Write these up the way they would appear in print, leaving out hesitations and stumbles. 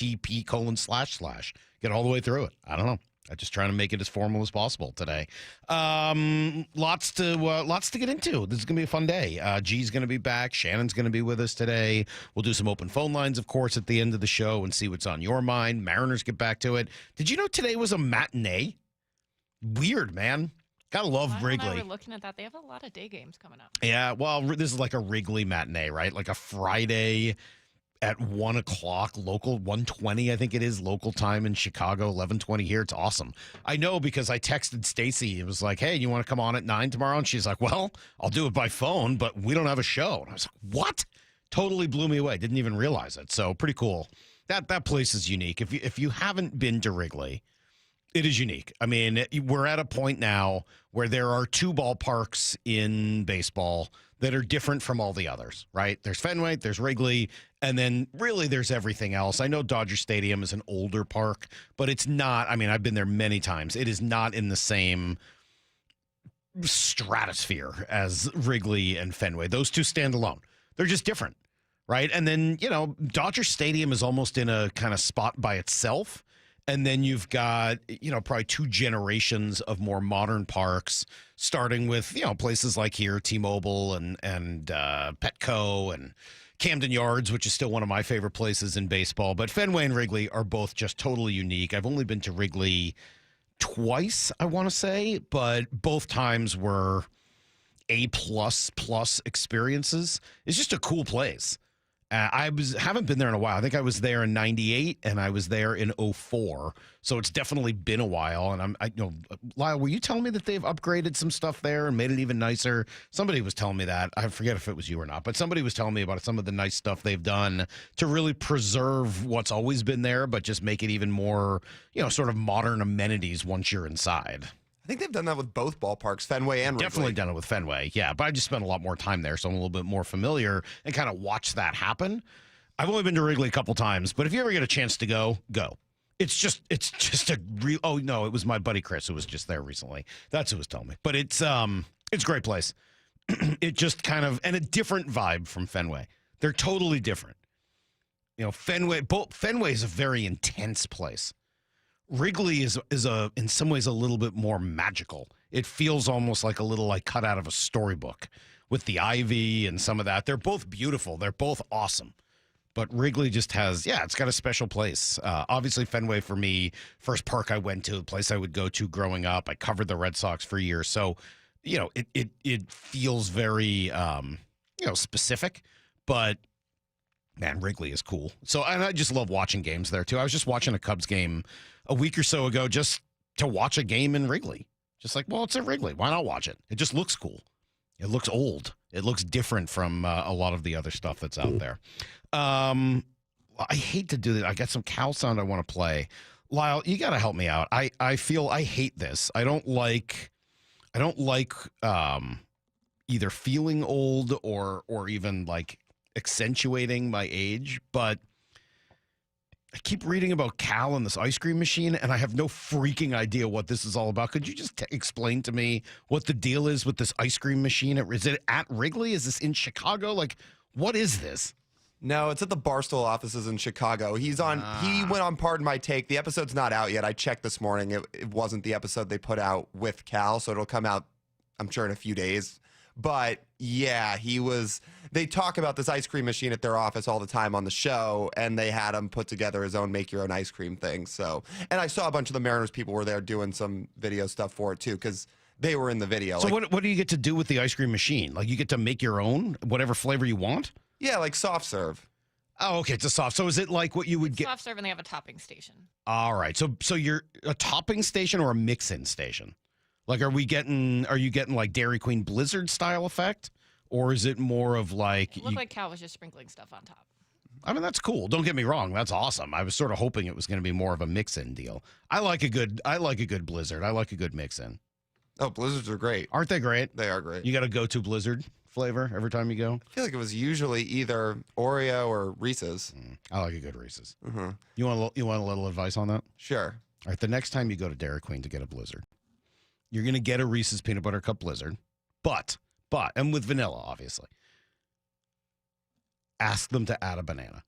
// Get all the way through it. I don't know. I'm just trying to make it as formal as possible today. Lots to get into. This is going to be a fun day. G's going to be back. Shannon's going to be with us today. We'll do some open phone lines, of course, at the end of the show and see what's on your mind. Mariners get back to it. Did you know today was a matinee? Weird, man. Gotta love Wrigley. We're looking at that. They have a lot of day games coming up. Yeah, well, this is like a Wrigley matinee, right? Like a Friday at 1 o'clock, local 1:20, I think it is, local time in Chicago, 11:20 here. It's awesome. I know because I texted Stacy. It was like, hey, you want to come on at 9 tomorrow? And she's like, well, I'll do it by phone, but we don't have a show. And I was like, what? Totally blew me away. Didn't even realize it. So pretty cool. That place is unique. If you haven't been to Wrigley, it is unique. I mean, we're at a point now where there are two ballparks in baseball that are different from all the others, right? There's Fenway, there's Wrigley, and then really there's everything else. I know Dodger Stadium is an older park, but it's not. I mean, I've been there many times. It is not in the same stratosphere as Wrigley and Fenway. Those two stand alone. They're just different, right? And then, Dodger Stadium is almost in a kind of spot by itself. And then you've got, probably two generations of more modern parks, starting with, places like here, T-Mobile and Petco and Camden Yards, which is still one of my favorite places in baseball. But Fenway and Wrigley are both just totally unique. I've only been to Wrigley twice, I want to say, but both times were A++ experiences. It's just a cool place. Haven't been there in a while. I think I was there in '98 and I was there in '04. So it's definitely been a while. And Lyle, were you telling me that they've upgraded some stuff there and made it even nicer? Somebody was telling me that. I forget if it was you or not, but somebody was telling me about some of the nice stuff they've done to really preserve what's always been there, but just make it even more, sort of modern amenities once you're inside. I think they've done that with both ballparks, Fenway and Wrigley. Definitely done it with Fenway, yeah. But I just spent a lot more time there, so I'm a little bit more familiar and kind of watched that happen. I've only been to Wrigley a couple times, but if you ever get a chance to go. It's just a real. Oh no, it was my buddy Chris who was just there recently. That's who was telling me. But it's a great place. It just kind of and a different vibe from Fenway. They're totally different. Fenway is a very intense place. Wrigley is in some ways a little bit more magical. It feels almost like a little like cut out of a storybook with the ivy and some of that. They're both beautiful. They're both awesome. But Wrigley just has, it's got a special place. Obviously, Fenway for me, first park I went to, a place I would go to growing up. I covered the Red Sox for years. So, it feels very, specific. But man, Wrigley is cool. So, and I just love watching games there, too. I was just watching a Cubs game a week or so ago just to watch a game in Wrigley. Just like, well, it's at Wrigley. Why not watch it? It just looks cool. It looks old. It looks different from a lot of the other stuff that's out there. I hate to do that. I got some cow sound I want to play. Lyle, you got to help me out. I feel I hate this. I don't like either feeling old or even like accentuating my age, but I keep reading about Cal and this ice cream machine, and I have no freaking idea what this is all about. Could you just explain to me what the deal is with this ice cream machine? Is it at Wrigley? Is this in Chicago? Like, what is this? No, it's at the Barstool offices in Chicago. He went on Pardon My Take. The episode's not out yet. I checked this morning. It wasn't the episode they put out with Cal, so it'll come out, I'm sure, in a few days. But yeah, they talk about this ice cream machine at their office all the time on the show, and they had him put together his own make your own ice cream thing. So, and I saw a bunch of the Mariners people were there doing some video stuff for it too, because they were in the video. So what do you get to do with the ice cream machine? Like you get to make your own, whatever flavor you want? Yeah, like soft serve. Oh, okay, it's a soft. So is it like what you would get? Soft serve, and they have a topping station. All right, so you're a topping station or a mix-in station? Like, are you getting like Dairy Queen Blizzard style effect, or is it more of like? It looked like Cal was just sprinkling stuff on top. I mean, that's cool. Don't get me wrong, that's awesome. I was sort of hoping it was going to be more of a mix-in deal. I like a good Blizzard. I like a good mix-in. Oh, Blizzards are great. Aren't they great? They are great. You got a go-to Blizzard flavor every time you go? I feel like it was usually either Oreo or Reese's. I like a good Reese's. Mm-hmm. You want a little advice on that? Sure. All right, the next time you go to Dairy Queen to get a Blizzard, you're going to get a Reese's Peanut Butter Cup Blizzard, but, and with vanilla, obviously. Ask them to add a banana.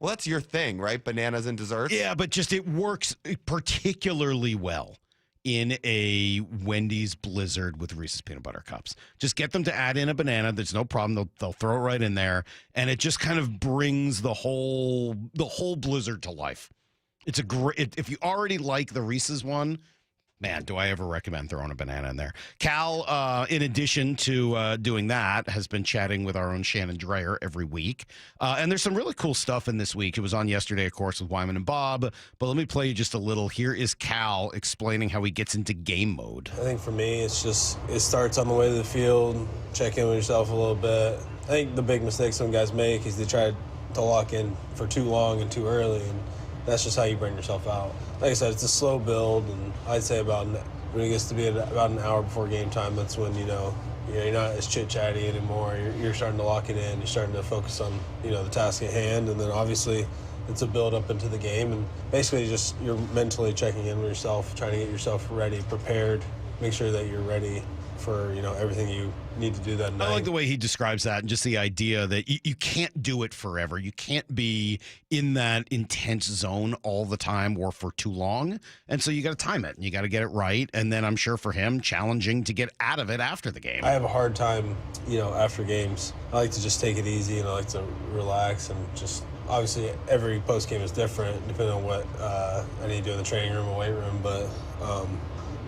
Well, that's your thing, right? Bananas and desserts. Yeah, but just it works particularly well in a Wendy's Blizzard with Reese's Peanut Butter Cups. Just get them to add in a banana. There's no problem. They'll throw it right in there, and it just kind of brings the whole Blizzard to life. It's a great. If you already like the Reese's one, man, do I ever recommend throwing a banana in there. Cal, in addition to doing that, has been chatting with our own Shannon Drayer every week. And there's some really cool stuff in this week. It was on yesterday, of course, with Wyman and Bob. But let me play you just a little. Here is Cal explaining how he gets into game mode. I think for me, it starts on the way to the field, check in with yourself a little bit. I think the big mistake some guys make is they try to lock in for too long and too early. And that's just how you bring yourself out. Like I said, it's a slow build, and I'd say when it gets to be about an hour before game time, that's when you're not as chit-chatty anymore. You're starting to lock it in. You're starting to focus on the task at hand, and then obviously it's a build up into the game, and basically just you're mentally checking in with yourself, trying to get yourself ready, prepared, make sure that you're ready for everything you need to do that night. I like the way he describes that, and just the idea that you can't do it forever. You can't be in that intense zone all the time or for too long, and so you got to time it and you got to get it right. And then I'm sure for him, challenging to get out of it after the game. I have a hard time, after games. I like to just take it easy and I like to relax and just. Obviously, every post game is different depending on what I need to do in the training room or weight room. But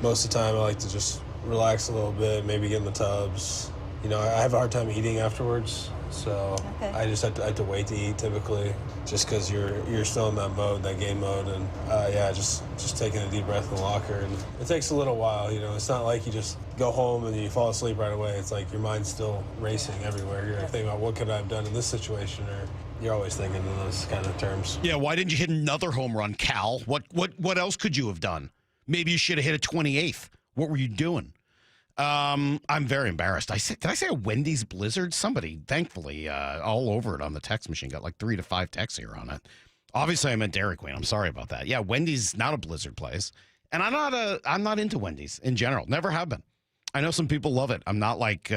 most of the time, I like to just relax a little bit, maybe get in the tubs. I have a hard time eating afterwards, so okay. I have to wait to eat typically, just because you're still in that mode, that game mode, and just taking a deep breath in the locker. And it takes a little while. It's not like you just go home and you fall asleep right away. It's like your mind's still racing everywhere. You're thinking about what could I have done in this situation, or you're always thinking in those kind of terms. Yeah, why didn't you hit another home run, Cal? What else could you have done? Maybe you should have hit a 28th. What were you doing? I'm very embarrassed. Did I say a Wendy's Blizzard? Somebody, thankfully, all over it on the text machine, got like 3 to 5 texts here on it. Obviously, I meant Dairy Queen. I'm sorry about that. Yeah, Wendy's not a Blizzard place, and I'm not into Wendy's in general. Never have been. I know some people love it. I'm not like.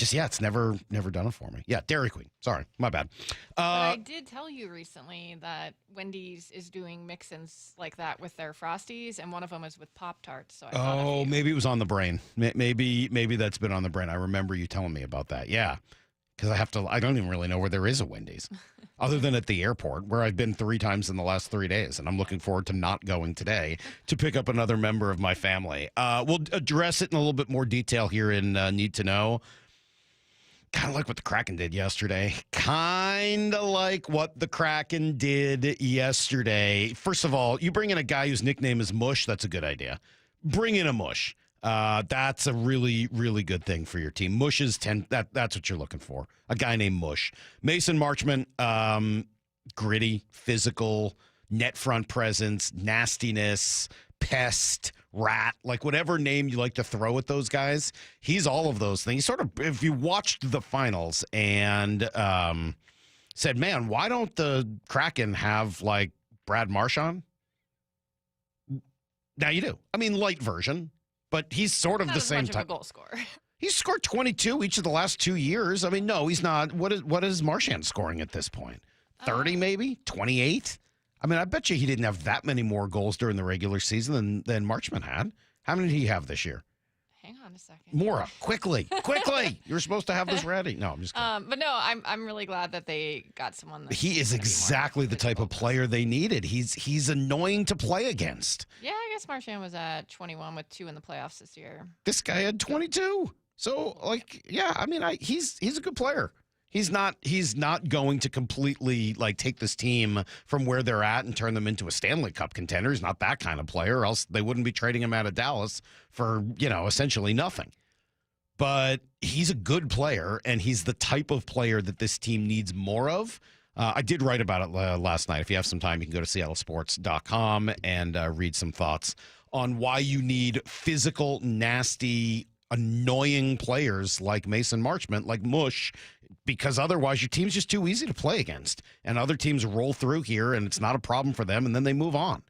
It's never done it for me. Yeah, Dairy Queen. Sorry, my bad. But I did tell you recently that Wendy's is doing mix-ins like that with their Frosties, and one of them is with Pop-Tarts. So maybe it was on the brain. Maybe that's been on the brain. I remember you telling me about that. Yeah, because I don't even really know where there is a Wendy's, other than at the airport, where I've been 3 times in the last 3 days, and I'm looking forward to not going today to pick up another member of my family. We'll address it in a little bit more detail here in Need to Know. Kind of like what the Kraken did yesterday. First of all, you bring in a guy whose nickname is Mush. That's a good idea. Bring in a Mush. That's a really, really good thing for your team. Mush is 10. That's what you're looking for. A guy named Mush. Mason Marchment, gritty, physical, net front presence, nastiness, pest, rat, like whatever name you like to throw at those guys, he's all of those things. Sort of, if you watched the finals and said, man, why don't the Kraken have like Brad Marchand? Now you do. I mean, light version, but he's sort of not the as same much of type. a goal scorer. He's scored 22 each of the last 2 years. I mean, no, he's not. What is Marchand scoring at this point? 30 maybe? 28? I mean, I bet you he didn't have that many more goals during the regular season than Marchman had. How many did he have this year? Hang on a second. Mora, quickly. You're supposed to have this ready. No, I'm just kidding. But no, I'm really glad that they got someone. He is exactly the type of player they needed. He's annoying to play against. Yeah, I guess Marchand was at 21 with 2 in the playoffs this year. This guy had 22. So, I mean, he's a good player. He's not going to completely take this team from where they're at and turn them into a Stanley Cup contender. He's not that kind of player, or else they wouldn't be trading him out of Dallas for, essentially nothing. But he's a good player, and he's the type of player that this team needs more of. I did write about it last night. If you have some time, you can go to seattlesports.com and read some thoughts on why you need physical, nasty, annoying players like Mason Marchment, like Mush, because otherwise your team's just too easy to play against. And other teams roll through here, and it's not a problem for them, and then they move on.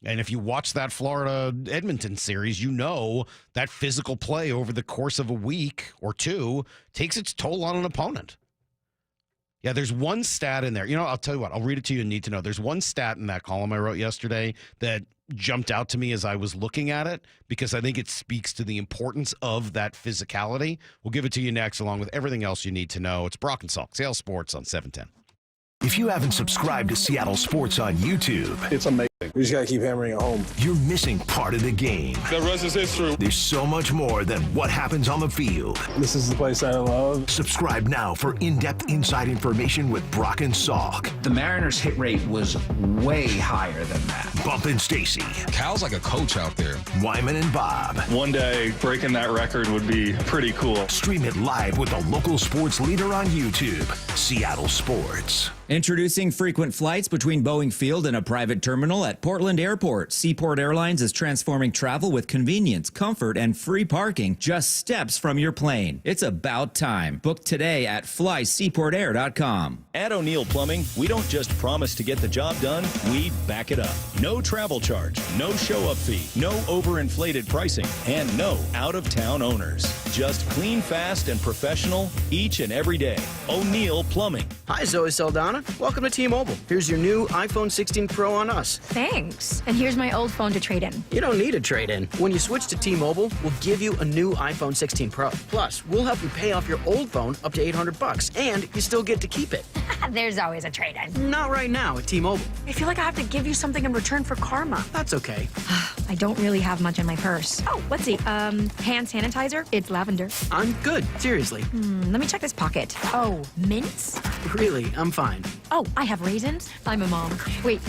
And if you watch that Florida-Edmonton series, you know that physical play over the course of a week or two takes its toll on an opponent. Yeah, there's one stat in there. I'll tell you what. I'll read it to you and need to know. There's one stat in that column I wrote yesterday that jumped out to me as I was looking at it because I think it speaks to the importance of that physicality. We'll give it to you next along with everything else you need to know. It's Brock and Salk, Seattle Sports on 710. If you haven't subscribed to Seattle Sports on YouTube, it's amazing. We just got to keep hammering it home. You're missing part of the game. The rest is history. There's so much more than what happens on the field. This is the place I love. Subscribe now for in-depth inside information with Brock and Salk. The Mariners' hit rate was way higher than that. Bump and Stacy. Cal's like a coach out there. Wyman and Bob. One day, breaking that record would be pretty cool. Stream it live with the local sports leader on YouTube, Seattle Sports. Introducing frequent flights between Boeing Field and a private terminal at Portland Airport. Seaport Airlines is transforming travel with convenience, comfort, and free parking just steps from your plane. It's about time. Book today at flyseaportair.com. At O'Neill Plumbing, we don't just promise to get the job done, we back it up. No travel charge, no show-up fee, no overinflated pricing, and no out-of-town owners. Just clean, fast, and professional each and every day. O'Neill Plumbing. Hi, Zoe Saldana. Welcome to T-Mobile. Here's your new iPhone 16 Pro on us. Thanks. And here's my old phone to trade in. You don't need a trade-in. When you switch to T-Mobile, we'll give you a new iPhone 16 Pro. Plus, we'll help you pay off your old phone up to $800, and you still get to keep it. There's always a trade-in. Not right now at T-Mobile. I feel like I have to give you something in return for karma. That's okay. I don't really have much in my purse. Oh, let's see. Hand sanitizer. It's lavender. I'm good. Seriously. Let me check this pocket. Oh, mints? Really, I'm fine. Oh, I have raisins. I'm a mom. Wait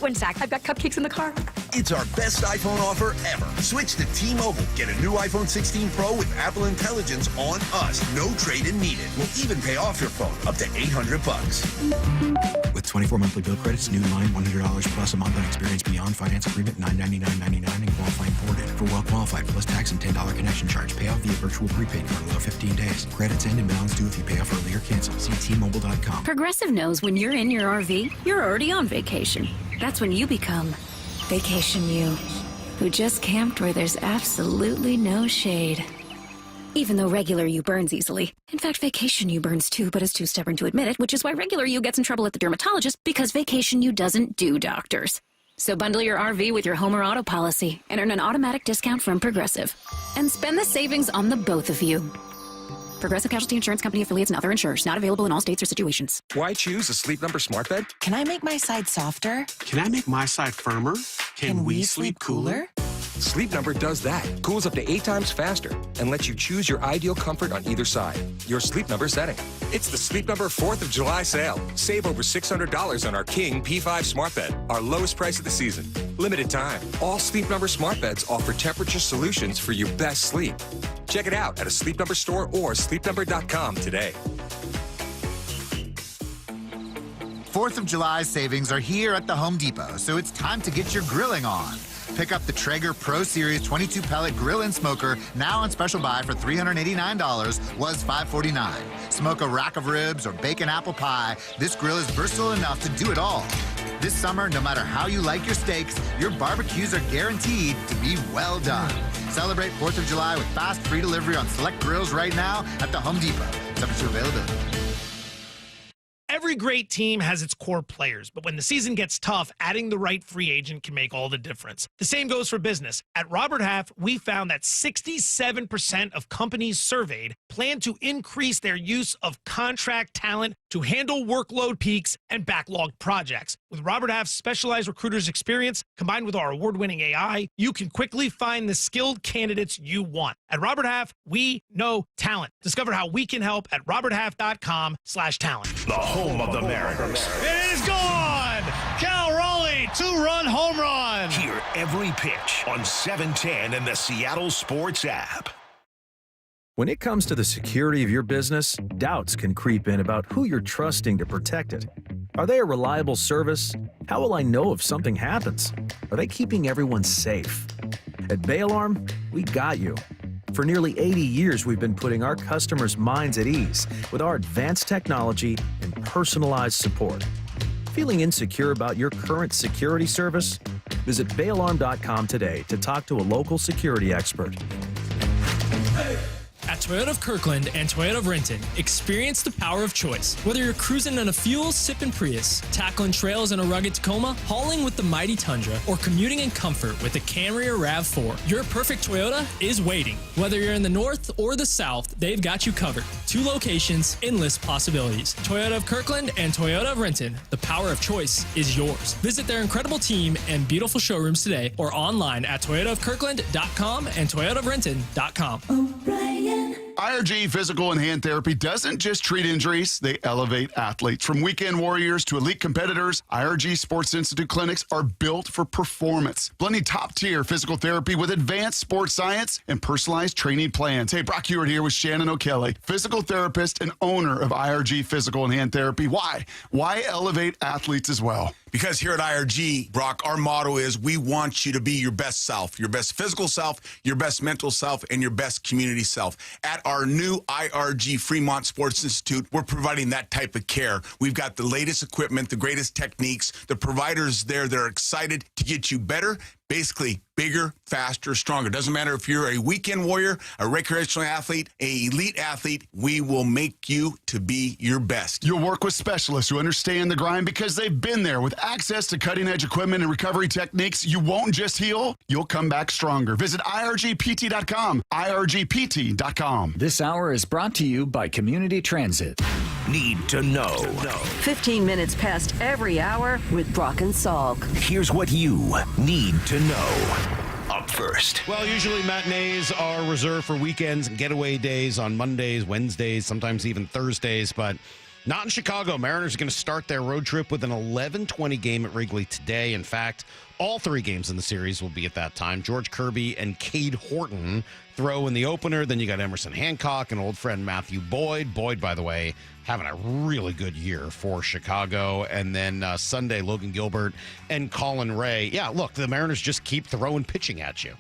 one sec. I've got cupcakes in the car. It's our best iPhone offer ever. Switch to T-Mobile. Get a new iPhone 16 Pro with Apple Intelligence on us. No trade-in needed. We'll even pay off your phone up to $800. With 24 monthly bill credits, new line $100 plus a month on experience beyond finance agreement $999.99 and qualifying ported. For well qualified plus tax and $10 connection charge. Pay off via virtual prepaid card below 15 days. Credits end and balance due if you pay off early or cancel. See T-Mobile.com. Progressive knows when you're in your RV, you're already on vacation. That's when you become Vacation You, who just camped where there's absolutely no shade. Even though regular you burns easily. In fact, Vacation You burns too, but is too stubborn to admit it, which is why regular you gets in trouble at the dermatologist because Vacation You doesn't do doctors. So bundle your RV with your home or auto policy and earn an automatic discount from Progressive. And spend the savings on the both of you. Progressive Casualty Insurance Company affiliates and other insurers. Not available in all states or situations. Why choose a Sleep Number smart bed? Can I make my side softer? Can I make my side firmer? Can we sleep cooler? Sleep Number does that. Cools up to 8 times faster and lets you choose your ideal comfort on either side. Your Sleep Number setting. It's the Sleep Number 4th of July sale. Save over $600 on our King P5 smart bed, our lowest price of the season. Limited time. All Sleep Number smart beds offer temperature solutions for your best sleep. Check it out at a Sleep Number store or sleepnumber.com today. 4th of July savings are here at the Home Depot, so it's time to get your grilling on. Pick up the Traeger Pro Series 22 pellet grill and smoker, now on special buy for $389, was $549. Smoke a rack of ribs or bake an apple pie. This grill is versatile enough to do it all. This summer, no matter how you like your steaks, your barbecues are guaranteed to be well done. Celebrate 4th of July with fast free delivery on select grills right now at the Home Depot. Subject to availability. Every great team has its core players, but when the season gets tough, adding the right free agent can make all the difference. The same goes for business. At Robert Half, we found that 67% of companies surveyed plan to increase their use of contract talent to handle workload peaks and backlogged projects. With Robert Half's specialized recruiters' experience, combined with our award-winning AI, you can quickly find the skilled candidates you want. At Robert Half, we know talent. Discover how we can help at roberthalf.com/talent. The home of the Mariners. It is gone! Cal Raleigh, 2-run home run! Hear every pitch on 710 and the Seattle Sports app. When it comes to the security of your business, doubts can creep in about who you're trusting to protect it. Are they a reliable service? How will I know if something happens? Are they keeping everyone safe? At Bay Alarm, we got you. For nearly 80 years, we've been putting our customers' minds at ease with our advanced technology and personalized support. Feeling insecure about your current security service? Visit bayalarm.com today to talk to a local security expert. At Toyota of Kirkland and Toyota of Renton, experience the power of choice. Whether you're cruising in a fuel-sipping Prius, tackling trails in a rugged Tacoma, hauling with the mighty Tundra, or commuting in comfort with the Camry or RAV4, your perfect Toyota is waiting. Whether you're in the north or the south, they've got you covered. 2 locations, endless possibilities. Toyota of Kirkland and Toyota of Renton, the power of choice is yours. Visit their incredible team and beautiful showrooms today or online at toyotaofkirkland.com and toyotaofrenton.com. IRG Physical and Hand Therapy doesn't just treat injuries, they elevate athletes. From weekend warriors to elite competitors, IRG Sports Institute clinics are built for performance, blending top-tier physical therapy with advanced sports science and personalized training plans. Hey, Brock Hewitt here with Shannon O'Kelly, physical therapist and owner of IRG Physical and Hand Therapy. Why? Why elevate athletes as well? Because here at IRG, Brock, our motto is we want you to be your best self, your best physical self, your best mental self, and your best community self. At our new IRG Fremont Sports Institute, we're providing that type of care. We've got the latest equipment, the greatest techniques, the providers there that are excited to get you better, basically bigger, faster, stronger. Doesn't matter if you're a weekend warrior, a recreational athlete, an elite athlete, we will make you to be your best. You'll work with specialists who understand the grind because they've been there. With access to cutting-edge equipment and recovery techniques, you won't just heal, you'll come back stronger. Visit irgpt.com, irgpt.com. This hour is brought to you by Community Transit. Need to know. 15 minutes past every hour with Brock and Salk. Here's what you need to know. Up first. Well, usually matinees are reserved for weekends and getaway days on Mondays, Wednesdays, sometimes even Thursdays, but not in Chicago. Mariners are going to start their road trip with an 11:20 game at Wrigley today. In fact, all 3 games in the series will be at that time. George Kirby and Cade Horton throw in the opener. Then you got Emerson Hancock and old friend Matthew Boyd. Boyd, by the way, having a really good year for Chicago. And then Sunday, Logan Gilbert and Colin Ray. Yeah, look, the Mariners just keep throwing pitching at you.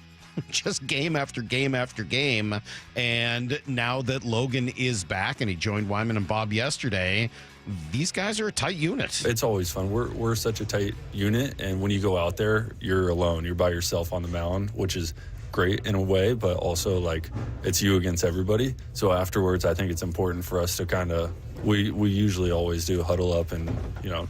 Just game after game after game. And now that Logan is back and he joined Wyman and Bob yesterday, these guys are a tight unit. It's always fun. We're such a tight unit, and when you go out there, you're alone. You're by yourself on the mound, which is great in a way, but also like it's you against everybody. So afterwards, I think it's important for us to kind of we usually always do huddle up and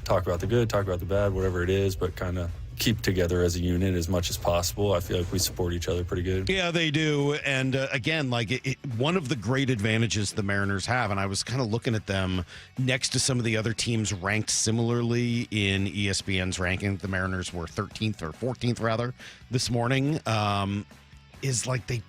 talk about the good, talk about the bad, whatever it is, but kind of keep together as a unit as much as possible. I feel like we support each other pretty good. Yeah, they do. And again, like one of the great advantages the Mariners have, and I was kind of looking at them next to some of the other teams ranked similarly in ESPN's ranking. The Mariners were 13th or 14th rather this morning. Is like they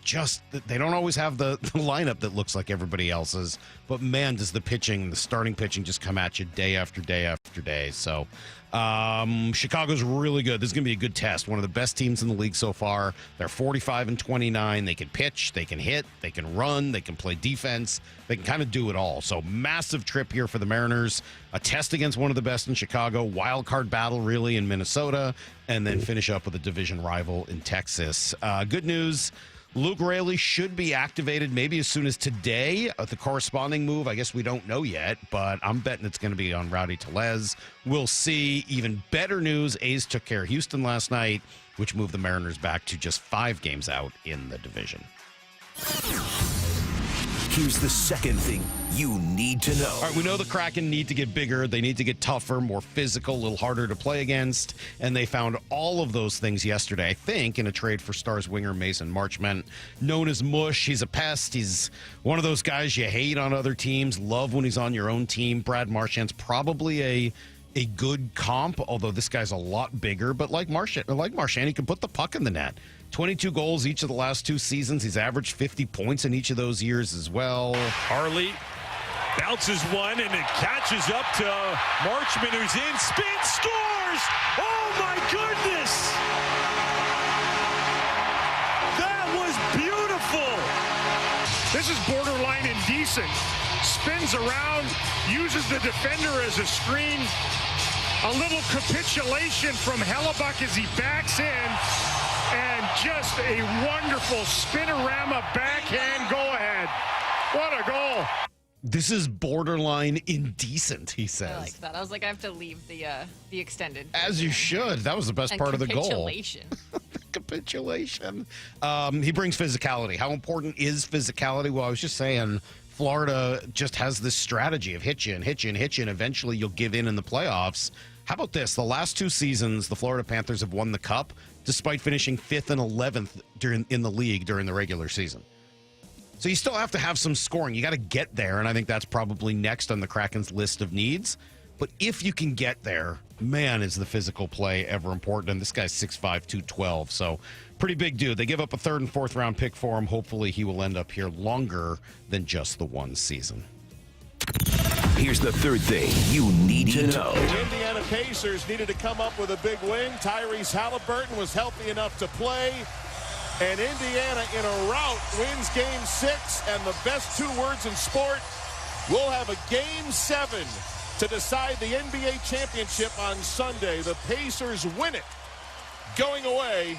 don't always have the lineup that looks like everybody else's, but man, does the starting pitching just come at you day after day after day. So Chicago's really good. This is going to be a good test. One of the best teams in the league so far. They're 45-29. They can pitch, they can hit, they can run, they can play defense. They can kind of do it all. So massive trip here for the Mariners. A test against one of the best in Chicago. Wild card battle really in Minnesota. And then finish up with a division rival in Texas. Good news. Luke Raley should be activated maybe as soon as today. The corresponding move, I guess we don't know yet, but I'm betting it's going to be on Rowdy Tellez. We'll see. Even better news, A's took care of Houston last night, which moved the Mariners back to just 5 games out in the division. Here's the second thing you need to know. All right, we know the Kraken need to get bigger. They need to get tougher, more physical, a little harder to play against. And they found all of those things yesterday, I think, in a trade for Stars winger Mason Marchment, known as Mush. He's a pest. He's one of those guys you hate on other teams, love when he's on your own team. Brad Marchand's probably a good comp, although this guy's a lot bigger. But like Marchand, he can put the puck in the net. 22 goals each of the last 2 seasons. He's averaged 50 points in each of those years as well. Harley bounces one and it catches up to Marchment, who's in, spin, scores! Oh my goodness! That was beautiful! This is borderline indecent. Spins around, uses the defender as a screen. A little capitulation from Hellebuck as he backs in. And just a wonderful spinorama backhand go-ahead. What a goal. This is borderline indecent, he says. I like that. I was like, I have to leave the extended. As you should. That was the best part of the goal. Capitulation. Capitulation. He brings physicality. How important is physicality? Well, I was just saying, Florida just has this strategy of hit you and hit you and hit you, and eventually you'll give in the playoffs. How about this? The last 2 seasons, the Florida Panthers have won the Cup despite finishing 5th and 11th in the league during the regular season. So you still have to have some scoring. You got to get there, and I think that's probably next on the Kraken's list of needs. But if you can get there, man, is the physical play ever important. And this guy's 6'5", 212, so pretty big dude. They give up a 3rd and 4th round pick for him. Hopefully he will end up here longer than just the one season. Here's the third thing you need to know. The Indiana Pacers needed to come up with a big win. Tyrese Halliburton was healthy enough to play. And Indiana, in a rout, wins Game 6. And the best 2 words in sport, we'll have a Game 7 to decide the NBA championship on Sunday. The Pacers win it, going away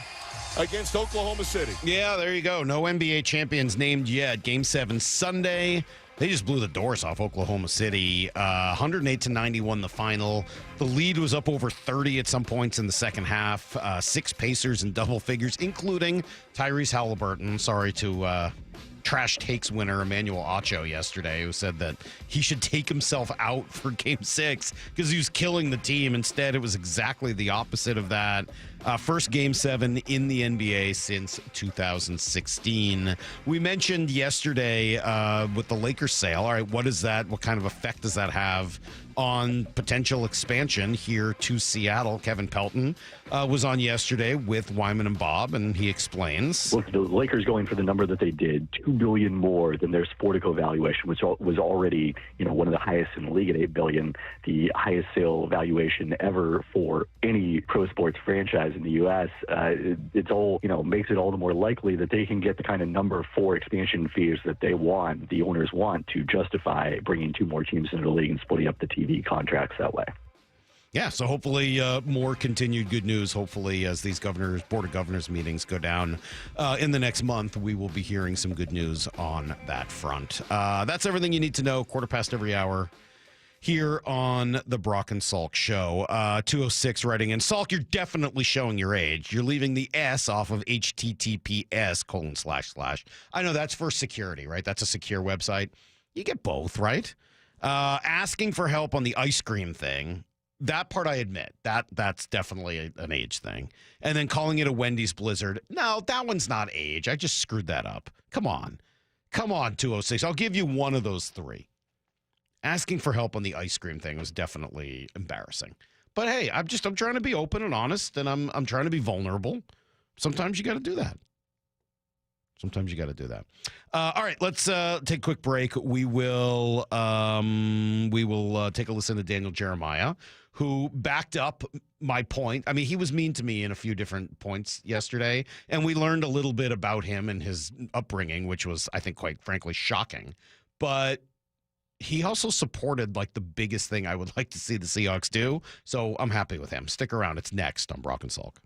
against Oklahoma City. Yeah, there you go. No NBA champions named yet. Game 7 Sunday. They just blew the doors off Oklahoma City. 108-91 the final. The lead was up over 30 at some points in the second half. 6 Pacers in double figures, including Tyrese Halliburton. Sorry to Trash Takes winner Emmanuel Acho yesterday, who said that he should take himself out for Game 6 because he was killing the team. Instead, it was exactly the opposite of that. First Game 7 in the NBA since 2016. We mentioned yesterday with the Lakers sale. All right, what is that? What kind of effect does that have on potential expansion here to Seattle? Kevin Pelton was on yesterday with Wyman and Bob, and he explains. Look, the Lakers going for the number that they did, $2 billion more than their Sportico valuation, which was already, one of the highest in the league at $8 billion, the highest sale valuation ever for any pro sports franchise in the U.S. It's all, makes it all the more likely that they can get the kind of number 4 expansion fees that they want, the owners want, to justify bringing 2 more teams into the league and splitting up the TV contracts that way. Yeah, so hopefully more continued good news. Hopefully as these Board of Governors meetings go down in the next month, we will be hearing some good news on that front. That's everything you need to know. 15:15 every hour here on the Brock and Salk Show. 206 writing in. Salk, you're definitely showing your age. You're leaving the S off of https://. I know that's for security, right? That's a secure website. You get both, right? Asking for help on the ice cream thing. That part I admit. That's definitely an age thing. And then calling it a Wendy's Blizzard. No, that one's not age. I just screwed that up. Come on, 206. I'll give you one of those 3. Asking for help on the ice cream thing was definitely embarrassing. But hey, I'm trying to be open and honest, and I'm trying to be vulnerable. Sometimes you got to do that. All right, let's take a quick break. We will take a listen to Daniel Jeremiah, who backed up my point. I mean, he was mean to me in a few different points yesterday, and we learned a little bit about him and his upbringing, which was, I think, quite frankly, shocking. But he also supported the biggest thing I would like to see the Seahawks do. So I'm happy with him. Stick around. It's next on Brock and Salk.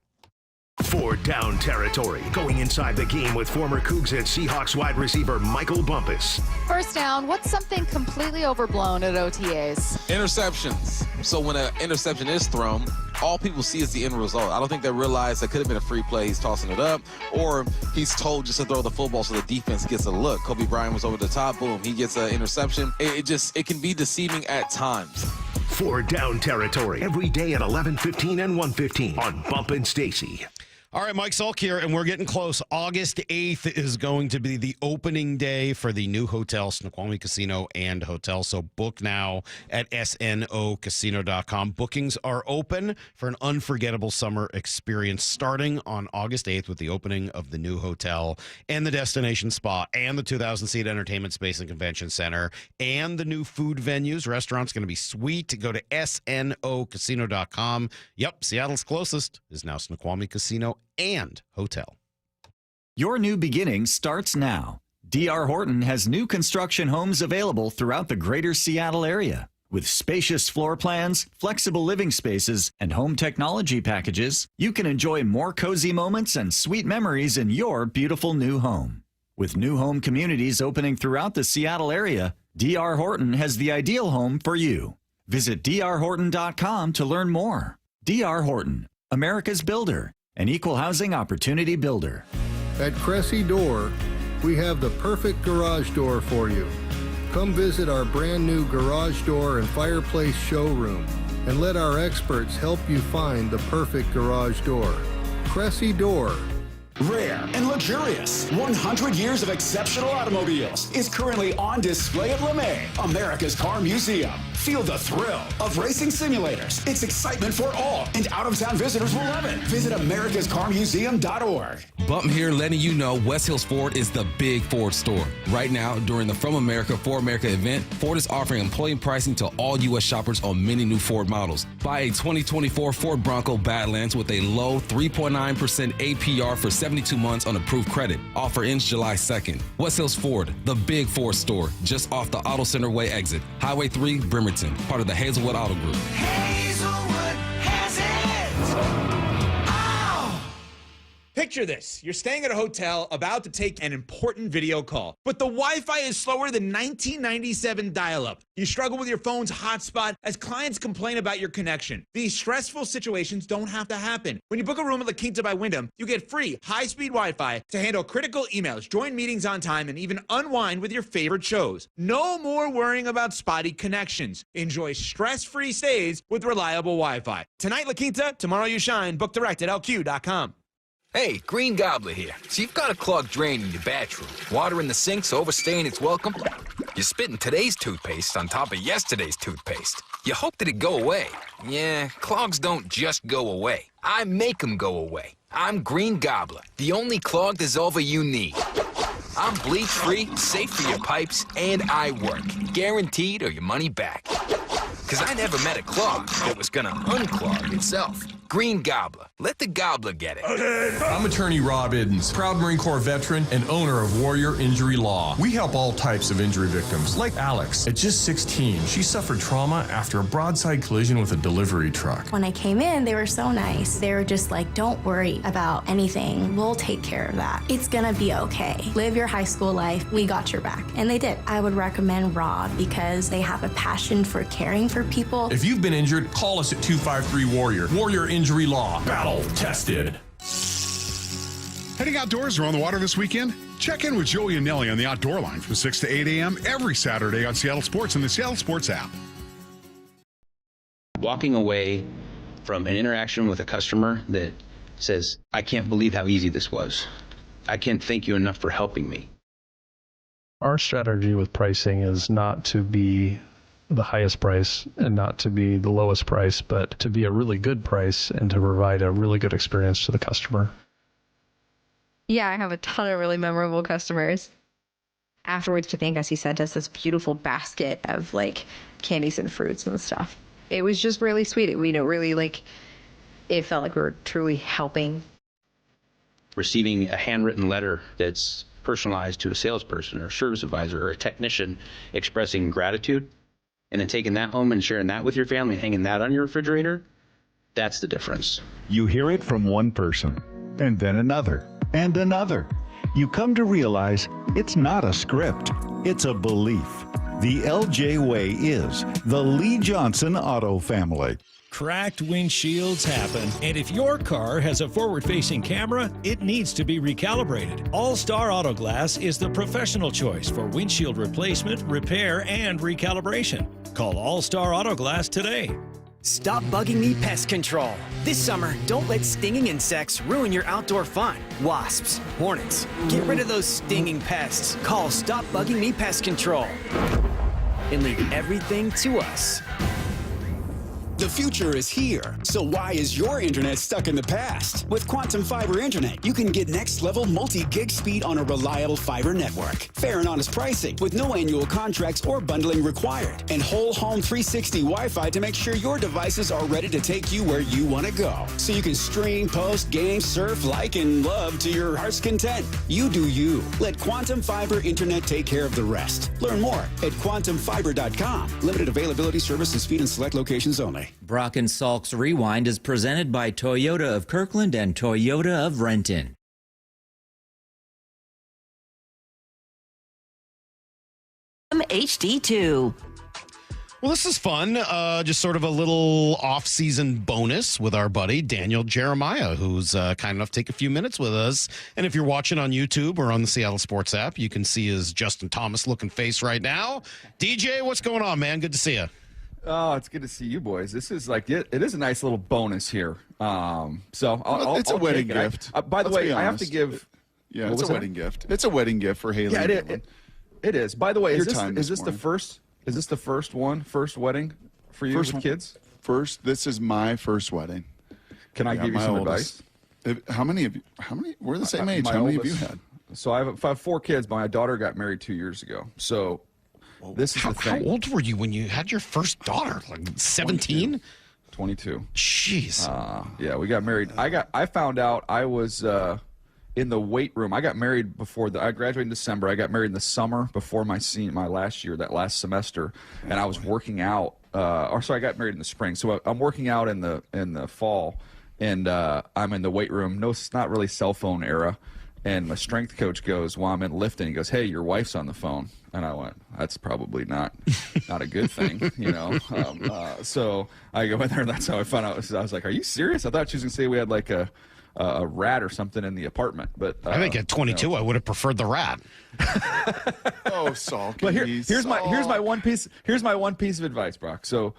For Down Territory, going inside the game with former Cougs and Seahawks wide receiver Michael Bumpus. First down, what's something completely overblown at OTAs? Interceptions. So when an interception is thrown, all people see is the end result. I don't think they realize that could have been a free play. He's tossing it up, or he's told just to throw the football so the defense gets a look. Kobe Bryant was over the top. Boom, he gets an interception. It can be deceiving at times. For Down Territory, every day at 11:15 and 1:15 on Bump and Stacy. All right, Mike Salk here, and we're getting close. August 8th is going to be the opening day for the new hotel, Snoqualmie Casino and Hotel. So book now at snocasino.com. Bookings are open for an unforgettable summer experience starting on August 8th with the opening of the new hotel and the destination spa and the 2,000-seat entertainment space and convention center and the new food venues. Restaurants going to be sweet. Go to snocasino.com. Yep, Seattle's closest is now Snoqualmie Casino and Hotel. Your new beginning starts now. D.R. Horton has new construction homes available throughout the greater Seattle area. With spacious floor plans, flexible living spaces, and home technology packages, you can enjoy more cozy moments and sweet memories in your beautiful new home. With new home communities opening throughout the Seattle area, D.R. Horton has the ideal home for you. Visit drhorton.com to learn more. D.R. Horton, America's builder. an equal housing opportunity builder. At Cressy Door, we have the perfect garage door for you. Come visit our brand new garage door and fireplace showroom and let our experts help you find the perfect garage door. Cressy Door. Rare and luxurious 100 years of exceptional automobiles is currently on display at LeMay, America's Car Museum. Feel the thrill of racing simulators. It's excitement for all, and out-of-town visitors will love it. Visit americascarmuseum.org. Bump here letting you know West Hills Ford is the big Ford store. Right now, during the From America for America event, Ford is offering employee pricing to all U.S. shoppers on many new Ford models. Buy a 2024 Ford Bronco Badlands with a low 3.9% APR for 72 months on approved credit. Offer ends July 2nd. West Hills Ford, the big Ford store, just off the Auto Center Way exit. Highway 3, Bremerton, part of the Hazelwood Auto Group. Hazelwood has it! Oh! Picture this. You're staying at a hotel about to take an important video call, but the Wi-Fi is slower than 1997 dial-up. You struggle with your phone's hotspot as clients complain about your connection. These stressful situations don't have to happen. When you book a room at La Quinta by Wyndham, you get free high-speed Wi-Fi to handle critical emails, join meetings on time, and even unwind with your favorite shows. No more worrying about spotty connections. Enjoy stress-free stays with reliable Wi-Fi. Tonight, La Quinta, tomorrow you shine. Book direct at lq.com. Hey, Green Gobbler here. So you've got a clogged drain in your bathroom. Water in the sink's overstaying its welcome. You're spitting today's toothpaste on top of yesterday's toothpaste. You hope that it go away. Yeah, clogs don't just go away. I make them go away. I'm Green Gobbler, the only clog dissolver you need. I'm bleach-free, safe for your pipes, and I work. Guaranteed or your money back. Because I never met a clog that was gonna unclog itself. Green Gobbler. Let the gobbler get it. I'm attorney Rob Iddens, proud Marine Corps veteran and owner of Warrior Injury Law. We help all types of injury victims, like Alex. At just 16, she suffered trauma after a broadside collision with a delivery truck. When I came in, they were so nice. They were just like, don't worry about anything. We'll take care of that. It's gonna be okay. Live your high school life. We got your back. And they did. I would recommend Rob because they have a passion for caring for people. If you've been injured, call us at 253-WARRIOR. Warrior Injury Law. Battle tested. Heading outdoors or on the water this weekend? Check in with Joey and Nelly on the Outdoor Line from 6 to 8 a.m. every Saturday on Seattle Sports and the Seattle Sports app. Walking away from an interaction with a customer that says, I can't believe how easy this was. I can't thank you enough for helping me. Our strategy with pricing is not to be the highest price and not to be the lowest price, but to be a really good price and to provide a really good experience to the customer. Yeah, I have a ton of really memorable customers. Afterwards, to thank us, he sent us this beautiful basket of like candies and fruits and stuff. It was just really sweet. It, really like, it felt like we were truly helping. Receiving a handwritten letter that's personalized to a salesperson or a service advisor or a technician expressing gratitude, and then taking that home and sharing that with your family and hanging that on your refrigerator, that's the difference. You hear it from one person, and then another, and another. You come to realize it's not a script, it's a belief. The LJ Way is the Lee Johnson Auto family. Cracked windshields happen, and if your car has a forward-facing camera, it needs to be recalibrated. All-Star Auto Glass is the professional choice for windshield replacement, repair, and recalibration. Call All-Star Auto Glass today. Stop Bugging Me Pest Control. This summer, don't let stinging insects ruin your outdoor fun. Wasps, hornets, get rid of those stinging pests. Call Stop Bugging Me Pest Control and leave everything to us. The future is here, so why is your internet stuck in the past? With Quantum Fiber Internet, you can get next-level multi-gig speed on a reliable fiber network. Fair and honest pricing with no annual contracts or bundling required. And whole home 360 Wi-Fi to make sure your devices are ready to take you where you want to go. So you can stream, post, game, surf, like, and love to your heart's content. You do you. Let Quantum Fiber Internet take care of the rest. Learn more at quantumfiber.com. Limited availability, service, and speed in select locations only. Brock and Salk's Rewind is presented by Toyota of Kirkland and Toyota of Renton. HD2. Well, this is fun. Just sort of a little off-season bonus with our buddy Daniel Jeremiah, who's kind enough to take a few minutes with us. And if you're watching on YouTube or on the Seattle Sports app, you can see his Justin Thomas-looking face right now. DJ, what's going on, man? Good to see you. Oh, it's good to see you boys. This is like it is a nice little bonus here. So it's a wedding gift. By the way, I have to give. Yeah, it's a wedding gift. It's a wedding gift for Haley. Yeah, it is. By the way, is this the first wedding for you with kids? This is my first wedding. Can I give you some advice? How many? We're the same age. How many have you had? So I have 4 kids, but my daughter got married 2 years ago. So this is the thing. How old were you when you had your first daughter? Like 17? 22. Jeez. Yeah, we got married. I found out I was in the weight room. I got married I graduated in December. I got married in the summer before my last year, that last semester, and I was working out. I got married in the spring. So I'm working out in the fall, and I'm in the weight room. No, it's not really cell phone era. And my strength coach goes, while I'm in lifting, he goes, "Hey, your wife's on the phone." And I went, "That's probably not a good thing, you know." So I go in there, and that's how I found out. I was like, "Are you serious?" I thought she was gonna say we had like a rat or something in the apartment. But I think at 22, I would have preferred the rat. Oh, Salk. But here's my one piece of advice, Brock. So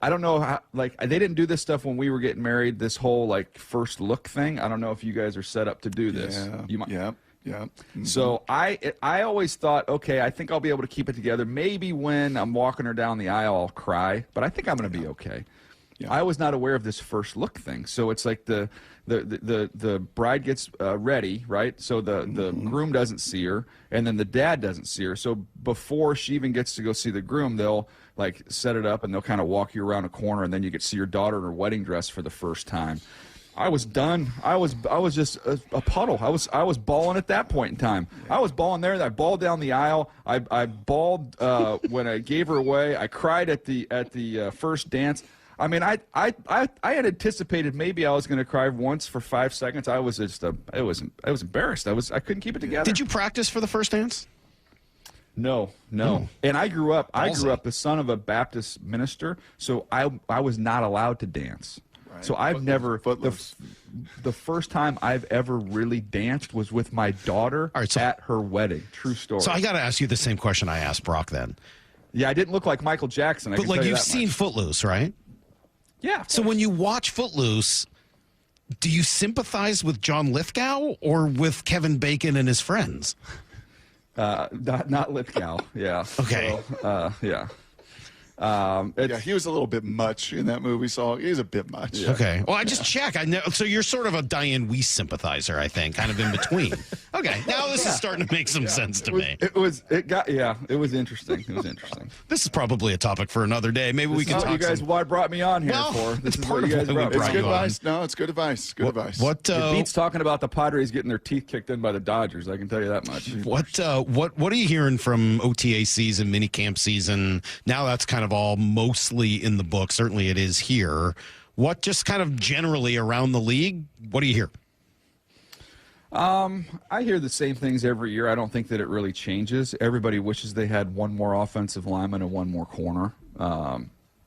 I don't know how, like, they didn't do this stuff when we were getting married. This whole like first look thing. I don't know if you guys are set up to do this. Yeah. You might. Yeah. Yeah. Mm-hmm. So I always thought, okay, I think I'll be able to keep it together. Maybe when I'm walking her down the aisle, I'll cry, but I think I'm going to be okay. Yeah. I was not aware of this first look thing. So it's like the bride gets ready, right? So the groom doesn't see her, and then the dad doesn't see her. So before she even gets to go see the groom, they'll like set it up and they'll kind of walk you around a corner, and then you get to see your daughter in her wedding dress for the first time. I was done. I was just a puddle. I was bawling at that point in time. I was bawling there. I bawled down the aisle. I bawled when I gave her away. I cried at the first dance. I mean, I had anticipated maybe I was going to cry once for 5 seconds. I was just I was embarrassed. I couldn't keep it together. Did you practice for the first dance? No. And I grew up the son of a Baptist minister, so I was not allowed to dance. Right. So I've never the first time I've ever really danced was with my daughter at her wedding. True story. So I got to ask you the same question I asked Brock then. Yeah, I didn't look like Michael Jackson. But like you've seen Footloose, right? Yeah. So when you watch Footloose, do you sympathize with John Lithgow or with Kevin Bacon and his friends? Not Lithgow. Yeah. Okay. So, yeah. He was a little bit much in that movie, so he was a bit much. Yeah. Okay. Well, I just check. I know. So you're sort of a Diane Weiss sympathizer, I think, kind of in between. Okay. Now this is starting to make some sense to me. It was interesting. It was interesting. This is probably a topic for another day. Maybe we can talk. You guys, why brought me on here for? This is part of what we brought It's good you on. advice. No, it's good advice. Good advice. What it beats talking about the Padres getting their teeth kicked in by the Dodgers. I can tell you that much. What are you hearing from OTA season, minicamp season? Now that's kind of all mostly in the book. Certainly it is here. What just kind of generally around the league, what do you hear? I hear the same things every year. I don't think that it really changes. Everybody wishes they had one more offensive lineman and one more corner.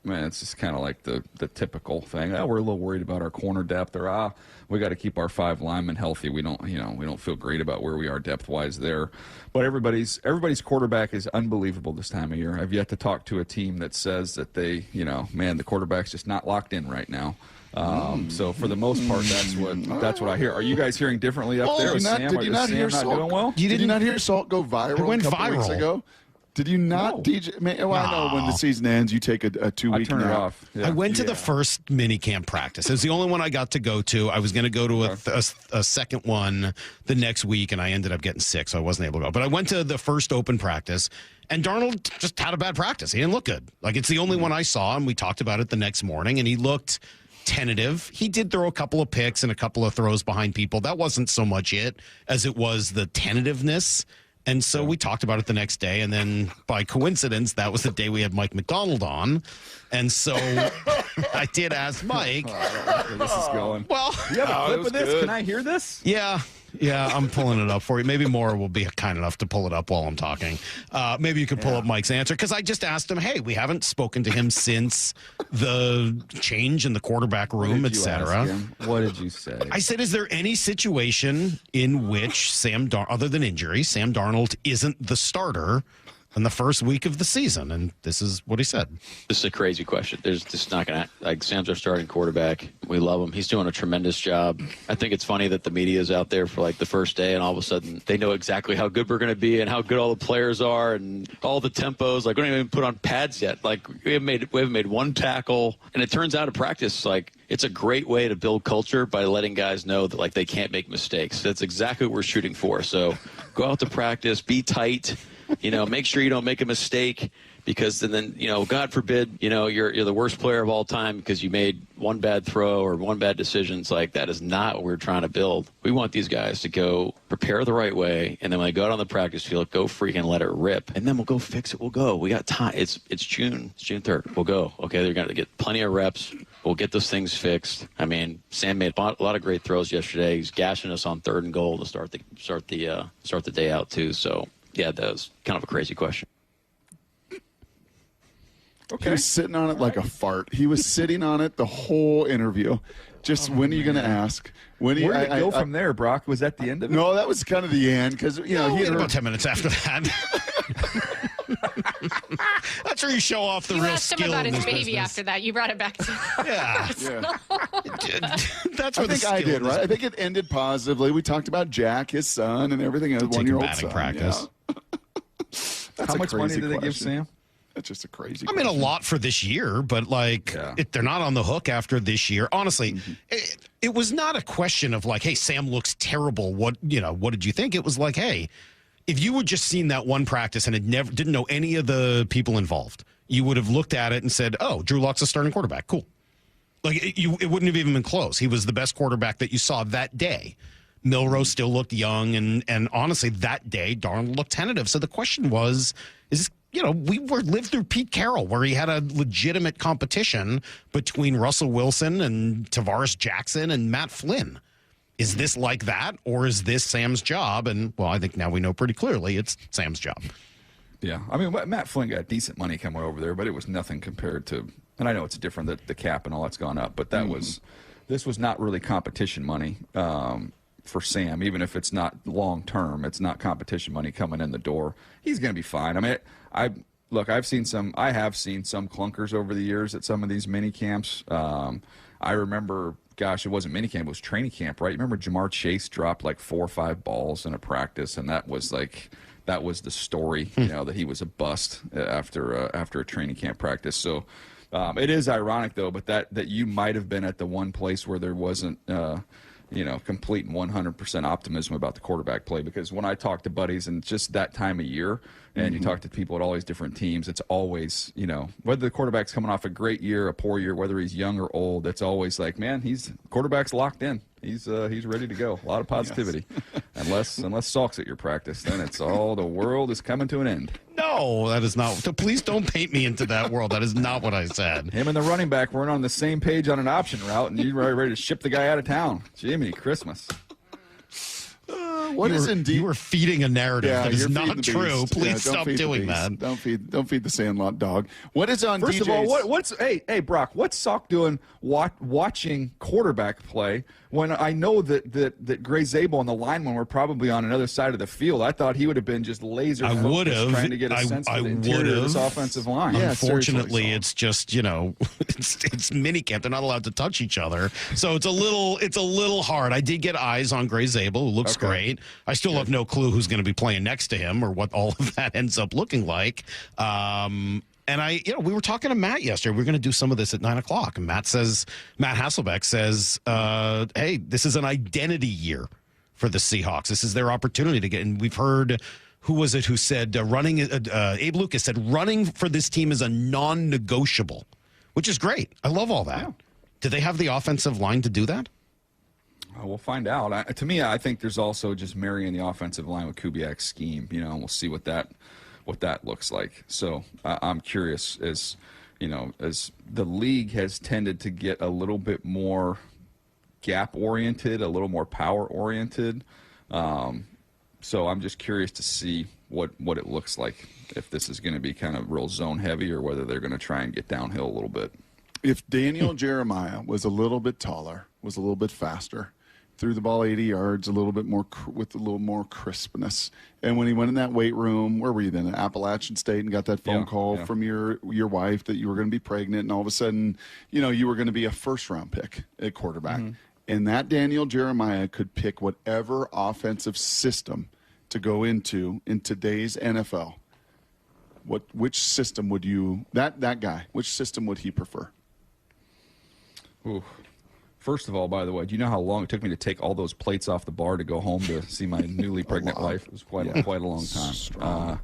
Man, it's just kind of like the typical thing. We're a little worried about our corner depth, or we got to keep our 5 linemen healthy. We don't feel great about where we are depth wise there. But everybody's quarterback is unbelievable this time of year. I've yet to talk to a team that says that they, the quarterback's just not locked in right now. So for the most part, that's what I hear. Are you guys hearing differently up there? Did you not hear Salk? Did you not hear Salk go viral? It went a couple viral weeks ago? Did you not, No. DJ? Well, I know when the season ends, you take a 2-week turn it nap. off. Yeah. I went to the first minicamp practice. It was the only one I got to go to. I was going to go to a second one the next week, and I ended up getting sick, so I wasn't able to go. But I went to the first open practice, and Darnold just had a bad practice. He didn't look good. Like, it's the only one I saw, and we talked about it the next morning, and he looked tentative. He did throw a couple of picks and a couple of throws behind people. That wasn't so much it as it was the tentativeness. And so we talked about it the next day, and then by coincidence, that was the day we had Mike Macdonald on. And so I did ask Mike. I don't know where this is going. Well, you have a clip was of this? good. Can I hear this? Yeah. Yeah, I'm pulling it up for you. Maybe Maura will be kind enough to pull it up while I'm talking. Maybe you could pull up Mike's answer, because I just asked him, hey, we haven't spoken to him since the change in the quarterback room, etc. What did you say? I said, is there any situation in which other than injury, Sam Darnold isn't the starter in the first week of the season? And this is what he said. This is a crazy question. There's just not going to, like, Sam's our starting quarterback. We love him. He's doing a tremendous job. I think it's funny that the media is out there for like the first day, and all of a sudden they know exactly how good we're going to be and how good all the players are and all the tempos. Like, we don't even put on pads yet. Like, we haven't made one tackle. And it turns out in practice, like, it's a great way to build culture by letting guys know that, like, they can't make mistakes. That's exactly what we're shooting for. So go out to practice, be tight. Make sure you don't make a mistake, because then, God forbid, you're the worst player of all time because you made one bad throw or one bad decision. It's like, that is not what we're trying to build. We want these guys to go prepare the right way, and then when they go out on the practice field, go freaking let it rip, and then we'll go fix it. We'll go. We got time. It's June. It's June 3rd. We'll go. Okay, they're going to get plenty of reps. We'll get those things fixed. I mean, Sam made a lot of great throws yesterday. He's gashing us on 3rd and goal to start the day out too. So. Yeah, that was kind of a crazy question. Okay. He was sitting on it like a fart. He was sitting on it the whole interview. Just when are you going to ask? Where did it go from there, Brock? Was that the end of it? No, that was kind of the end, because he had about 10 minutes after that. That's where you show off the you real asked skill him about in his this baby business. after that. You brought it back to That's I where the think I skill did, is. right? I think it ended positively. We talked about Jack, his son, and everything. Taking 1-year-old batting son. practice. Yeah. That's How a much money crazy did they give question. Sam? That's just a crazy I mean, a question. lot for this year, but they're not on the hook after this year. Honestly, it was not a question of like, hey, Sam looks terrible. What did you think? It was like, hey, if you had just seen that one practice and didn't know any of the people involved, you would have looked at it and said, oh, Drew Lock's a starting quarterback. Cool. Like, it wouldn't have even been close. He was the best quarterback that you saw that day. Milrose still looked young, and honestly, that day, Darnold looked tentative. So the question was, we lived through Pete Carroll, where he had a legitimate competition between Russell Wilson and Tavares Jackson and Matt Flynn. Is this like that, or is this Sam's job? And, well, I think now we know pretty clearly it's Sam's job. Yeah. I mean, Matt Flynn got decent money coming over there, but it was nothing compared to, and I know it's different that the cap and all that's gone up, but this was not really competition money for Sam. Even if it's not long term, it's not competition money coming in the door. He's going to be fine. I mean, I have seen some clunkers over the years at some of these mini camps. I remember, gosh, it wasn't mini camp, it was training camp, right? You remember Jamar Chase dropped like 4 or 5 balls in a practice, and that was the story, that he was a bust after a training camp practice. So it is ironic though, but that you might have been at the one place where there wasn't complete and 100% optimism about the quarterback play, because when I talk to buddies and just that time of year and you talk to people at all these different teams, it's always, whether the quarterback's coming off a great year, a poor year, whether he's young or old, it's always like, man, quarterback's locked in. He's ready to go. A lot of positivity. Yes. Unless Salk's at your practice, then it's all the world is coming to an end. No, that is not. So please don't paint me into that world. That is not what I said. Him and the running back weren't on the same page on an option route, and you were ready to ship the guy out of town. Jiminy Christmas. You were feeding a narrative that is not true. Beast. Please stop doing that. Don't feed the Sandlot dog. What is on First DJ's? of all, hey Brock, what's Salk doing watching quarterback play when I know that Gray Zabel and the linemen were probably on another side of the field? I thought he would have been just laser focused trying to get a sense of the interior of this offensive line. Yeah, unfortunately, it's just it's minicamp. They're not allowed to touch each other, so it's a little hard. I did get eyes on Gray Zabel, who looks great. I still have no clue who's going to be playing next to him or what all of that ends up looking like. And we were talking to Matt yesterday. We're going to do some of this at 9:00. And Matt Hasselbeck says, hey, this is an identity year for the Seahawks. This is their opportunity to get, and we've heard, who was it who said Abe Lucas said running for this team is a non-negotiable, which is great. I love all that. Yeah. Do they have the offensive line to do that? We'll find out. To me, I think there's also just marrying the offensive line with Kubiak's scheme, and we'll see what that looks like. So I'm curious, as the league has tended to get a little bit more gap oriented, a little more power oriented. So I'm just curious to see what it looks like, if this is going to be kind of real zone heavy or whether they're going to try and get downhill a little bit. If Daniel Jeremiah was a little bit taller, was a little bit faster, threw the ball 80 yards a little bit more with a little more crispness, and when he went in that weight room, where were you then? At Appalachian State, and got that phone call from your wife that you were going to be pregnant, and all of a sudden, you were going to be a first-round pick at quarterback. And that Daniel Jeremiah could pick whatever offensive system to go into in today's NFL. Which system would you that guy? Which system would he prefer? Ooh. First of all, by the way, do you know how long it took me to take all those plates off the bar to go home to see my newly pregnant wife? It was quite a long time.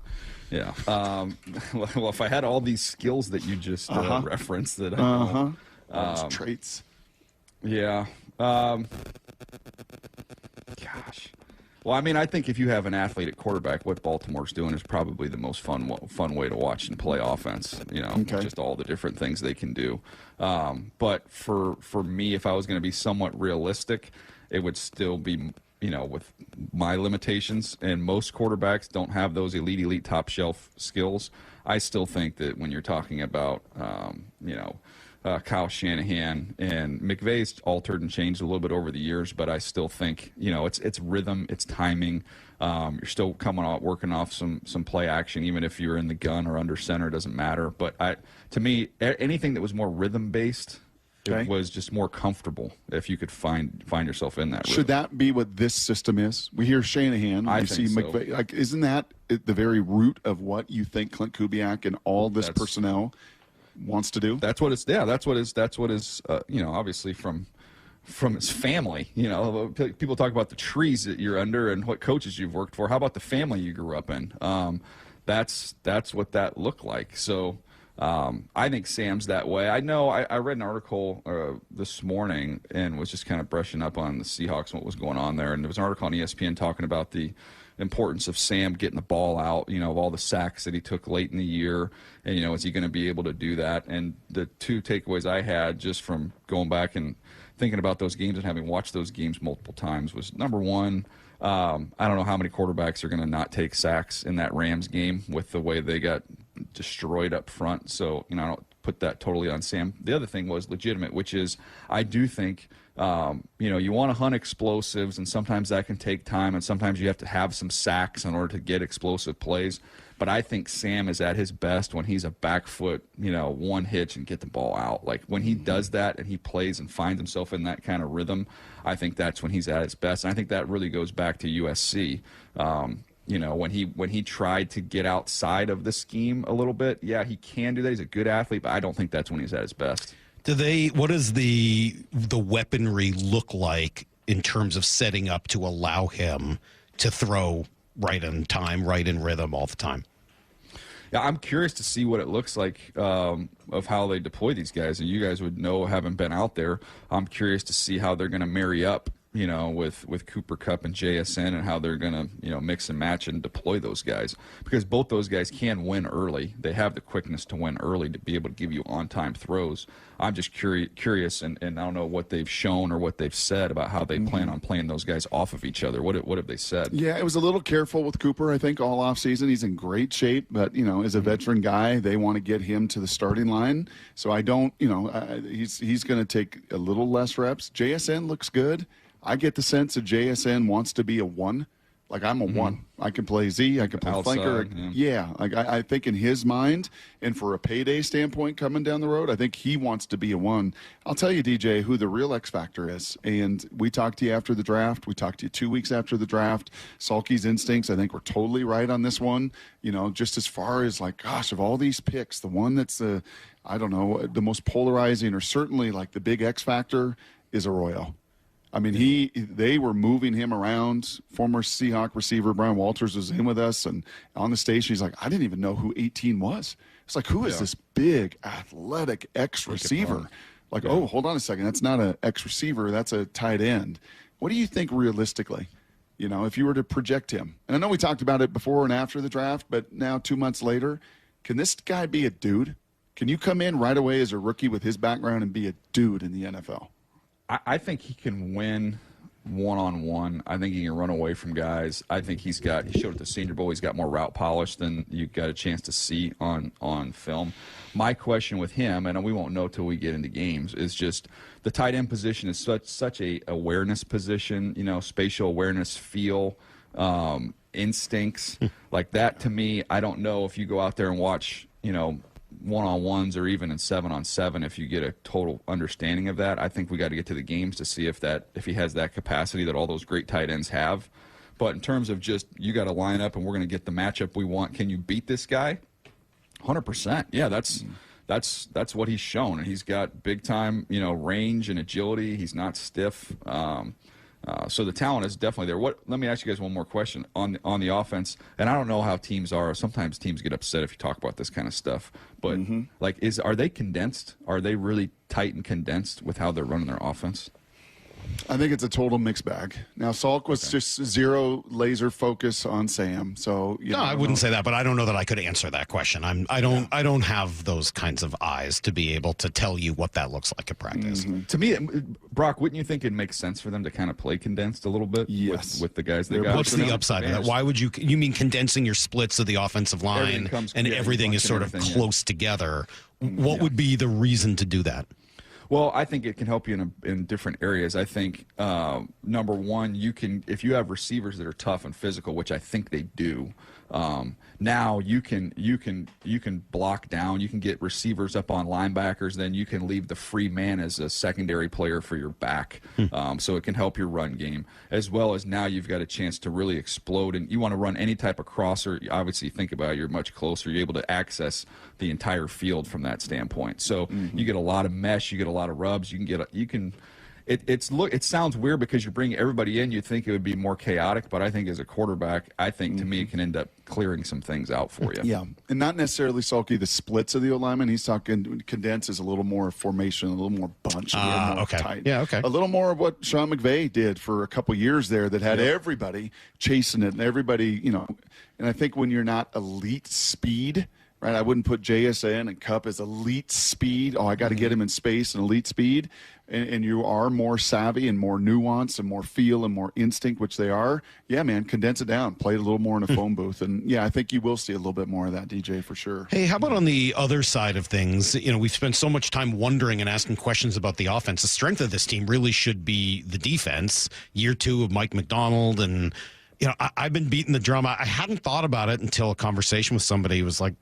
Well, if I had all these skills that you just referenced, that I know, those traits. Yeah. Gosh. Well, I mean, I think if you have an athlete at quarterback, what Baltimore's doing is probably the most fun way to watch and play offense. Just all the different things they can do. But for me, if I was going to be somewhat realistic, it would still be, with my limitations. And most quarterbacks don't have those elite top shelf skills. I still think that when you're talking about, Kyle Shanahan, and McVay's altered and changed a little bit over the years, but I still think it's rhythm, it's timing. You're still working off some play action, even if you're in the gun or under center, doesn't matter. But to me, anything that was more rhythm based, it was just more comfortable if you could find yourself in that rhythm. Should that be what this system is? We hear Shanahan, we see McVay. Like, isn't that at the very root of what you think Clint Kubiak and all this personnel wants to do? That's what it's. Yeah, that's what is. Obviously from his family. People talk about the trees that you're under and what coaches you've worked for. How about the family you grew up in? That's what that looked like. So I think Sam's that way. I know. I read an article this morning and was just kind of brushing up on the Seahawks and what was going on there. And there was an article on ESPN talking about the importance of Sam getting the ball out, of all the sacks that he took late in the year. And, is he going to be able to do that? And the two takeaways I had just from going back and thinking about those games and having watched those games multiple times was, number one, I don't know how many quarterbacks are going to not take sacks in that Rams game with the way they got destroyed up front. So, I don't put that totally on Sam. The other thing was legitimate, which is I do think you want to hunt explosives, and sometimes that can take time, and sometimes you have to have some sacks in order to get explosive plays. But I think Sam is at his best when he's a back foot, one hitch and get the ball out. Like when he does that and he plays and finds himself in that kind of rhythm, I think that's when he's at his best. And I think that really goes back to USC. When he tried to get outside of the scheme a little bit, yeah, he can do that. He's a good athlete, but I don't think that's when he's at his best. What does the weaponry look like in terms of setting up to allow him to throw right in time, right in rhythm all the time? Yeah, I'm curious to see what it looks like of how they deploy these guys. And you guys would know, having been out there, I'm curious to see how they're going to marry up, with Cooper Kupp and JSN, and how they're going to, mix and match and deploy those guys. Because both those guys can win early. They have the quickness to win early to be able to give you on-time throws. I'm just curious, and I don't know what they've shown or what they've said about how they plan on playing those guys off of each other. What have they said? Yeah, it was a little careful with Cooper, I think, all offseason. He's in great shape, but, as a veteran guy, they want to get him to the starting line. So I don't, he's going to take a little less reps. JSN looks good. I get the sense that JSN wants to be a one. Like, I'm a one. I can play Z. I can play flanker. Yeah. I think in his mind, and for a payday standpoint coming down the road, I think he wants to be a one. I'll tell you, DJ, who the real X factor is. And we talked to you after the draft. We talked to you 2 weeks after the draft. Salky's instincts, I think, were totally right on this one. Just as far as, like, gosh, of all these picks, the one that's, the most polarizing, or certainly like the big X factor, is Arroyo. I mean, they were moving him around. Former Seahawk receiver Brian Walters was in with us, and on the station, he's like, I didn't even know who 18 was. It's like, who is this big, athletic X receiver? Like, oh, hold on a second. That's not an X receiver. That's a tight end. What do you think realistically, if you were to project him? And I know we talked about it before and after the draft, but now 2 months later, can this guy be a dude? Can you come in right away as a rookie with his background and be a dude in the NFL? I think he can win one-on-one. I think he can run away from guys. I think he showed at the Senior Bowl, he's got more route polish than you got a chance to see on film. My question with him, and we won't know till we get into games, is just the tight end position is such a awareness position, spatial awareness, feel, instincts. Like that, to me, I don't know if you go out there and watch, one-on-ones or even in 7-on-7, if you get a total understanding of that. I think we got to get to the games to see if he has that capacity that all those great tight ends have. But in terms of just, you got to line up and we're going to get the matchup we want. Can you beat this guy? 100%. Yeah, that's what he's shown, and he's got big time, range and agility. He's not stiff. So the talent is definitely there. Let me ask you guys one more question on the offense. And I don't know how teams are. Sometimes teams get upset if you talk about this kind of stuff. But are they condensed? Are they really tight and condensed with how they're running their offense? I think it's a total mixed bag. Now, Salk was just zero laser focus on Sam. So no, I wouldn't say that, but I don't know that I could answer that question. I don't have those kinds of eyes to be able to tell you what that looks like at practice. To me, Brock, wouldn't you think it makes sense for them to kind of play condensed a little bit? Yes. With the guys they got? What's the upside of that? Why would you mean condensing your splits of the offensive line and everything is sort of close together? What would be the reason to do that? Well, I think it can help you in different areas. I think number one, if you have receivers that are tough and physical, which I think they do. Now you can block down. You can get receivers up on linebackers. Then you can leave the free man as a secondary player for your back. So it can help your run game, as well as now you've got a chance to really explode. And you want to run any type of crosser. Obviously, think about it, you're much closer. You're able to access the entire field from that standpoint. So you get a lot of mesh. You get a lot of rubs. It sounds weird because you bring everybody in. You'd think it would be more chaotic, but I think as a quarterback, to me, it can end up clearing some things out for you. Yeah, and not necessarily, Salky, the splits of the O-lineman. He's talking condense is a little more formation, a little more bunch, a little more tight. Yeah, okay. A little more of what Sean McVay did for a couple years there that had everybody chasing it and everybody, and I think when you're not elite speed, right? I wouldn't put JSN and Cup as elite speed. I got to get him in space and elite speed. And you are more savvy and more nuanced and more feel and more instinct, which they are. Yeah, man, condense it down. Play it a little more in a phone booth. And, yeah, I think you will see a little bit more of that, DJ, for sure. Hey, how about on the other side of things? We've spent so much time wondering and asking questions about the offense. The strength of this team really should be the defense. Year 2 of Mike Macdonald. And, I've been beating the drum. I hadn't thought about it until a conversation with somebody who was like,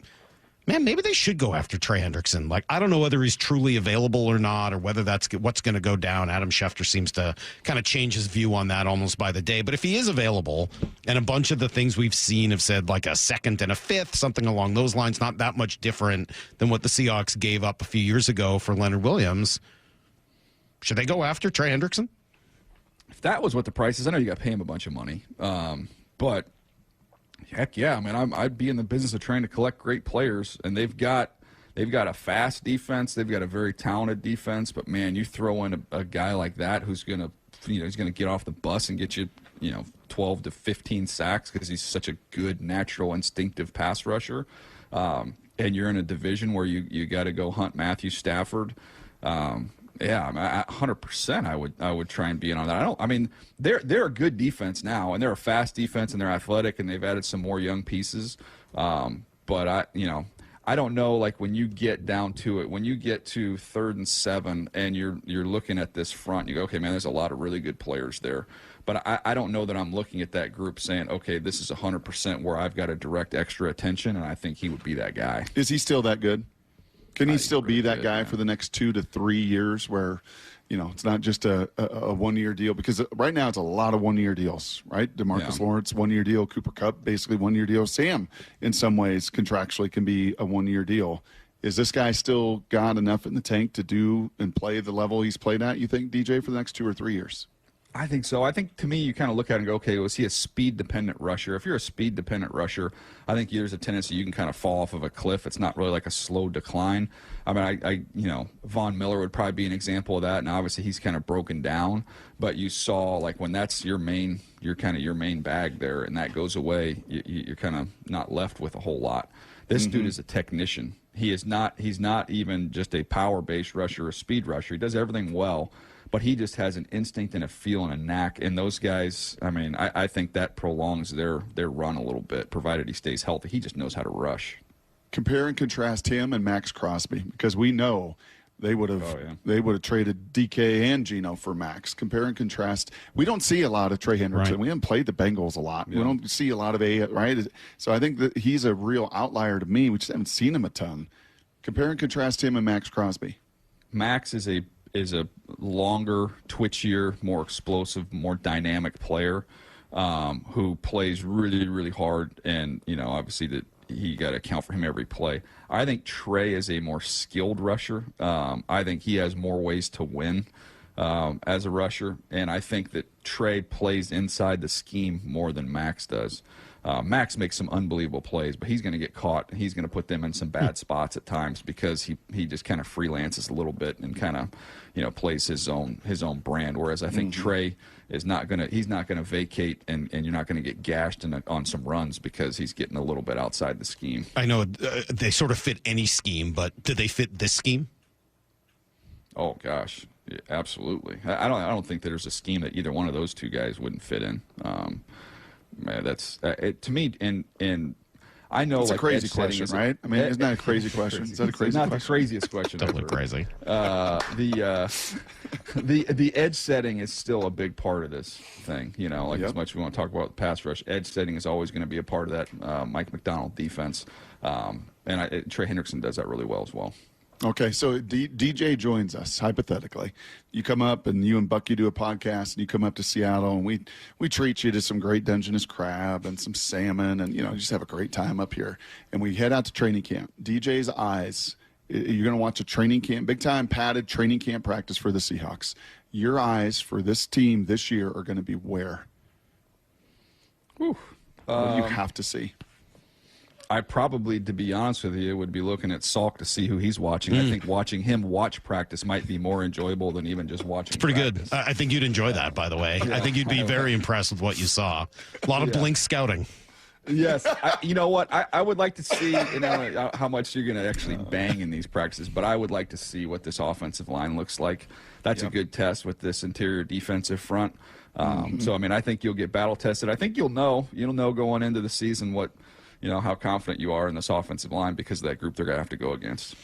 man, maybe they should go after Trey Hendrickson. Like, I don't know whether he's truly available or not, or whether that's what's going to go down. Adam Schefter seems to kind of change his view on that almost by the day. But if he is available, and a bunch of the things we've seen have said like a second and a fifth, something along those lines, not that much different than what the Seahawks gave up a few years ago for Leonard Williams, should they go after Trey Hendrickson? If that was what the price is, I know you got to pay him a bunch of money. But heck yeah, I mean, I'd be in the business of trying to collect great players, and they've got a fast defense, they've got a very talented defense. But man, you throw in a guy like that who's gonna, he's gonna get off the bus and get you, 12 to 15 sacks because he's such a good, natural, instinctive pass rusher. And you're in a division where you got to go hunt Matthew Stafford. Yeah, 100%. I would try and be in on that. They're a good defense now, and they're a fast defense, and they're athletic, and they've added some more young pieces. But I don't know. Like when you get down to it, when you get to 3rd and 7, and you're looking at this front, you go, okay, man, there's a lot of really good players there. But I don't know that I'm looking at that group saying, okay, this is 100% where I've got to direct extra attention, and I think he would be that guy. Is he still that good? Can he still be that guy for the next 2 to 3 years where, it's not just a 1-year deal? Because right now it's a lot of 1-year deals, right? DeMarcus Lawrence, 1-year deal. Cooper Kupp, basically 1-year deal. Sam, in some ways, contractually can be a 1-year deal. Is this guy still got enough in the tank to do and play the level he's played at, you think, DJ, for the next 2 or 3 years? I think so. I think, to me, you kind of look at it and go, okay, was he a speed-dependent rusher? If you're a speed-dependent rusher, I think there's a tendency you can kind of fall off of a cliff. It's not really like a slow decline. Von Miller would probably be an example of that, and obviously he's kind of broken down. But you saw, like, when that's your main bag there, and that goes away, you're kind of not left with a whole lot. This dude is a technician. He's not even just a power-based rusher or speed rusher. He does everything well. but he just has an instinct and a feel and a knack. And those guys, I mean, I think that prolongs their run a little bit, provided he stays healthy. He just knows how to rush. Compare and contrast him and Max Crosby, because we know they would have traded DK and Geno for Max. Compare and contrast. We don't see a lot of Trey Hendrickson. Right. We haven't played the Bengals a lot. Yeah. We don't see a lot of right? So I think that he's a real outlier to me. We just haven't seen him a ton. Compare and contrast him and Max Crosby. Max is a longer, twitchier, more explosive, more dynamic player who plays really, really hard. And, obviously that he got to account for him every play. I think Trey is a more skilled rusher. I think he has more ways to win as a rusher. And I think that Trey plays inside the scheme more than Max does. Max makes some unbelievable plays, but he's going to get caught. He's going to put them in some bad spots at times because he just kind of freelances a little bit and kind of, plays his own brand. Whereas I think Trey is not going to vacate and you're not going to get gashed on some runs because he's getting a little bit outside the scheme. I know they sort of fit any scheme, but do they fit this scheme? Oh gosh, yeah, absolutely. I don't think that there's a scheme that either one of those two guys wouldn't fit in. That's to me, and I know it's like a crazy question, right? I mean, isn't that a crazy question? Is that a crazy not question? the craziest question. Totally ever. crazy. The edge setting is still a big part of this thing. As much as we want to talk about pass rush, edge setting is always going to be a part of that Mike Macdonald defense. And Trey Hendrickson does that really well as well. Okay, so DJ joins us, hypothetically. You come up and you and Bucky do a podcast, and you come up to Seattle, and we treat you to some great Dungeness crab and some salmon, and, just have a great time up here. And we head out to training camp. DJ's eyes, you're going to watch a training camp, big-time padded training camp practice for the Seahawks. Your eyes for this team this year are going to be where? Whew. What do you have to see? I probably, to be honest with you, would be looking at Salk to see who he's watching. I think watching him watch practice might be more enjoyable than even just watching. It's pretty practice. good. I think you'd enjoy that, by the way. I think you'd be very impressed with what you saw. A lot of blink scouting. Yes. You know what? I would like to see how much you're going to actually bang in these practices, but I would like to see what this offensive line looks like. That's a good test with this interior defensive front. So, I think you'll get battle tested. I think you'll know going into the season what – how confident you are in this offensive line because of that group they're going to have to go against.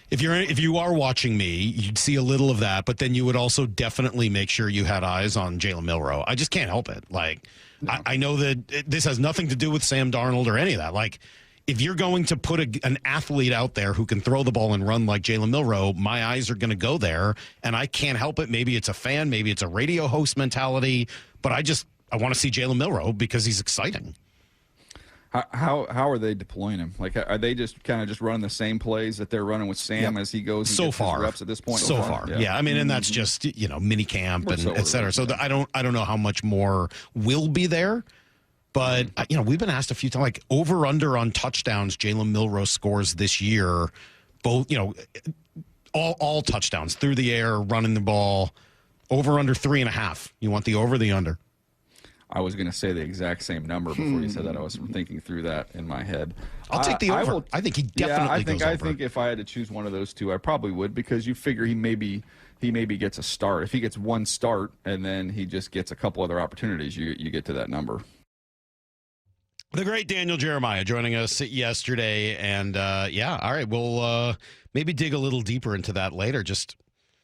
If you are watching me, you'd see a little of that, but then you would also definitely make sure you had eyes on Jalen Milroe. I just can't help it. I know that this has nothing to do with Sam Darnold or any of that. If you're going to put an athlete out there who can throw the ball and run like Jalen Milroe, my eyes are going to go there, and I can't help it. Maybe it's a fan, maybe it's a radio host mentality, but I want to see Jalen Milroe because he's exciting. How are they deploying him? Are they just kind of just running the same plays that they're running with Sam as he goes and gets his reps at this point? So far. Yeah. And that's just mini camp and et cetera. So I don't know how much more will be there, but we've been asked a few times over under on touchdowns Jalen Milroe scores this year, both all touchdowns through the air, running the ball, over under 3.5. You want the over, the under? I was going to say the exact same number before you said that. I was thinking through that in my head. I'll take the over. I think he definitely goes over. I think if I had to choose one of those two, I probably would, because you figure he maybe gets a start. If he gets one start and then he just gets a couple other opportunities, you get to that number. The great Daniel Jeremiah joining us yesterday, and all right, we'll maybe dig a little deeper into that later. Just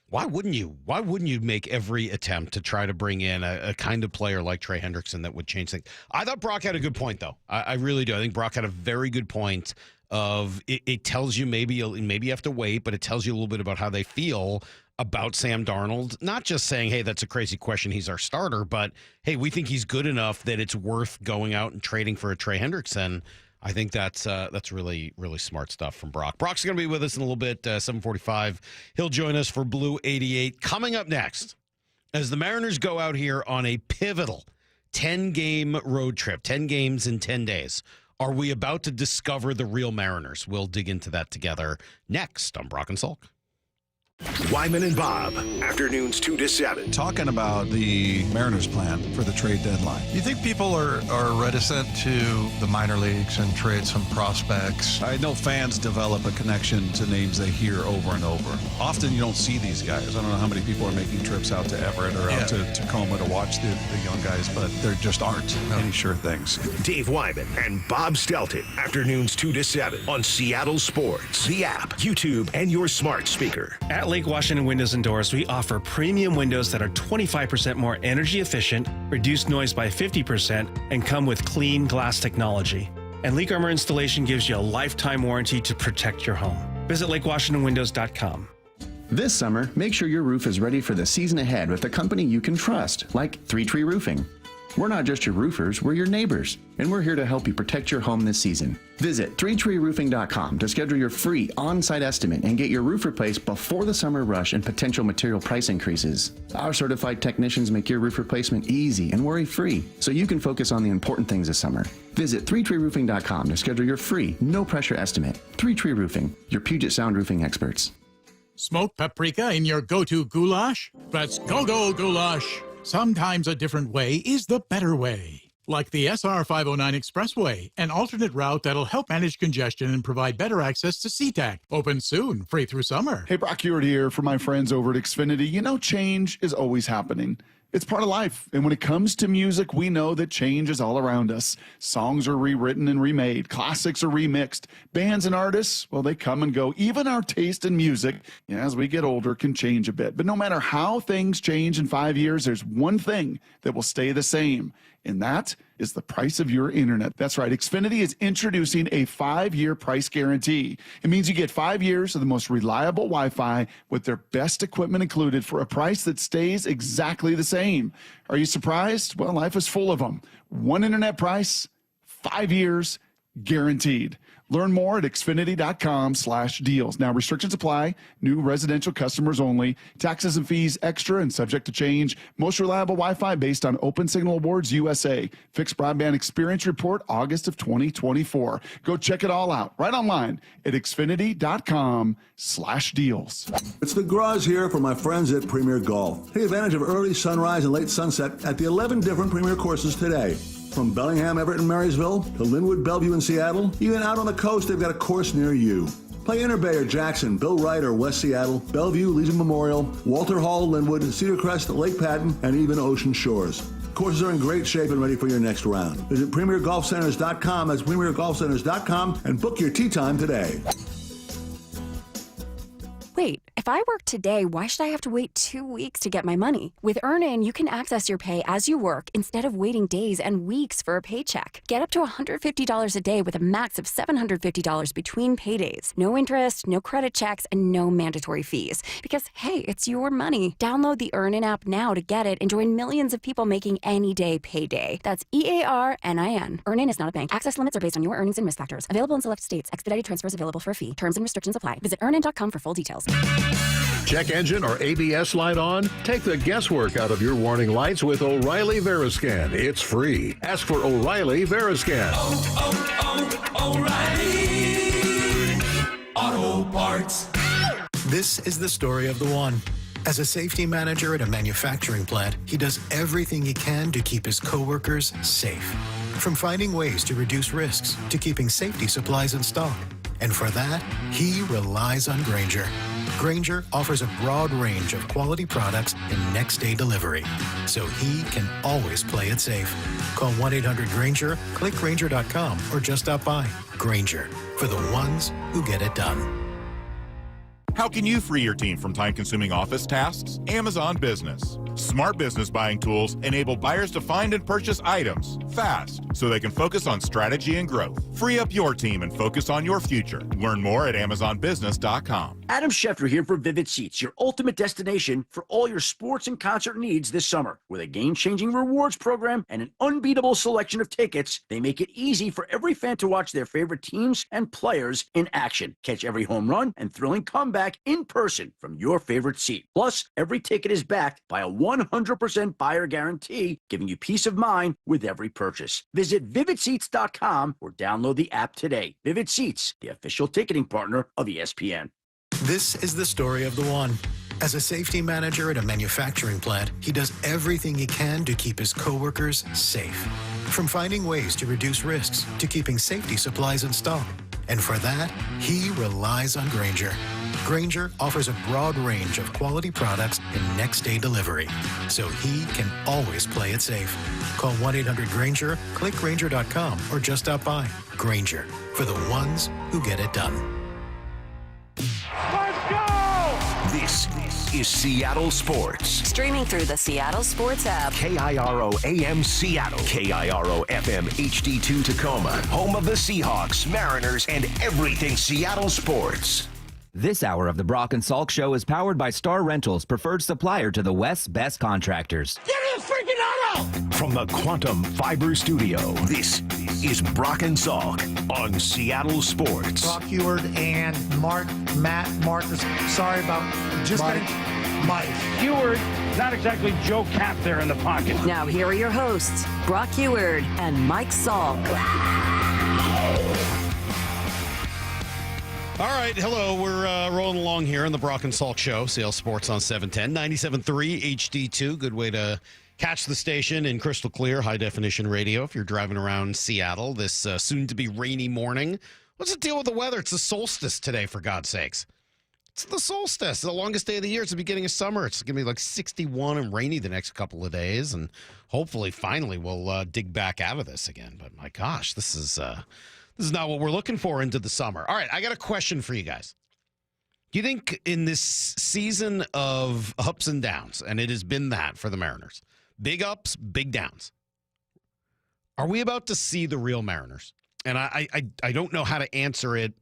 why wouldn't you? Why wouldn't you make every attempt to try to bring in a kind of player like Trey Hendrickson that would change things? I thought Brock had a good point, though. I really do. I think Brock had a very good point of it tells you maybe you have to wait, but it tells you a little bit about how they feel about Sam Darnold. Not just saying, hey, that's a crazy question, he's our starter, but, hey, we think he's good enough that it's worth going out and trading for a Trey Hendrickson. I think that's really, really smart stuff from Brock. Brock's going to be with us in a little bit, 7:45. He'll join us for Blue 88. Coming up next, as the Mariners go out here on a pivotal 10-game road trip, 10 games in 10 days, are we about to discover the real Mariners? We'll dig into that together next on Brock and Salk. Wyman and Bob, afternoons 2 to 7. Talking about the Mariners plan for the trade deadline. You think people are reticent to the minor leagues and trade some prospects? I know fans develop a connection to names they hear over and over. Often you don't see these guys. I don't know how many people are making trips out to Everett or out to Tacoma to watch the young guys, but there just aren't any sure things. Dave Wyman and Bob Stelton, afternoons 2 to 7 on Seattle Sports, the app, YouTube, and your smart speaker. At Lake Washington Windows and Doors, we offer premium windows that are 25% more energy efficient, reduce noise by 50%, and come with clean glass technology. And Leak Armor installation gives you a lifetime warranty to protect your home. Visit LakeWashingtonWindows.com. This summer, make sure your roof is ready for the season ahead with a company you can trust, like 3 Tree Roofing. We're not just your roofers, we're your neighbors, and we're here to help you protect your home this season. Visit 3treeroofing.com to schedule your free on-site estimate and get your roof replaced before the summer rush and potential material price increases. Our certified technicians make your roof replacement easy and worry-free, so you can focus on the important things this summer. Visit 3treeroofing.com to schedule your free, no-pressure estimate. 3 Tree Roofing, your Puget Sound roofing experts. Smoked paprika in your go-to goulash? That's go-go goulash. Sometimes a different way is the better way. Like the SR 509 Expressway, an alternate route that'll help manage congestion and provide better access to SeaTac. Open soon, free through summer. Hey, Brock Ewart here for my friends over at Xfinity. You know, change is always happening. It's part of life. And when it comes to music, we know that change is all around us. Songs are rewritten and remade. Classics are remixed. Bands and artists, well, they come and go. Even our taste in music, as we get older, can change a bit. But no matter how things change in 5 years, there's one thing that will stay the same. And that is the price of your internet. That's right. Xfinity is introducing a 5-year price guarantee. It means you get 5 years of the most reliable Wi-Fi with their best equipment included for a price that stays exactly the same. Are you surprised? Well, life is full of them. One internet price, 5 years, guaranteed. Learn more at Xfinity.com/deals. Now, restrictions apply. New residential customers only. Taxes and fees extra and subject to change. Most reliable Wi-Fi based on Open Signal Awards USA. Fixed Broadband Experience Report, August of 2024. Go check it all out right online at Xfinity.com/deals. It's the Garage here for my friends at Premier Golf. Take advantage of early sunrise and late sunset at the 11 different Premier courses today. From Bellingham, Everett, and Marysville to Linwood, Bellevue, and Seattle, even out on the coast, they've got a course near you. Play Inter Bay or Jackson, Bill Wright or West Seattle, Bellevue, Legion Memorial, Walter Hall, Linwood, Cedar Crest, Lake Patton, and even Ocean Shores. Courses are in great shape and ready for your next round. Visit PremierGolfCenters.com, that's PremierGolfCenters.com, and book your tee time today. Wait, if I work today, why should I have to wait 2 weeks to get my money? With Earnin, you can access your pay as you work instead of waiting days and weeks for a paycheck. Get up to $150 a day with a max of $750 between paydays. No interest, no credit checks, and no mandatory fees. Because, hey, it's your money. Download the Earnin app now to get it and join millions of people making any day payday. That's EARNIN. Earnin is not a bank. Access limits are based on your earnings and risk factors. Available in select states. Expedited transfers available for a fee. Terms and restrictions apply. Visit Earnin.com for full details. Check engine or ABS light on? Take the guesswork out of your warning lights with O'Reilly Veriscan. It's free. Ask for O'Reilly Veriscan. O'Reilly Auto Parts. This is the story of the one. As a safety manager at a manufacturing plant, he does everything he can to keep his coworkers safe. From finding ways to reduce risks to keeping safety supplies in stock. And for that, he relies on Grainger. Grainger offers a broad range of quality products and next-day delivery, so he can always play it safe. Call 1-800-GRAINGER, click Grainger.com, or just stop by. Grainger, for the ones who get it done. How can you free your team from time-consuming office tasks? Amazon Business. Smart business buying tools enable buyers to find and purchase items fast so they can focus on strategy and growth. Free up your team and focus on your future. Learn more at AmazonBusiness.com. Adam Schefter here for Vivid Seats, your ultimate destination for all your sports and concert needs this summer. With a game-changing rewards program and an unbeatable selection of tickets, they make it easy for every fan to watch their favorite teams and players in action. Catch every home run and thrilling comeback in person from your favorite seat. Plus, every ticket is backed by a 100% buyer guarantee, giving you peace of mind with every purchase. Visit VividSeats.com or download the app today. Vivid Seats, the official ticketing partner of ESPN. This is the story of the one. As a safety manager at a manufacturing plant, he does everything he can to keep his coworkers safe. From finding ways to reduce risks to keeping safety supplies in stock. And for that, he relies on Grainger. Grainger offers a broad range of quality products and next-day delivery, so he can always play it safe. Call 1-800-GRAINGER, click Grainger.com, or just stop by. Grainger, for the ones who get it done. This is Seattle Sports. Streaming through the Seattle Sports app. KIRO AM Seattle. KIRO FM HD2 Tacoma. Home of the Seahawks, Mariners, and everything Seattle sports. This hour of the Brock and Salk Show is powered by Star Rentals, preferred supplier to the West's best contractors. Give me a freaking auto! From the Quantum Fiber Studio, this is Brock and Salk on Seattle Sports. Brock Heward and Marcus. Sorry about just Mike. Heward, not exactly Joe Cap there in the pocket. Now here are your hosts, Brock Heward and Mike Salk. All right, hello. We're rolling along here on the Brock and Salk Show, Seattle Sports on 710, 97.3 HD2. Good way to catch the station in crystal clear, high-definition radio if you're driving around Seattle this soon-to-be rainy morning. What's the deal with the weather? It's the solstice today, for God's sakes. It's the solstice, the longest day of the year. It's the beginning of summer. It's going to be like 61 and rainy the next couple of days, and hopefully, finally, we'll dig back out of this again. But my gosh, this is not what we're looking for into the summer. All right, I got a question for you guys. Do you think in this season of ups and downs, and it has been that for the Mariners, big ups, big downs, are we about to see the real Mariners? And I don't know how to answer it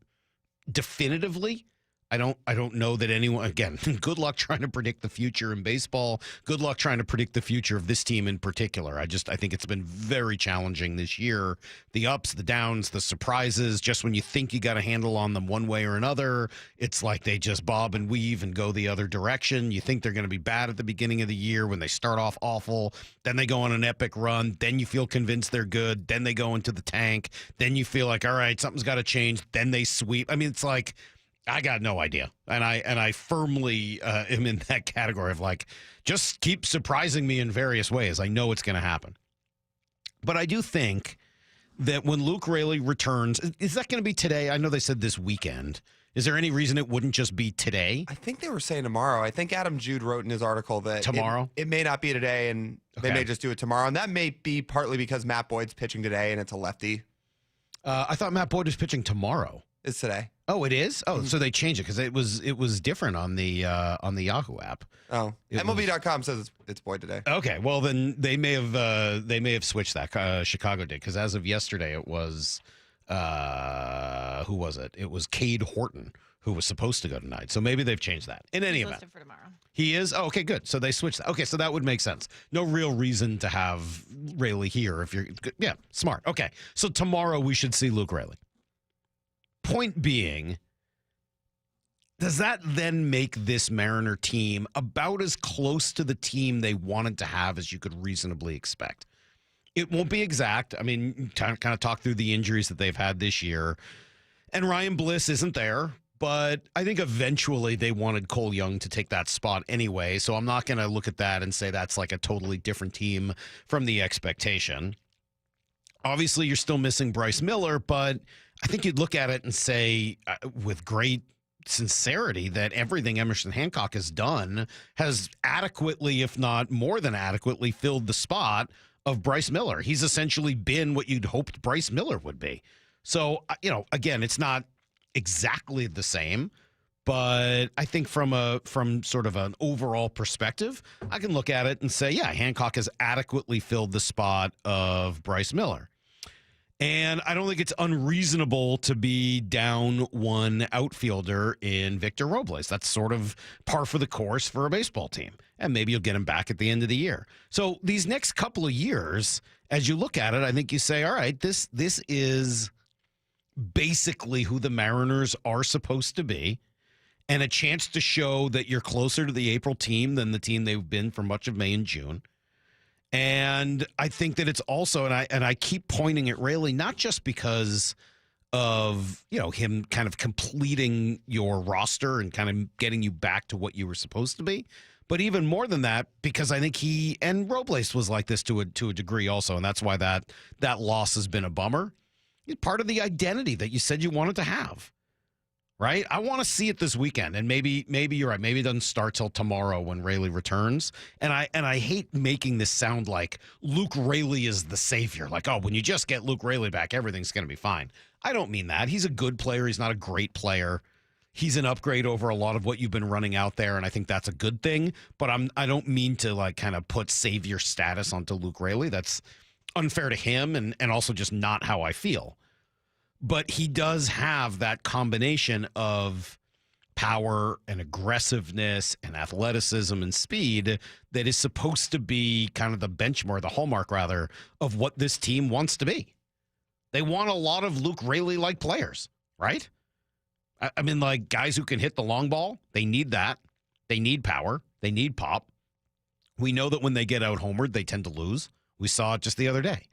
definitively. I don't know that anyone, again, good luck trying to predict the future in baseball. Good luck trying to predict the future of this team in particular. I think it's been very challenging this year. The ups, the downs, the surprises, just when you think you got a handle on them one way or another, it's like they just bob and weave and go the other direction. You think they're going to be bad at the beginning of the year when they start off awful. Then they go on an epic run. Then you feel convinced they're good. Then they go into the tank. Then you feel like, all right, something's got to change. Then they sweep. I mean, it's like, I got no idea. And I firmly am in that category of like, just keep surprising me in various ways. I know it's going to happen. But I do think that when Luke Raley returns, is that going to be today? I know they said this weekend. Is there any reason it wouldn't just be today? I think they were saying tomorrow. I think Adam Jude wrote in his article that tomorrow it may not be today, and they may just do it tomorrow. And that may be partly because Matt Boyd's pitching today, and it's a lefty. I thought Matt Boyd was pitching tomorrow. It's today. Oh, it is? Oh, so they changed it because it was different on the Yahoo app. Oh, MLB.com says it's Boyd today. Okay, well then they may have switched that. Chicago did, because as of yesterday it was who was it? It was Cade Horton who was supposed to go tonight. So maybe they've changed that. In any event, for tomorrow. He is? Oh, okay, good. So they switched that. Okay, so that would make sense. No real reason to have Raley here if you're yeah, smart. Okay. So tomorrow we should see Luke Raley. Point being, does that then make this Mariner team about as close to the team they wanted to have as you could reasonably expect? It won't be exact. I mean, kind of talk through the injuries that they've had this year. And Ryan Bliss isn't there, but I think eventually they wanted Cole Young to take that spot anyway. So I'm not going to look at that and say that's like a totally different team from the expectation. Obviously, you're still missing Bryce Miller, but I think you'd look at it and say with great sincerity that everything Emerson Hancock has done has adequately, if not more than adequately, filled the spot of Bryce Miller. He's essentially been what you'd hoped Bryce Miller would be. So, again, it's not exactly the same, but I think from sort of an overall perspective, I can look at it and say, yeah, Hancock has adequately filled the spot of Bryce Miller. And I don't think it's unreasonable to be down one outfielder in Victor Robles. That's sort of par for the course for a baseball team. And maybe you'll get him back at the end of the year. So these next couple of years, as you look at it, I think you say, all right, this is basically who the Mariners are supposed to be, and a chance to show that you're closer to the April team than the team they've been for much of May and June. And I think that it's also, and I keep pointing at Raley, not just because of, him kind of completing your roster and kind of getting you back to what you were supposed to be. But even more than that, because I think he and Robles was like this to a degree also, and that's why that loss has been a bummer. It's part of the identity that you said you wanted to have, right? I want to see it this weekend, and maybe you're right. Maybe it doesn't start till tomorrow when Raley returns. And I hate making this sound like Luke Raley is the savior. Like, oh, when you just get Luke Raley back, everything's going to be fine. I don't mean that. He's a good player. He's not a great player. He's an upgrade over a lot of what you've been running out there, and I think that's a good thing. But I don't mean to like kind of put savior status onto Luke Raley. That's unfair to him and also just not how I feel. But he does have that combination of power and aggressiveness and athleticism and speed that is supposed to be kind of the benchmark, the hallmark rather, of what this team wants to be. They want a lot of Luke Raley-like players, right? I mean, like guys who can hit the long ball, they need that. They need power. They need pop. We know that when they get out homered, they tend to lose. We saw it just the other day.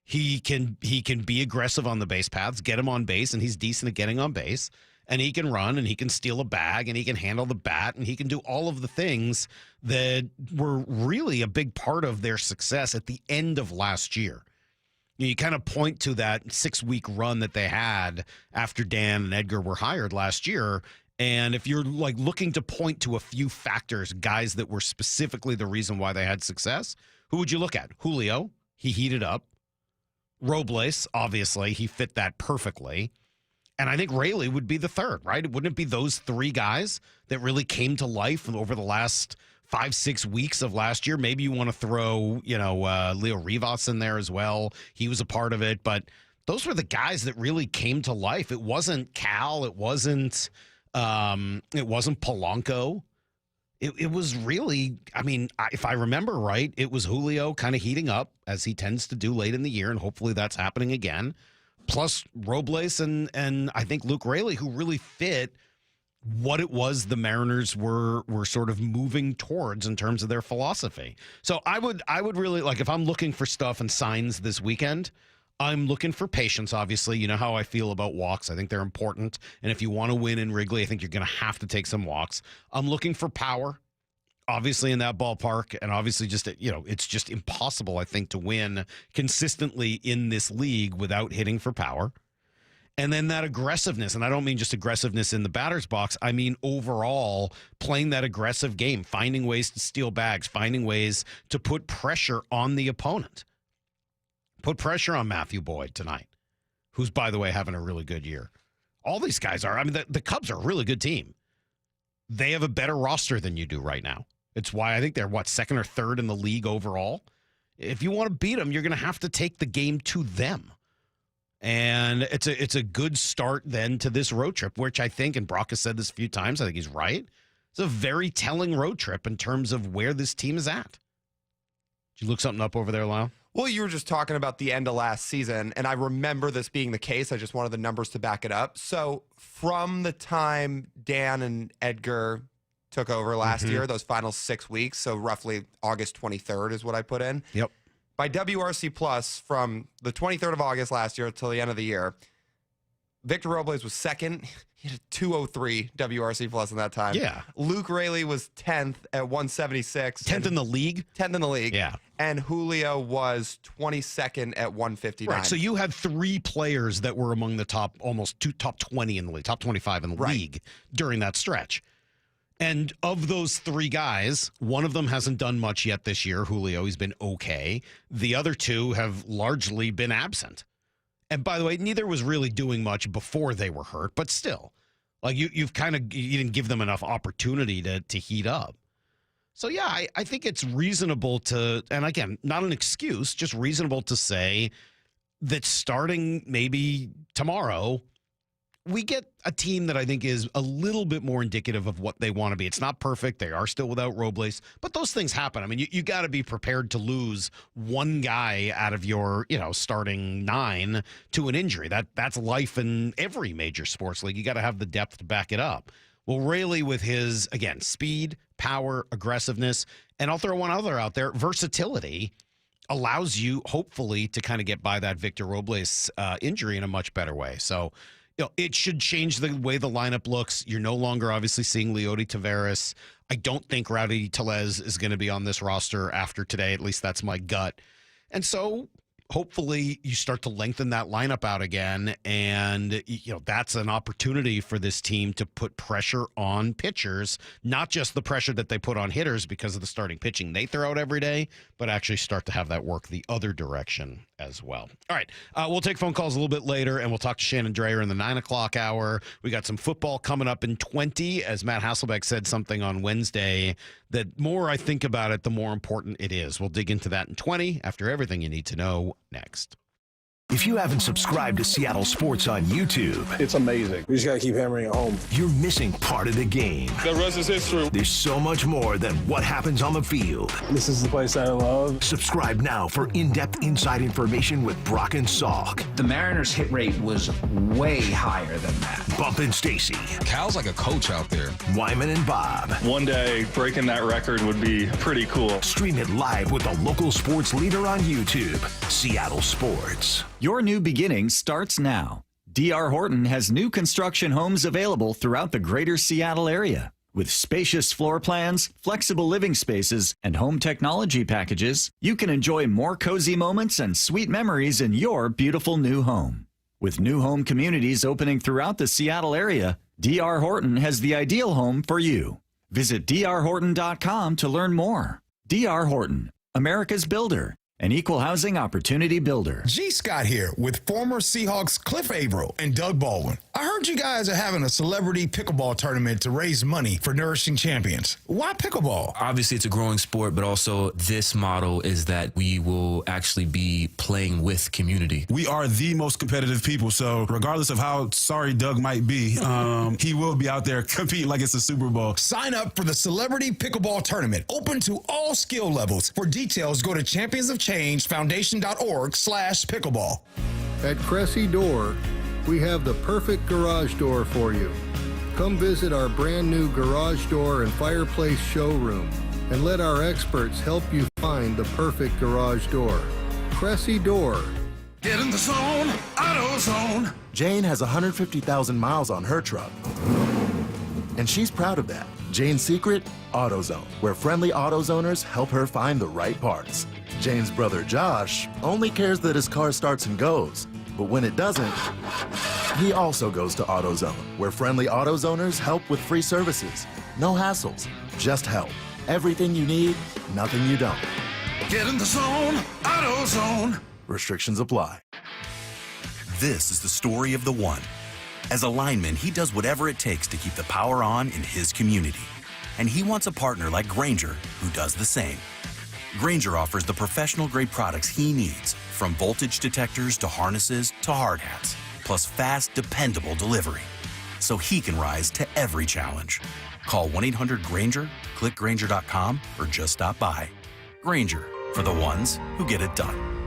He can be aggressive on the base paths, get him on base, and he's decent at getting on base. And he can run, and he can steal a bag, and he can handle the bat, and he can do all of the things that were really a big part of their success at the end of last year. You kind of point to that 6-week run that they had after Dan and Edgar were hired last year. And if you're like looking to point to a few factors, guys that were specifically the reason why they had success, who would you look at? Julio, he heated up. Robles, obviously, he fit that perfectly. And I think Raley would be the third, right? Wouldn't it be those three guys that really came to life over the last 5-6 weeks of last year? Maybe you want to throw, Leo Rivas in there as well. He was a part of it, but those were the guys that really came to life. It wasn't Cal. It wasn't Polanco. It was really, I mean, if I remember right, it was Julio kind of heating up as he tends to do late in the year, and hopefully that's happening again. Plus Robles and I think Luke Raley, who really fit what it was the Mariners were sort of moving towards in terms of their philosophy. So I would really, like, if I'm looking for stuff and signs this weekend, I'm looking for patience, obviously. You know how I feel about walks. I think they're important. And if you want to win in Wrigley, I think you're going to have to take some walks. I'm looking for power, obviously, in that ballpark. And obviously, just, it's just impossible, I think, to win consistently in this league without hitting for power. And then that aggressiveness, and I don't mean just aggressiveness in the batter's box. I mean overall playing that aggressive game, finding ways to steal bags, finding ways to put pressure on the opponent. Put pressure on Matthew Boyd tonight, who's, by the way, having a really good year. All these guys are. I mean, the Cubs are a really good team. They have a better roster than you do right now. It's why I think they're, second or third in the league overall? If you want to beat them, you're going to have to take the game to them. And it's a good start then to this road trip, which I think, and Brock has said this a few times, I think he's right. It's a very telling road trip in terms of where this team is at. Did you look something up over there, Lyle? Well, you were just talking about the end of last season, and I remember this being the case. I just wanted the numbers to back it up. So from the time Dan and Edgar took over last year, those final 6 weeks, so roughly August 23rd is what I put in. Yep. By WRC Plus, from the 23rd of August last year until the end of the year, Victor Robles was second. He had a 203 WRC Plus in that time. Yeah. Luke Raley was 10th at 176. 10th in the league? 10th in the league. Yeah. And Julio was 22nd at 159. Right. So you had three players that were among the top 20 in the league, top 25 in the league during that stretch. And of those three guys, one of them hasn't done much yet this year. Julio, he's been okay. The other two have largely been absent. And by the way, neither was really doing much before they were hurt, but still, like you didn't give them enough opportunity to heat up. So yeah, I think it's reasonable to, and again, not an excuse, just reasonable to say that starting maybe tomorrow, we get a team that I think is a little bit more indicative of what they want to be. It's not perfect. They are still without Robles, but those things happen. I mean, you got to be prepared to lose one guy out of your, starting 9 to an injury. That's life in every major sports league. You got to have the depth to back it up. Well, Raley with his, again, speed, power, aggressiveness, and I'll throw one other out there, versatility. allows you, hopefully, to kind of get by that Victor Robles injury in a much better way. So, it should change the way the lineup looks. You're no longer obviously seeing Rowdy Tellez. I don't think Rowdy Tellez is going to be on this roster after today. At least that's my gut. And so hopefully you start to lengthen that lineup out again. And, that's an opportunity for this team to put pressure on pitchers, not just the pressure that they put on hitters because of the starting pitching they throw out every day, but actually start to have that work the other direction as well. All right. We'll take phone calls a little bit later, and we'll talk to Shannon Drayer in the 9 o'clock hour. We got some football coming up in 20, as Matt Hasselbeck said something on Wednesday that more I think about it, the more important it is. We'll dig into that in 20 after everything you need to know next. If you haven't subscribed to Seattle Sports on YouTube, it's amazing. We just got to keep hammering it home. You're missing part of the game. The rest is history. There's so much more than what happens on the field. This is the place I love. Subscribe now for in-depth inside information with Brock and Salk. The Mariners' hit rate was way higher than that. Bump and Stacy. Cal's like a coach out there. Wyman and Bob. One day, breaking that record would be pretty cool. Stream it live with the local sports leader on YouTube, Seattle Sports. Your new beginning starts now. D.R. Horton has new construction homes available throughout the greater Seattle area. With spacious floor plans, flexible living spaces, and home technology packages, you can enjoy more cozy moments and sweet memories in your beautiful new home. With new home communities opening throughout the Seattle area, D.R. Horton has the ideal home for you. Visit drhorton.com to learn more. D.R. Horton, America's builder. An equal housing opportunity builder. G. Scott here with former Seahawks Cliff Averill and Doug Baldwin. I heard you guys are having a celebrity pickleball tournament to raise money for Nourishing Champions. Why pickleball? Obviously, it's a growing sport, but also this model is that we will actually be playing with community. We are the most competitive people, so regardless of how sorry Doug might be, he will be out there competing like it's a Super Bowl. Sign up for the Celebrity Pickleball Tournament, open to all skill levels. For details, go to championsofchangefoundation.org/pickleball. At Cressy Door, we have the perfect garage door for you. Come visit our brand new garage door and fireplace showroom and let our experts help you find the perfect garage door. Cressy Door. Get in the zone, AutoZone. Jane has 150,000 miles on her truck, and she's proud of that. Jane's secret? AutoZone, where friendly AutoZoners help her find the right parts. Jane's brother Josh only cares that his car starts and goes, but when it doesn't, he also goes to AutoZone, where friendly AutoZoners help with free services. No hassles, just help. Everything you need, nothing you don't. Get in the zone, AutoZone. Restrictions apply. This is the story of the one. As a lineman, he does whatever it takes to keep the power on in his community. And he wants a partner like Grainger who does the same. Grainger offers the professional-grade products he needs, from voltage detectors to harnesses to hard hats, plus fast, dependable delivery, so he can rise to every challenge. Call 1-800-GRAINGER, click Grainger.com, or just stop by. Grainger, for the ones who get it done.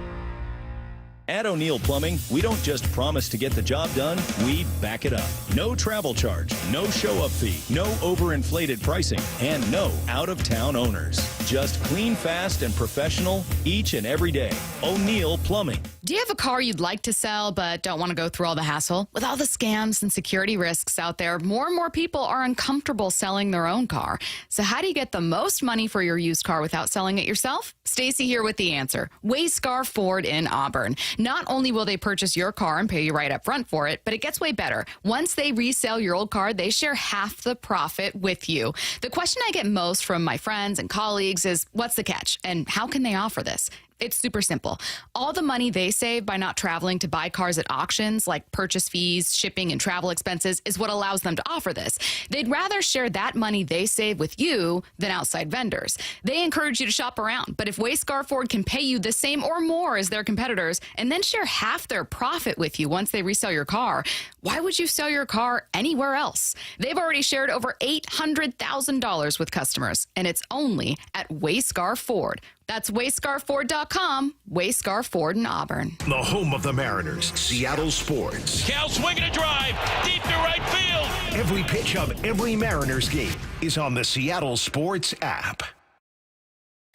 At O'Neill Plumbing, we don't just promise to get the job done, we back it up. No travel charge, no show-up fee, no overinflated pricing, and no out-of-town owners. Just clean, fast, and professional each and every day. O'Neill Plumbing. Do you have a car you'd like to sell but don't want to go through all the hassle? With all the scams and security risks out there, more and more people are uncomfortable selling their own car. So how do you get the most money for your used car without selling it yourself? Stacy here with the answer. Wayscar Ford in Auburn. Not only will they purchase your car and pay you right up front for it, but it gets way better. Once they resell your old car, they share half the profit with you. The question I get most from my friends and colleagues is, what's the catch? And how can they offer this? It's super simple. All the money they save by not traveling to buy cars at auctions, like purchase fees, shipping, and travel expenses, is what allows them to offer this. They'd rather share that money they save with you than outside vendors. They encourage you to shop around, but if Wayscar Ford can pay you the same or more as their competitors and then share half their profit with you once they resell your car, why would you sell your car anywhere else? They've already shared over $800,000 with customers, and it's only at Wayscar Ford. That's wayscarford.com, Wayscar Ford in Auburn. The home of the Mariners, Seattle Sports. Cal swinging a drive, deep to right field. Every pitch of every Mariners game is on the Seattle Sports app.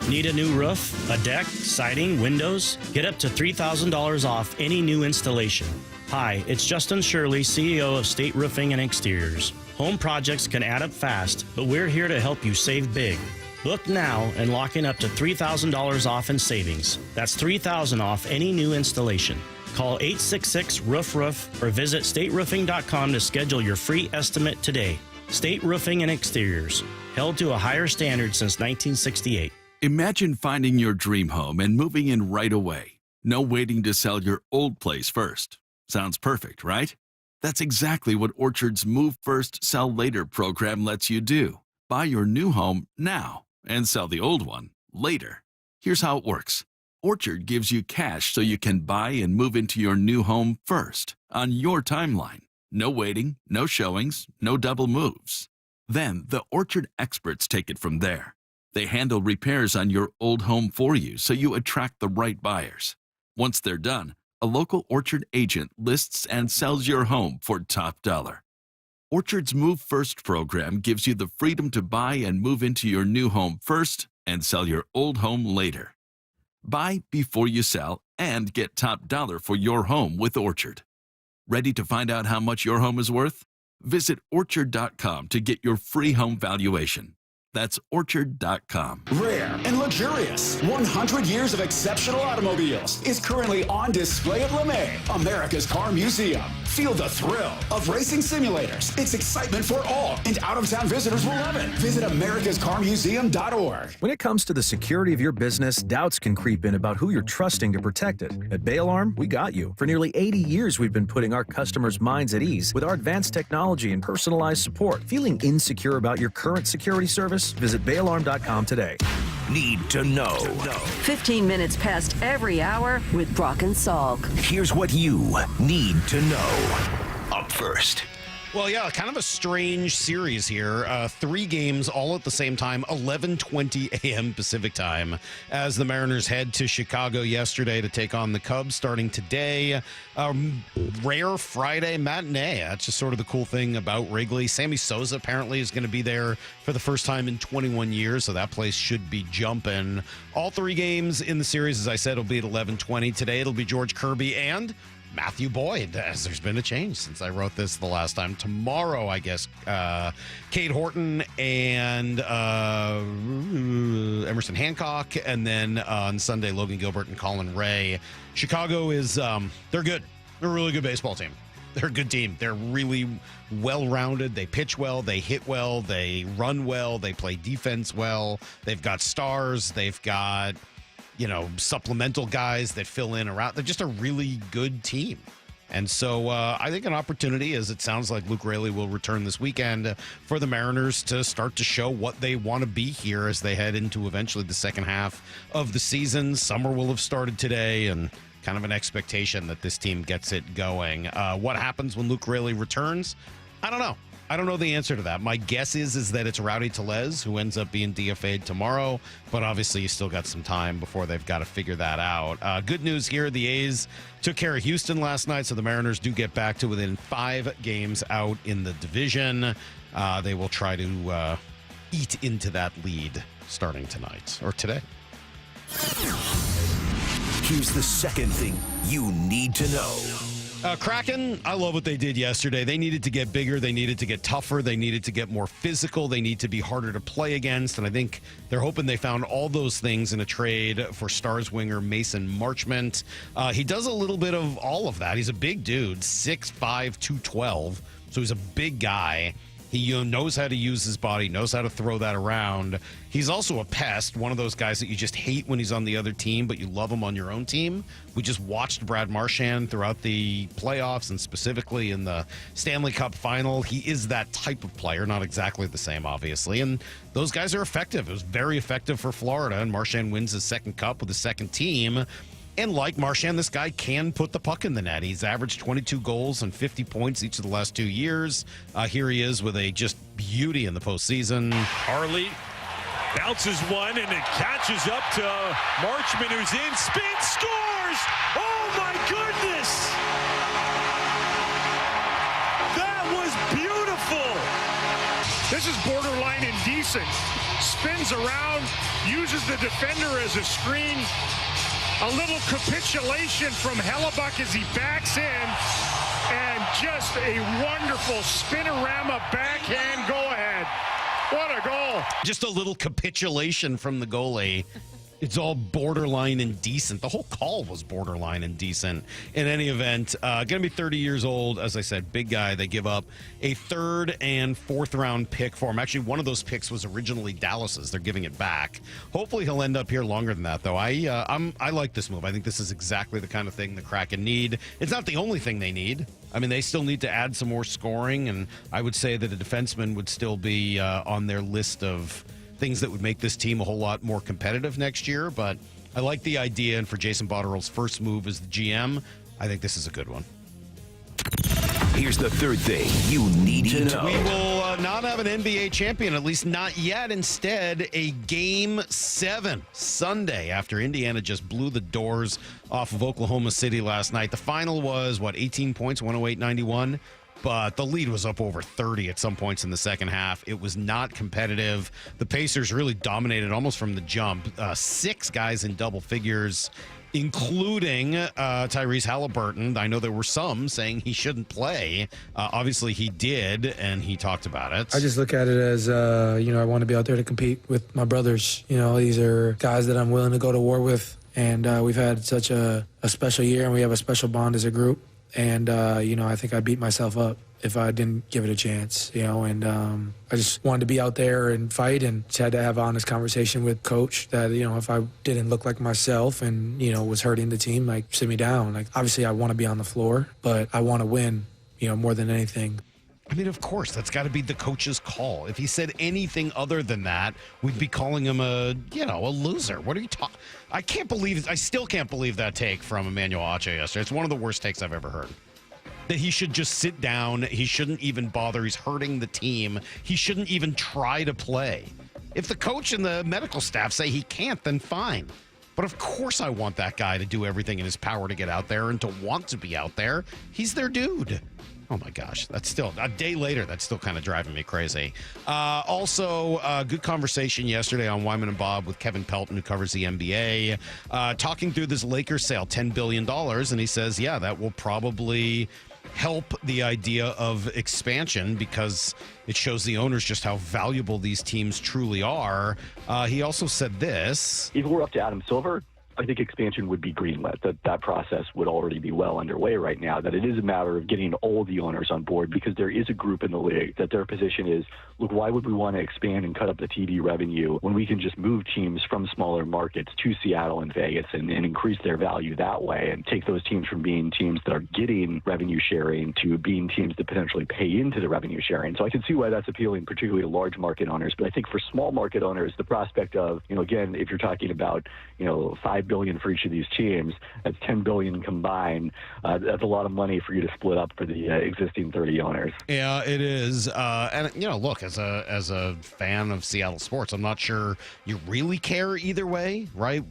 Need a new roof, a deck, siding, windows? Get up to $3,000 off any new installation. Hi, it's Justin Shirley, CEO of State Roofing and Exteriors. Home projects can add up fast, but we're here to help you save big. Book now and lock in up to $3,000 off in savings. That's $3,000 off any new installation. Call 866-ROOF-ROOF or visit stateroofing.com to schedule your free estimate today. State Roofing and Exteriors, held to a higher standard since 1968. Imagine finding your dream home and moving in right away. No waiting to sell your old place first. Sounds perfect, right? That's exactly what Orchard's Move First, Sell Later program lets you do. Buy your new home now and sell the old one later. Here's how it works. Orchard gives you cash so you can buy and move into your new home first, on your timeline. No waiting, no showings, no double moves. Then the Orchard experts take it from there. They handle repairs on your old home for you so you attract the right buyers. Once they're done, a local Orchard agent lists and sells your home for top dollar. Orchard's Move First program gives you the freedom to buy and move into your new home first and sell your old home later. Buy before you sell and get top dollar for your home with Orchard. Ready to find out how much your home is worth? Visit Orchard.com to get your free home valuation. That's Orchard.com. Rare and luxurious 100 years of exceptional automobiles is currently on display at LeMay, America's Car Museum. Feel the thrill of racing simulators. It's excitement for all, and out-of-town visitors will love it. Visit americascarmuseum.org. When it comes to the security of your business, doubts can creep in about who you're trusting to protect it. At Bail Arm, we got you. For nearly 80 years, we've been putting our customers' minds at ease with our advanced technology and personalized support. Feeling insecure about your current security service? Visit bailarm.com today. Need to know. 15 minutes past every hour with Brock and Salk. Here's what you need to know. Up first. Well, yeah, kind of a strange series here. 3 games all at the same time, 11:20 a.m. Pacific time, as the Mariners head to Chicago yesterday to take on the Cubs starting today. Rare Friday matinee. That's just sort of the cool thing about Wrigley. Sammy Sosa apparently is going to be there for the first time in 21 years, so that place should be jumping. All 3 games in the series, as I said, will be at 11:20. Today it'll be George Kirby and Matthew Boyd, as there's been a change since I wrote this the last time. Tomorrow, I guess, Cade Horton and Emerson Hancock, and then on Sunday, Logan Gilbert and Colin Ray. Chicago is, they're good. They're a really good baseball team. They're a good team. They're really well-rounded. They pitch well. They hit well. They run well. They play defense well. They've got stars. They've got, supplemental guys that fill in around. They're just a really good team. And so I think an opportunity, as it sounds like Luke Raley will return this weekend, for the Mariners to start to show what they want to be here as they head into eventually the second half of the season. Summer will have started today, and kind of an expectation that this team gets it going. What happens when Luke Raley returns? I don't know. I don't know the answer to that. My guess is that it's Rowdy Tellez who ends up being DFA'd tomorrow, but obviously you still got some time before they've got to figure that out. Good news here, the A's took care of Houston last night, so the Mariners do get back to within 5 games out in the division. They will try to eat into that lead starting tonight, or today. Here's the second thing you need to know. Kraken, I love what they did yesterday. They needed to get bigger. They needed to get tougher. They needed to get more physical. They need to be harder to play against. And I think they're hoping they found all those things in a trade for Stars winger Mason Marchment. He does a little bit of all of that. He's a big dude, 6'5", 212. So he's a big guy. He knows how to use his body, knows how to throw that around. He's also a pest, one of those guys that you just hate when he's on the other team, but you love him on your own team. We just watched Brad Marchand throughout the playoffs and specifically in the Stanley Cup final. He is that type of player, not exactly the same, obviously. And those guys are effective. It was very effective for Florida, and Marchand wins his second cup with the second team. And like Marchand, this guy can put the puck in the net. He's averaged 22 goals and 50 points each of the last 2 years. Here he is with a just beauty in the postseason. Harley bounces one and it catches up to Marchment, who's in, spin, scores! Oh my goodness! That was beautiful! This is borderline indecent. spins around, uses the defender as a screen. A little capitulation from Hellebuck as he backs in. And just a wonderful spinorama backhand go-ahead. What a goal. Just a little capitulation from the goalie. It's all borderline indecent. The whole call was borderline indecent. In any event, going to be 30 years old. As I said, big guy. They give up a 3rd and 4th round pick for him. Actually, one of those picks was originally Dallas's. They're giving it back. Hopefully, he'll end up here longer than that, though. I like this move. I think this is exactly the kind of thing the Kraken need. It's not the only thing they need. I mean, they still need to add some more scoring, and I would say that a defenseman would still be on their list of things that would make this team a whole lot more competitive next year. But I like the idea, and for Jason Botterill's first move as the GM, I think this is a good one. Here's the third thing you need to know. We will not have an NBA champion, at least not yet. Instead, a Game 7 Sunday after Indiana just blew the doors off of Oklahoma City last night. The final was, 18 points, 108-91? But the lead was up over 30 at some points in the second half. It was not competitive. The Pacers really dominated almost from the jump. 6 guys in double figures, including Tyrese Halliburton. I know there were some saying he shouldn't play. Obviously, he did, and he talked about it. I just look at it as, I want to be out there to compete with my brothers. These are guys that I'm willing to go to war with, and we've had such a special year, and we have a special bond as a group. And, I think I'd beat myself up if I didn't give it a chance, and I just wanted to be out there and fight, and just had to have an honest conversation with Coach that, if I didn't look like myself and, was hurting the team, sit me down. Obviously I want to be on the floor, but I want to win, more than anything. I mean, of course, that's got to be the coach's call. If he said anything other than that, we'd be calling him a loser. What are you talking? I still can't believe that take from Emmanuel Ache yesterday. It's one of the worst takes I've ever heard. That he should just sit down. He shouldn't even bother. He's hurting the team. He shouldn't even try to play. If the coach and the medical staff say he can't, then fine. But of course I want that guy to do everything in his power to get out there and to want to be out there. He's their dude. Oh, my gosh. That's still, a day later, that's still kind of driving me crazy. Also, good conversation yesterday on Wyman and Bob with Kevin Pelton, who covers the NBA, talking through this Lakers sale, $10 billion. And he says, yeah, that will probably help the idea of expansion because it shows the owners just how valuable these teams truly are. He also said this. If it were up to Adam Silver, I think expansion would be greenlit, that process would already be well underway right now, that it is a matter of getting all the owners on board because there is a group in the league that their position is, look, why would we want to expand and cut up the TV revenue when we can just move teams from smaller markets to Seattle and Vegas and increase their value that way and take those teams from being teams that are getting revenue sharing to being teams that potentially pay into the revenue sharing. So I can see why that's appealing, particularly to large market owners. But I think for small market owners, the prospect of, again, if you're talking about, $5 billion for each of these teams, that's $10 billion combined. That's a lot of money for you to split up for the existing 30 owners. Yeah, it is. And look, as a fan of Seattle sports, I'm not sure you really care either way, right?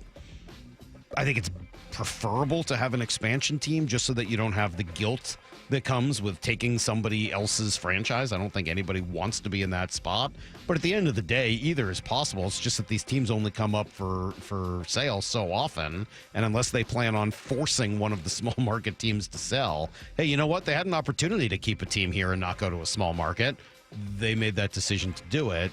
I think it's preferable to have an expansion team just so that you don't have the guilt that comes with taking somebody else's franchise. I don't think anybody wants to be in that spot. But at the end of the day, either is possible. It's just that these teams only come up for sale so often. And unless they plan on forcing one of the small market teams to sell, hey, you know what? They had an opportunity to keep a team here and not go to a small market. They made that decision to do it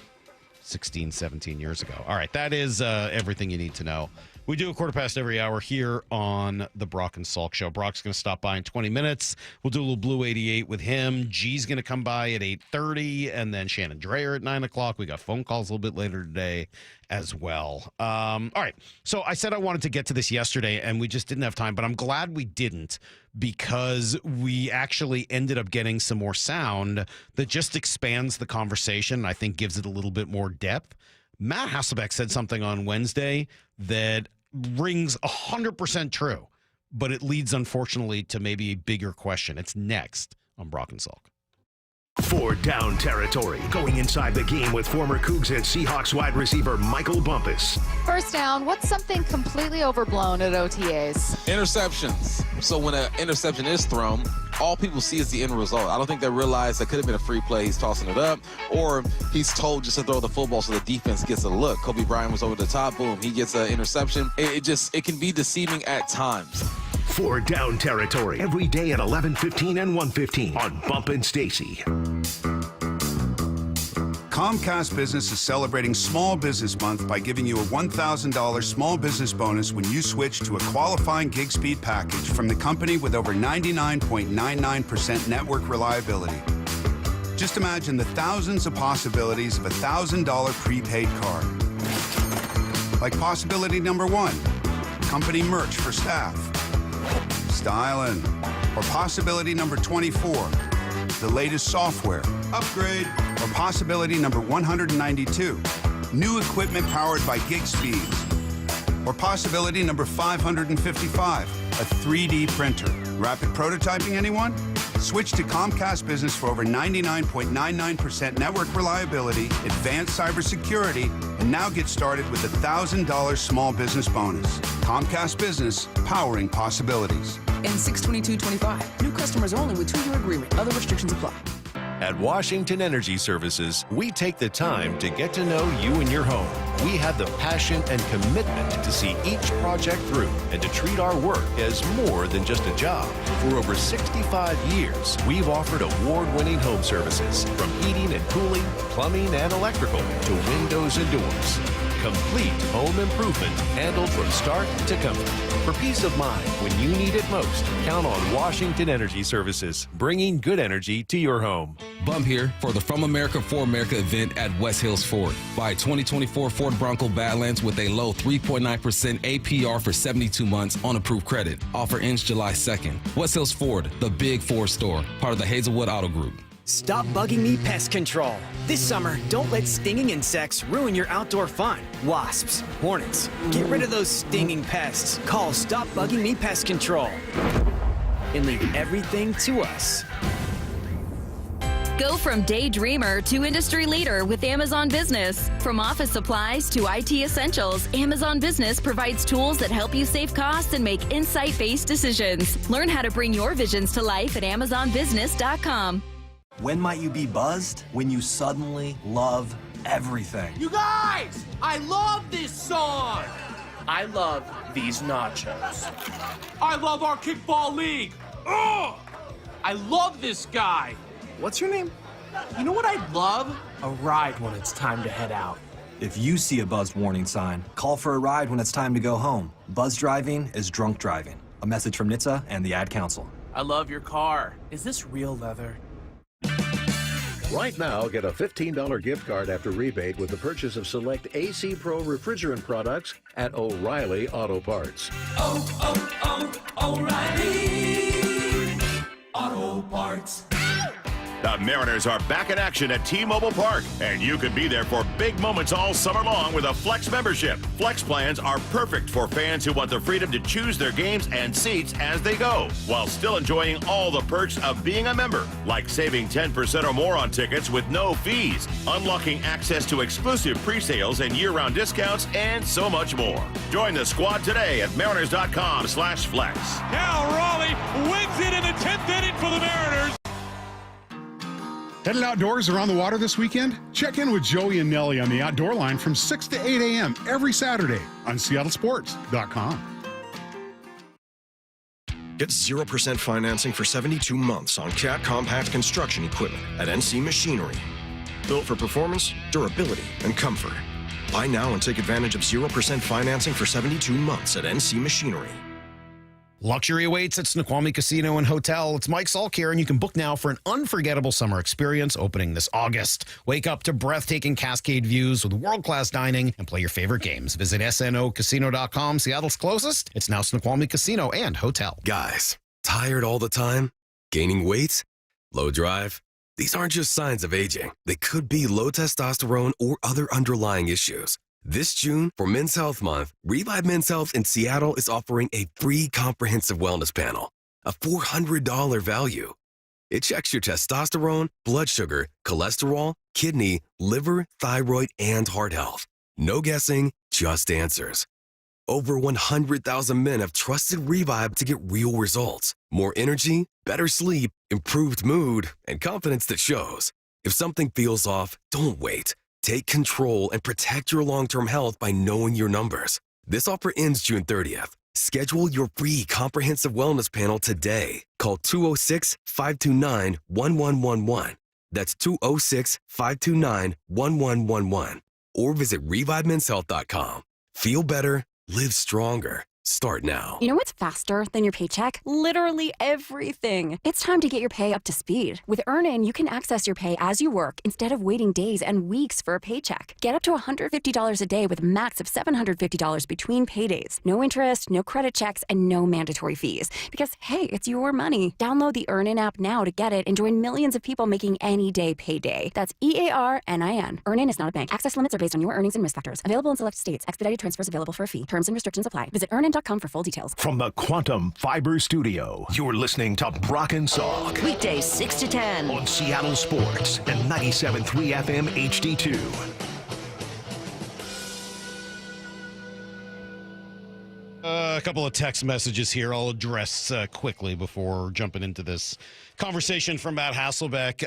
16, 17 years ago. All right, that is everything you need to know. We do a quarter past every hour here on the Brock and Salk Show. Brock's going to stop by in 20 minutes. We'll do a little Blue 88 with him. G's going to come by at 8:30, and then Shannon Drayer at 9 o'clock. We got phone calls a little bit later today as well. All right, so I said I wanted to get to this yesterday, and we just didn't have time, but I'm glad we didn't because we actually ended up getting some more sound that just expands the conversation and I think gives it a little bit more depth. Matt Hasselbeck said something on Wednesday that rings 100% true, but it leads, unfortunately, to maybe a bigger question. It's next on Brock and Salk. Four down territory. Going inside the game with former Cougs and Seahawks wide receiver Michael Bumpus. First down, what's something completely overblown at OTAs? Interceptions. So when an interception is thrown, all people see is the end result. I don't think they realize that could have been a free play. He's tossing it up, or he's told just to throw the football so the defense gets a look. Kobe Bryant was over the top. Boom, he gets an interception. It can be deceiving at times. Four down territory. Every day at 11:15 and 1:15 on Bump and Stacy. Comcast Business is celebrating Small Business Month by giving you a $1,000 small business bonus when you switch to a qualifying gig speed package from the company with over 99.99% network reliability. Just imagine the thousands of possibilities of a $1,000 prepaid card. Like possibility number 1, company merch for staff. Styling. Or possibility number 24, the latest software upgrade. Or possibility number 192, new equipment powered by gig speeds. Or possibility number 555, a 3D printer. Rapid prototyping, anyone? Switch to Comcast Business for over 99.99% network reliability, advanced cybersecurity, and now get started with a $1,000 small business bonus. Comcast Business, powering possibilities. And 6/22/25. New customers only with 2-year agreement. Other restrictions apply. At Washington Energy Services, we take the time to get to know you and your home. We have the passion and commitment to see each project through and to treat our work as more than just a job. For over 65 years, we've offered award-winning home services from heating and cooling, plumbing and electrical to windows and doors. Complete home improvement handled from start to comfort. For peace of mind when you need it most, count on Washington Energy Services, bringing good energy to your home. Bump here for the From America for America event at West Hills Ford. Buy 2024 Ford Bronco Badlands with a low 3.9% APR for 72 months on approved credit. Offer ends July 2nd. West Hills Ford, the big Ford store, part of the Hazelwood Auto Group. Stop Bugging Me Pest Control. This summer, don't let stinging insects ruin your outdoor fun. Wasps, hornets, get rid of those stinging pests. Call Stop Bugging Me Pest Control and leave everything to us. Go from daydreamer to industry leader with Amazon Business. From office supplies to IT essentials, Amazon Business provides tools that help you save costs and make insight-based decisions. Learn how to bring your visions to life at AmazonBusiness.com. When might you be buzzed? When you suddenly love everything. You guys, I love this song. I love these nachos. I love our kickball league. Ugh! I love this guy. What's your name? You know what I'd love? A ride when it's time to head out. If you see a buzzed warning sign, call for a ride when it's time to go home. Buzz driving is drunk driving. A message from NHTSA and the Ad Council. I love your car. Is this real leather? Right now, get a $15 gift card after rebate with the purchase of select AC Pro refrigerant products at O'Reilly Auto Parts. O'Reilly Auto Parts. The Mariners are back in action at T-Mobile Park, and you can be there for big moments all summer long with a Flex membership. Flex plans are perfect for fans who want the freedom to choose their games and seats as they go, while still enjoying all the perks of being a member, like saving 10% or more on tickets with no fees, unlocking access to exclusive pre-sales and year-round discounts, and so much more. Join the squad today at mariners.com/flex. Cal Raleigh wins it in the 10th inning for the Mariners. Headed outdoors or on the water this weekend? Check in with Joey and Nelly on the Outdoor Line from 6 to 8 a.m. every Saturday on SeattleSports.com. Get 0% financing for 72 months on Cat compact construction equipment at NC Machinery. Built for performance, durability, and comfort. Buy now and take advantage of 0% financing for 72 months at NC Machinery. Luxury awaits at Snoqualmie Casino and Hotel. It's Mike Salk here, and you can book now for an unforgettable summer experience opening this August. Wake up to breathtaking Cascade views with world-class dining and play your favorite games. Visit snocasino.com, Seattle's closest. It's now Snoqualmie Casino and Hotel. Guys, tired all the time? Gaining weight? Low drive? These aren't just signs of aging. They could be low testosterone or other underlying issues. This June, for Men's Health Month, Revive Men's Health in Seattle is offering a free comprehensive wellness panel, a $400 value. It checks your testosterone, blood sugar, cholesterol, kidney, liver, thyroid, and heart health. No guessing, just answers. Over 100,000 men have trusted Revive to get real results. More energy, better sleep, improved mood, and confidence that shows. If something feels off, don't wait. Take control and protect your long-term health by knowing your numbers. This offer ends June 30th. Schedule your free comprehensive wellness panel today. Call 206-529-1111. That's 206-529-1111. Or visit ReviveMen'sHealth.com. Feel better. Live stronger. Start now. You know what's faster than your paycheck? Literally everything. It's time to get your pay up to speed. With Earnin, you can access your pay as you work instead of waiting days and weeks for a paycheck. Get up to $150 a day with a max of $750 between paydays. No interest, no credit checks, and no mandatory fees. Because, hey, it's your money. Download the Earnin app now to get it and join millions of people making any day payday. That's EARNIN. Earnin is not a bank. Access limits are based on your earnings and risk factors. Available in select states. Expedited transfers available for a fee. Terms and restrictions apply. Visit Earnin.com for full details. From the Quantum Fiber Studio, you're listening to Brock and Salk. Weekdays 6 to 10 on Seattle Sports and 97.3 FM HD2. A couple of text messages here I'll address quickly before jumping into this conversation from Matt Hasselbeck.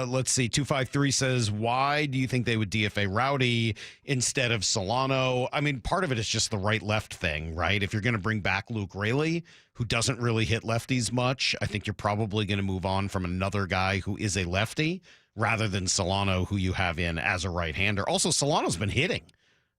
Let's see. 253 says, why do you think they would DFA Rowdy instead of Solano? I mean, part of it is just the right-left thing, right? If you're going to bring back Luke Raley, who doesn't really hit lefties much, I think you're probably going to move on from another guy who is a lefty rather than Solano, who you have in as a right-hander. Also, Solano's been hitting.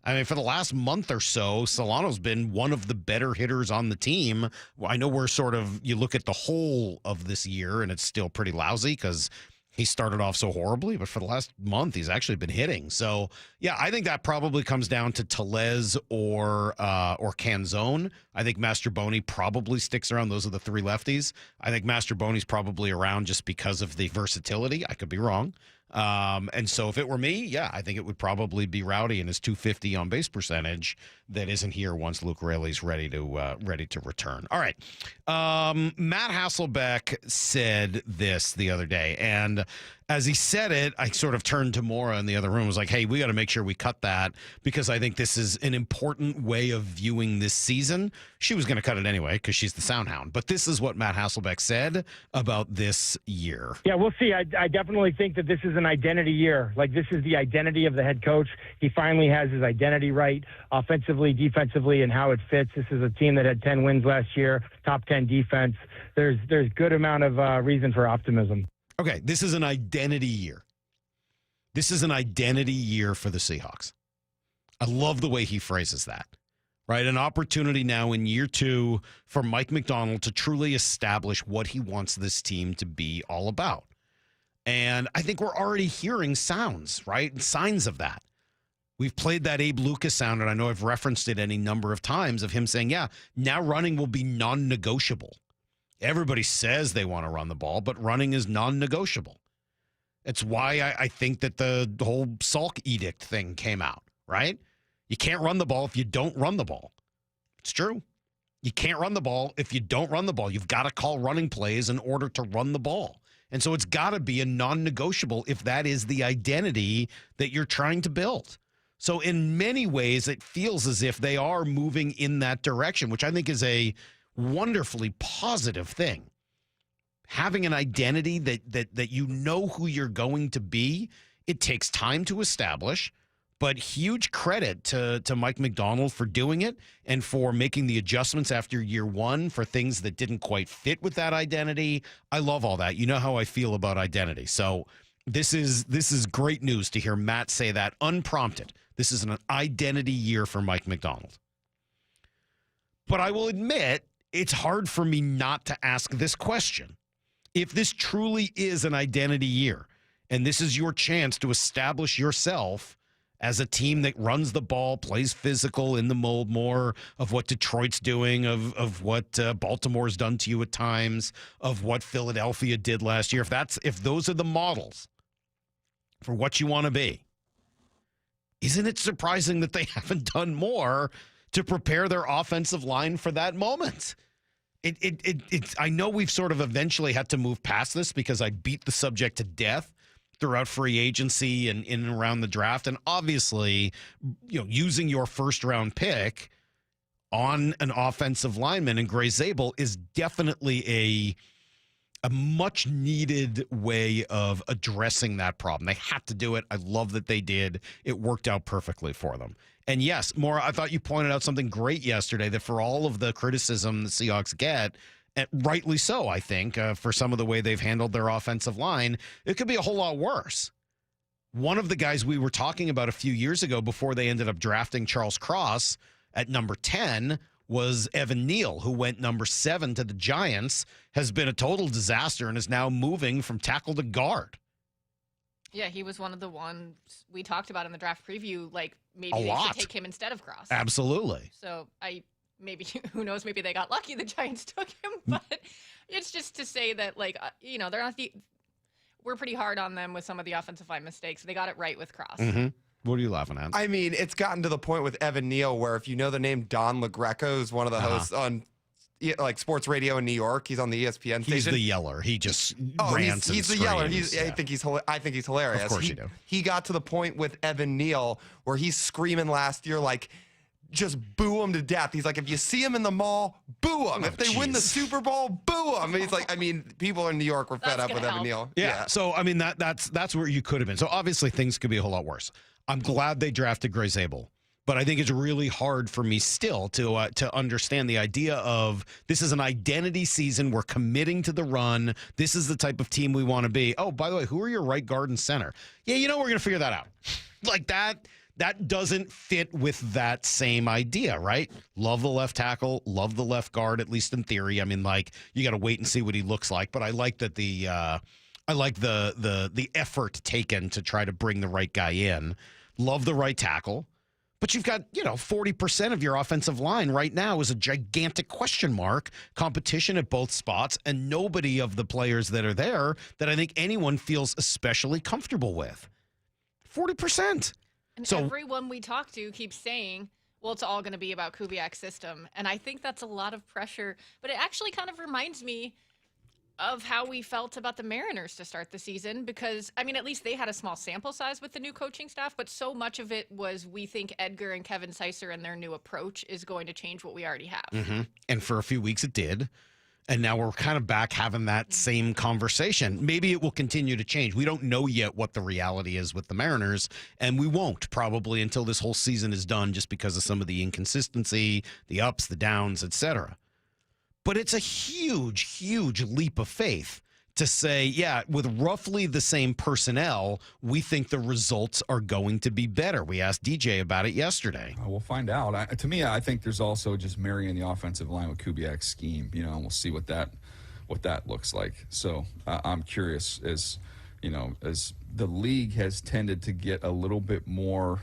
I mean, for the last month or so, Solano's been one of the better hitters on the team. I know we're sort of, you look at the whole of this year, and it's still pretty lousy because he started off so horribly, but for the last month, he's actually been hitting. So, yeah, I think that probably comes down to Tellez or Canzone. I think Mastroboni probably sticks around. Those are the three lefties. I think Mastroboni's probably around just because of the versatility. I could be wrong. And so if it were me, yeah, I think it would probably be Rowdy and his 250 on base percentage that isn't here once Luke Raley's ready to return. All right. Matt Hasselbeck said this the other day, and as he said it, I sort of turned to Maura in the other room and was like, hey, we got to make sure we cut that because I think this is an important way of viewing this season. She was going to cut it anyway because she's the sound hound. But this is what Matt Hasselbeck said about this year. Yeah, we'll see. I definitely think that this is an identity year. Like, this is the identity of the head coach. He finally has his identity right, offensively, defensively, and how it fits. This is a team that had 10 wins last year, top 10 defense. There's good amount of reason for optimism. Okay, this is an identity year. This is an identity year for the Seahawks. I love the way he phrases that, right? An opportunity now in year two for Mike Macdonald to truly establish what he wants this team to be all about. And I think we're already hearing sounds, right? And signs of that. We've played that Abe Lucas sound, and I know I've referenced it any number of times of him saying, yeah, now running will be non-negotiable. Everybody says they want to run the ball, but running is non-negotiable. It's why I think that the whole Salk edict thing came out, right? You can't run the ball if you don't run the ball. It's true. You can't run the ball if you don't run the ball. You've got to call running plays in order to run the ball. And so it's got to be a non-negotiable if that is the identity that you're trying to build. So in many ways, it feels as if they are moving in that direction, which I think is a wonderfully positive thing. Having an identity that you know who you're going to be, it takes time to establish, but huge credit to Mike Macdonald for doing it and for making the adjustments after year one for things that didn't quite fit with that identity. I love all that. You know how I feel about identity. So this is great news to hear Matt say that unprompted. This is an identity year for Mike Macdonald. But I will admit, it's hard for me not to ask this question. If this truly is an identity year, and this is your chance to establish yourself as a team that runs the ball, plays physical in the mold more of what Detroit's doing, of what Baltimore's done to you at times, of what Philadelphia did last year, if those are the models for what you want to be, isn't it surprising that they haven't done more to prepare their offensive line for that moment? I know we've sort of eventually had to move past this because I beat the subject to death throughout free agency and in and around the draft. And obviously, using your first round pick on an offensive lineman in Gray Zabel is definitely a much needed way of addressing that problem. They had to do it. I love that they did. It worked out perfectly for them. And yes, Maura, I thought you pointed out something great yesterday, that for all of the criticism the Seahawks get, and rightly so, I think, for some of the way they've handled their offensive line, it could be a whole lot worse. One of the guys we were talking about a few years ago before they ended up drafting Charles Cross at number 10 was Evan Neal, who went number 7 to the Giants, has been a total disaster and is now moving from tackle to guard. Yeah, he was one of the ones we talked about in the draft preview. Like, maybe A they lot. should take him instead of Cross. Absolutely. So who knows, maybe they got lucky the Giants took him, but it's just to say that, like, they're not we're pretty hard on them with some of the offensive line mistakes. They got it right with Cross. Mm-hmm. What are you laughing at? I mean, it's gotten to the point with Evan Neal where if you know the name Don LaGreca, who's one of the hosts on sports radio in New York, he's on the ESPN station. He's the yeller. He just rants. He's the yeller. I think he's hilarious. Of course you do. He got to the point with Evan Neal where he's screaming last year like, just boo him to death. He's like, if you see him in the mall, boo him. If they win the Super Bowl, boo him. He's like, people in New York were fed up with Evan Neal. Yeah. So, that's where you could have been. So, obviously, things could be a whole lot worse. I'm glad they drafted Gray Zabel, but I think it's really hard for me still to understand the idea of this is an identity season. We're committing to the run. This is the type of team we want to be. Oh, by the way, who are your right guard and center? Yeah, we're going to figure that out. Like that. That doesn't fit with that same idea, right? Love the left tackle, love the left guard, at least in theory. You got to wait and see what he looks like. But I like that the effort taken to try to bring the right guy in. Love the right tackle. But you've got, 40% of your offensive line right now is a gigantic question mark, competition at both spots, and nobody of the players that are there that I think anyone feels especially comfortable with. 40%. And everyone we talk to keeps saying, well, it's all going to be about Kubiak's system. And I think that's a lot of pressure. But it actually kind of reminds me of how we felt about the Mariners to start the season because, at least they had a small sample size with the new coaching staff, but so much of it was we think Edgar and Kevin Sicer and their new approach is going to change what we already have. Mm-hmm. And for a few weeks it did. And now we're kind of back having that same conversation. Maybe it will continue to change. We don't know yet what the reality is with the Mariners, and we won't probably until this whole season is done just because of some of the inconsistency, the ups, the downs, etc. But it's a huge, huge leap of faith to say, yeah, with roughly the same personnel, we think the results are going to be better. We asked DJ about it yesterday. We'll find out. To me, I think there's also just marrying the offensive line with Kubiak's scheme, and we'll see what that looks like. So I'm curious as the league has tended to get a little bit more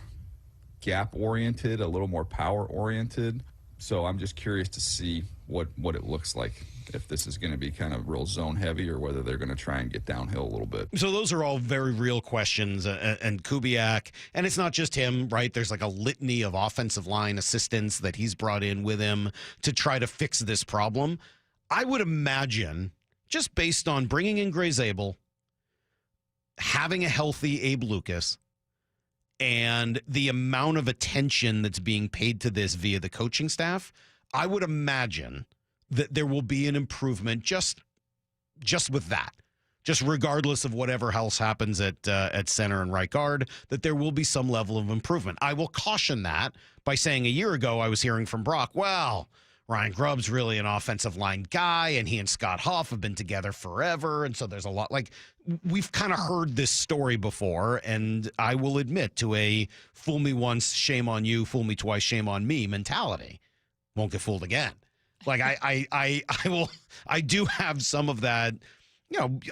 gap-oriented, a little more power-oriented. So I'm just curious to see what it looks like, if this is going to be kind of real zone heavy or whether they're going to try and get downhill a little bit. So those are all very real questions. And Kubiak, and it's not just him, right? There's like a litany of offensive line assistants that he's brought in with him to try to fix this problem. I would imagine, just based on bringing in Gray Zabel, having a healthy Abe Lucas, and the amount of attention that's being paid to this via the coaching staff, I would imagine that there will be an improvement just with that. Just regardless of whatever else happens at center and right guard, that there will be some level of improvement. I will caution that by saying a year ago I was hearing from Brock, well, Ryan Grubb's really an offensive line guy, and he and Scott Huff have been together forever, and so there's a lot. Like, we've kind of heard this story before, and I will admit to a fool me once, shame on you, fool me twice, shame on me mentality. Won't get fooled again. Like, I do have some of that.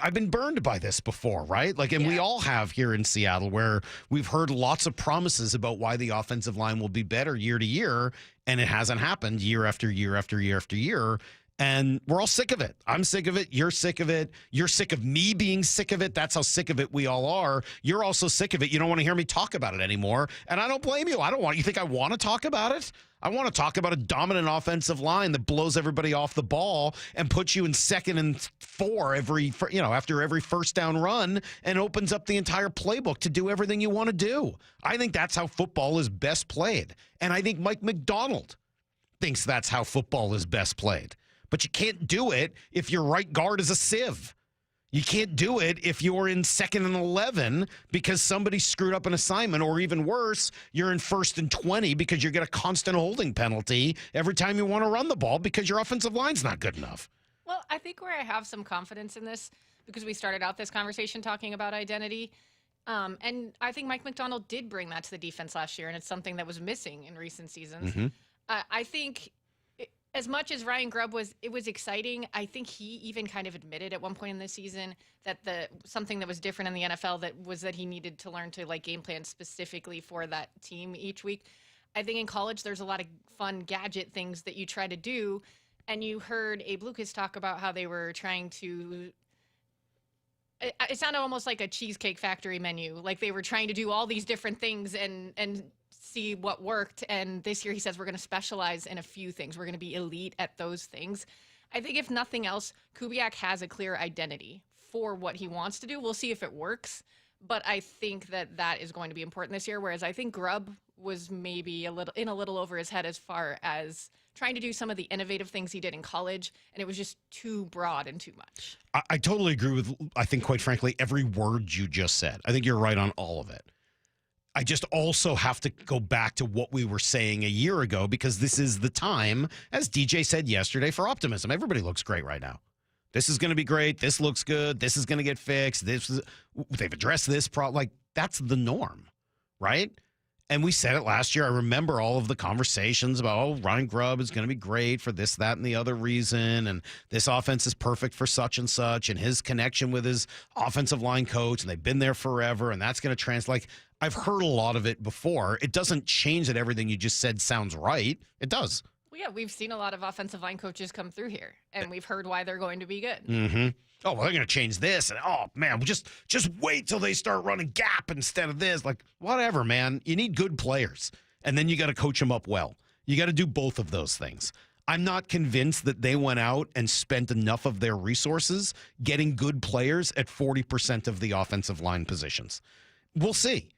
I've been burned by this before, right? Like, and we all have here in Seattle, where we've heard lots of promises about why the offensive line will be better year to year, and it hasn't happened year after year after year after year. And we're all sick of it. I'm sick of it. You're sick of it. You're sick of me being sick of it. That's how sick of it we all are. You're also sick of it. You don't want to hear me talk about it anymore. And I don't blame you. You think I want to talk about it? I want to talk about a dominant offensive line that blows everybody off the ball and puts you in 2nd and 4 after every first down run and opens up the entire playbook to do everything you want to do. I think that's how football is best played. And I think Mike Macdonald thinks that's how football is best played. But you can't do it if your right guard is a sieve. You can't do it if you're in 2nd and 11 because somebody screwed up an assignment, or even worse, you're in 1st and 20 because you get a constant holding penalty every time you want to run the ball because your offensive line's not good enough. Well, I think where I have some confidence in this, because we started out this conversation talking about identity, and I think Mike Macdonald did bring that to the defense last year, and it's something that was missing in recent seasons. Mm-hmm. I think as much as Ryan Grubb was exciting, I think he even kind of admitted at one point in the season that something that was different in the NFL that he needed to learn to game plan specifically for that team each week. I think in college there's a lot of fun gadget things that you try to do, and you heard Abe Lucas talk about how they were trying to. It sounded almost like a Cheesecake Factory menu, like they were trying to do all these different things and see what worked. And this year he says we're going to specialize in a few things. We're going to be elite at those things. I think if nothing else, Kubiak has a clear identity for what he wants to do. We'll see if it works, but I think that is going to be important this year. Whereas I think Grubb was maybe a little over his head as far as trying to do some of the innovative things he did in college, and it was just too broad and too much. I totally agree with, I think, quite frankly, every word you just said. I think you're right on all of it. I just also have to go back to what we were saying a year ago, because this is the time, as DJ said yesterday, for optimism. Everybody looks great right now. This is going to be great. This looks good. This is going to get fixed. They've addressed this problem. Like, that's the norm, right? And we said it last year. I remember all of the conversations about, Ryan Grubb is going to be great for this, that, and the other reason. And this offense is perfect for such and such. And his connection with his offensive line coach, and they've been there forever. And that's going to translate. I've heard a lot of it before. It doesn't change that everything you just said sounds right. It does. Well, yeah, we've seen a lot of offensive line coaches come through here, and we've heard why they're going to be good. Mm-hmm. Oh, well, they're going to change this. And, oh, man, just wait till they start running gap instead of this. Like, whatever, man. You need good players, and then you got to coach them up well. You got to do both of those things. I'm not convinced that they went out and spent enough of their resources getting good players at 40% of the offensive line positions. We'll see.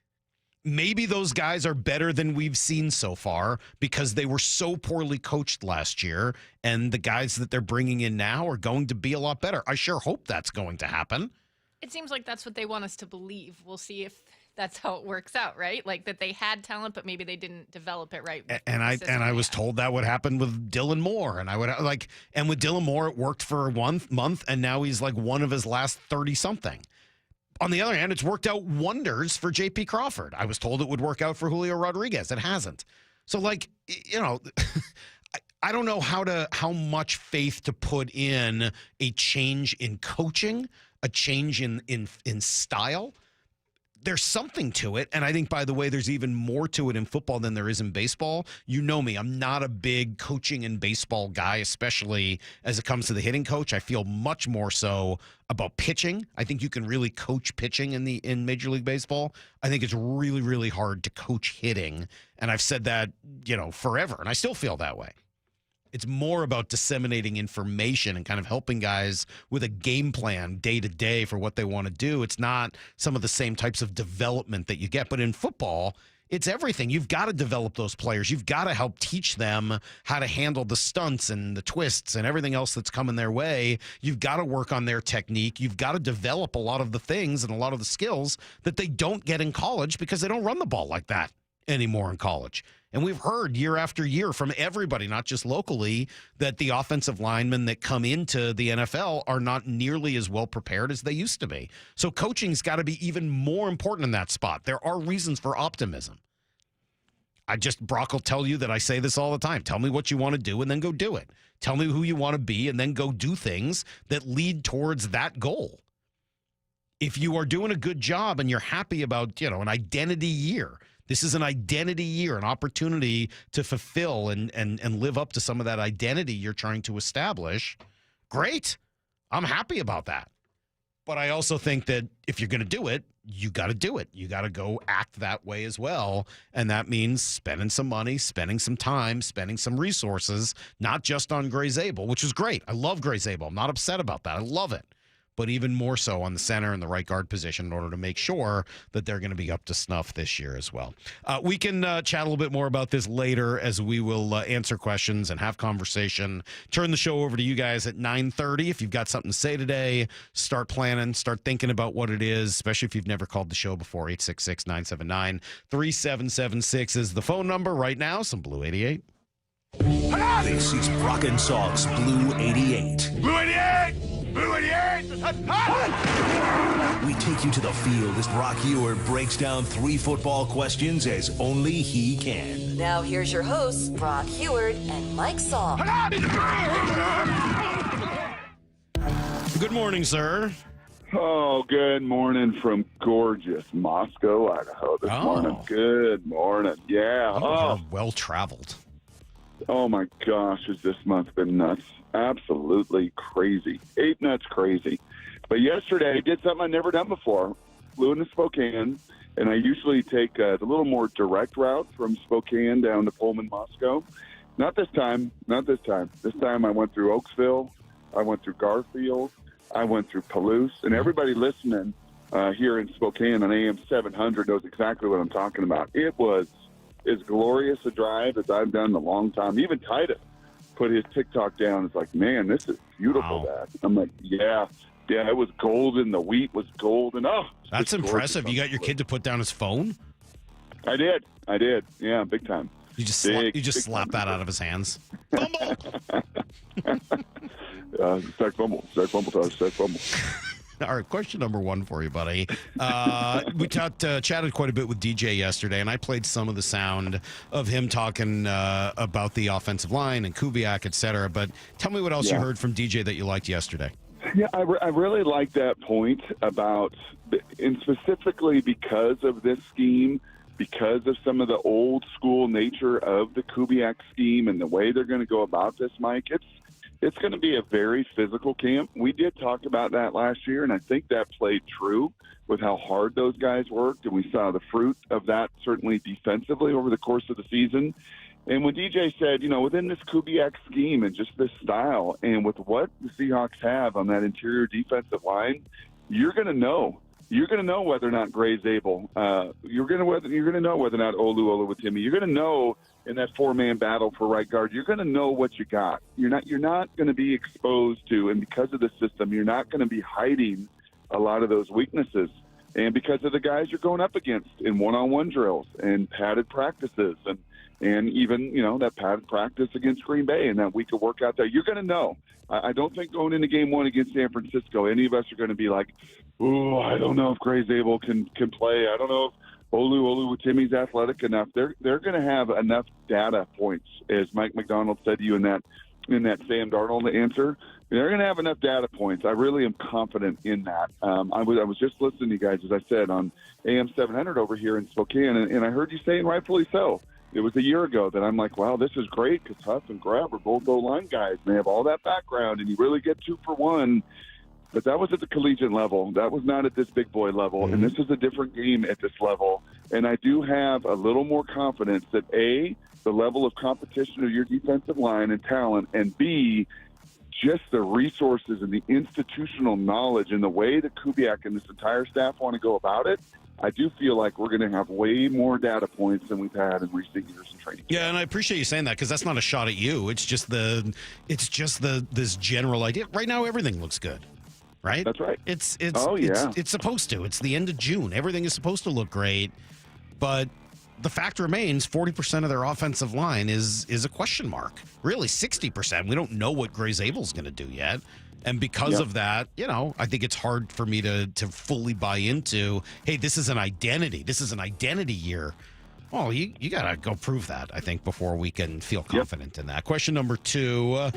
Maybe those guys are better than we've seen so far because they were so poorly coached last year, and the guys that they're bringing in now are going to be a lot better. I sure hope that's going to happen. It seems like that's what they want us to believe. We'll see if that's how it works out, right? Like that they had talent, but maybe they didn't develop it right. And I was told that would happen with Dylan Moore, and and with Dylan Moore, it worked for 1 month, and now he's like one of his last 30-something. On the other hand, it's worked out wonders for J.P. Crawford. I was told it would work out for Julio Rodriguez. It hasn't. So, I don't know how much faith to put in a change in coaching, a change in style. There's something to it, and I think, by the way, there's even more to it in football than there is in baseball. You know me. I'm not a big coaching in baseball guy, especially as it comes to the hitting coach. I feel much more so about pitching. I think you can really coach pitching in Major League Baseball. I think it's really, really hard to coach hitting, and I've said that, forever, and I still feel that way. It's more about disseminating information and kind of helping guys with a game plan day to day for what they want to do. It's not some of the same types of development that you get. But in football, it's everything. You've got to develop those players. You've got to help teach them how to handle the stunts and the twists and everything else that's coming their way. You've got to work on their technique. You've got to develop a lot of the things and a lot of the skills that they don't get in college because they don't run the ball like that anymore in college. And we've heard year after year from everybody, not just locally, that the offensive linemen that come into the NFL are not nearly as well prepared as they used to be. So coaching's got to be even more important in that spot. There are reasons for optimism. Brock will tell you that I say this all the time. Tell me what you want to do and then go do it. Tell me who you want to be and then go do things that lead towards that goal. If you are doing a good job and you're happy about, an identity year, This is an identity year, an opportunity to fulfill and live up to some of that identity you're trying to establish. Great. I'm happy about that. But I also think that if you're going to do it, you got to do it. You got to go act that way as well. And that means spending some money, spending some time, spending some resources, not just on Gray Zabel, which is great. I love Gray Zabel. I'm not upset about that. I love it. But even more so on the center and the right guard position in order to make sure that they're going to be up to snuff this year as well. We can chat a little bit more about this later as we will answer questions and have conversation. Turn the show over to you guys at 9:30. If you've got something to say today, start planning, start thinking about what it is, especially if you've never called the show before. 866-979-3776 is the phone number right now. Some Blue 88. This is Brock and Salk's Blue 88. Blue 88! Blue 88! We take you to the field as Brock Ewart breaks down 3 football questions as only he can. Now here's your hosts, Brock Ewart and Mike Salk. Good morning, sir. Oh, good morning from gorgeous Moscow, Idaho this morning. Good morning. Yeah. You are well-traveled. Oh, my gosh, has this month been nuts. Absolutely crazy. 8 nuts crazy. But yesterday I did something I'd never done before. Flew into Spokane, and I usually take the little more direct route from Spokane down to Pullman, Moscow. Not this time. Not this time. This time I went through Oaksville. I went through Garfield. I went through Palouse. And everybody listening here in Spokane on AM 700 knows exactly what I'm talking about. It was as glorious a drive as I've done in a long time. Even Titus put his TikTok down. It's like, man, this is beautiful, Dad. I'm like, yeah, it was golden. The wheat was golden. Oh, that's impressive. You got your kid to put down his phone? I did. Yeah, big time. You just slap that out of his hands. Sack fumble, sack fumble. All right, question number 1 for you, buddy. We chatted quite a bit with DJ yesterday, and I played some of the sound of him talking about the offensive line and Kubiak, et cetera. But tell me what else you heard from DJ that you liked yesterday. Yeah, I really like that point about, and specifically because of this scheme, because of some of the old school nature of the Kubiak scheme and the way they're going to go about this, Mike, it's going to be a very physical camp. We did talk about that last year, and I think that played true with how hard those guys worked, and we saw the fruit of that certainly defensively over the course of the season. And when DJ said, within this Kubiak scheme and just this style, and with what the Seahawks have on that interior defensive line, you're going to know. You're going to know whether or not Gray's able. You're going to know whether or not Oluwatimi. You're going to know in that 4-man battle for right guard. You're going to know what you got. You're not going to be exposed to, and because of the system, you're not going to be hiding a lot of those weaknesses. And because of the guys you're going up against in one-on-one drills and padded practices, and even that padded practice against Green Bay and that week of workout there, you're going to know. I don't think going into game 1 against San Francisco, any of us are going to be like, "Ooh, I don't know if Gray Zabel can play. I don't know if Oluwatimi's athletic enough." They're going to have enough data points, as Mike Macdonald said to you in that Sam Darnold answer. They're going to have enough data points. I really am confident in that. I was just listening to you guys, as I said, on AM 700 over here in Spokane, and I heard you saying rightfully so. It was a year ago that I'm like, wow, this is great because Huff and Grab are both O-line guys. They have all that background, and you really get 2 for 1. But that was at the collegiate level. That was not at this big boy level. And this is a different game at this level. And I do have a little more confidence that, A, the level of competition of your defensive line and talent, and B, just the resources and the institutional knowledge and the way that Kubiak and this entire staff want to go about it, I do feel like we're going to have way more data points than we've had in recent years in training. Yeah, and I appreciate you saying that because that's not a shot at you. It's just this general idea. Right now, everything looks good. Right? That's right. It's supposed to. It's the end of June. Everything is supposed to look great, but the fact remains 40% of their offensive line is a question mark. Really, 60%. We don't know what Gray Zabel's going to do yet. And because of that, I think it's hard for me to fully buy into, hey, this is an identity. This is an identity year. Well, you got to go prove that, I think, before we can feel confident in that. Question number 2.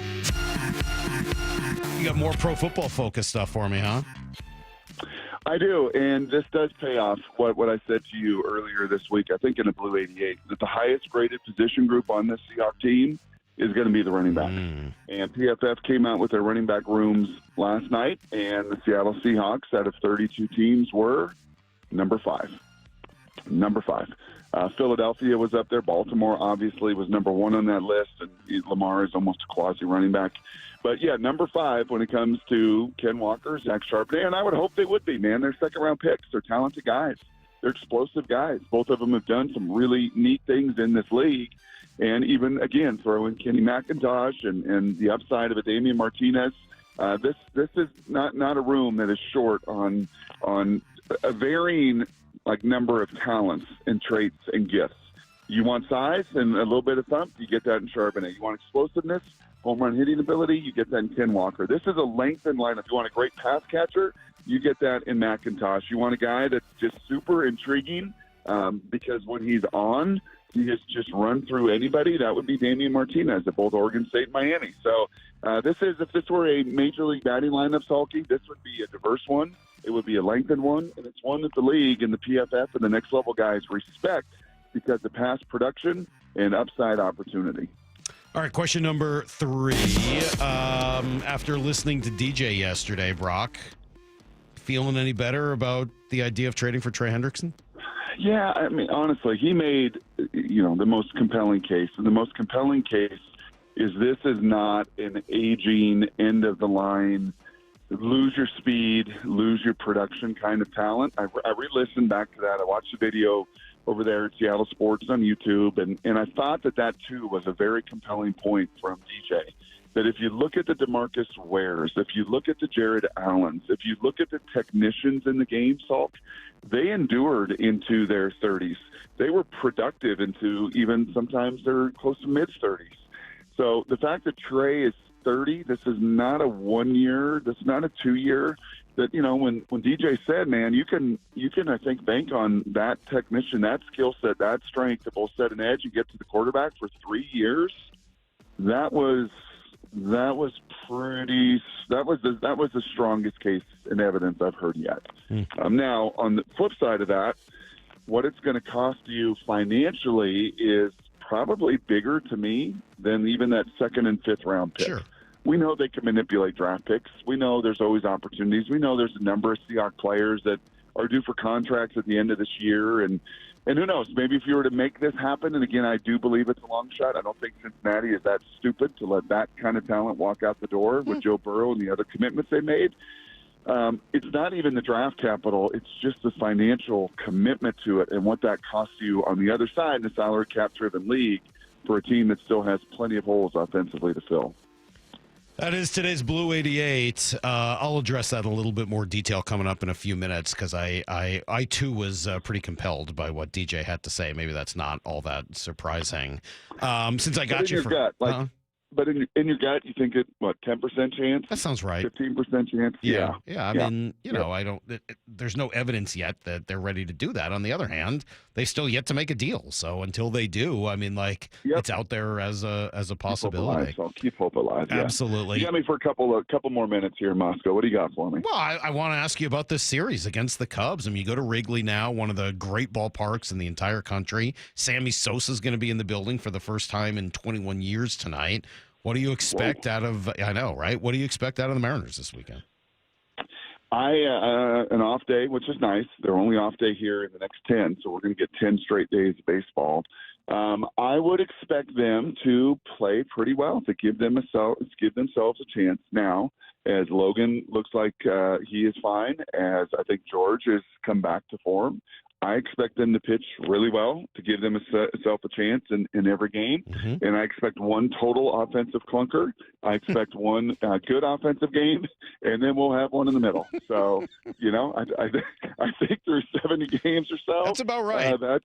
You got more pro football focused stuff for me, huh? I do, and this does pay off what I said to you earlier this week, I think in a Blue 88, that the highest graded position group on this Seahawks team is going to be the running back. And PFF came out with their running back rooms last night, and the Seattle Seahawks, out of 32 teams, were number 5. Number 5. Philadelphia was up there. Baltimore, obviously, was number 1 on that list, and Lamar is almost a quasi-running back. But, yeah, number 5 when it comes to Ken Walker, Zach Charbonnet, and I would hope they would be, man. They're second-round picks. They're talented guys. They're explosive guys. Both of them have done some really neat things in this league. And even, again, throw in Kenny McIntosh and the upside of a Damian Martinez. This is not a room that is short on a varying number of talents and traits and gifts. You want size and a little bit of thump, you get that in Charbonnet. You want explosiveness, home run hitting ability, you get that in Ken Walker. This is a lengthened lineup. You want a great pass catcher, you get that in McIntosh. You want a guy that's just super intriguing because when he's on, he has just run through anybody. That would be Damian Martinez at both Oregon State and Miami. So if this were a major league batting lineup, Salky, this would be a diverse one. It would be a lengthened one, and it's one that the league and the PFF and the next level guys respect because of past production and upside opportunity. All right, question number 3. After listening to DJ yesterday, Brock, feeling any better about the idea of trading for Trey Hendrickson? Yeah, I mean, honestly, he made, the most compelling case. And the most compelling case is this is not an aging, end-of-the-line, lose your speed, lose your production kind of talent. I re-listened back to that. I watched the video over there at Seattle Sports on YouTube, and I thought that too, was a very compelling point from DJ. That if you look at the DeMarcus Wares, if you look at the Jared Allens, if you look at the technicians in the game, Salk, they endured into their 30s. They were productive into even sometimes they're close to mid-30s. So the fact that Trey is 30, this is not a 1 year, this is not a 2 year. That, when DJ said, man, you can I think bank on that technician, that skill set, that strength to both set an edge and get to the quarterback for 3 years. That was the strongest case in evidence I've heard yet. Now, on the flip side of that, what it's going to cost you financially is probably bigger to me than even that 2nd and 5th round pick. Sure. We know they can manipulate draft picks. We know there's always opportunities. We know there's a number of Seahawks players that are due for contracts at the end of this year. And who knows, maybe if you were to make this happen, and again, I do believe it's a long shot. I don't think Cincinnati is that stupid to let that kind of talent walk out the door with Joe Burrow and the other commitments they made. It's not even the draft capital. It's just the financial commitment to it and what that costs you on the other side in a salary cap-driven league for a team that still has plenty of holes offensively to fill. That is today's Blue 88. I'll address that in a little bit more detail coming up in a few minutes because I too was pretty compelled by what DJ had to say. Maybe that's not all that surprising. Since I got you for gut, but in your gut, you think 10% chance? That sounds right. 15% chance? Yeah. I mean, I don't. There's no evidence yet that they're ready to do that. On the other hand, they still yet to make a deal. So until they do, I mean, it's out there as a possibility. I'll keep hope alive. Absolutely. You got me for a couple more minutes here, Moscow. What do you got for me? Well, I want to ask you about this series against the Cubs. I mean, you go to Wrigley now, one of the great ballparks in the entire country. Sammy Sosa is going to be in the building for the first time in 21 years tonight. What do you expect out of? I know, right? What do you expect out of the Mariners this weekend? An off day, which is nice. They're only off day here in the next 10, so we're going to get 10 straight days of baseball. I would expect them to play pretty well to give themselves a chance now. As Logan looks like he is fine, as I think George has come back to form. I expect them to pitch really well to give themselves a chance in every game. Mm-hmm. And I expect one total offensive clunker. I expect one good offensive game, and then we'll have one in the middle. So, I think through 70 games or so. That's about right. That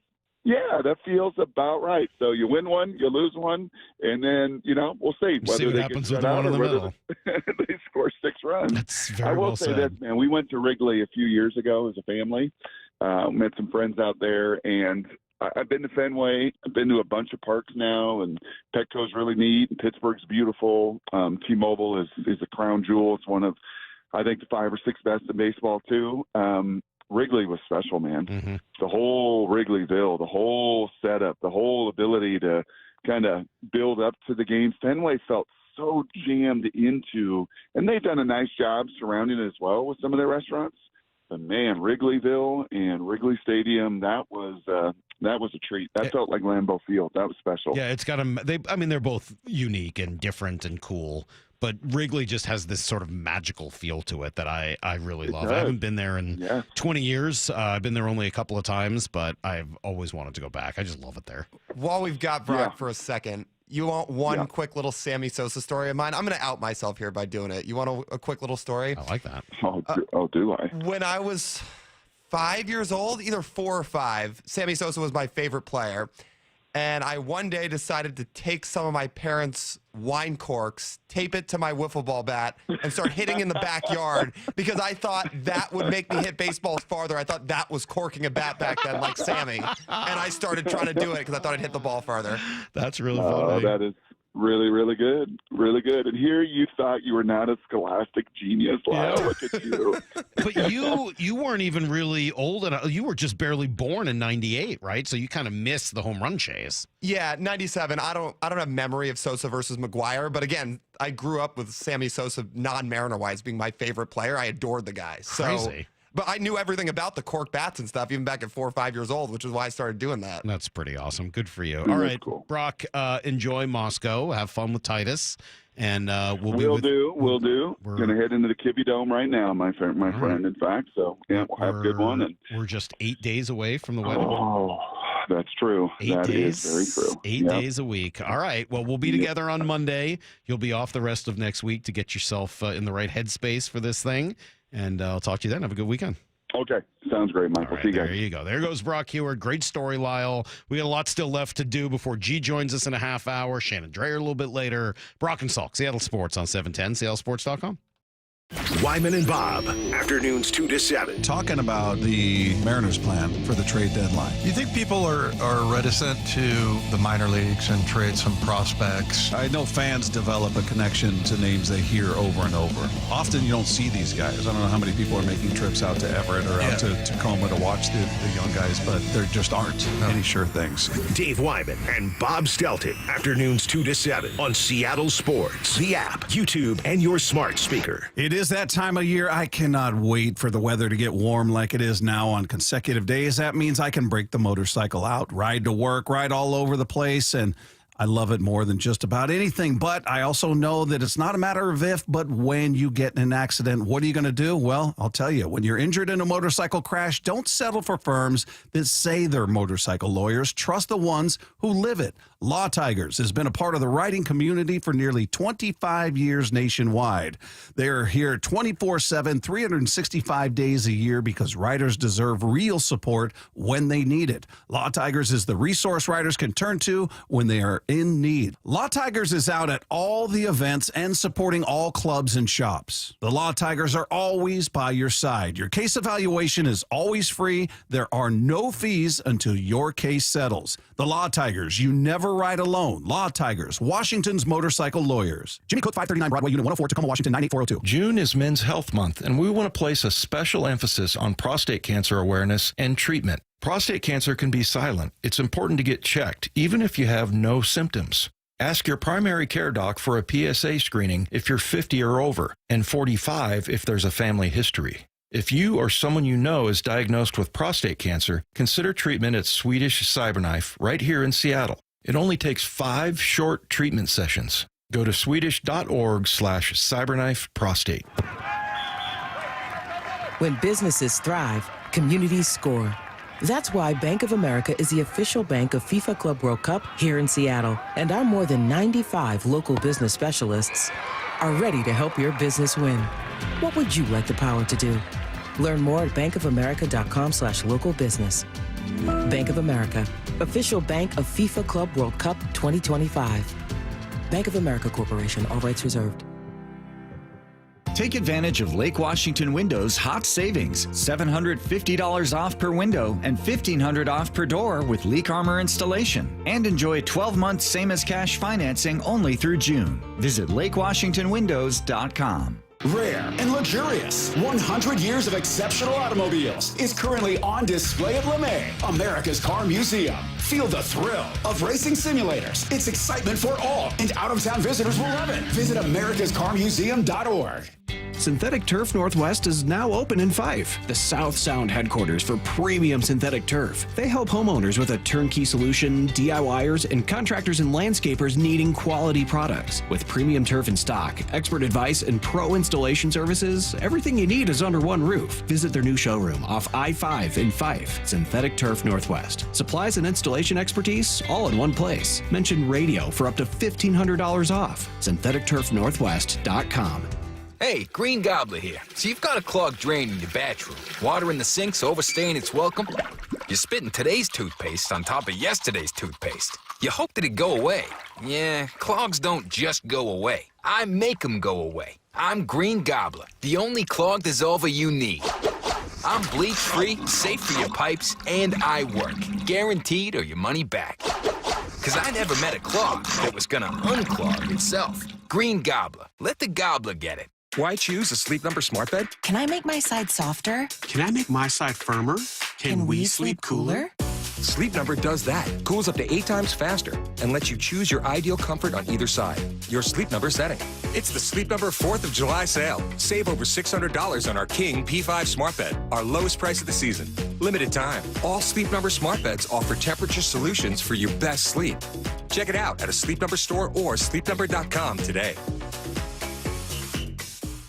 feels about right. So you win one, you lose one, and then, we'll see. Whether what happens with the one in the middle. They score 6 runs. That's very I will well say said. this, man. We went to Wrigley a few years ago as a family. Met some friends out there, and I've been to Fenway. I've been to a bunch of parks now, and Petco's really neat. And Pittsburgh's beautiful. T-Mobile is a crown jewel. It's one of I think the 5 or 6 best in baseball too. Wrigley was special, man. Mm-hmm. The whole Wrigleyville, the whole setup, the whole ability to kind of build up to the game. Fenway felt so jammed into, and they've done a nice job surrounding it as well with some of their restaurants. But man, Wrigleyville and Wrigley Stadium, that was a treat. That felt like Lambeau Field. That was special. Yeah, it's got they're both unique and different and cool, but Wrigley just has this sort of magical feel to it that I really love. I haven't been there in 20 years. I've been there only a couple of times, but I've always wanted to go back. I just love it there. While we've got Brock for a second, you want one quick little Sammy Sosa story of mine? I'm going to out myself here by doing it. You want a quick little story? I like that. Do I? When I was 5 years old, either 4 or 5, Sammy Sosa was my favorite player. And I one day decided to take some of my parents' wine corks, tape it to my wiffle ball bat, and start hitting in the backyard because I thought that would make me hit baseballs farther. I thought that was corking a bat back then, like Sammy. And I started trying to do it because I thought I'd hit the ball farther. That's really funny. Oh, that is really, really good. Really good. And here you thought you were not a scholastic genius. Lyle. Look at you. But you weren't even really old enough. You were just barely born in 98, right? So you kind of missed the home run chase. Yeah, 97. I don't have memory of Sosa versus McGuire, but again, I grew up with Sammy Sosa, non-Mariner wise, being my favorite player. I adored the guy. Crazy. But I knew everything about the cork bats and stuff, even back at 4 or 5 years old, which is why I started doing that. That's pretty awesome. Good for you. All right, cool. Brock, enjoy Moscow. Have fun with Titus. And we'll do. We're going to head into the Kibbie Dome right now, my friend, in fact. So, yeah, we'll have a good one. And we're just 8 days away from the wedding. Oh, that's true. 8 days. Is very true. 8 days a week. All right. Well, we'll be together on Monday. You'll be off the rest of next week to get yourself in the right headspace for this thing. And I'll talk to you then. Have a good weekend. Okay. Sounds great, Michael. Right, see you guys. There you go. There goes Brock Heward. Great story, Lyle. We got a lot still left to do before G joins us in a half hour. Shannon Drayer a little bit later. Brock and Salk, Seattle Sports on 710, seattlesports.com. Wyman and Bob, afternoons 2 to 7. Talking about the Mariners' plan for the trade deadline. You think people are reticent to the minor leagues and trade some prospects? I know fans develop a connection to names they hear over and over. Often you don't see these guys. I don't know how many people are making trips out to Everett or out to Tacoma to watch the young guys, but there just aren't any sure things. Dave Wyman and Bob Stelton, afternoons 2 to 7 on Seattle Sports, the app, YouTube, and your smart speaker. It is that time of year. I cannot wait for the weather to get warm like it is now on consecutive days. That means I can break the motorcycle out, ride to work, ride all over the place, and I love it more than just about anything. But I also know that it's not a matter of if, but when you get in an accident, what are you going to do? Well, I'll tell you, when you're injured in a motorcycle crash, don't settle for firms that say they're motorcycle lawyers. Trust the ones who live it. Law Tigers has been a part of the writing community for nearly 25 years nationwide. They are here 24/7, 365 days a year because writers deserve real support when they need it. Law Tigers is the resource writers can turn to when they are in need. Law Tigers is out at all the events and supporting all clubs and shops. The Law Tigers are always by your side. Your case evaluation is always free. There are no fees until your case settles. The Law Tigers, you never ride alone. Law Tigers, Washington's motorcycle lawyers. Jimmy Cook, 539 Broadway, Unit 104, Tacoma, Washington, 98402. June is Men's Health Month, and we want to place a special emphasis on prostate cancer awareness and treatment. Prostate cancer can be silent. It's important to get checked, even if you have no symptoms. Ask your primary care doc for a PSA screening if you're 50 or over, and 45 if there's a family history. If you or someone you know is diagnosed with prostate cancer, consider treatment at Swedish CyberKnife right here in Seattle. It only takes 5 short treatment sessions. Go to swedish.org/cyberknifeprostate. When businesses thrive, communities score. That's why Bank of America is the official bank of FIFA Club World Cup here in Seattle. And our more than 95 local business specialists are ready to help your business win. What would you like the power to do? Learn more at bankofamerica.com/local business. Bank of America, official bank of FIFA Club World Cup 2025. Bank of America Corporation, all rights reserved. Take advantage of Lake Washington Windows hot savings. $750 off per window and $1,500 off per door with leak armor installation. And enjoy 12-month same-as-cash financing only through June. Visit LakeWashingtonWindows.com. Rare and luxurious 100 years of exceptional automobiles is currently on display at LeMay, America's Car Museum. Feel the thrill of racing simulators. It's excitement for all, and out-of-town visitors will love it. Visit americascarmuseum.org. Synthetic Turf Northwest is now open in Fife, the South Sound headquarters for premium synthetic turf. They help homeowners with a turnkey solution, DIYers, and contractors and landscapers needing quality products. With premium turf in stock, expert advice, and pro installation services, everything you need is under one roof. Visit their new showroom off I-5 in Fife, Synthetic Turf Northwest. Supplies and installation expertise all in one place. Mention radio for up to $1,500 off. SyntheticTurfNorthwest.com. Hey, Green Gobbler here. So you've got a clogged drain in your bathroom. Water in the sink's overstaying its welcome. You're spitting today's toothpaste on top of yesterday's toothpaste. You hope that it go away. Yeah, clogs don't just go away. I make them go away. I'm Green Gobbler, the only clog dissolver you need. I'm bleach-free, safe for your pipes, and I work. Guaranteed or your money back. Because I never met a clog that was gonna unclog itself. Green Gobbler. Let the gobbler get it. Why choose a Sleep Number smart bed? Can I make my side softer? Can I make my side firmer? Can we sleep cooler? Sleep Number does that. Cools up to 8 times faster and lets you choose your ideal comfort on either side. Your Sleep Number setting. It's the Sleep Number 4th of July sale. Save over $600 on our King P5 smart bed, our lowest price of the season. Limited time. All Sleep Number smart beds offer temperature solutions for your best sleep. Check it out at a Sleep Number store or sleepnumber.com today.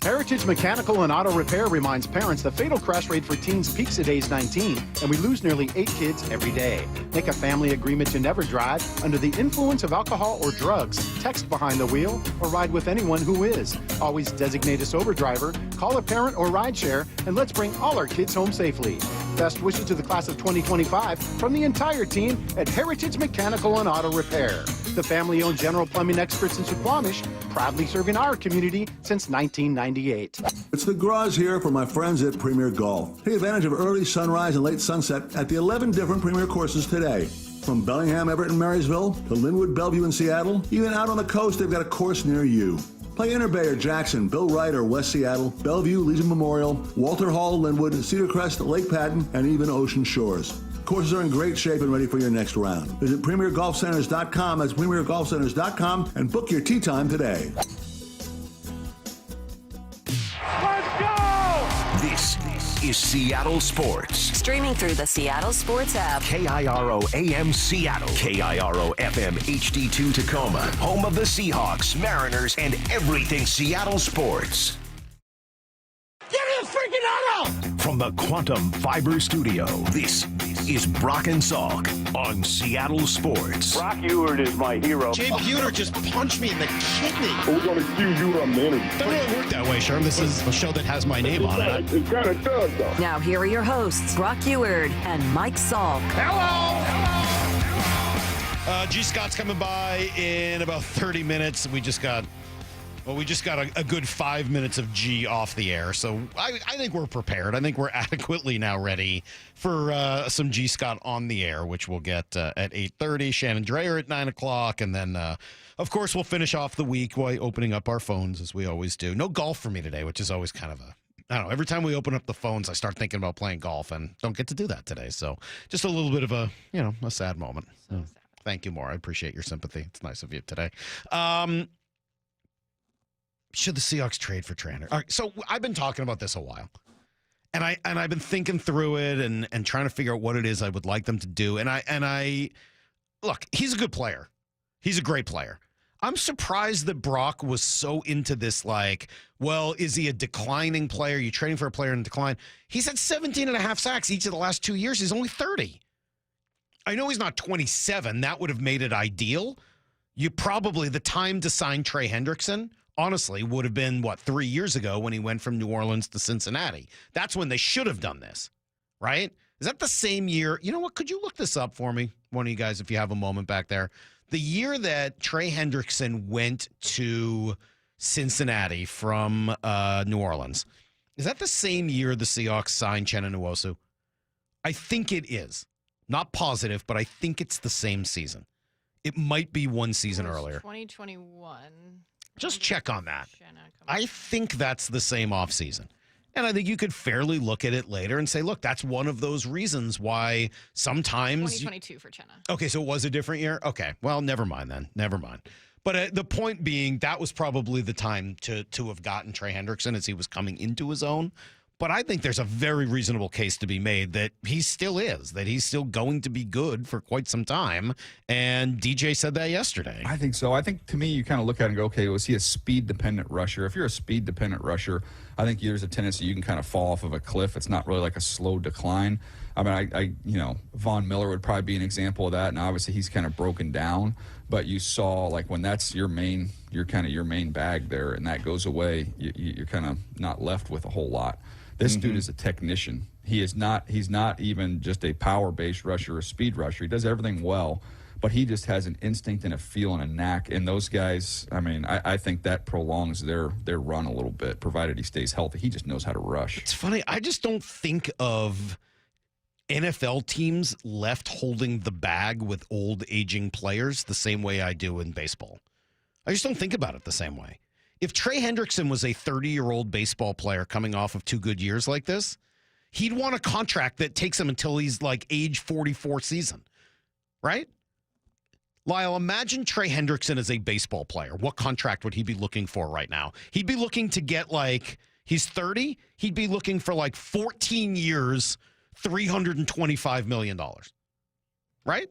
Heritage Mechanical and Auto Repair reminds parents the fatal crash rate for teens peaks at age 19, and we lose nearly 8 kids every day. Make a family agreement to never drive under the influence of alcohol or drugs, text behind the wheel, or ride with anyone who is. Always designate a sober driver, call a parent or rideshare, and let's bring all our kids home safely. Best wishes to the class of 2025 from the entire team at Heritage Mechanical and Auto Repair. The family-owned general plumbing experts in Suquamish, proudly serving our community since 1998. It's the Graz here for my friends at Premier Golf. Take advantage of early sunrise and late sunset at the 11 different Premier courses today. From Bellingham, Everett, and Marysville to Linwood, Bellevue, and Seattle, even out on the coast, they've got a course near you. Play Inner Bay or Jackson, Bill Wright or West Seattle, Bellevue, Legion Memorial, Walter Hall, Linwood, Cedar Crest, Lake Patton, and even Ocean Shores. Courses are in great shape and ready for your next round. Visit PremierGolfCenters.com, that's PremierGolfCenters.com, and book your tee time today. Let's go! This is Seattle Sports. Streaming through the Seattle Sports app. KIRO AM Seattle. KIRO FM HD2 Tacoma. Home of the Seahawks, Mariners, and everything Seattle sports. Give me a freaking auto! From the Quantum Fiber Studio, this is Brock and Salk on Seattle Sports. Brock Ewart is my hero. Jay Buhner just punched me in the kidney. We're going to accuse you of management. Doesn't really work that way, Sherm. This is a show that has my name on it. It kind of does, though. Now here are your hosts, Brock Ewart and Mike Salk. G. Scott's coming by in about 30 minutes. We just got a good 5 minutes of G off the air. So I think we're prepared. I think we're adequately now ready for some G. Scott on the air, which we'll get at 8:30. Shannon Drayer at 9 o'clock. And then, of course, we'll finish off the week by opening up our phones, as we always do. No golf for me today, which is always kind of I don't know. Every time we open up the phones, I start thinking about playing golf and don't get to do that today. So just a little bit of a sad moment. So sad. Thank you, Maura. I appreciate your sympathy. It's nice of you today. Should the Seahawks trade for Trey Hendrickson? All right, so I've been talking about this a while, and I've been thinking through it and trying to figure out what it is I would like them to do. And I look, he's a good player. He's a great player. I'm surprised that Brock was so into this, like, well, is he a declining player? You trading for a player in decline? He's had 17 and a half sacks each of the last 2 years. He's only 30. I know he's not 27. That would have made it ideal. The time to sign Trey Hendrickson, honestly, would have been, 3 years ago when he went from New Orleans to Cincinnati. That's when they should have done this, right? Is that the same year? You know what? Could you look this up for me, one of you guys, if you have a moment back there? The year that Trey Hendrickson went to Cincinnati from New Orleans, is that the same year the Seahawks signed Uchenna Nwosu? I think it is. Not positive, but I think it's the same season. It might be one season earlier. 2021. Just check on that. I think that's the same offseason. And I think you could fairly look at it later and say, look, that's one of those reasons why sometimes... 2022 for Chenna. Okay, so it was a different year? Okay, well, never mind then. Never mind. But the point being, that was probably the time to have gotten Trey Hendrickson as he was coming into his own. But I think there's a very reasonable case to be made that he still is, that he's still going to be good for quite some time. And DJ said that yesterday. I think so. I think, to me, you kind of look at it and go, okay, was he a speed-dependent rusher? If you're a speed-dependent rusher, I think there's a tendency you can kind of fall off of a cliff. It's not really like a slow decline. I mean, Von Miller would probably be an example of that, and obviously he's kind of broken down. But you saw, like, when that's your main bag there, and that goes away, you're kind of not left with a whole lot. This dude is a technician. He's not even just a power-based rusher or a speed rusher. He does everything well, but he just has an instinct and a feel and a knack. And those guys, I mean, I think that prolongs their run a little bit, provided he stays healthy. He just knows how to rush. It's funny. I just don't think of NFL teams left holding the bag with old, aging players the same way I do in baseball. I just don't think about it the same way. If Trey Hendrickson was a 30-year-old baseball player coming off of 2 good years like this, he'd want a contract that takes him until he's like age 44 season, right? Lyle, imagine Trey Hendrickson as a baseball player. What contract would he be looking for right now? He'd be looking to get he's 30. He'd be looking for 14 years, $325 million, right?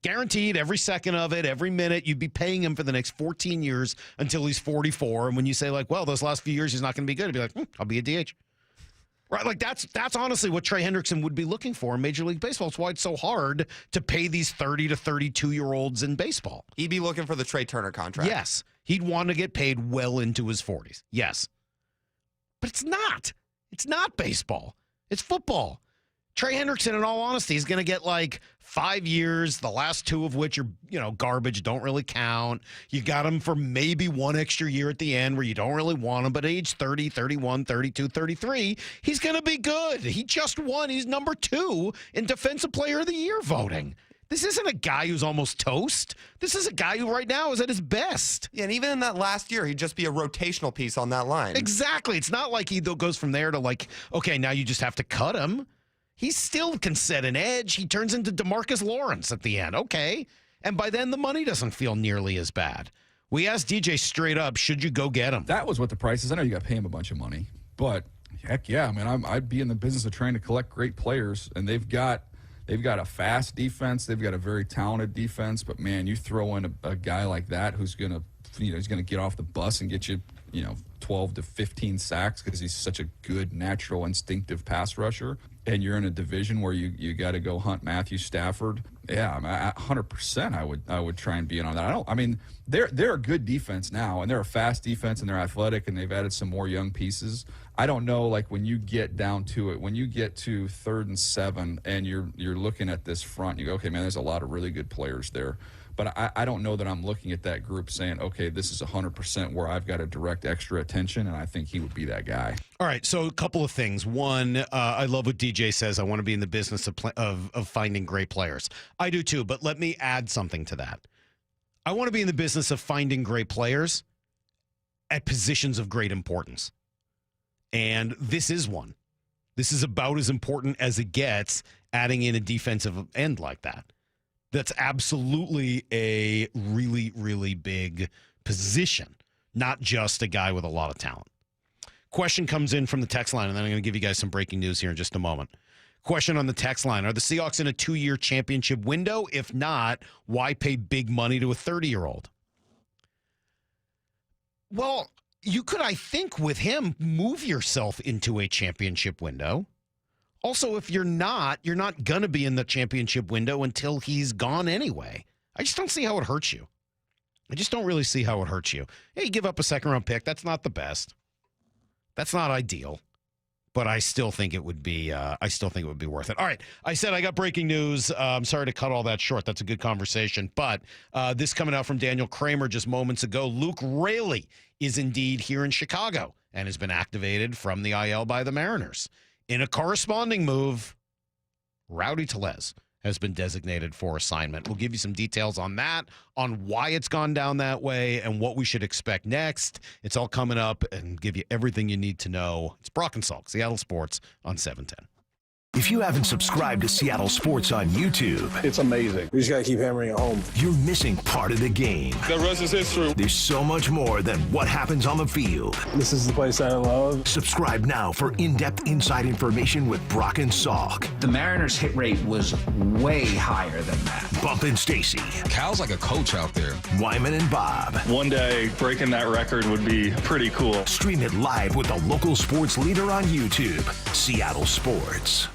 Guaranteed every second of it, every minute. You'd be paying him for the next 14 years until he's 44. And when you say, well, those last few years he's not going to be good, he'd be like, I'll be a DH. Right? That's honestly what Trey Hendrickson would be looking for in Major League Baseball. It's why it's so hard to pay these 30 to 32-year-olds in baseball. He'd be looking for the Trey Turner contract. Yes. He'd want to get paid well into his 40s. Yes. But it's not. It's not baseball. It's football. Trey Hendrickson, in all honesty, is going to get 5 years, the last 2 of which are, garbage, don't really count. You got him for maybe 1 extra year at the end where you don't really want him, but age 30, 31, 32, 33, he's going to be good. He just won. He's number 2 in Defensive Player of the Year voting. This isn't a guy who's almost toast. This is a guy who right now is at his best. Yeah, and even in that last year, he'd just be a rotational piece on that line. Exactly. It's not like he goes from there to okay, now you just have to cut him. He still can set an edge. He turns into DeMarcus Lawrence at the end. Okay. And by then, the money doesn't feel nearly as bad. We asked DJ straight up, should you go get him? That was what the price is. I know you got to pay him a bunch of money. But, heck yeah, I'd be in the business of trying to collect great players. And they've got a fast defense. They've got a very talented defense. But, man, you throw in a guy like that who's going to, he's going to get off the bus and get you, 12 to 15 sacks because he's such a good, natural, instinctive pass rusher. And you're in a division where you got to go hunt Matthew Stafford. Yeah, 100% I would try and be in on that. They're a good defense now, and they're a fast defense, and they're athletic, and they've added some more young pieces. I don't know, when you get down to it, when you get to 3rd and 7, and you're looking at this front, you go, okay, man, there's a lot of really good players there. But I don't know that I'm looking at that group saying, okay, this is 100% where I've got to direct extra attention, and I think he would be that guy. All right, so a couple of things. One, I love what DJ says. I want to be in the business of finding great players. I do too, but let me add something to that. I want to be in the business of finding great players at positions of great importance. And this is one. This is about as important as it gets, adding in a defensive end like that. That's absolutely a really, really big position, not just a guy with a lot of talent. Question comes in from the text line, and then I'm going to give you guys some breaking news here in just a moment. Question on the text line: are the Seahawks in a 2-year championship window? If not, why pay big money to a 30-year-old? Well, you could, I think, with him, move yourself into a championship window. Also, if you're not going to be in the championship window until he's gone anyway. I just don't see how it hurts you. I just don't really see how it hurts you. Yeah, you give up a 2nd-round pick. That's not the best. That's not ideal. But I still think it would be. Worth it. All right. I said I got breaking news. I'm sorry to cut all that short. That's a good conversation. But this coming out from Daniel Kramer just moments ago. Luke Raley is indeed here in Chicago and has been activated from the IL by the Mariners. In a corresponding move, Rowdy Tellez has been designated for assignment. We'll give you some details on that, on why it's gone down that way, and what we should expect next. It's all coming up, and give you everything you need to know. It's Brock and Salk, Seattle Sports on 710. If you haven't subscribed to Seattle Sports on YouTube, it's amazing. We just got to keep hammering it home. You're missing part of the game. The rest is history. There's so much more than what happens on the field. This is the place I love. Subscribe now for in-depth inside information with Brock and Salk. The Mariners' hit rate was way higher than that. Bump and Stacy. Cal's like a coach out there. Wyman and Bob. One day, breaking that record would be pretty cool. Stream it live with the local sports leader on YouTube, Seattle Sports.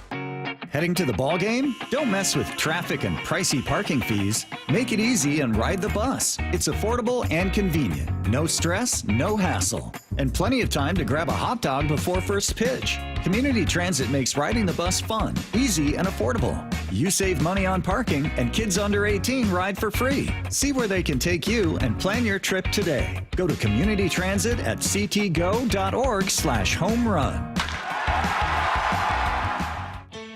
Heading to the ball game? Don't mess with traffic and pricey parking fees. Make it easy and ride the bus. It's affordable and convenient. No stress, no hassle. And plenty of time to grab a hot dog before first pitch. Community Transit makes riding the bus fun, easy, and affordable. You save money on parking, and kids under 18 ride for free. See where they can take you and plan your trip today. Go to communitytransit at ctgo.org/homerun.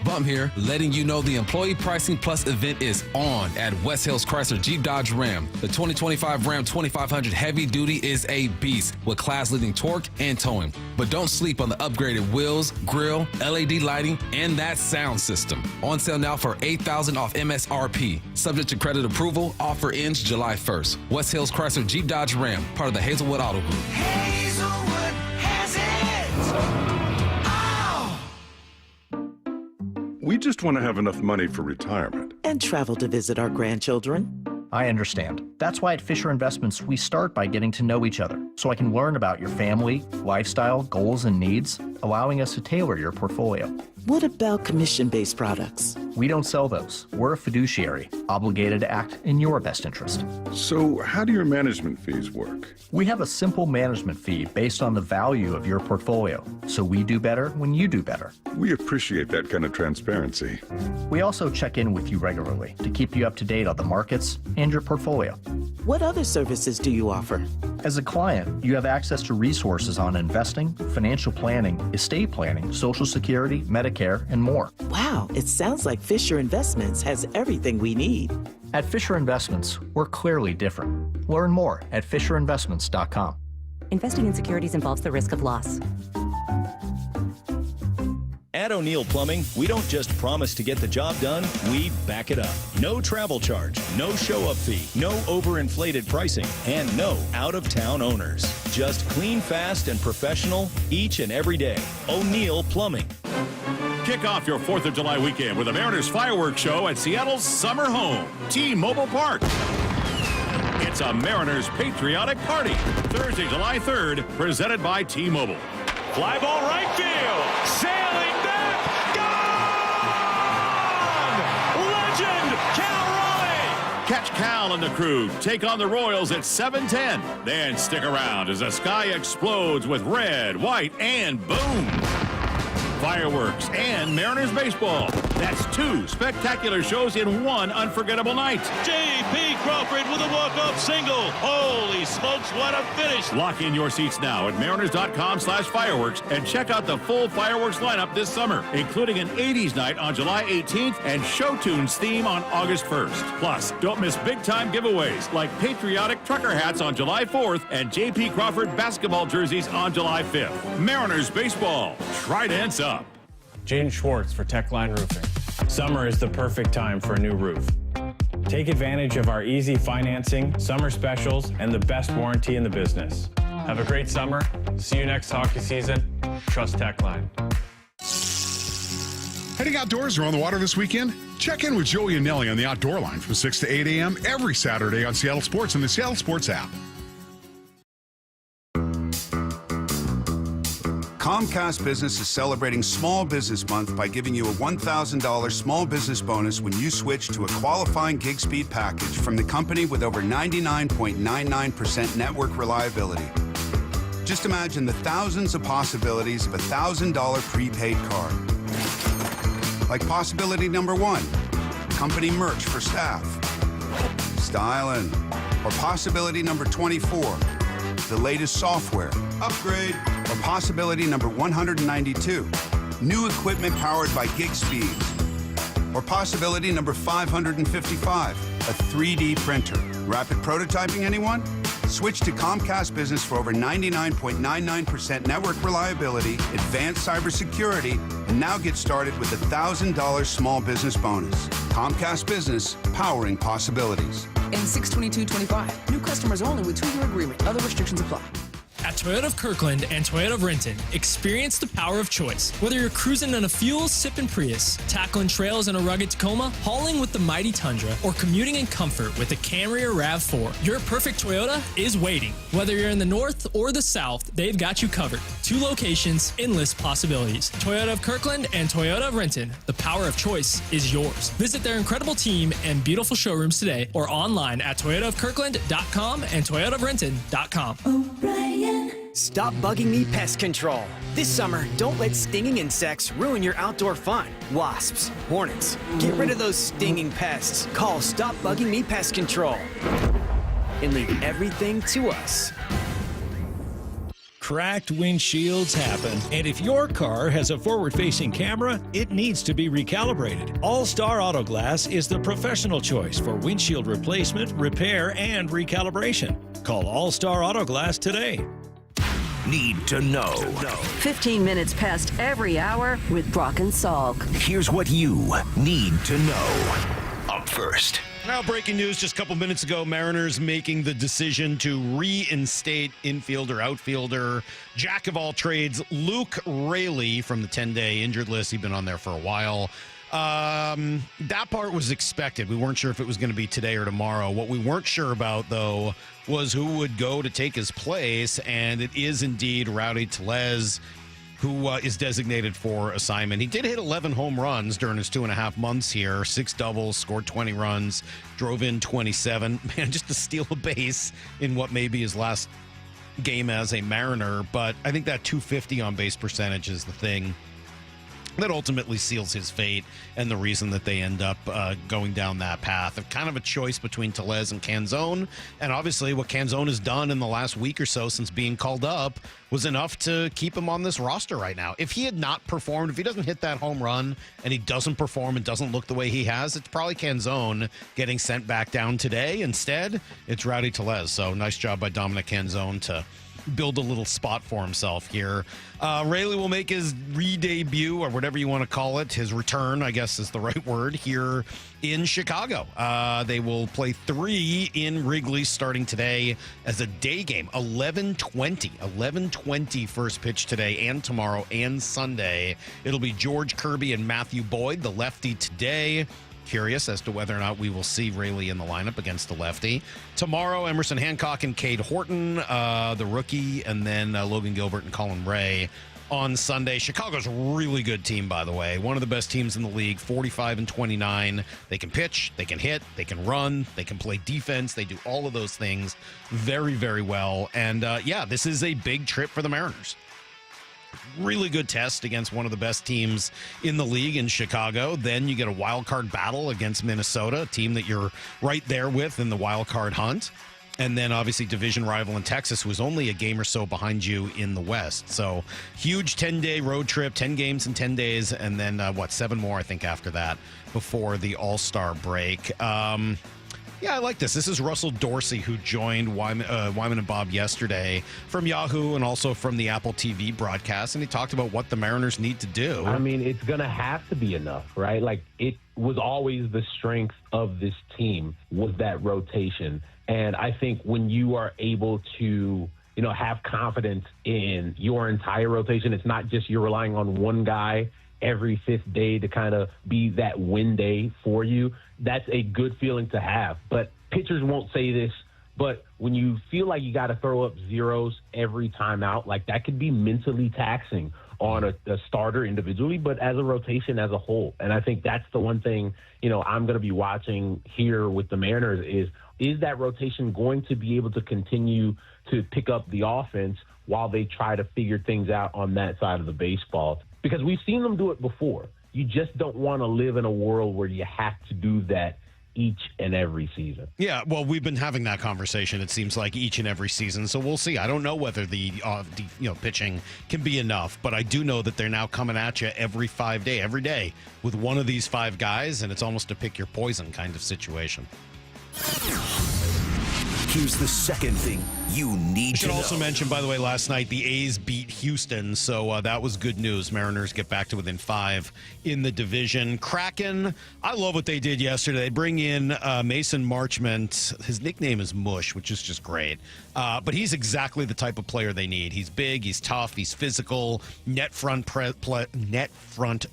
Bump here, letting you know the Employee Pricing Plus event is on at West Hills Chrysler Jeep Dodge Ram. The 2025 Ram 2500 Heavy Duty is a beast with class-leading torque and towing. But don't sleep on the upgraded wheels, grille, LED lighting, and that sound system. On sale now for $8,000 off MSRP. Subject to credit approval, offer ends July 1st. West Hills Chrysler Jeep Dodge Ram, part of the Hazelwood Auto Group. Hazelwood has it. We just want to have enough money for retirement. And travel to visit our grandchildren. I understand. That's why at Fisher Investments, we start by getting to know each other, so I can learn about your family, lifestyle, goals, and needs, allowing us to tailor your portfolio. What about commission-based products? We don't sell those. We're a fiduciary, obligated to act in your best interest. So how do your management fees work? We have a simple management fee based on the value of your portfolio, so we do better when you do better. We appreciate that kind of transparency. We also check in with you regularly to keep you up to date on the markets and your portfolio. What other services do you offer? As a client, you have access to resources on investing, financial planning, estate planning, Social Security, Medicare, and more. Wow, it sounds like Fisher Investments has everything we need. At Fisher Investments, we're clearly different. Learn more at FisherInvestments.com. Investing in securities involves the risk of loss. At O'Neill Plumbing, we don't just promise to get the job done, we back it up. No travel charge, no show-up fee, no overinflated pricing, and no out-of-town owners. Just clean, fast, and professional each and every day. O'Neill Plumbing. Kick off your 4th of July weekend with a Mariners fireworks show at Seattle's summer home, T-Mobile Park. It's a Mariners patriotic party. Thursday, July 3rd, presented by T-Mobile. Fly ball right field. Sailing back. Gone! Legend, Cal Raleigh. Catch Cal and the crew take on the Royals at 7:10. Then stick around as the sky explodes with red, white, and boom. Fireworks and Mariners baseball. That's 2 spectacular shows in one unforgettable night. J.P. Crawford with a walk-off single. Holy smokes, what a finish. Lock in your seats now at mariners.com/fireworks and check out the full fireworks lineup this summer, including an 80s night on July 18th and Show Tunes theme on August 1st. Plus, don't miss big-time giveaways like patriotic trucker hats on July 4th and J.P. Crawford basketball jerseys on July 5th. Mariners baseball. Tridents up. Jaden Schwartz for Techline Roofing. Summer is the perfect time for a new roof. Take advantage of our easy financing, summer specials, and the best warranty in the business. Have a great summer. See you next hockey season. Trust Techline. Heading outdoors or on the water this weekend? Check in with Joey and Nelly on the Outdoor Line from 6 to 8 a.m. every Saturday on Seattle Sports and the Seattle Sports app. Comcast Business is celebrating Small Business Month by giving you a $1,000 small business bonus when you switch to a qualifying gig speed package from the company with over 99.99% network reliability. Just imagine the thousands of possibilities of a $1,000 prepaid card. Like possibility number 1, company merch for staff. Styling. Or possibility number 24, the latest software. Upgrade. Or possibility number 192, new equipment powered by gig speeds. Or possibility number 555, a 3D printer. Rapid prototyping, anyone? Switch to Comcast Business for over 99.99% network reliability, advanced cybersecurity, and now get started with a $1,000 small business bonus. Comcast Business, powering possibilities. And 6/22/25. New customers only with 2-year agreement. Other restrictions apply. At Toyota of Kirkland and Toyota of Renton, experience the power of choice. Whether you're cruising in a fuel-sipping Prius, tackling trails in a rugged Tacoma, hauling with the mighty Tundra, or commuting in comfort with the Camry or RAV4, your perfect Toyota is waiting. Whether you're in the north or the south, they've got you covered. 2 locations, endless possibilities. Toyota of Kirkland and Toyota of Renton, the power of choice is yours. Visit their incredible team and beautiful showrooms today or online at toyotaofkirkland.com and toyotaofrenton.com. O'Brien. Stop bugging me pest control. This summer, don't let stinging insects ruin your outdoor fun. Wasps, hornets, get rid of those stinging pests. Call Stop Bugging Me Pest Control and leave everything to us. Cracked windshields happen, and if your car has a forward-facing camera, it needs to be recalibrated. All-Star Auto Glass is the professional choice for windshield replacement, repair, and recalibration. Call All-Star Auto Glass today. Need to know. 15 minutes past every hour with Brock and Salk. Here's what you need to know. Up first. Now, breaking news just a couple minutes ago, Mariners making the decision to reinstate infielder, outfielder, jack of all trades, Luke Raley from the 10-day injured list. He'd been on there for a while. That part was expected. We weren't sure if it was going to be today or tomorrow. What we weren't sure about, though, was who would go to take his place, and it is indeed Rowdy Tellez, who is designated for assignment. He did hit 11 home runs during his 2.5 months here, 6 doubles, scored 20 runs, drove in 27. Man, just to steal a base in what may be his last game as a Mariner. But I think that 250 on base percentage is the thing that ultimately seals his fate and the reason that they end up going down that path of kind of a choice between Tellez and Canzone. And obviously what Canzone has done in the last week or so since being called up was enough to keep him on this roster right now. If he had not performed, if he doesn't hit that home run and he doesn't perform and doesn't look the way he has, it's probably Canzone getting sent back down today. Instead, it's Rowdy Tellez. So nice job by Dominic Canzone to build a little spot for himself here. Raley will make his re-debut, or whatever you want to call it, his return, I guess is the right word, here in Chicago. They will play 3 in Wrigley starting today as a day game. 11:20 first pitch today and tomorrow and Sunday. It'll be George Kirby and Matthew Boyd, the lefty today. Curious as to whether or not we will see Raley in the lineup against the lefty. Tomorrow, Emerson Hancock and Cade Horton, the rookie, and then Logan Gilbert and Colin Ray on Sunday. Chicago's a really good team, by the way. One of the best teams in the league, 45-29. They can pitch, they can hit, they can run, they can play defense. They do all of those things very, very well. And, this is a big trip for the Mariners. Really good test against one of the best teams in the league in Chicago. Then you get a wild card battle against Minnesota, a team that you're right there with in the wild card hunt. And then obviously division rival in Texas, who is only a game or so behind you in the West. So huge 10-day road trip, 10 games in 10 days, and then 7 more, I think, after that before the All-Star break. Yeah, I like this. This is Russell Dorsey, who joined Wyman and Bob yesterday from Yahoo and also from the Apple TV broadcast, and he talked about what the Mariners need to do. I mean, it's going to have to be enough, right? Like, it was always the strength of this team was that rotation. And I think when you are able to, have confidence in your entire rotation, it's not just you're relying on one guy every 5th day to kind of be that win day for you. That's a good feeling to have. But pitchers won't say this, but when you feel like you got to throw up zeros every time out, like that could be mentally taxing on a starter individually, but as a rotation as a whole. And I think that's the one thing, I'm going to be watching here with the Mariners is that rotation going to be able to continue to pick up the offense while they try to figure things out on that side of the baseball? Because we've seen them do it before. You just don't want to live in a world where you have to do that each and every season. Yeah, well, we've been having that conversation, it seems like, each and every season, so we'll see. I don't know whether the pitching can be enough, but I do know that they're now coming at you every day with one of these 5 guys, and it's almost a pick your poison kind of situation. Here's the second thing you need to know. I should also mention, by the way, last night the A's beat Houston, so that was good news. Mariners get back to within 5 in the division. Kraken, I love what they did yesterday. They bring in Mason Marchment. His nickname is Mush, which is just great. But he's exactly the type of player they need. He's big, he's tough, he's physical, net front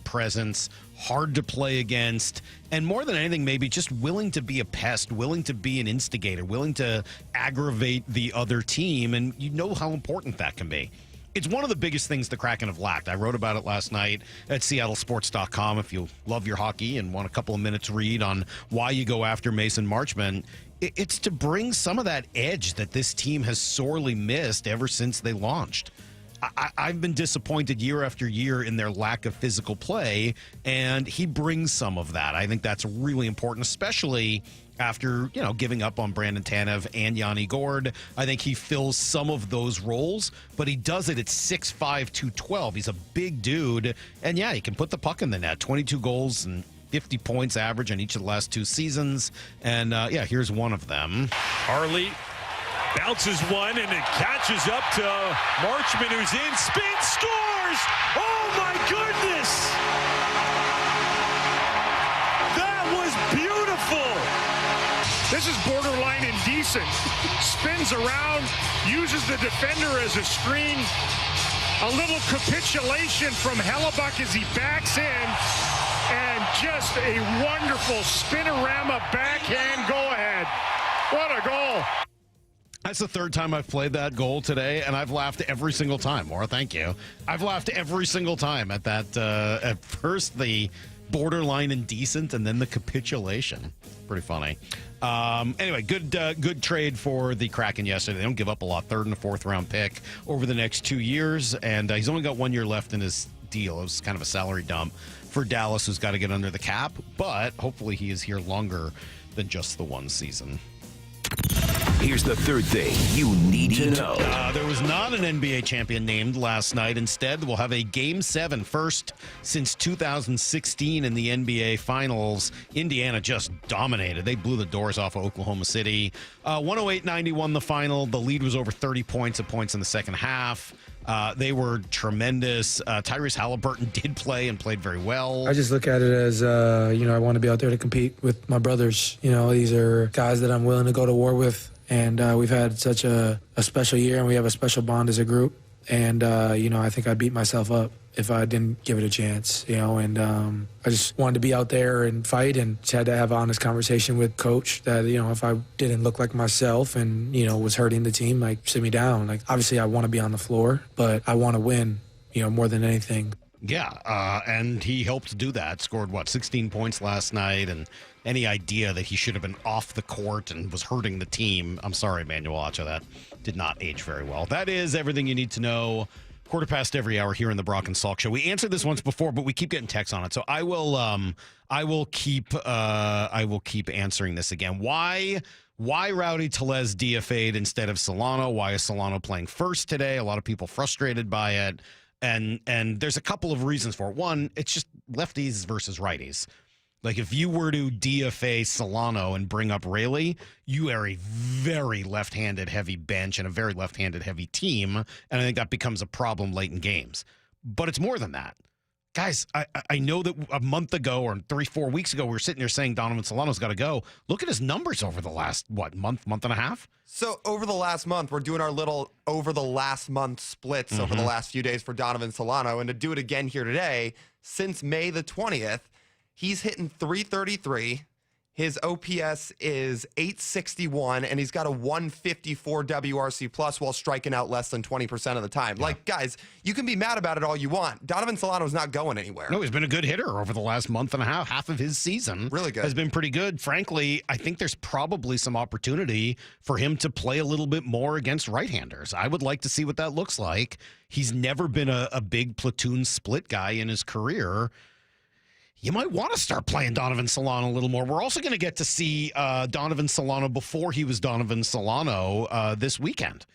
presence, hard to play against, and more than anything, maybe just willing to be a pest, willing to be an instigator, willing to aggravate the other team, and you know how important that can be. It's one of the biggest things the Kraken have lacked. I wrote about it last night at seattlesports.com. If you love your hockey and want a couple of minutes read on why you go after Mason Marchment, it's to bring some of that edge that this team has sorely missed ever since they launched. I've been disappointed year after year in their lack of physical play, and he brings some of that. I think that's really important, especially after, giving up on Brandon Tanev and Yanni Gourde. I think he fills some of those roles, but he does it at 6'5", 212. He's a big dude, and yeah, he can put the puck in the net. 22 goals and 50 points average in each of the last 2 seasons, and here's one of them. Harley bounces one and it catches up to Marchment, who's in, spin, scores! Oh my goodness! That was beautiful! This is borderline indecent. Spins around, uses the defender as a screen. A little capitulation from Hellebuck as he backs in. And just a wonderful spinorama backhand go-ahead. What a goal. That's the 3rd time I've played that goal today, and I've laughed every single time. Maura, thank you. I've laughed every single time at that. At first, the borderline indecent, and then the capitulation. Pretty funny. Anyway, good trade for the Kraken yesterday. They don't give up a lot. 3rd and a 4th round pick over the next 2 years, and he's only got 1 year left in his deal. It was kind of a salary dump for Dallas, who's got to get under the cap, but hopefully he is here longer than just the 1 season. Here's the third thing you need to know. There was not an NBA champion named last night. Instead, we'll have a Game 7, first since 2016 in the NBA Finals. Indiana just dominated. They blew the doors off of Oklahoma City. 108-91 the final. The lead was over 30 points in the second half. They were tremendous. Tyrese Halliburton did play and played very well. I just look at it as, I want to be out there to compete with my brothers. These are guys that I'm willing to go to war with. And we've had such a special year, and we have a special bond as a group. And, I think I'd beat myself up if I didn't give it a chance, and I just wanted to be out there and fight, and just had to have an honest conversation with Coach that, if I didn't look like myself and, was hurting the team, sit me down. Obviously I want to be on the floor, but I want to win, more than anything. Yeah, and he helped do that. Scored, 16 points last night, and any idea that he should have been off the court and was hurting the team, I'm sorry, Manuel Acha, that did not age very well. That is everything you need to know. 1:15 every hour here in the Brock and Salk Show. We answered this once before, but we keep getting texts on it, so I will keep answering this again. Why Rowdy Tellez DFA'd instead of Solano? Why is Solano playing first today? A lot of people frustrated by it. And there's a couple of reasons for it. One, it's just lefties versus righties. If you were to DFA Solano and bring up Raley, you are a very left-handed heavy bench and a very left-handed heavy team, and I think that becomes a problem late in games. But it's more than that. Guys, I know that a month ago or 3-4 weeks ago, we were sitting there saying Donovan Solano's got to go. Look at his numbers over the last, month and a half? So over the last month, we're doing our little over the last month splits over the last few days for Donovan Solano. And to do it again here today, since May the 20th, he's hitting .333. His OPS is .861, and he's got a 154 WRC plus while striking out less than 20% of the time. Yeah. Guys, you can be mad about it all you want. Donovan Solano's not going anywhere. No, he's been a good hitter over the last month and a half. Half of his season really good. Has been pretty good. Frankly, I think there's probably some opportunity for him to play a little bit more against right-handers. I would like to see what that looks like. He's never been a big platoon split guy in his career. you might want to start playing Donovan Solano a little more. We're also going to get to see Donovan Solano before he was Donovan Solano this weekend.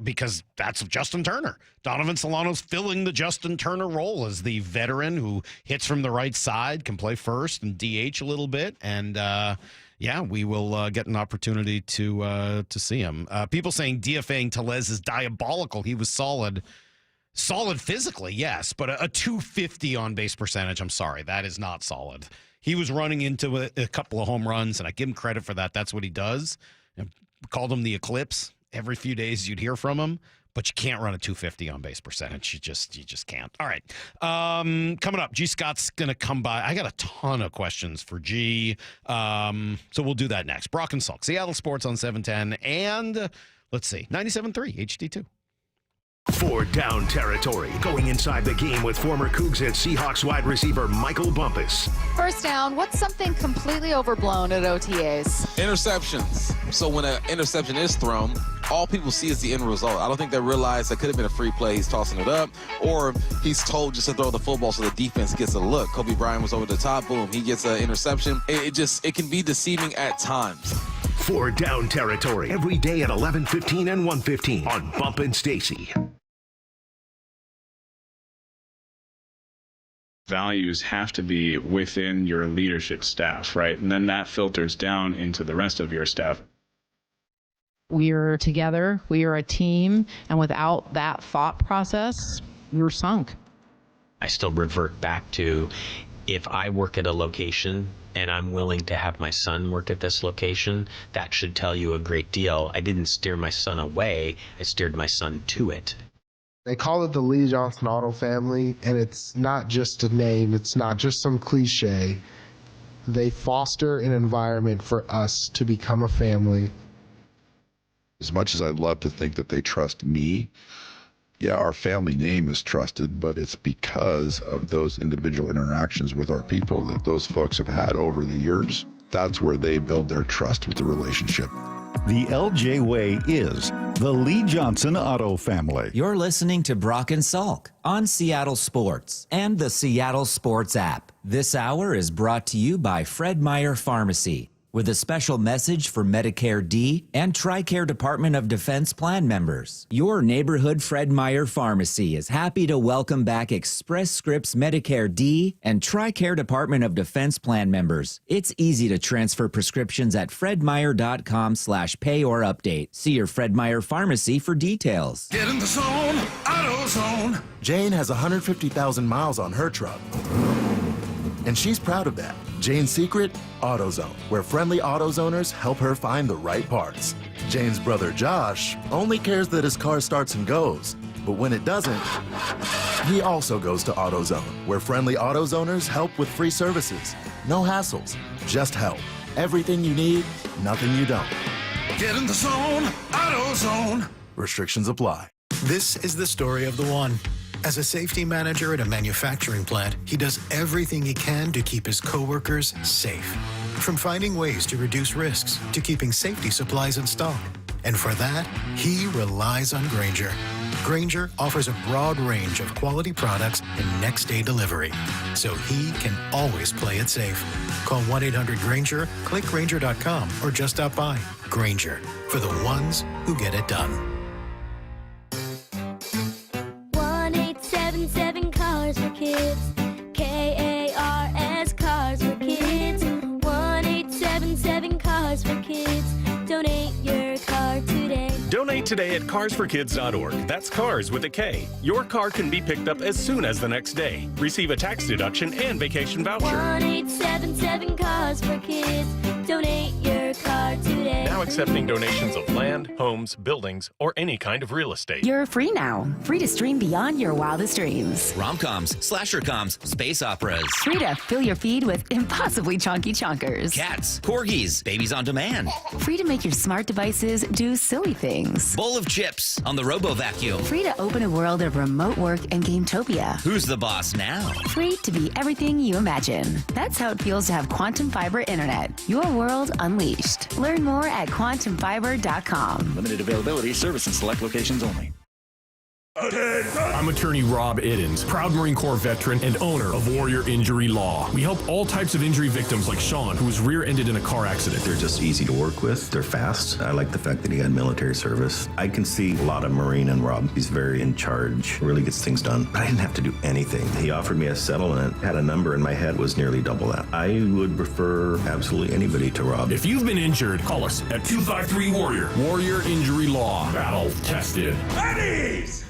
Because that's Justin Turner. Donovan Solano's filling the Justin Turner role as the veteran who hits from the right side, can play first and DH a little bit. And, we will get an opportunity to see him. People saying DFAing Tellez is diabolical. He was solid physically, yes, but a 250 on-base percentage, I'm sorry, that is not solid. He was running into a couple of home runs, and I give him credit for that. That's what he does. And called him the Eclipse. Every few days you'd hear from him, but you can't run a 250 on-base percentage. You just can't. All right. Coming up, G. Scott's going to come by. I got a ton of questions for G, so we'll do that next. Brock and Salk, Seattle Sports on 710, and let's see, 97.3 HD2. For Down Territory, going inside the game with former Cougs and Seahawks wide receiver Michael Bumpus. First down, what's something completely overblown at OTAs? Interceptions. So when an interception is thrown, all people see is the end result. I don't think they realize that could have been a free play. He's tossing it up, or he's told just to throw the football so the defense gets a look. Kobe Bryant was over the top. Boom, he gets an interception. It can be deceiving at times. For Down Territory, every day at 11:15 and 1:15 on Bump and Stacy. Values have to be within your leadership staff, right? And then that filters down into the rest of your staff. We're together, we are a team, and without that thought process, we're sunk. I still revert back to, if I work at a location and I'm willing to have my son work at this location, that should tell you a great deal. I didn't steer my son away, I steered my son to it. They call it the Lee Johnson Auto family, and it's not just a name, it's not just some cliche. They foster an environment for us to become a family. As much as I'd love to think that they trust me, yeah, our family name is trusted, but it's because of those individual interactions with our people that those folks have had over the years. That's where they build their trust with the relationship. The LJ Way is the Lee Johnson Auto family. You're listening to Brock and Salk on Seattle Sports and the Seattle Sports app. This hour is brought to you by Fred Meyer Pharmacy, with a special message for Medicare D and TRICARE Department of Defense plan members. Your neighborhood Fred Meyer Pharmacy is happy to welcome back Express Scripts Medicare D and TRICARE Department of Defense plan members. It's easy to transfer prescriptions at fredmeyer.com/pay or update. See your Fred Meyer Pharmacy for details. Get in the zone, AutoZone. Jane has 150,000 miles on her truck, and she's proud of that. Jane's secret? AutoZone, where friendly AutoZoners help her find the right parts. Jane's brother Josh only cares that his car starts and goes, but when it doesn't, he also goes to AutoZone, where friendly AutoZoners help with free services. No hassles, just help. Everything you need, nothing you don't. Get in the zone, AutoZone. Restrictions apply. This is the story of the one. As a safety manager at a manufacturing plant, he does everything he can to keep his coworkers safe. From finding ways to reduce risks to keeping safety supplies in stock. And for that, he relies on Grainger. Grainger offers a broad range of quality products and next-day delivery, so he can always play it safe. Call 1-800-GRAINGER, click Grainger.com, or just stop by. Grainger, for the ones who get it done. 1-877 Cars for Kids. KARS Cars for Kids. 1-877 Cars for Kids. Donate your car today. Donate today at carsforkids.org. That's cars with a K. Your car can be picked up as soon as the next day. Receive a tax deduction and vacation voucher. 1-877 Cars for Kids. Donate your car today. Now accepting donations of land, homes, buildings, or any kind of real estate. You're free now. Free to stream beyond your wildest dreams. Rom-coms, slasher-coms, space operas. Free to fill your feed with impossibly chunky chunkers. Cats, corgis, babies on demand. Free to make your smart devices do silly things. Bowl of chips on the Robo-Vacuum. Free to open a world of remote work and Gametopia. Who's the boss now? Free to be everything you imagine. That's how it feels to have Quantum Fiber Internet. Your world unleashed. Learn more at quantumfiber.com. Limited availability, service in select locations only. I'm attorney Rob Iddens, proud Marine Corps veteran and owner of Warrior Injury Law. We help all types of injury victims like Sean, who was rear-ended in a car accident. They're just easy to work with. They're fast. I like the fact that he had military service. I can see a lot of Marine in Rob. He's very in charge, really gets things done. But I didn't have to do anything. He offered me a settlement, had a number in my head was nearly double that. I would refer absolutely anybody to Rob. If you've been injured, call us at 253-WARRIOR. Warrior Injury Law. Battle tested. Eddie's!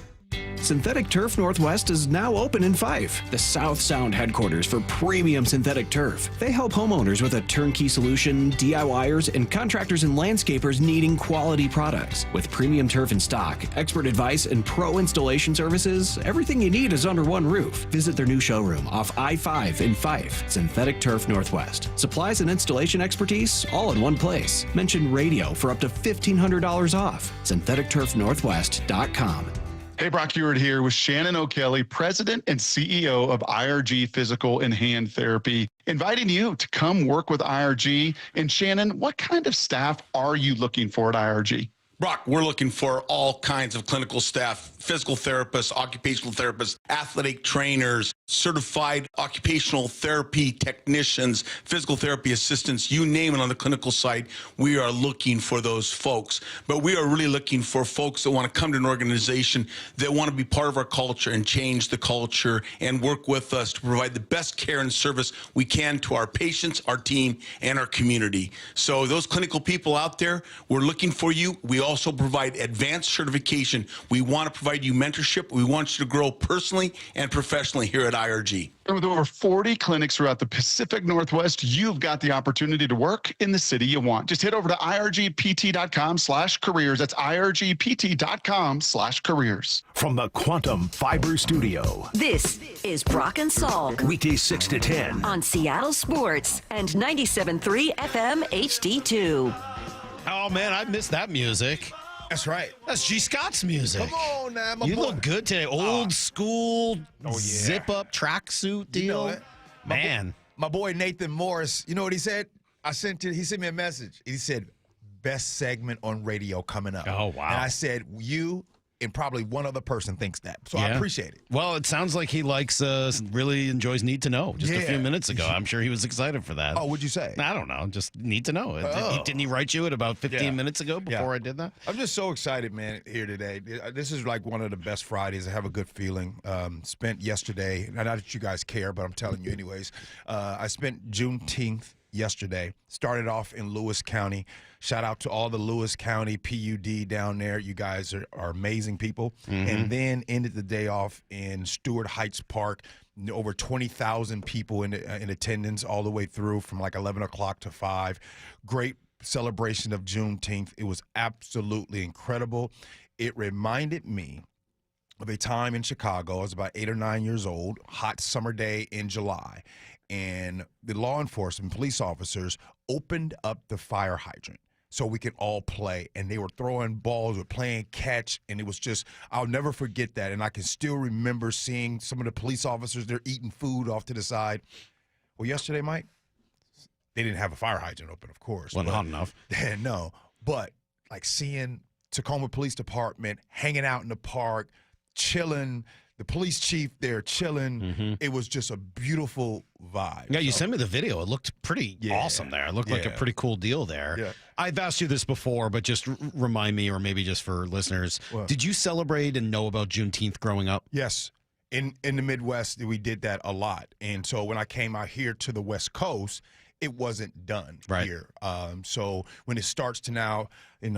Synthetic Turf Northwest is now open in Fife, the South Sound headquarters for premium synthetic turf. They help homeowners with a turnkey solution, DIYers, and contractors and landscapers needing quality products. With premium turf in stock, expert advice, and pro installation services, everything you need is under one roof. Visit their new showroom off I-5 in Fife, Synthetic Turf Northwest. Supplies and installation expertise all in one place. Mention radio for up to $1,500 off. SyntheticTurfNorthwest.com. Hey, Brock Ewart here with Shannon O'Kelly, President and CEO of IRG Physical and Hand Therapy, inviting you to come work with IRG. And Shannon, what kind of staff are you looking for at IRG? Brock, we're looking for all kinds of clinical staff, physical therapists, occupational therapists, athletic trainers, certified occupational therapy technicians, physical therapy assistants, you name it on the clinical side. We are looking for those folks. But we are really looking for folks that want to come to an organization that want to be part of our culture and change the culture and work with us to provide the best care and service we can to our patients, our team, and our community. So those clinical people out there, we're looking for you. We also provide advanced certification. We want to provide you mentorship. We want you to grow personally and professionally here at IRG. And with over 40 clinics throughout the Pacific Northwest, you've got the opportunity to work in the city you want. Just head over to irgpt.com/careers. That's irgpt.com/careers. From the Quantum Fiber Studio, This is Brock and Salk weekdays 6 to 10. on Seattle Sports and 97.3 FM HD2. Oh, man, I missed that music. That's right. That's G. Scott's music. Come on now, my You boy. look good today. Old school yeah. zip-up tracksuit deal. You know it. Man. My boy Nathan Morris, you know what he said? He sent me a message. He said, best segment on radio coming up. Oh, wow. And I said, you and probably one other person thinks that. So I appreciate it. Well, it sounds like he really enjoys Need to Know just a few minutes ago. I'm sure he was excited for that. Oh, what'd you say? I don't know. Just Need to Know. Didn't he write you it about 15 minutes ago before I did that? I'm just so excited, man, here today. This is like one of the best Fridays. I have a good feeling. Spent yesterday, not that you guys care, but I'm telling you anyways. I spent Juneteenth yesterday. Started off in Lewis County. Shout out to all the Lewis County PUD down there. You guys are amazing people. Mm-hmm. And then ended the day off in Stewart Heights Park. Over 20,000 people in attendance all the way through from like 11 o'clock to 5. Great celebration of Juneteenth. It was absolutely incredible. It reminded me of a time in Chicago. I was about 8 or 9 years old, hot summer day in July. And the law enforcement, police officers opened up the fire hydrant so we could all play. And they were throwing balls, we're playing catch, and it was just, I'll never forget that. And I can still remember seeing some of the police officers, they're eating food off to the side. Well, yesterday, Mike, they didn't have a fire hydrant open, of course. Wasn't hot enough. No, but like seeing Tacoma Police Department hanging out in the park, chilling, the police chief there chilling. Mm-hmm. It was just a beautiful vibe. Yeah, you sent me the video. It looked pretty awesome there. It looked like a pretty cool deal there. Yeah. I've asked you this before, but just remind me, or maybe just for listeners, did you celebrate and know about Juneteenth growing up? Yes. In the Midwest, we did that a lot. And so when I came out here to the West Coast, it wasn't done here. So when it starts to now,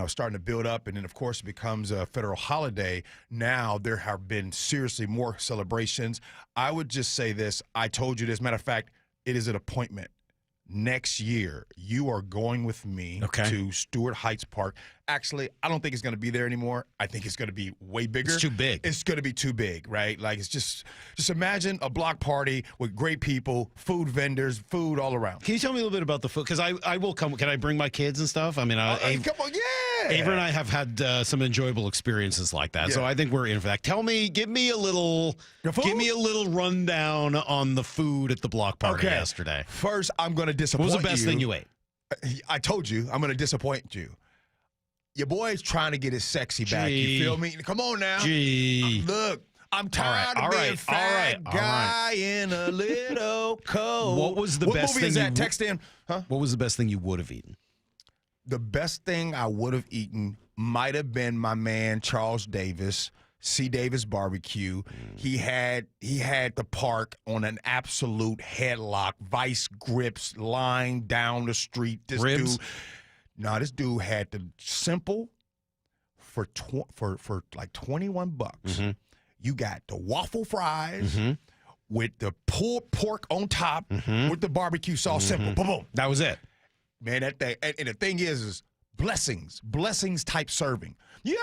starting to build up, and then, of course, it becomes a federal holiday, now there have been seriously more celebrations. I would just say this. I told you this. Matter of fact, it is an appointment. Next year, you are going with me to Stewart Heights Park. Actually, I don't think it's going to be there anymore. I think it's going to be way bigger. It's too big. It's going to be too big, right? Like, it's just imagine a block party with great people, food vendors, food all around. Can you tell me a little bit about the food? Because I will come. Can I bring my kids and stuff? I mean, come on, yeah. Ava and I have had some enjoyable experiences like that, so I think we're in for that. Give me a little rundown on the food at the block party yesterday. First, I'm going to disappoint you. What was the best thing you ate? I told you, I'm going to disappoint you. your boy's trying to get his sexy back. You feel me? Come on now. Look, I'm tired of being fat guy in a little coat. What was the best movie thing is that? Text in. Huh? What was the best thing you would have eaten? The best thing I would have eaten might have been my man Charles Davis, C. Davis Barbecue. He had the park on an absolute headlock, vice grips, line down the street. This Ribs? This dude had the simple for like $21. Mm-hmm. You got the waffle fries with the pulled pork on top with the barbecue sauce. Simple, boom, boom. That was it. Man, that thing, and the thing is blessings type serving. You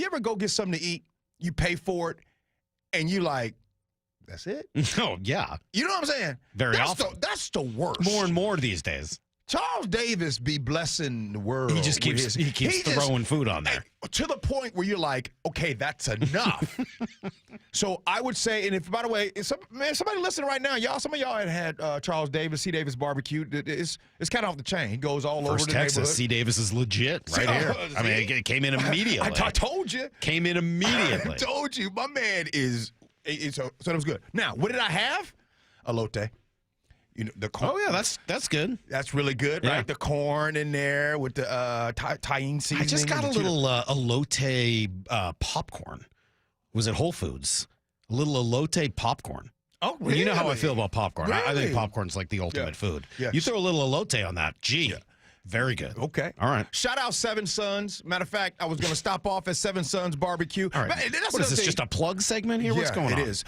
ever go get something to eat, you pay for it, and you like, that's it? Oh, yeah. You know what I'm saying? Very often. That's the worst. More and more these days. Charles Davis be blessing the world. He just keeps throwing food on there. To the point where you're like, okay, that's enough. So I would say, and if, by the way, somebody listening right now, some of y'all had Charles Davis, C. Davis Barbecue. It's kind of off the chain. He goes all over the Texas, neighborhood. C. Davis is legit right here. I mean, it came in immediately. I told you. Came in immediately. I told you. My man is so that was good. Now, what did I have? Elote. You know, the corn. Oh, yeah, that's good. That's really good, right? The corn in there with the tahini seasoning. I just got a little elote popcorn. Was it Whole Foods? A little elote popcorn. Oh, really? You know how I feel about popcorn. Really? I think popcorn's like the ultimate food. Yeah. You throw a little elote on that. Gee, very good. Okay. All right. Shout out Seven Sons. Matter of fact, I was going to stop off at Seven Sons Barbecue. All right. What is this, just a plug segment here? What's going on? It is.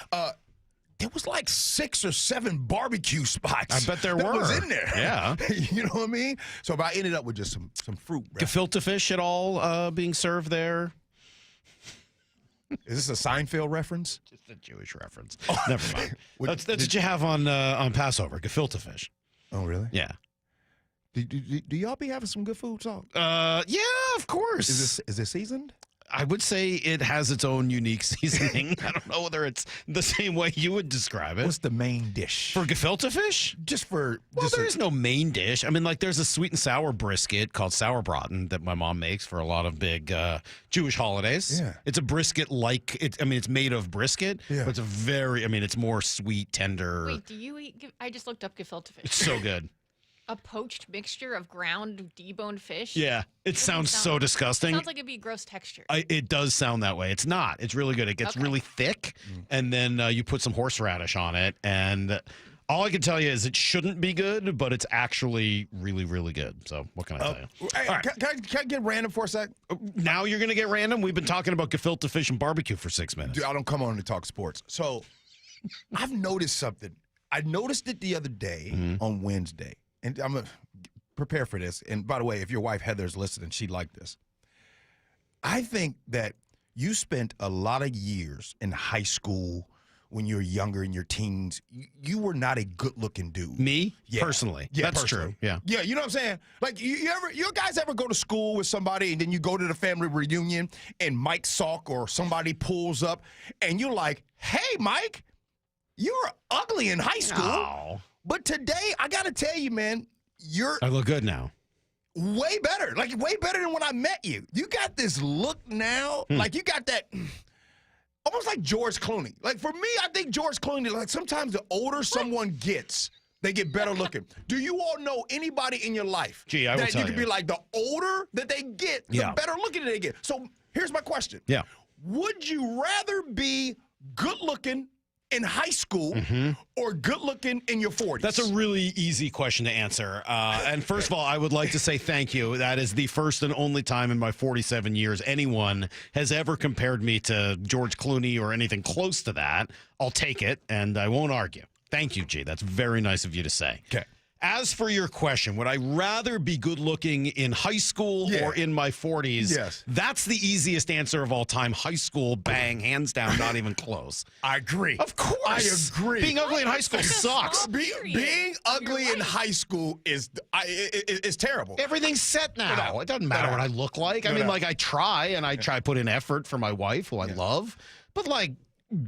There was like 6 or 7 barbecue spots. I bet there that were. was in there. Yeah. You know what I mean? So I ended up with just some fruit. Gefilte fish at all being served there? Is this a Seinfeld reference? Just a Jewish reference. Oh. Never mind. That's what you have on Passover, gefilte fish. Oh, really? Yeah. Do y'all be having some good food, Salk? Yeah, of course. Is it seasoned? I would say it has its own unique seasoning. I don't know whether it's the same way you would describe it. What's the main dish? For gefilte fish? There is no main dish. I mean, like, there's a sweet and sour brisket called sauerbraten that my mom makes for a lot of big Jewish holidays. Yeah. It's a brisket it's made of brisket, but it's it's more sweet, tender. Wait, do you eat? I just looked up gefilte fish. It's so good. A poached mixture of ground deboned fish? Yeah, it sounds so disgusting. It sounds like it'd be gross texture. It does sound that way. It's not. It's really good. It gets really thick, and then you put some horseradish on it, and all I can tell you is it shouldn't be good, but it's actually really, really good. So what can I tell you? Hey, All right. Can I get random for a sec? Now you're going to get random? We've been talking about gefilte fish and barbecue for 6 minutes. Dude, I don't come on to talk sports. So I've noticed something. I noticed it the other day on Wednesday. And I'm going to prepare for this. And by the way, if your wife Heather's listening, she'd like this. I think that you spent a lot of years in high school when you were younger, in your teens. You were not a good-looking dude. Me? Yeah. Personally. Yeah, That's personally. true. Yeah. Yeah, you know what I'm saying? Like, you guys ever go to school with somebody and then you go to the family reunion and Mike Salk or somebody pulls up and you're like, hey, Mike, you were ugly in high school. Oh. But today, I got to tell you, man, I look good now. Way better. Like, way better than when I met you. You got this look now. Like, you got that almost like George Clooney. Like, for me, I think George Clooney, like, sometimes the older someone gets, they get better looking. Do you all know anybody in your life I will that tell you can be like, the older that they get, the better looking they get? So, here's my question. Yeah. Would you rather be good looking in high school or good looking in your 40s? That's a really easy question to answer. And first of all, I would like to say thank you. That is the first and only time in my 47 years anyone has ever compared me to George Clooney or anything close to that. I'll take it, and I won't argue. Thank you, G. That's very nice of you to say. Okay. As for your question, would I rather be good looking in high school or in my 40s? Yes. That's the easiest answer of all time. High school, bang, hands down, not even close. I agree. Of course. I agree. Being ugly in high school sucks. Being ugly in high school is terrible. Everything's set now. It doesn't matter what I look like. I mean, like, I try to put in effort for my wife, who I love. But, like,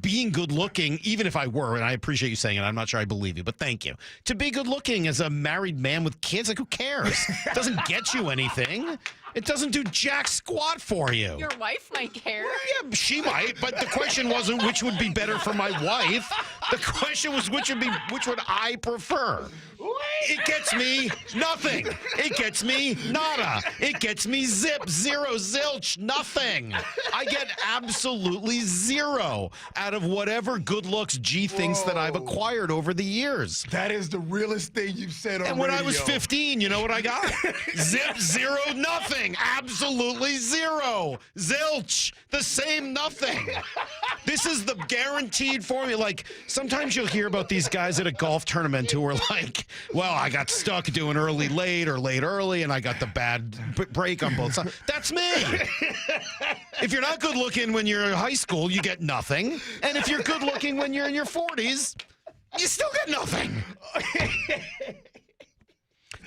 being good looking, even if I were, and I appreciate you saying it, I'm not sure I believe you, but thank you. To be good looking as a married man with kids, like, who cares? It doesn't get you anything. It doesn't do jack squat for you. Your wife might care. Yeah, she might, but the question wasn't which would be better for my wife. The question was which would I prefer. It gets me nothing. It gets me nada. It gets me zip, zero, zilch, nothing. I get absolutely zero out of whatever good looks G thinks that I've acquired over the years. That is the realest thing you've said on And when radio. I was 15, you know what I got? Zip, zero, nothing. Absolutely zero. Zilch. The same nothing. This is the guaranteed formula. Like, sometimes you'll hear about these guys at a golf tournament who are like, well, I got stuck doing early late or late early, and I got the bad break on both sides. That's me. If you're not good looking when you're in high school, you get nothing. And if you're good looking when you're in your 40s, you still get nothing.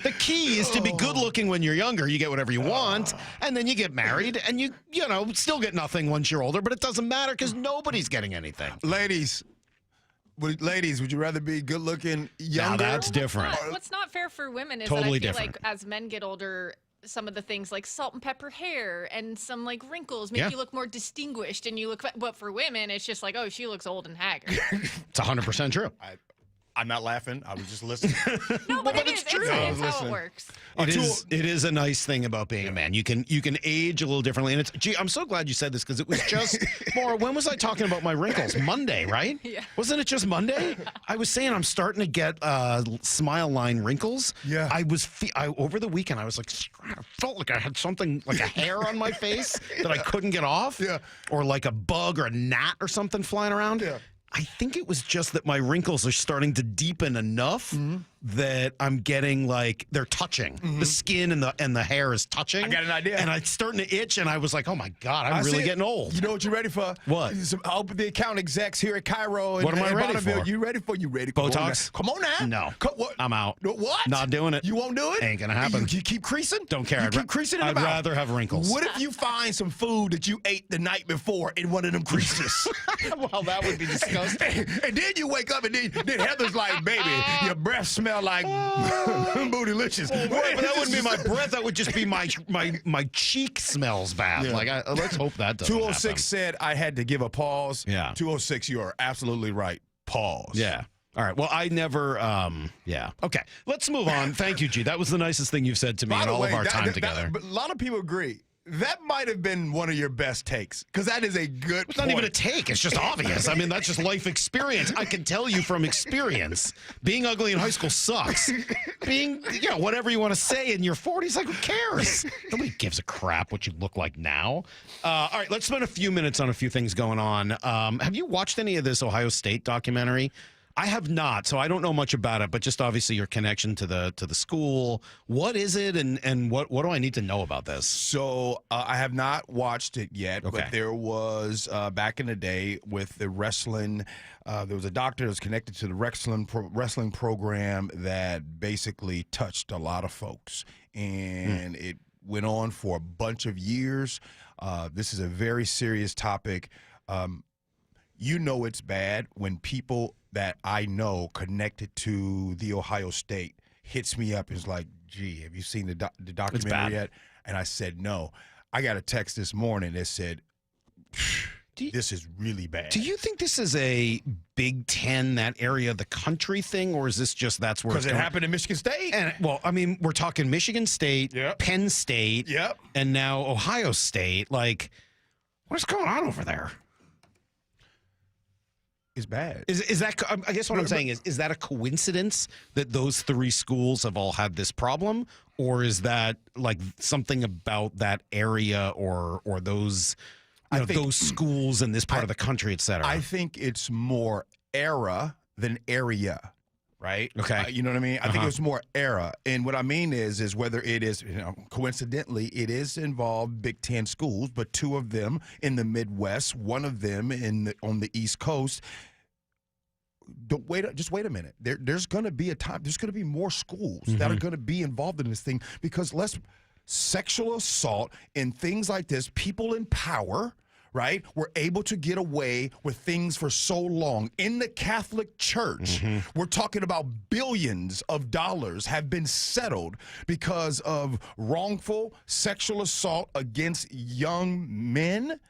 The key is to be good looking when you're younger. You get whatever you want, and then you get married, and you still get nothing once you're older, but it doesn't matter because nobody's getting anything. Ladies, would you rather be good looking younger? Now that's different. What's not fair for women is Totally that I feel different. like as men get older, some of the things like salt and pepper hair and some like wrinkles make Yeah. you look more distinguished, and you look. But for women, it's just like, oh, she looks old and haggard. It's 100% true. I'm not laughing. I was just listening. No, but it's true. It's how Listen. it works. It is a nice thing about being a man. You can age a little differently. And it's, gee, I'm so glad you said this because it was just, Maura, when was I talking about my wrinkles? Monday, right? Yeah. Wasn't it just Monday? I was saying I'm starting to get smile line wrinkles. Yeah. Over the weekend, I was like, I felt like I had something, like a hair on my face that I couldn't get off. Yeah. Or like a bug or a gnat or something flying around. Yeah. I think it was just that my wrinkles are starting to deepen enough that I'm getting like they're touching. The skin and the hair is touching. I got an idea. And it's starting to itch, and I was like, oh my God, I'm really getting old. You know what you're ready for? What? I hope the account execs here at Cairo and What am I and ready Bonneville, for? You ready for? You ready? Botox? Come on now. No. What? I'm out. What? Not doing it. You won't do it? Ain't gonna happen. You keep creasing? Don't care. You keep creasing in the I'd mouth? rather have wrinkles. What if you find some food that you ate the night before in one of them creases? Well, that would be disgusting. And then you wake up and then Heather's like, baby, your breath smell like bootylicious. Well, right, but that wouldn't be my breath. That would just be my cheek smells bad. Yeah. Like, let's hope that doesn't 206 happen. said I had to give a pause. Yeah. 206, you are absolutely right. Pause. Yeah. All right. Well, I never. Yeah. Okay. Let's move on. Thank you, G. That was the nicest thing you've said to me By in the all way, of our time together. But a lot of people agree. That might have been one of your best takes because that is a good It's not even a take. It's just obvious. I mean, that's just life experience. I can tell you from experience. Being ugly in high school sucks. Being, whatever you want to say in your 40s, like, who cares? Nobody gives a crap what you look like now. All right, let's spend a few minutes on a few things going on. Have you watched any of this Ohio State documentary? I have not, so I don't know much about it, but just obviously your connection to the school. What is it, and what do I need to know about this? So I have not watched it yet, Okay. but there was back in the day with the wrestling. There was a doctor that was connected to the wrestling program that basically touched a lot of folks, and it went on for a bunch of years. This is a very serious topic. It's bad when people that I know connected to the Ohio State hits me up and is like, gee, have you seen the documentary yet? And I said, no. I got a text this morning that said, this is really bad. Do you think this is a Big Ten, that area of the country thing, or is this just that's where it's Because it going? happened in Michigan State. And, well, I mean, we're talking Michigan State, Penn State, and now Ohio State. Like, what's going on over there? Is bad. Is that? I guess what I'm saying is that a coincidence that those three schools have all had this problem, or is that like something about that area or those those schools in this part of the country, et cetera? I think it's more era than area, right? Okay. You know what I mean? I think it's more era. And what I mean is whether it is, coincidentally, it is involved Big Ten schools, but two of them in the Midwest, one of them on the East Coast. Just wait a minute. There's going to be a time. There's going to be more schools that are going to be involved in this thing because sexual assault and things like this, people in power, right, were able to get away with things for so long. In the Catholic Church, we're talking about billions of dollars have been settled because of wrongful sexual assault against young men,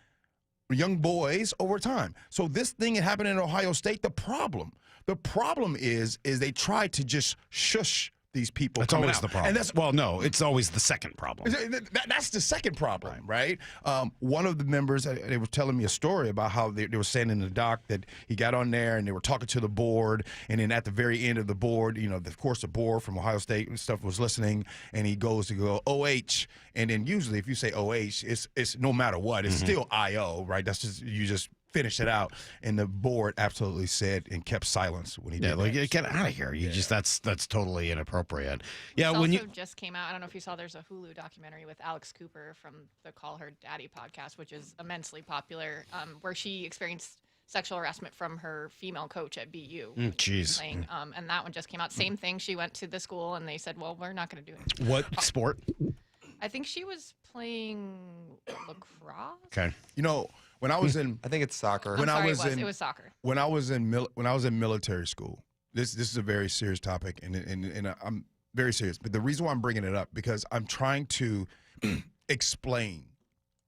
young boys over time. So this thing that happened in Ohio State, the problem is they tried to just shush these people. That's always the problem. And it's always the second problem. That's the second problem, right? One of the members, they were telling me a story about how they were saying in the doc that he got on there and they were talking to the board, and then at the very end of the board, of course, the board from Ohio State and stuff was listening, and he goes to go OH, and then usually if you say OH, it's no matter what, it's still IO, right? That's just you just finish it out, and the board absolutely said and kept silence when he did. Like get out of here. You just that's totally inappropriate. Yeah, This when also you just came out. I don't know if you saw. There's a Hulu documentary with Alex Cooper from the Call Her Daddy podcast, which is immensely popular, where she experienced sexual harassment from her female coach at BU. Jeez. And that one just came out. Same thing. She went to the school and they said, "Well, we're not going to do it." What sport? I think she was playing lacrosse. Okay. When I was in, I think it's soccer. It was soccer. When I was in military school, this is a very serious topic, and I'm very serious. But the reason why I'm bringing it up because I'm trying to explain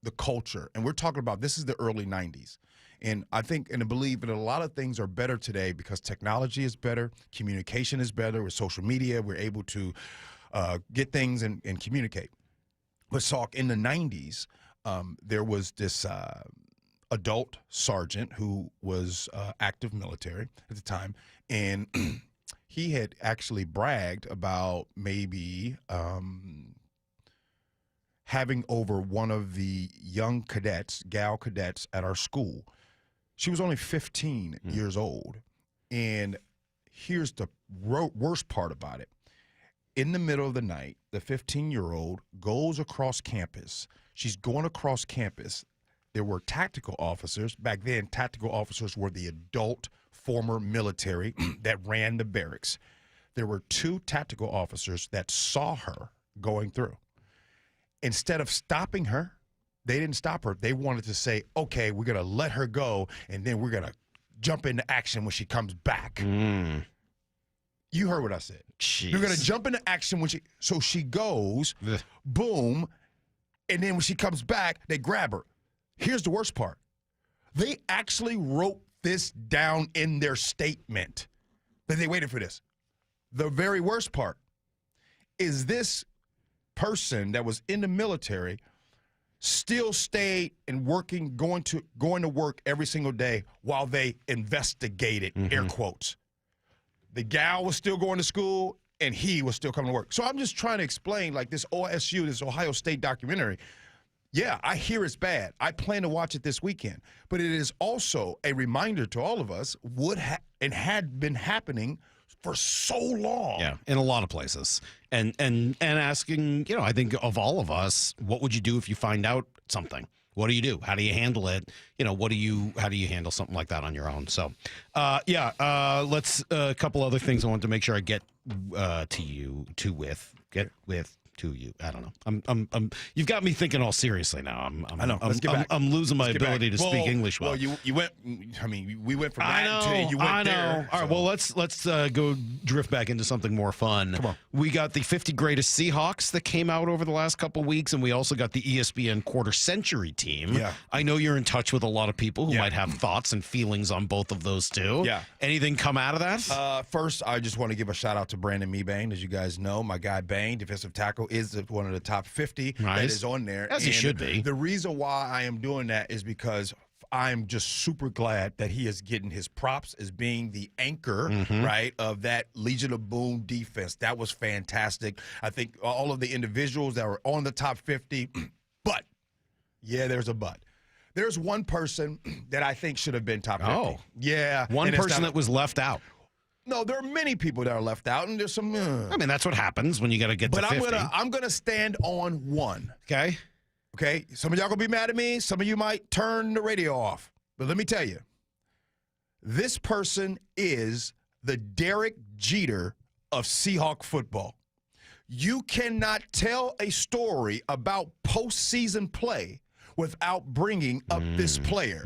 the culture, and we're talking about this is the early '90s, and I think and I believe that a lot of things are better today because technology is better, communication is better with social media. We're able to get things and communicate. But Salk, in the '90s, there was this adult sergeant who was active military at the time, and he had actually bragged about maybe having over one of the young cadets, gal cadets at our school. She was only 15 years old, and here's the worst part about it. In the middle of the night, the 15-year-old goes across campus. She's going across campus. There were tactical officers. Back then, tactical officers were the adult former military that ran the barracks. There were 2 tactical officers that saw her going through. Instead of stopping her, they didn't stop her. They wanted to say, okay, we're going to let her go, and then we're going to jump into action when she comes back. You heard what I said. Jeez. You're going to jump into action when so she goes, boom, and then when she comes back, they grab her. Here's the worst part. They actually wrote this down in their statement that they waited for this. The very worst part is this person that was in the military still stayed and working, going to work every single day while they investigated, air quotes. The gal was still going to school and he was still coming to work. So I'm just trying to explain, like this OSU, this Ohio State documentary. Yeah, I hear it's bad. I plan to watch it this weekend. But it is also a reminder to all of us what had been happening for so long. Yeah, in a lot of places. And asking, I think of all of us, what would you do if you find out something? What do you do? How do you handle it? How do you handle something like that on your own? So, let's a couple other things I want to make sure I get to you I don't know. You've got me thinking all seriously now. I know. Let's get back. I'm losing my ability to speak English well. Well, you went. I mean, we went from that to you went there. All right. Well, let's go drift back into something more fun. Come on. We got the 50 greatest Seahawks that came out over the last couple of weeks, and we also got the ESPN quarter century team. Yeah. I know you're in touch with a lot of people who might have thoughts and feelings on both of those too. Yeah. Anything come out of that? First, I just want to give a shout out to Brandon Mebane. As you guys know, my guy Bane, defensive tackle, is one of the top 50 that is on there. As he should be. The reason why I am doing that is because I'm just super glad that he is getting his props as being the anchor, right, of that Legion of Boom defense. That was fantastic. I think all of the individuals that were on the top 50, but, there's a but. There's one person that I think should have been top 50. Oh. Yeah. One person that was left out. No, there are many people that are left out, and there's some. I mean, that's what happens when you got to get to 50. But I'm gonna stand on one. Okay. Okay. Some of y'all gonna be mad at me. Some of you might turn the radio off. But let me tell you, this person is the Derek Jeter of Seahawk football. You cannot tell a story about postseason play without bringing up this player.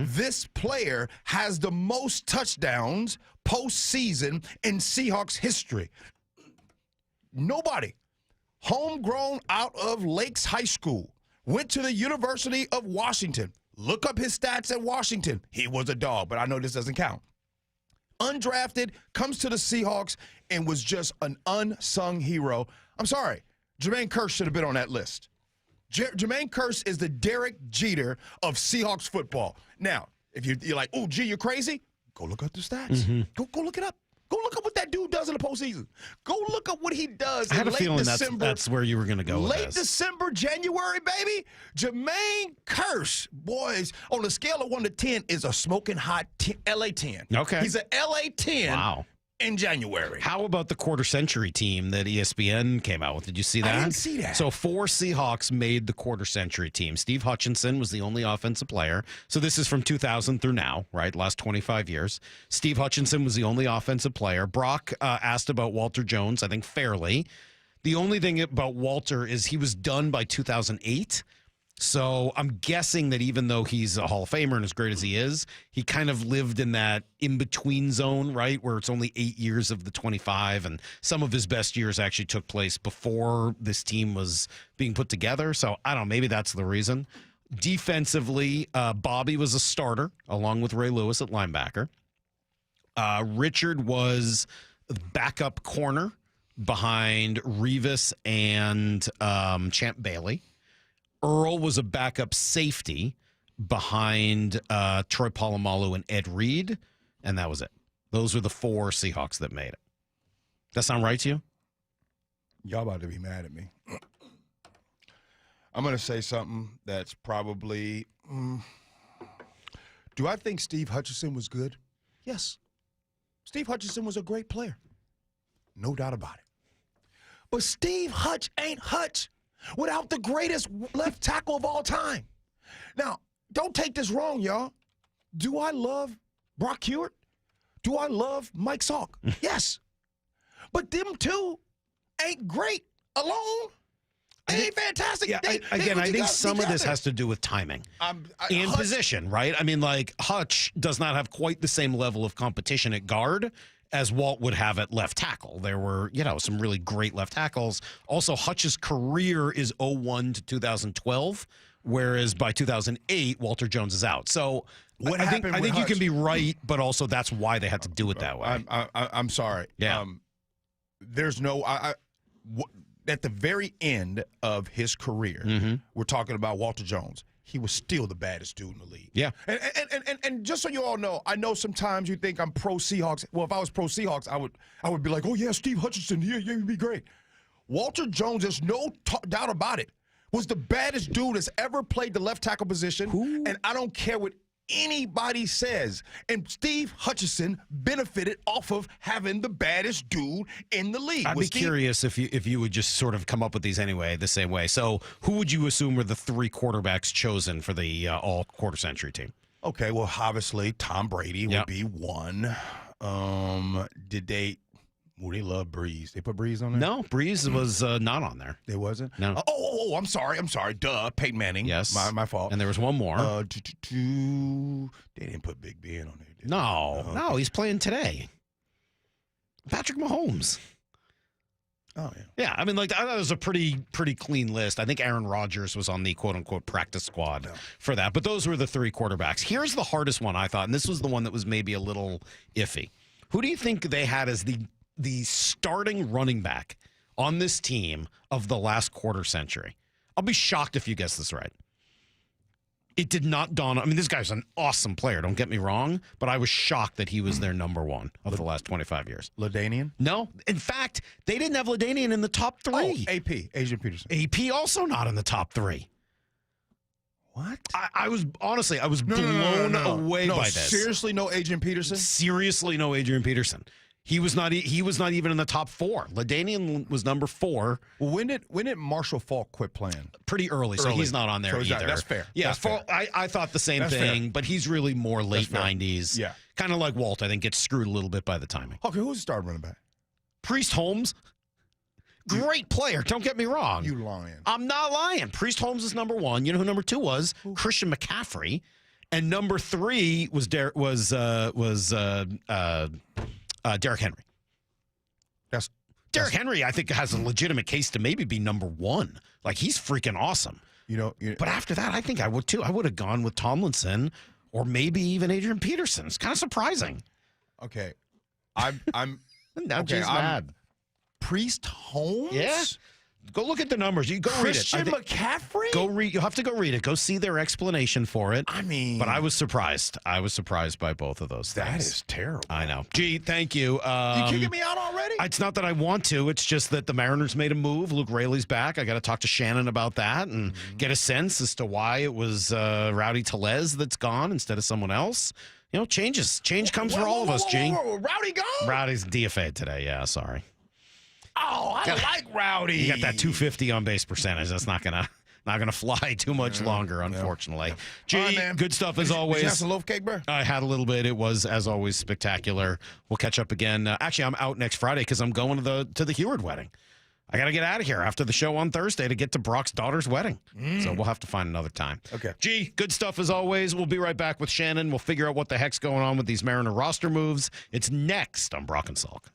This player has the most touchdowns postseason in Seahawks history. Nobody. Homegrown out of Lakes High School. Went to the University of Washington. Look up his stats at Washington. He was a dog, but I know this doesn't count. Undrafted, comes to the Seahawks, and was just an unsung hero. I'm sorry. Jermaine Kearse should have been on that list. Jermaine Kearse is the Derek Jeter of Seahawks football. Now, if you're like, oh, gee, you're crazy, go look up the stats. Go look it up. Go look up what that dude does in the postseason. Go look up what he does I had in a late feeling December. that's where you were going to go with Late this. December, January, baby. Jermaine Kearse, boys, on a scale of 1 to 10, is a smoking hot LA 10. Okay. He's an LA 10 Wow. in January. How about the quarter century team that ESPN came out with? Did you see that? I didn't see that. So 4 Seahawks made the quarter century team. Steve Hutchinson was the only offensive player. So this is from 2000 through now, right? Last 25 years. Steve Hutchinson was the only offensive player. Brock asked about Walter Jones, I think fairly. The only thing about Walter is he was done by 2008. So I'm guessing that even though he's a Hall of Famer and as great as he is, he kind of lived in that in-between zone, right, where it's only 8 years of the 25, and some of his best years actually took place before this team was being put together. So I don't know, maybe that's the reason. Defensively, Bobby was a starter, along with Ray Lewis at linebacker. Richard was backup corner behind Revis and Champ Bailey. Earl was a backup safety behind Troy Polamalu and Ed Reed, and that was it. Those were the 4 Seahawks that made it. That sound right to you? Y'all about to be mad at me. I'm going to say something that's probably... Do I think Steve Hutchinson was good? Yes. Steve Hutchinson was a great player. No doubt about it. But Steve Hutch ain't Hutch without the greatest left tackle of all time. Now, don't take this wrong, y'all. Do I love Brock Hewitt? Do I love Mike Salk? Yes. But them two ain't great alone. They ain't fantastic. Yeah, I think some of this has to do with timing and position, right? I mean, like, Hutch does not have quite the same level of competition at guard as Walt would have at left tackle. There were, some really great left tackles. Also, Hutch's career is 2001 to 2012, whereas by 2008, Walter Jones is out. So I think you can be right, but also that's why they had to do it that way. I'm sorry. Yeah. There's no at the very end of his career, we're talking about Walter Jones. He was still the baddest dude in the league. Yeah. And just so you all know, I know sometimes you think I'm pro Seahawks. Well, if I was pro Seahawks, I would be like, oh yeah, Steve Hutchinson, yeah, he'd be great. Walter Jones, there's no doubt about it, was the baddest dude that's ever played the left tackle position. And I don't care what anybody says. And Steve Hutchinson benefited off of having the baddest dude in the league. I'd be curious if you would just sort of come up with these anyway, the same way. So who would you assume were the 3 quarterbacks chosen for the all quarter century team? Okay, well, obviously Tom Brady would be one. They love Breeze. They put Breeze on there? No, Breeze was not on there. They wasn't? No. I'm sorry. Duh, Peyton Manning. Yes. My fault. And there was one more. They didn't put Big Ben on there, did they? No, he's playing today. Patrick Mahomes. Oh, yeah. Yeah, I mean, like, that was a pretty clean list. I think Aaron Rodgers was on the quote-unquote practice squad for that. But those were the 3 quarterbacks. Here's the hardest one, I thought, and this was the one that was maybe a little iffy. Who do you think they had as the starting running back on this team of the last quarter century? I'll be shocked if you guess this right. It did not dawn on. I mean, this guy's an awesome player, don't get me wrong, but I was shocked that he was their number 1 of the last 25 years. LaDainian? No. In fact, they didn't have LaDainian in the top 3. Oh, AP, Adrian Peterson. AP also not in the top 3. What? I was blown away by this. Seriously, no Adrian Peterson? Seriously, no Adrian Peterson. He was not even in the top 4. LaDainian was number 4. Well, when did Marshall Faulk quit playing? Pretty early, so he's not on there either. That's fair. Yeah, that's fair. I thought the same thing, but he's really more late 90s. Yeah. Kind of like Walt, I think, gets screwed a little bit by the timing. Okay, who's the starting running back? Priest Holmes. Great player. Don't get me wrong. You lying. I'm not lying. Priest Holmes is number 1. You know who number 2 was? Christian McCaffrey. And number 3 was Derrick Henry. Derrick Henry, I think, has a legitimate case to maybe be number 1. Like, he's freaking awesome. But after that, I think I would too. I would have gone with Tomlinson or maybe even Adrian Peterson. It's kind of surprising. Okay, I'm now okay, Jay's mad. Priest Holmes? Yeah. Go look at the numbers. You go Christian read it. McCaffrey? Go read. You'll have to go read it. Go see their explanation for it. I mean, but I was surprised. I was surprised by both of those things. That is terrible. I know. Gee, thank you. You kicking me out already? It's not that I want to. It's just that the Mariners made a move. Luke Raley's back. I got to talk to Shannon about that and get a sense as to why it was Rowdy Tellez that's gone instead of someone else. Changes. Change comes for all of us, Gene. Rowdy gone? Rowdy's DFA'd today. Yeah, sorry. Oh, I like Rowdy. You got that 250 on base percentage. That's not gonna fly too much longer, unfortunately. Gee, All right, man. good stuff as always. Did you have some loaf cake, bro? I had a little bit. It was, as always, spectacular. We'll catch up again. Actually, I'm out next Friday because I'm going to the Heward wedding. I got to get out of here after the show on Thursday to get to Brock's daughter's wedding. So we'll have to find another time. Okay. Gee, good stuff as always. We'll be right back with Shannon. We'll figure out what the heck's going on with these Mariner roster moves. It's next on Brock and Salk.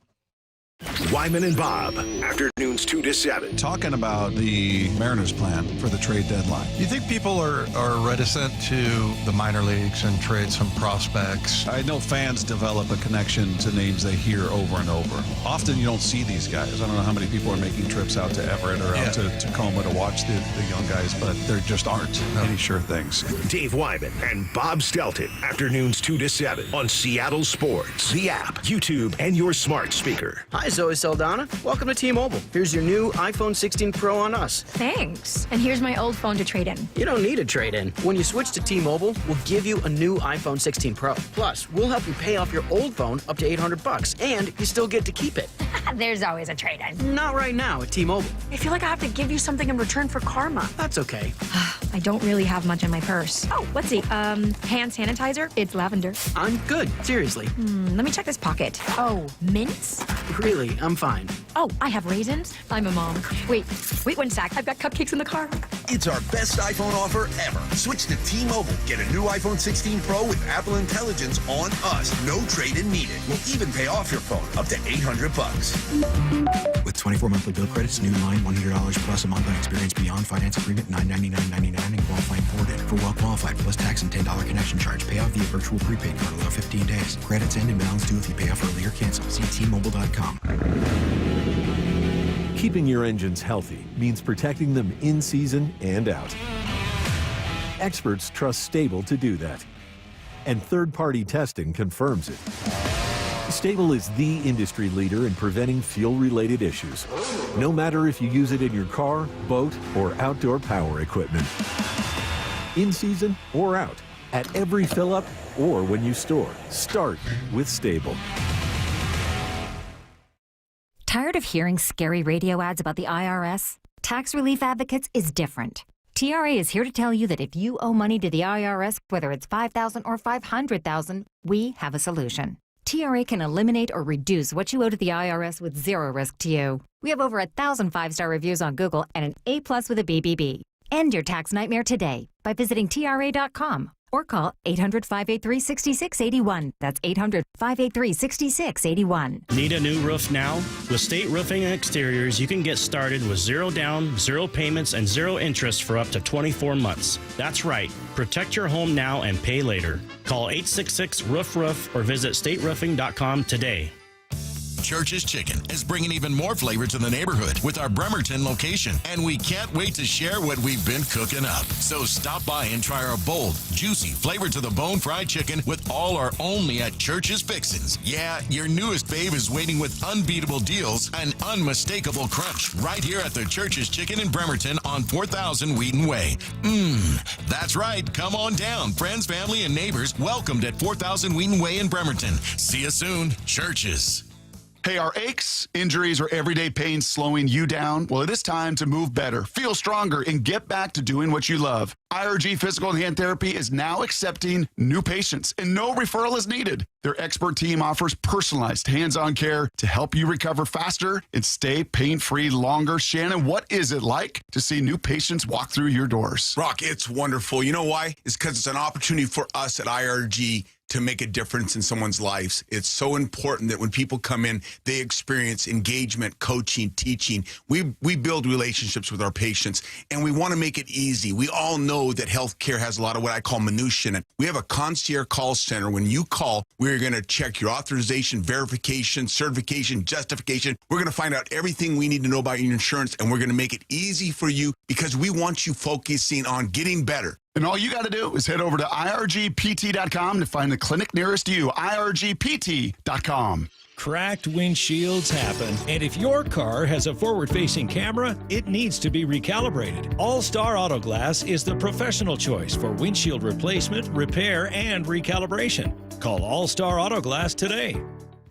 Wyman and Bob, afternoons 2 to 7. Talking about the Mariners' plan for the trade deadline. You think people are reticent to the minor leagues and trade some prospects? I know fans develop a connection to names they hear over and over. Often you don't see these guys. I don't know how many people are making trips out to Everett or out to Tacoma to watch the young guys, but there just aren't any sure things. Dave Wyman and Bob Stelton, afternoons 2 to 7 on Seattle Sports, the app, YouTube, and your smart speaker. Hi, Zoe Saldana. Welcome to T-Mobile. Here's your new iPhone 16 Pro on us. Thanks. And here's my old phone to trade in. You don't need a trade-in. When you switch to T-Mobile, we'll give you a new iPhone 16 Pro. Plus, we'll help you pay off your old phone up to $800, and you still get to keep it. There's always a trade-in. Not right now at T-Mobile. I feel like I have to give you something in return for karma. That's okay. I don't really have much in my purse. Oh, let's see. Hand sanitizer. It's lavender. I'm good. Seriously. Let me check this pocket. Oh, mints? Really, I'm fine. Oh, I have raisins. I'm a mom. Wait 1 sec. I've got cupcakes in the car. It's our best iPhone offer ever. Switch to T-Mobile. Get a new iPhone 16 Pro with Apple Intelligence on us. No trade-in needed. We'll even pay off your phone up to $800. With 24 monthly bill credits, new line $100 plus a month on experience beyond finance agreement $999.99 and qualifying forwarded. For well qualified plus tax and $10 connection charge. Pay off via virtual prepaid card. Allow 15 days. Credits end and balance due if you pay off early or cancel. See T-Mobile.com. Keeping your engines healthy means protecting them in season and out. Experts trust Stable to do that. And third-party testing confirms it. Stable is the industry leader in preventing fuel-related issues, no matter if you use it in your car, boat, or outdoor power equipment. In season or out, at every fill-up or when you store, start with Stable. Tired of hearing scary radio ads about the IRS? Tax Relief Advocates is different. TRA is here to tell you that if you owe money to the IRS, whether it's $5,000 or $500,000, we have a solution. TRA can eliminate or reduce what you owe to the IRS with zero risk to you. We have over 1,000 5-star reviews on Google and an A+ with a BBB. End your tax nightmare today by visiting TRA.com or call 800-583-6681. That's 800-583-6681. Need a new roof now? With State Roofing and Exteriors, you can get started with zero down, zero payments, and zero interest for up to 24 months. That's right. Protect your home now and pay later. Call 866-ROOF-ROOF or visit stateroofing.com today. Church's Chicken is bringing even more flavor to the neighborhood with our Bremerton location, and we can't wait to share what we've been cooking up. So stop by and try our bold, juicy, flavor-to-the-bone fried chicken with all our only at Church's Fixins. Yeah, your newest fave is waiting with unbeatable deals and unmistakable crunch right here at the Church's Chicken in Bremerton on 4000 Wheaton Way. That's right. Come on down. Friends, family, and neighbors welcomed at 4000 Wheaton Way in Bremerton. See you soon. Church's. Hey, are aches, injuries, or everyday pain slowing you down? Well, it is time to move better, feel stronger, and get back to doing what you love. IRG Physical and Hand Therapy is now accepting new patients, and no referral is needed. Their expert team offers personalized hands-on care to help you recover faster and stay pain-free longer. Shannon, what is it like to see new patients walk through your doors? Rock, it's wonderful. You know why? It's because it's an opportunity for us at IRG to make a difference in someone's lives. It's so important that when people come in, they experience engagement, coaching, teaching. We build relationships with our patients, and we want to make it easy. We all know that healthcare has a lot of what I call minutia in it. We have a concierge call center. When you call, we're going to check your authorization, verification, certification, justification. We're going to find out everything we need to know about your insurance, and we're going to make it easy for you because we want you focusing on getting better. And all you got to do is head over to irgpt.com to find the clinic nearest you. irgpt.com. Cracked windshields happen, and if your car has a forward-facing camera, it needs to be recalibrated. All-Star Auto Glass is the professional choice for windshield replacement, repair, and recalibration. Call All-Star Auto Glass today.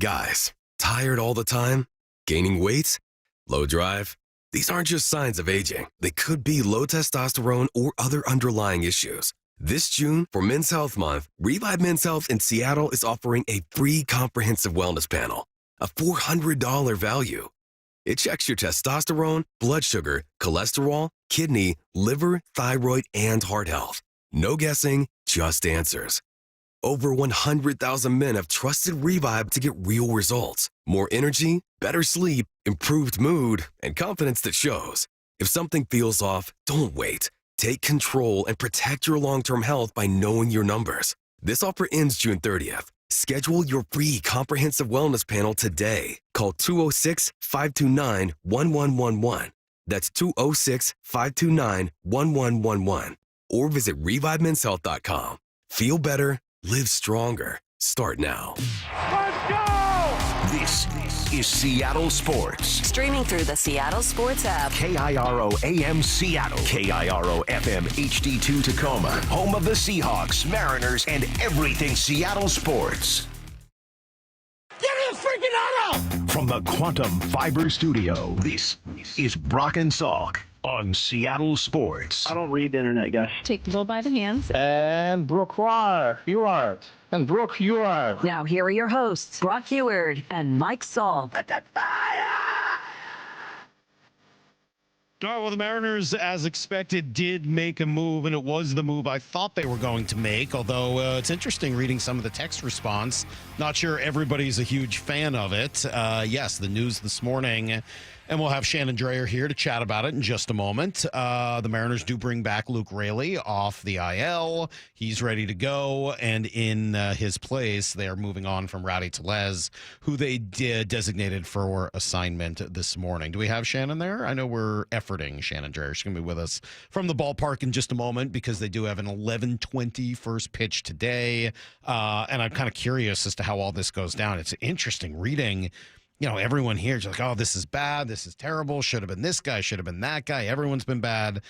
Guys, tired all the time? Gaining weight? Low drive? These aren't just signs of aging. They could be low testosterone or other underlying issues. This June, for Men's Health Month, Revive Men's Health in Seattle is offering a free comprehensive wellness panel, a $400 value. It checks your testosterone, blood sugar, cholesterol, kidney, liver, thyroid, and heart health. No guessing, just answers. Over 100,000 men have trusted Revive to get real results. More energy, better sleep, improved mood, and confidence that shows. If something feels off, don't wait. Take control and protect your long-term health by knowing your numbers. This offer ends June 30th. Schedule your free comprehensive wellness panel today. Call 206-529-1111. That's 206-529-1111. Or visit ReviveMen'sHealth.com. Feel better. Live stronger. Start now. Let's go! This is Seattle Sports. Streaming through the Seattle Sports app. KIRO AM Seattle. KIRO FM HD2 Tacoma. Home of the Seahawks, Mariners, and everything Seattle sports. Give me a freaking auto! From the Quantum Fiber Studio, this is Brock and Salk on Seattle Sports. I don't read the internet, guys. Take Bill by the hands. And Brooke, you are. And Brooke, you are. Now here are your hosts, Brock Heward and Mike Salk. All right, well, the Mariners, as expected, did make a move, and it was the move I thought they were going to make, although it's interesting reading some of the text response. Not sure everybody's a huge fan of it. Yes, the news this morning, and we'll have Shannon Drayer here to chat about it in just a moment. The Mariners do bring back Luke Raley off the IL. He's ready to go, and in his place, they are moving on from Rowdy Tellez, who they designated for assignment this morning. Do we have Shannon there? I know we're efforting Shannon Drayer. She's going to be with us from the ballpark in just a moment because they do have an 11:20 first pitch today, and I'm kind of curious as to how all this goes down. It's interesting reading. You know, everyone here is like, oh, this is bad. This is terrible. Should have been this guy. Should have been that guy. Everyone's been bad.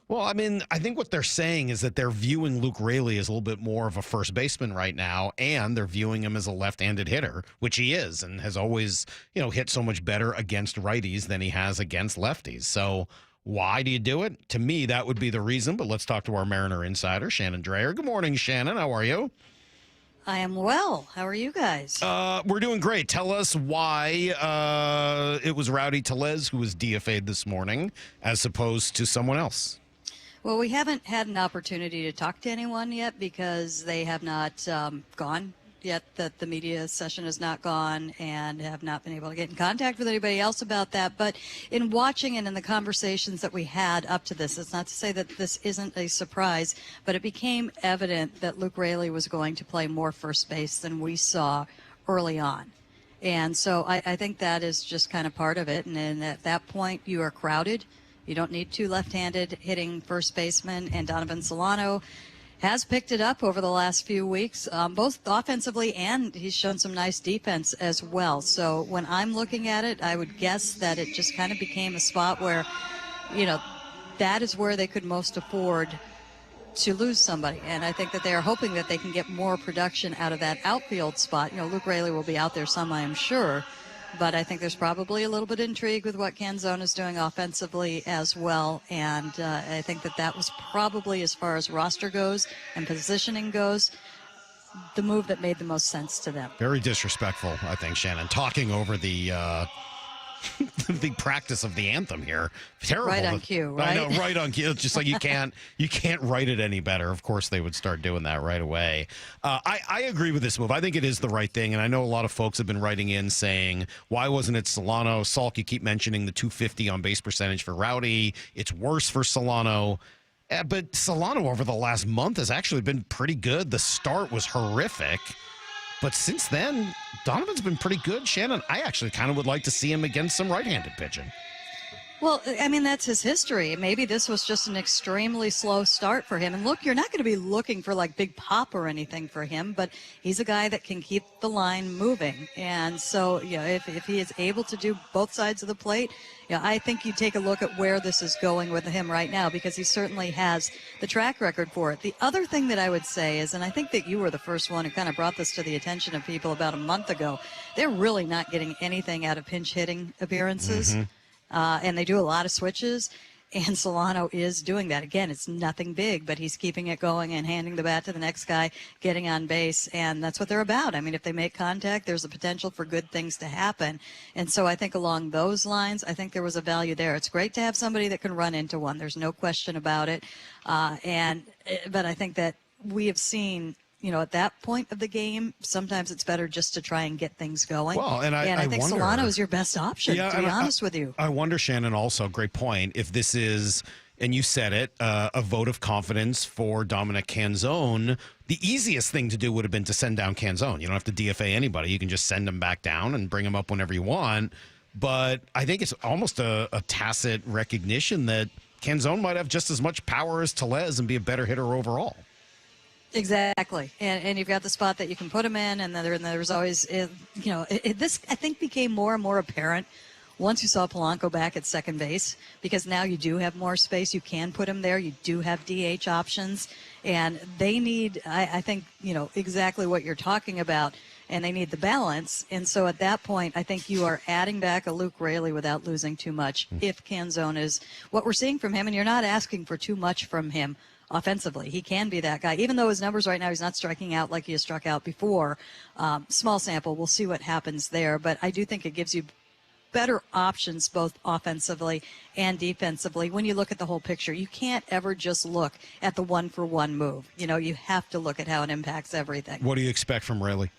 Well, I mean, I think what they're saying is that they're viewing Luke Raley as a little bit more of a first baseman right now, and they're viewing him as a left-handed hitter, which he is and has always, you know, hit so much better against righties than he has against lefties. So why do you do it? To me, that would be the reason, but let's talk to our Mariner insider, Shannon Drayer. Good morning, Shannon. How are you? I am well. How are you guys? We're doing great. Tell us why it was Rowdy Tellez who was DFA'd this morning as opposed to someone else. Well, we haven't had an opportunity to talk to anyone yet because they have not gone yet, that the media session has not gone, and have not been able to get in contact with anybody else about that. But in watching and in the conversations that we had up to this, it's not to say that this isn't a surprise, but it became evident that Luke Raley was going to play more first base than we saw early on. And so I think that is just kind of part of it. And at that point, you are crowded. You don't need two left-handed hitting first basemen, and Donovan Solano has picked it up over the last few weeks, both offensively, and he's shown some nice defense as well. So when I'm looking at it, I would guess that it just kind of became a spot where, you know, that is where they could most afford to lose somebody. And I think that they are hoping that they can get more production out of that outfield spot. You know, Luke Raley will be out there some, I am sure, but I think there's probably a little bit of intrigue with what Canzone is doing offensively as well. And I think that was probably, as far as roster goes and positioning goes, the move that made the most sense to them. Very disrespectful, I think, Shannon. Talking over the the practice of the anthem here. Terrible. Right on cue, right? I know, right on cue. It's just like you can't write it any better. Of course, they would start doing that right away. I agree with this move. I think it is the right thing, and I know a lot of folks have been writing in saying, why wasn't it Solano? Salk, you keep mentioning the 250 on base percentage for Rowdy. It's worse for Solano. But Solano over the last month has actually been pretty good. The start was horrific. But since then, Donovan's been pretty good. Shannon, I actually kind of would like to see him against some right-handed pitching. Well, I mean, that's his history. Maybe this was just an extremely slow start for him. And look, you're not going to be looking for like big pop or anything for him, but he's a guy that can keep the line moving. And so, if he is able to do both sides of the plate, I think you take a look at where this is going with him right now, because he certainly has the track record for it. The other thing that I would say is, and I think that you were the first one who kind of brought this to the attention of people about a month ago, they're really not getting anything out of pinch hitting appearances. Mm-hmm. And they do a lot of switches, and Solano is doing that. Again, it's nothing big, but he's keeping it going and handing the bat to the next guy, getting on base, and that's what they're about. I mean, if they make contact, there's a potential for good things to happen. And so I think along those lines, I think there was a value there. It's great to have somebody that can run into one. There's no question about it. But I think that we have seen, at that point of the game, sometimes it's better just to try and get things going. Well, and I think wonder, Solano is your best option, to be honest with you. I wonder, Shannon, also, great point, if this is, and you said it, a vote of confidence for Dominic Canzone. The easiest thing to do would have been to send down Canzone. You don't have to DFA anybody. You can just send him back down and bring him up whenever you want. But I think it's almost a tacit recognition that Canzone might have just as much power as Tellez and be a better hitter overall. Exactly. And you've got the spot that you can put him in, and then there's always, this I think became more and more apparent once you saw Polanco back at second base, because now you do have more space. You can put him there. You do have DH options, and they need, I think, exactly what you're talking about, and they need the balance. And so at that point, I think you are adding back a Luke Raley without losing too much if Canzone is what we're seeing from him, and you're not asking for too much from him. Offensively, he can be that guy. Even though his numbers right now, he's not striking out like he has struck out before. Small sample, we'll see what happens there. But I do think it gives you better options both offensively and defensively when you look at the whole picture. You can't ever just look at the one-for-one move. You have to look at how it impacts everything. What do you expect from Raley?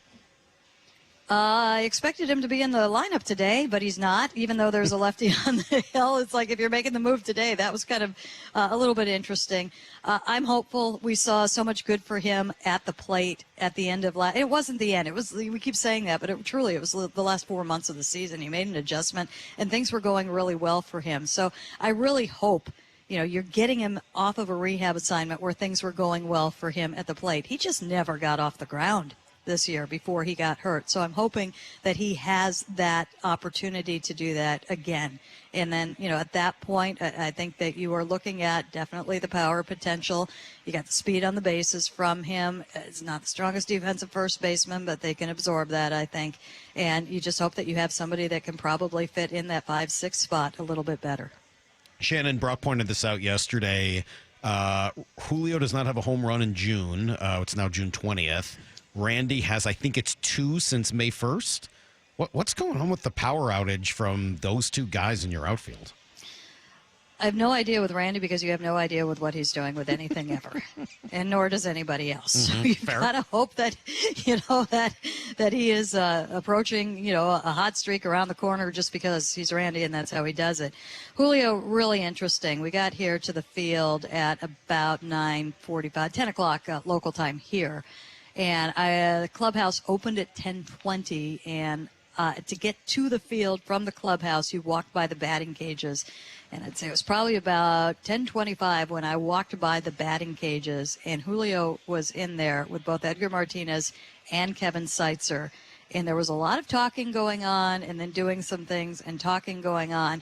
I expected him to be in the lineup today, but he's not, even though there's a lefty on the hill. It's like if you're making the move today, that was kind of a little bit interesting. I'm hopeful. We saw so much good for him at the plate at the end of last. It wasn't the end. It was. We keep saying that, but it was the last 4 months of the season. He made an adjustment, and things were going really well for him. So I really hope you're getting him off of a rehab assignment where things were going well for him at the plate. He just never got off the ground this year before he got hurt. So I'm hoping that he has that opportunity to do that again. And then, at that point, I think that you are looking at definitely the power potential. You got the speed on the bases from him. It's not the strongest defensive first baseman, but they can absorb that, I think. And you just hope that you have somebody that can probably fit in that 5-6 spot a little bit better. Shannon, Brock pointed this out yesterday. Julio does not have a home run in June. It's now June 20th. Randy has, I think it's 2 since May 1st. What's going on with the power outage from those two guys in your outfield? I have no idea with Randy, because you have no idea with what he's doing with anything ever, and nor does anybody else. Mm-hmm. So you've got to hope that that he is approaching a hot streak around the corner just because he's Randy and that's how he does it. Julio, really interesting. We got here to the field at about 9:45, 10 o'clock local time here. And the clubhouse opened at 10:20, and to get to the field from the clubhouse, you walked by the batting cages. And I'd say it was probably about 10:25 when I walked by the batting cages, and Julio was in there with both Edgar Martinez and Kevin Seitzer. And there was a lot of talking going on, and then doing some things and talking going on.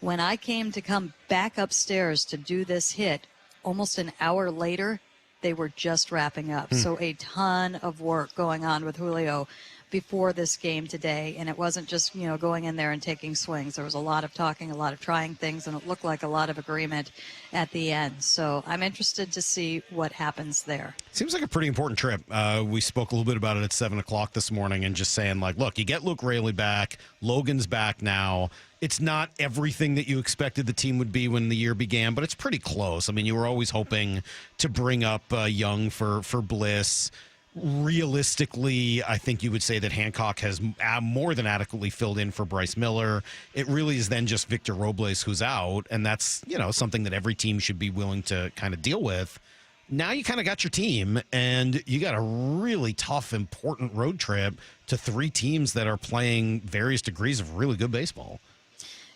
When I came to come back upstairs to do this hit, almost an hour later, they were just wrapping up. So a ton of work going on with Julio before this game today, and it wasn't just, going in there and taking swings. There was a lot of talking, a lot of trying things, and it looked like a lot of agreement at the end. So I'm interested to see what happens there. Seems like a pretty important trip. We spoke a little bit about it at 7 o'clock this morning and just saying, look, you get Luke Raley back. Logan's back now. It's not everything that you expected the team would be when the year began, but it's pretty close. I mean, you were always hoping to bring up Young for Bliss. Realistically, I think you would say that Hancock has more than adequately filled in for Bryce Miller. It really is then just Victor Robles who's out, and that's, something that every team should be willing to kind of deal with. Now you kind of got your team, and you got a really tough, important road trip to 3 teams that are playing various degrees of really good baseball.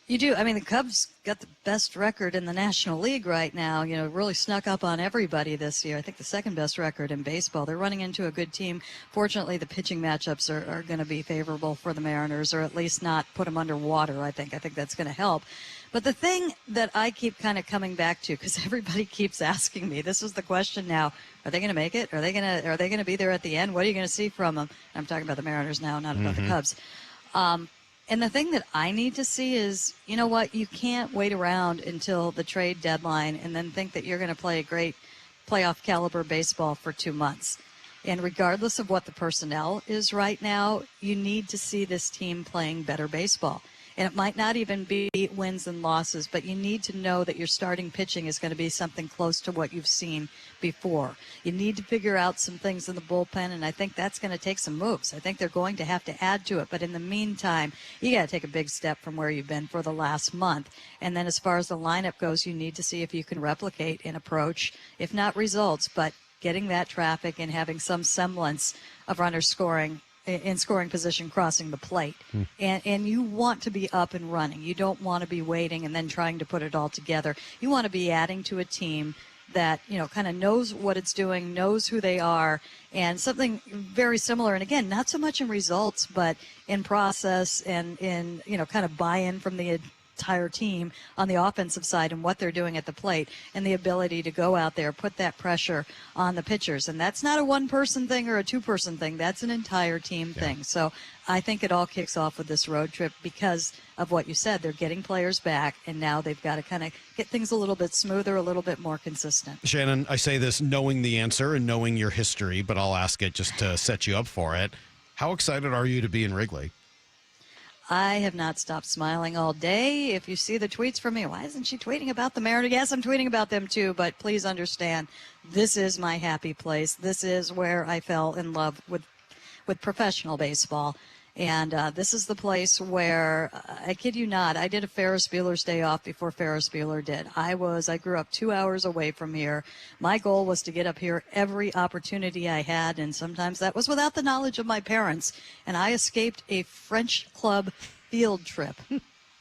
You do. I mean, the Cubs got the best record in the National League right now. Really snuck up on everybody this year. I think the second best record in baseball. They're running into a good team. Fortunately, the pitching matchups are going to be favorable for the Mariners, or at least not put them underwater, I think. I think that's going to help. But the thing that I keep kind of coming back to, because everybody keeps asking me, this is the question now: are they going to make it? Are they going to be there at the end? What are you going to see from them? I'm talking about the Mariners now, not about the Cubs. And the thing that I need to see is, you can't wait around until the trade deadline and then think that you're going to play a great playoff caliber baseball for 2 months. And regardless of what the personnel is right now, you need to see this team playing better baseball. And it might not even be wins and losses, but you need to know that your starting pitching is going to be something close to what you've seen before. You need to figure out some things in the bullpen, and I think that's going to take some moves. I think they're going to have to add to it. But in the meantime, you got to take a big step from where you've been for the last month. And then as far as the lineup goes, you need to see if you can replicate an approach, if not results, but getting that traffic and having some semblance of runners scoring in scoring position crossing the plate. And you want to be up and running. You don't want to be waiting and then trying to put it all together. You want to be adding to a team that, kind of knows what it's doing, knows who they are, and something very similar. And again, not so much in results, but in process and in, kind of buy-in from the entire team on the offensive side and what they're doing at the plate, and the ability to go out there, put that pressure on the pitchers. And that's not a one-person thing or a two-person thing. That's an entire team thing. So I think it all kicks off with this road trip because of what you said. They're getting players back, and now they've got to kind of get things a little bit smoother, a little bit more consistent. Shannon, I say this knowing the answer and knowing your history, but I'll ask it just to set you up for it. How excited are you to be in Wrigley? I have not stopped smiling all day. If you see the tweets from me, why isn't she tweeting about the Mariners? Yes, I'm tweeting about them too, but please understand, this is my happy place. This is where I fell in love with professional baseball. And this is the place where, I kid you not, I did a Ferris Bueller's Day Off before Ferris Bueller did. I grew up 2 hours away from here. My goal was to get up here every opportunity I had, and sometimes that was without the knowledge of my parents. And I escaped a French club field trip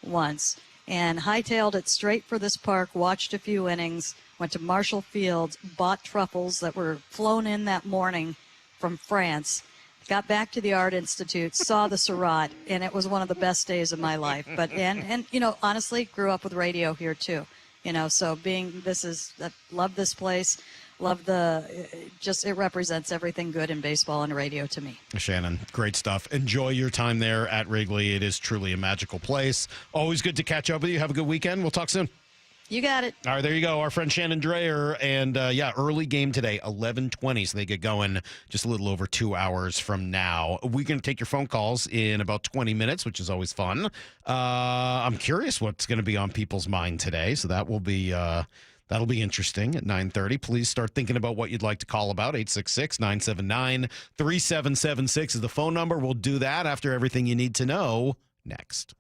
once and hightailed it straight for this park, watched a few innings, went to Marshall Field, bought truffles that were flown in that morning from France, got back to the Art Institute, saw the Surratt, and it was one of the best days of my life. But and honestly, grew up with radio here too. So I love this place, love it represents everything good in baseball and radio to me. Shannon, great stuff. Enjoy your time there at Wrigley. It is truly a magical place. Always good to catch up with you. Have a good weekend. We'll talk soon. You got it. All right, there you go. Our friend Shannon Drayer. And, early game today, 11:20, so they get going just a little over 2 hours from now. We're going to take your phone calls in about 20 minutes, which is always fun. I'm curious what's going to be on people's mind today, so that will be that'll be interesting at 9:30. Please start thinking about what you'd like to call about. 866-979-3776 is the phone number. We'll do that after everything you need to know next.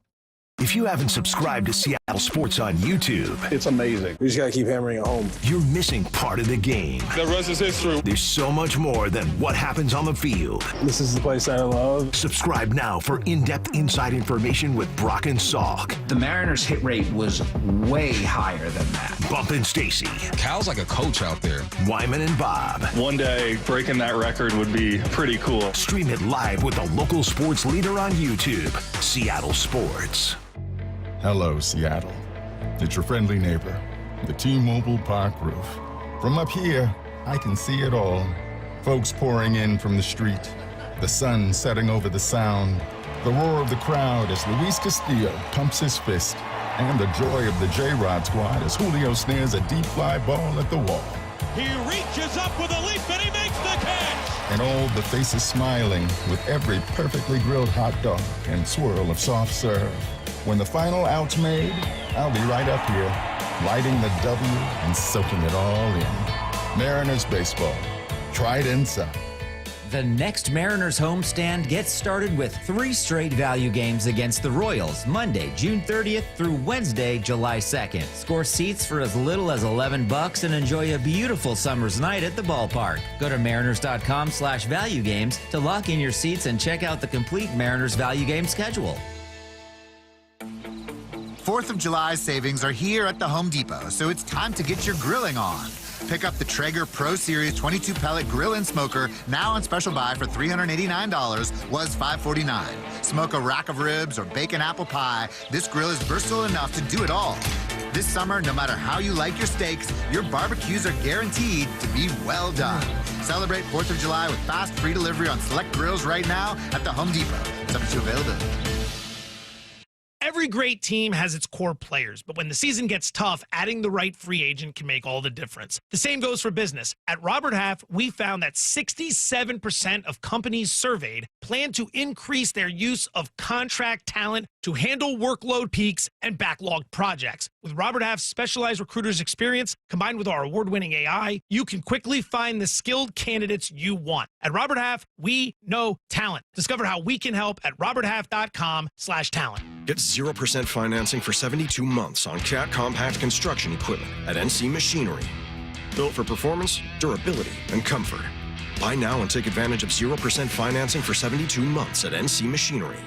If you haven't subscribed to Seattle Sports on YouTube, it's amazing. We just got to keep hammering it home. You're missing part of the game. The rest is history. There's so much more than what happens on the field. This is the place I love. Subscribe now for in-depth inside information with Brock and Salk. The Mariners' hit rate was way higher than that. Bump and Stacy. Cal's like a coach out there. Wyman and Bob. One day, breaking that record would be pretty cool. Stream it live with the local sports leader on YouTube, Seattle Sports. Hello, Seattle. It's your friendly neighbor, the T-Mobile Park roof. From up here, I can see it all. Folks pouring in from the street, The sun setting over the sound, the roar of the crowd as Luis Castillo pumps his fist, and the joy of the J-Rod squad as Julio snares a deep fly ball at the wall. He reaches up with a leap and he makes the catch. And all the faces smiling with every perfectly grilled hot dog and swirl of soft serve. When the final out's made, I'll be right up here, lighting the W and soaking it all in. Mariners baseball. Try it inside. The next Mariners homestand gets started with 3 straight value games against the Royals, Monday, June 30th through Wednesday, July 2nd. Score seats for as little as $11 and enjoy a beautiful summer's night at the ballpark. Go to mariners.com/value games to lock in your seats and check out the complete Mariners value game schedule. 4th of July savings are here at the Home Depot, so it's time to get your grilling on. Pick up the Traeger Pro Series 22 pellet grill and smoker, now on special buy for $389, was $549. Smoke a rack of ribs or bake an apple pie. This grill is versatile enough to do it all. This summer, no matter how you like your steaks, your barbecues are guaranteed to be well done. Celebrate 4th of July with fast free delivery on select grills right now at the Home Depot. Subject to availability. Every great team has its core players, but when the season gets tough, adding the right free agent can make all the difference. The same goes for business. At Robert Half, we found that 67% of companies surveyed plan to increase their use of contract talent to handle workload peaks and backlogged projects. With Robert Half's specialized recruiters' experience, combined with our award-winning AI, you can quickly find the skilled candidates you want. At Robert Half, we know talent. Discover how we can help at roberthalf.com/talent. Get 0% financing for 72 months on Cat compact construction equipment at NC Machinery. Built for performance, durability, and comfort. Buy now and take advantage of 0% financing for 72 months at NC Machinery.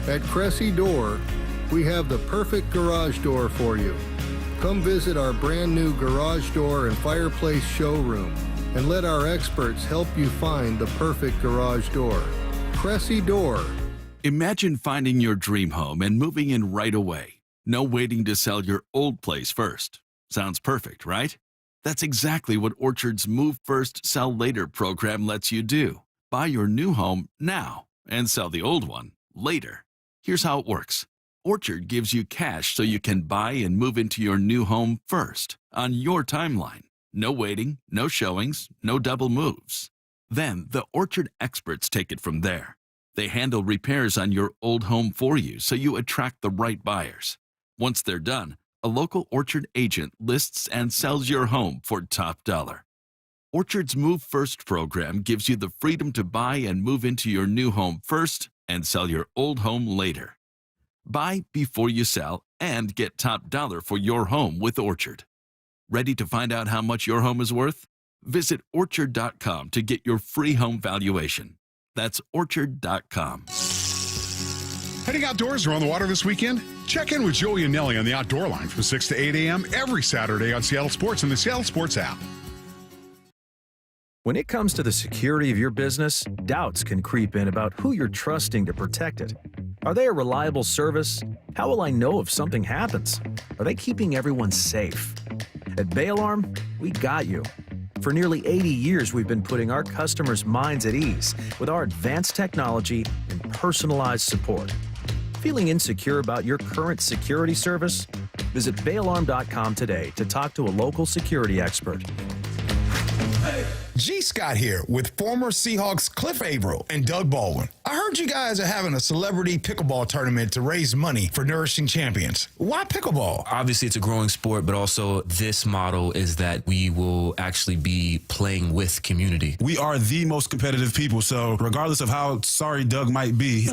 At Cressy Door, we have the perfect garage door for you. Come visit our brand new garage door and fireplace showroom and let our experts help you find the perfect garage door. Cressy Door. Imagine finding your dream home and moving in right away. No waiting to sell your old place first. Sounds perfect, right? That's exactly what Orchard's Move First, Sell Later program lets you do. Buy your new home now and sell the old one later. Here's how it works. Orchard gives you cash so you can buy and move into your new home first, on your timeline. No waiting, no showings, no double moves. Then the Orchard experts take it from there. They handle repairs on your old home for you so you attract the right buyers. Once they're done, a local Orchard agent lists and sells your home for top dollar. Orchard's Move First program gives you the freedom to buy and move into your new home first and sell your old home later. Buy before you sell and get top dollar for your home with Orchard. Ready to find out how much your home is worth? Visit orchard.com to get your free home valuation. That's orchard.com. Heading outdoors or on the water this weekend? Check in with Joey and Nelly on the Outdoor Line from 6 to 8 a.m. every Saturday on Seattle Sports and the Seattle Sports app. When it comes to the security of your business, doubts can creep in about who you're trusting to protect it. Are they a reliable service? How will I know if something happens? Are they keeping everyone safe? At Bay Alarm, we got you. For nearly 80 years, we've been putting our customers' minds at ease with our advanced technology and personalized support. Feeling insecure about your current security service? Visit bayalarm.com today to talk to a local security expert. G. Scott here with former Seahawks Cliff Averill and Doug Baldwin. I heard you guys are having a celebrity pickleball tournament to raise money for Nourishing Champions. Why pickleball? Obviously, it's a growing sport, but also this model is that we will actually be playing with community. We are the most competitive people, so regardless of how sorry Doug might be,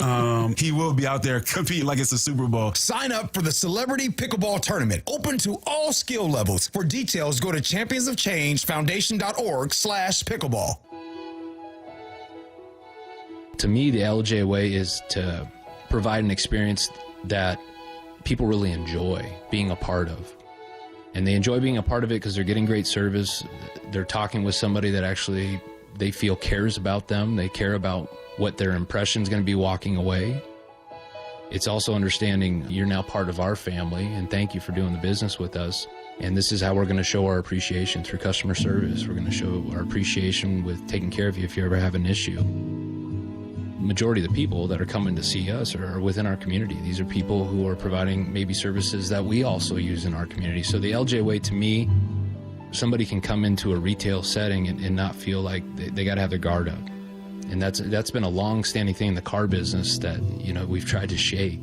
he will be out there competing like it's a Super Bowl. Sign up for the Celebrity Pickleball Tournament, open to all skill levels. For details, go to championsofchangefoundation.org/pickleball. To me, the LJ way is to provide an experience that people really enjoy being a part of. And they enjoy being a part of it because they're getting great service. They're talking with somebody that actually they feel cares about them. They care about what their impression is going to be walking away. It's also understanding you're now part of our family, and thank you for doing the business with us. And this is how we're going to show our appreciation through customer service. We're going to show our appreciation with taking care of you if you ever have an issue. Majority of the people that are coming to see us are within our community. These are people who are providing maybe services that we also use in our community. So the LJ way, to me, somebody can come into a retail setting and not feel like they got to have their guard up. And that's been a long-standing thing in the car business that, we've tried to shake.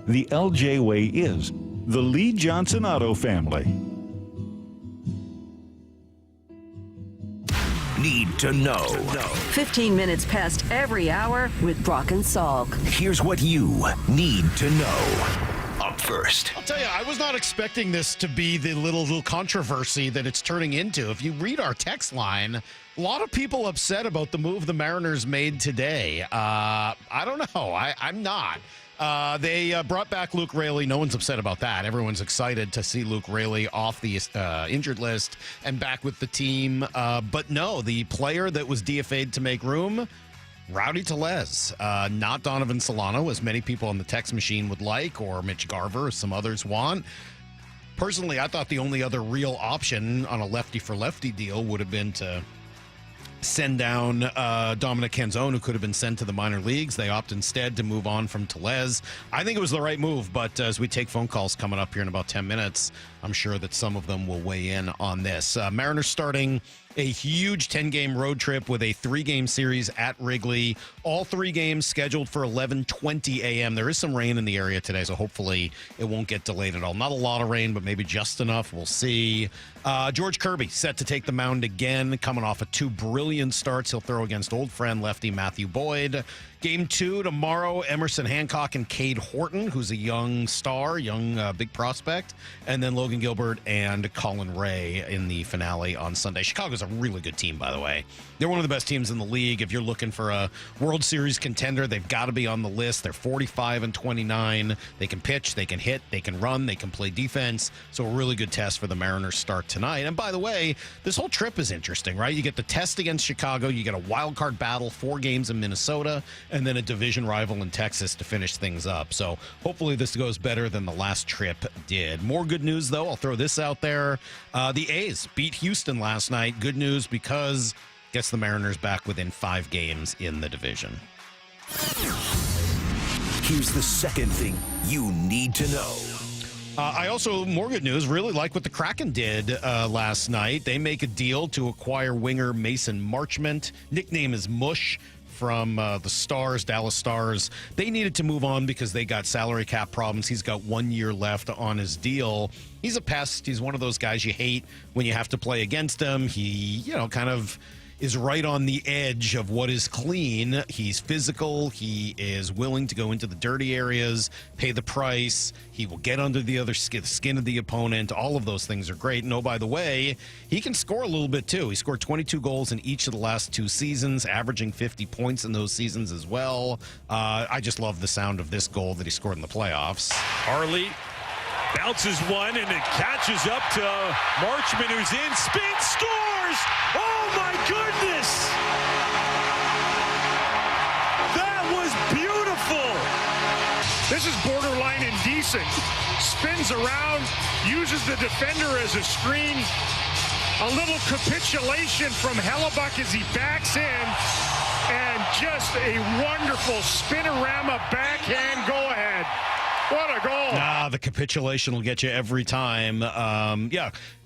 The LJ way is the Lee Johnson Auto family. Need to know. 15 minutes past every hour with Brock and Salk. Here's what you need to know. Up first. I'll tell you, I was not expecting this to be the little controversy that it's turning into. If you read our text line, a lot of people upset about the move the Mariners made today. I don't know. I'm not. They brought back Luke Raley. No one's upset about that. Everyone's excited to see Luke Raley off the injured list and back with the team. But no, the player that was DFA'd to make room, Rowdy Tellez, not Donovan Solano, as many people on the text machine would like, or Mitch Garver, as some others want. Personally, I thought the only other real option on a lefty-for-lefty deal would have been to send down Dominic Canzone, who could have been sent to the minor leagues. They opt instead to move on from Tellez. I think it was the right move, but as we take phone calls coming up here in about 10 minutes, I'm sure that some of them will weigh in on this. Mariners starting a huge 10-game road trip with a 3-game series at Wrigley. All 3 games scheduled for 11:20 a.m. There is some rain in the area today, so hopefully it won't get delayed at all. Not a lot of rain, but maybe just enough. We'll see. George Kirby set to take the mound again, coming off of 2 brilliant starts. He'll throw against old friend lefty Matthew Boyd. Game 2 tomorrow, Emerson Hancock and Cade Horton, who's a young star, big prospect. And then Logan Gilbert and Colin Ray in the finale on Sunday. Chicago's a really good team, by the way. They're one of the best teams in the league. If you're looking for a World Series contender, they've got to be on the list. They're 45-29. They can pitch, they can hit, they can run, they can play defense. So a really good test for the Mariners start tonight. And by the way, this whole trip is interesting, right? You get the test against Chicago. You get a wild card battle, 4 games in Minnesota, and then a division rival in Texas to finish things up. So hopefully this goes better than the last trip did. More good news, though. I'll throw this out there. The A's beat Houston last night. Good news because gets the Mariners back within 5 games in the division. Here's the second thing you need to know. I also, more good news, really like what the Kraken did last night. They make a deal to acquire winger Mason Marchment. Nickname is Mush, from the Dallas Stars. They needed to move on because they got salary cap problems. He's got 1 year left on his deal. He's a pest. He's one of those guys you hate when you have to play against him. He, kind of is right on the edge of what is clean. He's physical. He is willing to go into the dirty areas, pay the price. He will get under the other skin of the opponent. All of those things are great. And oh, by the way, he can score a little bit too. He scored 22 goals in each of the last 2 seasons, averaging 50 points in those seasons as well. I just love the sound of this goal that he scored in the playoffs. Harley bounces one and it catches up to Marchment, who's in, spins, scores! Oh my goodness! That was beautiful! This is borderline indecent. Spins around, uses the defender as a screen. A little capitulation from Hellebuck as he backs in. And just a wonderful spinorama backhand go-ahead. What a goal. The capitulation will get you every time.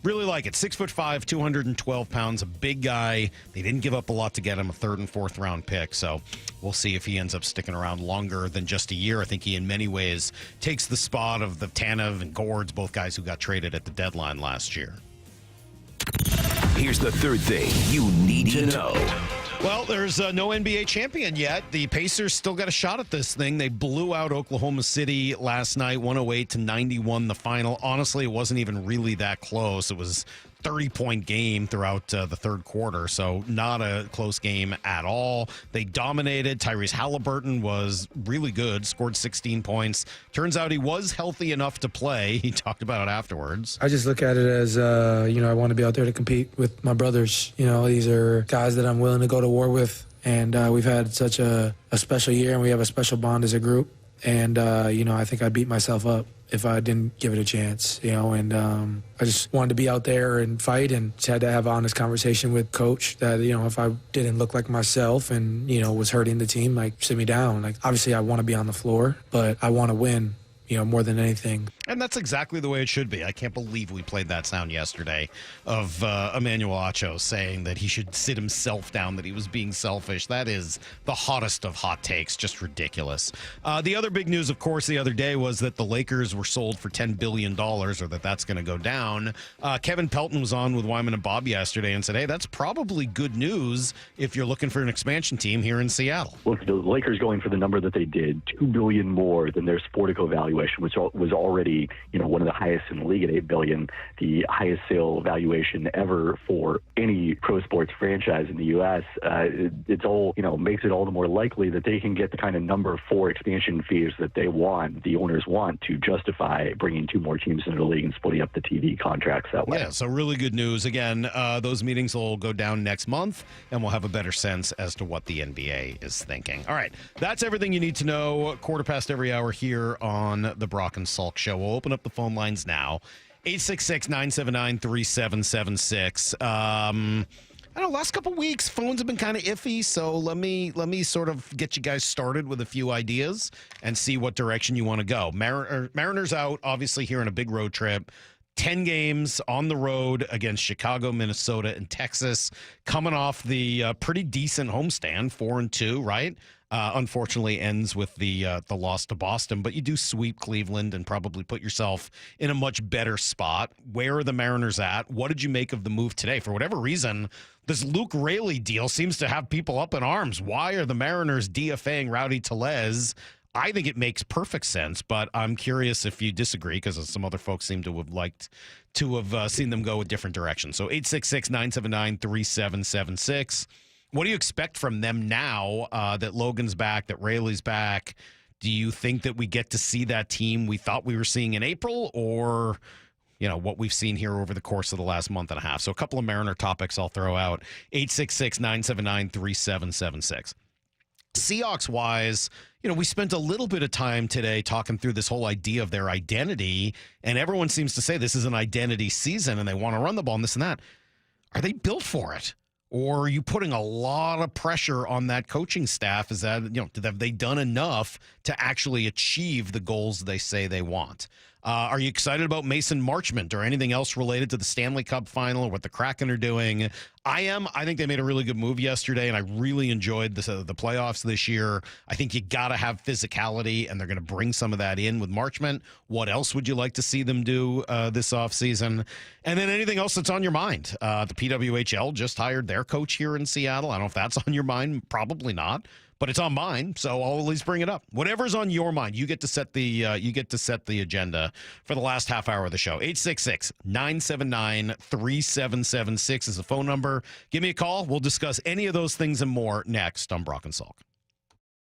Really like it. 6'5", 212 pounds, a big guy. They didn't give up a lot to get him, a 3rd and 4th round pick. So we'll see if he ends up sticking around longer than just a year. I think he, in many ways, takes the spot of the Tanev and Gourds, both guys who got traded at the deadline last year. Here's the third thing you need to know. Well, there's no NBA champion yet. The Pacers still got a shot at this thing. They blew out Oklahoma City last night, 108-91 the final. Honestly, it wasn't even really that close. It was 30-point game throughout the third quarter, so not a close game at all. They dominated. Tyrese Halliburton was really good, scored 16 points. Turns out he was healthy enough to play. He talked about it afterwards. I just look at it as, I want to be out there to compete with my brothers. These are guys that I'm willing to go to war with And we've had such a special year, and we have a special bond as a group. And, I think I'd beat myself up if I didn't give it a chance, and I just wanted to be out there and fight, and just had to have an honest conversation with Coach that, if I didn't look like myself and, was hurting the team, sit me down. Obviously I want to be on the floor, but I want to win, more than anything. And that's exactly the way it should be. I can't believe we played that sound yesterday of Emmanuel Acho saying that he should sit himself down, that he was being selfish. That is the hottest of hot takes. Just ridiculous. The other big news, of course, the other day was that the Lakers were sold for $10 billion, or that's going to go down. Kevin Pelton was on with Wyman and Bob yesterday and said, hey, that's probably good news if you're looking for an expansion team here in Seattle. Look, the Lakers going for the number that they did, $2 billion more than their Sportico valuation, which was already one of the highest in the league at $8 billion, the highest sale valuation ever for any pro sports franchise in the U.S. It's all, makes it all the more likely that they can get the kind of number 4 expansion fees that they want, the owners want, to justify bringing 2 more teams into the league and splitting up the TV contracts that way. Yeah, so really good news. Again, those meetings will go down next month, and we'll have a better sense as to what the NBA is thinking. All right, that's everything you need to know. 1/4 every hour here on the Brock and Salk Show. We'll open up the phone lines now. 866-979-3776. I don't know, last couple weeks, phones have been kind of iffy, so let me sort of get you guys started with a few ideas and see what direction you want to go. Mariners out, obviously, here on a big road trip. 10 games on the road against Chicago, Minnesota, and Texas, coming off the pretty decent homestand, 4-2, right? Unfortunately ends with the loss to Boston, but you do sweep Cleveland and probably put yourself in a much better spot. Where are the Mariners at? What did you make of the move today? For whatever reason, this Luke Raley deal seems to have people up in arms. Why are the Mariners DFAing Rowdy Tellez? I think it makes perfect sense, but I'm curious if you disagree, because some other folks seem to have liked to have seen them go a different direction. So 866-979-3776. What do you expect from them now that Logan's back, that Raley's back? Do you think that we get to see that team we thought we were seeing in April, or what we've seen here over the course of the last month and a half? So a couple of Mariner topics I'll throw out. 866-979-3776. Seahawks-wise, we spent a little bit of time today talking through this whole idea of their identity, and everyone seems to say this is an identity season and they want to run the ball and this and that. Are they built for it? Or are you putting a lot of pressure on that coaching staff? Is that, have they done enough to actually achieve the goals they say they want? Are you excited about Mason Marchment or anything else related to the Stanley Cup final or what the Kraken are doing? I am. I think they made a really good move yesterday, and I really enjoyed the playoffs this year. I think you got to have physicality, and they're going to bring some of that in with Marchment. What else would you like to see them do this offseason? And then anything else that's on your mind? The PWHL just hired their coach here in Seattle. I don't know if that's on your mind. Probably not. But it's on mine, so I'll at least bring it up. Whatever's on your mind, you get to set the agenda for the last half hour of the show. 866-979-3776 is the phone number. Give me a call. We'll discuss any of those things and more next on Brock and Salk.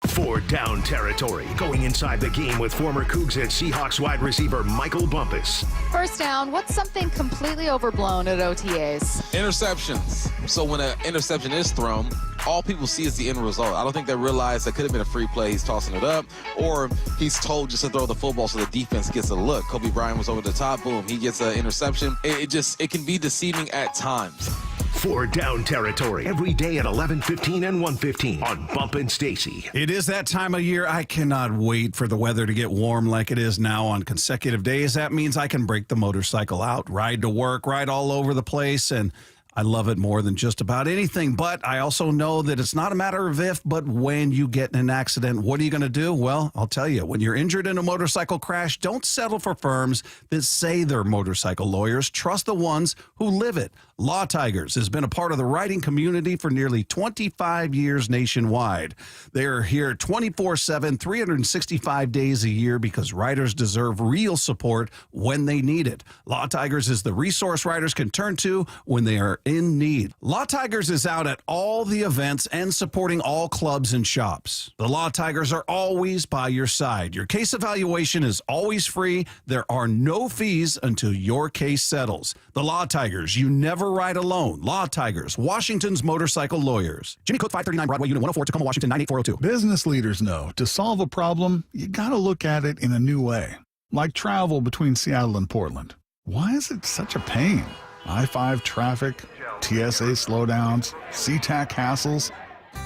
4 down territory, going inside the game with former Cougs and Seahawks wide receiver Michael Bumpus. First down, what's something completely overblown at OTAs? Interceptions. So when an interception is thrown, all people see is the end result. I don't think they realize that could have been a free play. He's tossing it up, or he's told just to throw the football so the defense gets a look. Kobe Bryant was over the top. Boom, he gets an interception. It can be deceiving at times. 4 down territory every day at 11:15 and 1:15 on Bump and Stacy. It is that time of year. I cannot wait for the weather to get warm like it is now on consecutive days. That means I can break the motorcycle out, ride to work, ride all over the place, and I love it more than just about anything, but I also know that it's not a matter of if, but when you get in an accident, what are you going to do? Well, I'll tell you, when you're injured in a motorcycle crash, don't settle for firms that say they're motorcycle lawyers. Trust the ones who live it. Law Tigers has been a part of the writing community for nearly 25 years nationwide. They're here 24/7, 365 days a year because writers deserve real support when they need it. Law Tigers is the resource writers can turn to when they are in need. Law Tigers is out at all the events and supporting all clubs and shops. The Law Tigers are always by your side. Your case evaluation is always free. There are no fees until your case settles. The Law Tigers, you never ride alone. Law Tigers, Washington's motorcycle lawyers. Jimmy Cook, 539 Broadway, Unit 104, Tacoma, Washington, 98402. Business leaders know to solve a problem, you got to look at it in a new way. Like travel between Seattle and Portland. Why is it such a pain? I-5 traffic, TSA slowdowns, SeaTac hassles.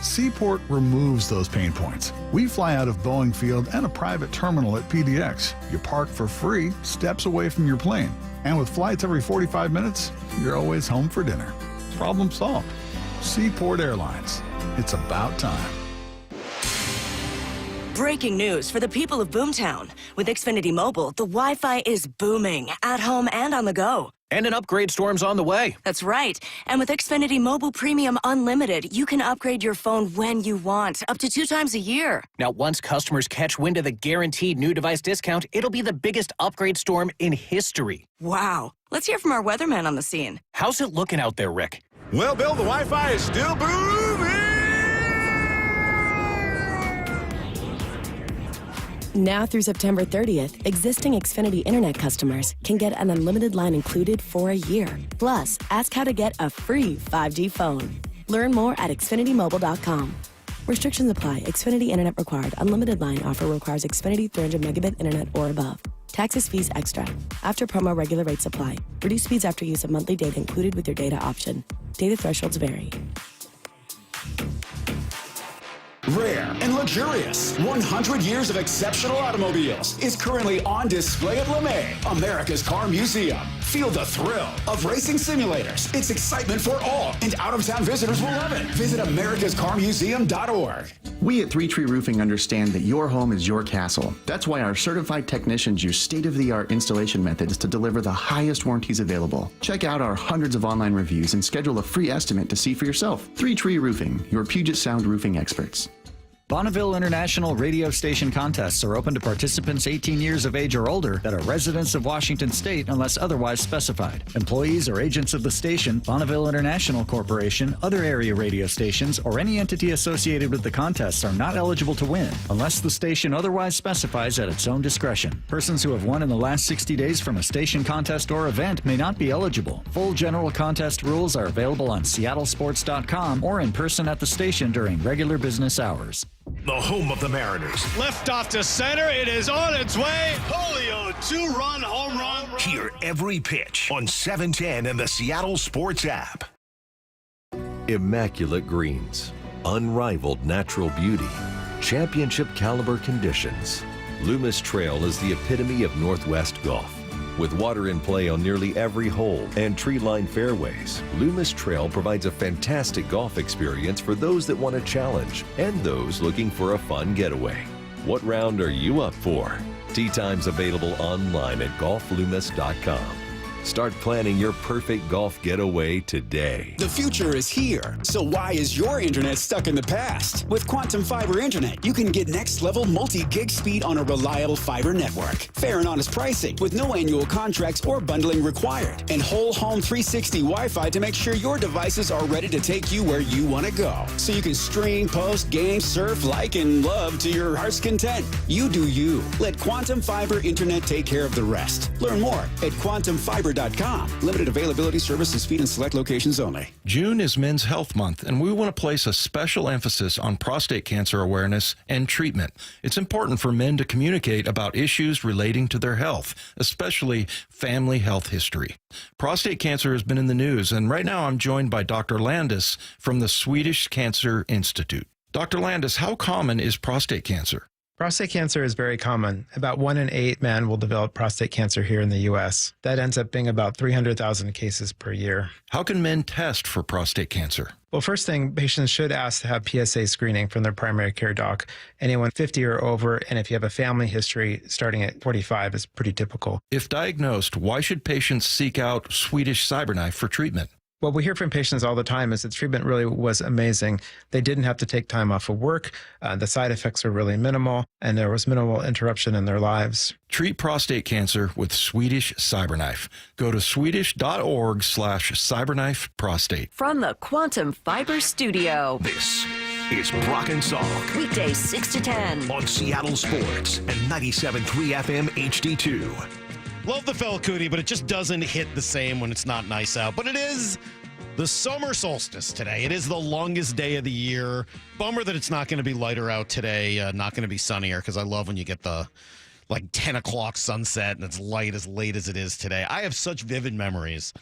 Seaport removes those pain points. We fly out of Boeing Field and a private terminal at PDX. You park for free, steps away from your plane. And with flights every 45 minutes, you're always home for dinner. Problem solved. Seaport Airlines. It's about time. Breaking news for the people of Boomtown. With Xfinity Mobile, the Wi-Fi is booming, at home and on the go. And an upgrade storm's on the way. That's right. And with Xfinity Mobile Premium Unlimited, you can upgrade your phone when you want, up to 2 times a year. Now, once customers catch wind of the guaranteed new device discount, it'll be the biggest upgrade storm in history. Wow. Let's hear from our weatherman on the scene. How's it looking out there, Rick? Well, Bill, the Wi-Fi is still booming. Now through September 30th, existing Xfinity Internet customers can get an unlimited line included for a year. Plus, ask how to get a free 5G phone. Learn more at xfinitymobile.com. Restrictions apply. Xfinity Internet required. Unlimited line offer requires Xfinity 300 megabit internet or above. Taxes, fees extra. After promo, regular rates apply. Reduced speeds after use of monthly data included with your data option. Data thresholds vary. Rare and luxurious 100 years of exceptional automobiles is currently on display at LeMay, America's Car Museum. Feel the thrill of racing simulators. It's excitement for all, and out-of-town visitors will love it. Visit americascarmuseum.org. We at 3 Tree Roofing understand that your home is your castle. That's why our certified technicians use state-of-the-art installation methods to deliver the highest warranties available. Check out our hundreds of online reviews and schedule a free estimate to see for yourself. 3 Tree Roofing, your Puget Sound roofing experts. Bonneville International radio station contests are open to participants 18 years of age or older that are residents of Washington State unless otherwise specified. Employees or agents of the station, Bonneville International Corporation, other area radio stations, or any entity associated with the contests are not eligible to win unless the station otherwise specifies at its own discretion. Persons who have won in the last 60 days from a station contest or event may not be eligible. Full general contest rules are available on seattlesports.com or in person at the station during regular business hours. The home of the Mariners. Left off to center. It is on its way. Julio, 2-run home run. Hear every pitch on 710 and the Seattle Sports app. Immaculate greens, unrivaled natural beauty, championship caliber conditions. Loomis Trail is the epitome of Northwest golf. With water in play on nearly every hole and tree-lined fairways, Loomis Trail provides a fantastic golf experience for those that want a challenge and those looking for a fun getaway. What round are you up for? Tee times available online at golfloomis.com. Start planning your perfect golf getaway today. The future is here, so why is your internet stuck in the past? With Quantum Fiber Internet, you can get next-level multi-gig speed on a reliable fiber network. Fair and honest pricing with no annual contracts or bundling required. And whole home 360 Wi-Fi to make sure your devices are ready to take you where you want to go. So you can stream, post, game, surf, like, and love to your heart's content. You do you. Let Quantum Fiber Internet take care of the rest. Learn more at quantumfiber.com. Limited availability, service and speed in select locations only. June is Men's Health Month, and we want to place a special emphasis on prostate cancer awareness and treatment. It's important for men to communicate about issues relating to their health, especially family health history. Prostate cancer has been in the news, and right now I'm joined by Dr. Landis from the Swedish Cancer Institute. Dr. Landis, how common is prostate cancer? Prostate cancer is very common. About 1 in 8 men will develop prostate cancer here in the U.S. That ends up being about 300,000 cases per year. How can men test for prostate cancer? Well, first thing, patients should ask to have PSA screening from their primary care doc. Anyone 50 or over, and if you have a family history starting at 45 is pretty typical. If diagnosed, why should patients seek out Swedish CyberKnife for treatment? What we hear from patients all the time is the treatment really was amazing. They didn't have to take time off of work. The side effects were really minimal, and there was minimal interruption in their lives. Treat prostate cancer with Swedish CyberKnife. Go to swedish.org/cyberknifeprostate. From the Quantum Fiber Studio. This is Brock and Salk. Weekdays 6 to 10. On Seattle Sports and 97.3 FM HD2. Love the fella cootie, but it just doesn't hit the same when it's not nice out. But it is the summer solstice today. It is the longest day of the year. Bummer that it's not going to be lighter out today. Not going to be sunnier, because I love when you get the 10 o'clock sunset and it's light as late as it is today. I have such vivid memories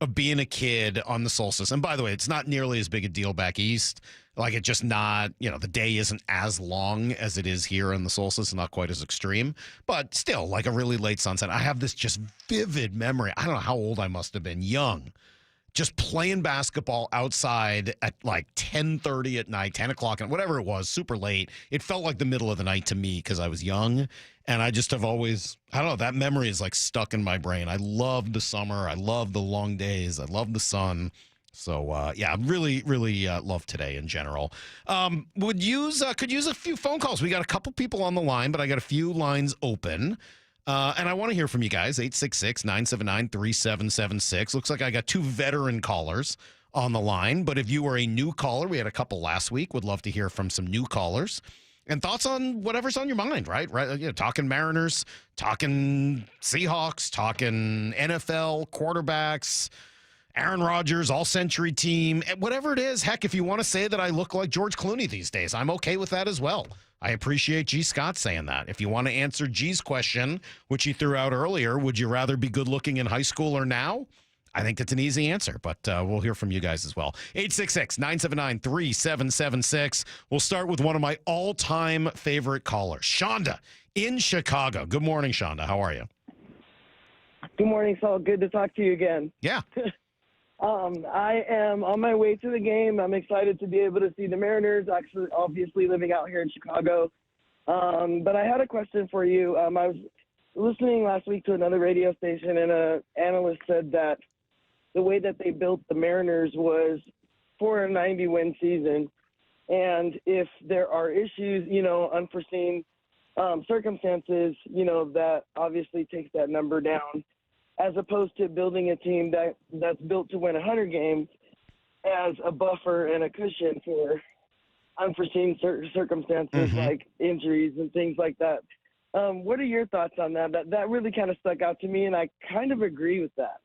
of being a kid on the solstice. And by the way, it's not nearly as big a deal back east. Like, it's just not, the day isn't as long as it is here on the solstice, not quite as extreme, but still, like a really late sunset. I have this just vivid memory. I don't know how old I must have been, young, just playing basketball outside at like 10:30 at night, 10 o'clock, and whatever it was, super late. It felt like the middle of the night to me because I was young, and I just have always, I don't know, that memory is like stuck in my brain. I love the summer. I love the long days. I love the sun. So, yeah, really, really love today in general. Could use a few phone calls. We got a couple people on the line, but I got a few lines open. And I want to hear from you guys. 866-979-3776. Looks like I got two veteran callers on the line. But if you were a new caller, we had a couple last week. Would love to hear from some new callers. And thoughts on whatever's on your mind, right? Talking Mariners, talking Seahawks, talking NFL, quarterbacks, Aaron Rodgers, all-century team, whatever it is. Heck, if you want to say that I look like George Clooney these days, I'm okay with that as well. I appreciate G. Scott saying that. If you want to answer G's question, which he threw out earlier, would you rather be good-looking in high school or now? I think it's an easy answer, but we'll hear from you guys as well. 866-979-3776. We'll start with one of my all-time favorite callers, Shonda in Chicago. Good morning, Shonda. How are you? Good morning, Saul. Good to talk to you again. Yeah. I am on my way to the game. I'm excited to be able to see the Mariners, actually, obviously living out here in Chicago. But I had a question for you. I was listening last week to another radio station, and an analyst said that the way that they built the Mariners was for a 90-win season. And if there are issues, unforeseen circumstances, that obviously takes that number down, as opposed to building a team that's built to win 100 games as a buffer and a cushion for unforeseen circumstances like injuries and things like that. What are your thoughts on that? That really kind of stuck out to me, and I kind of agree with that.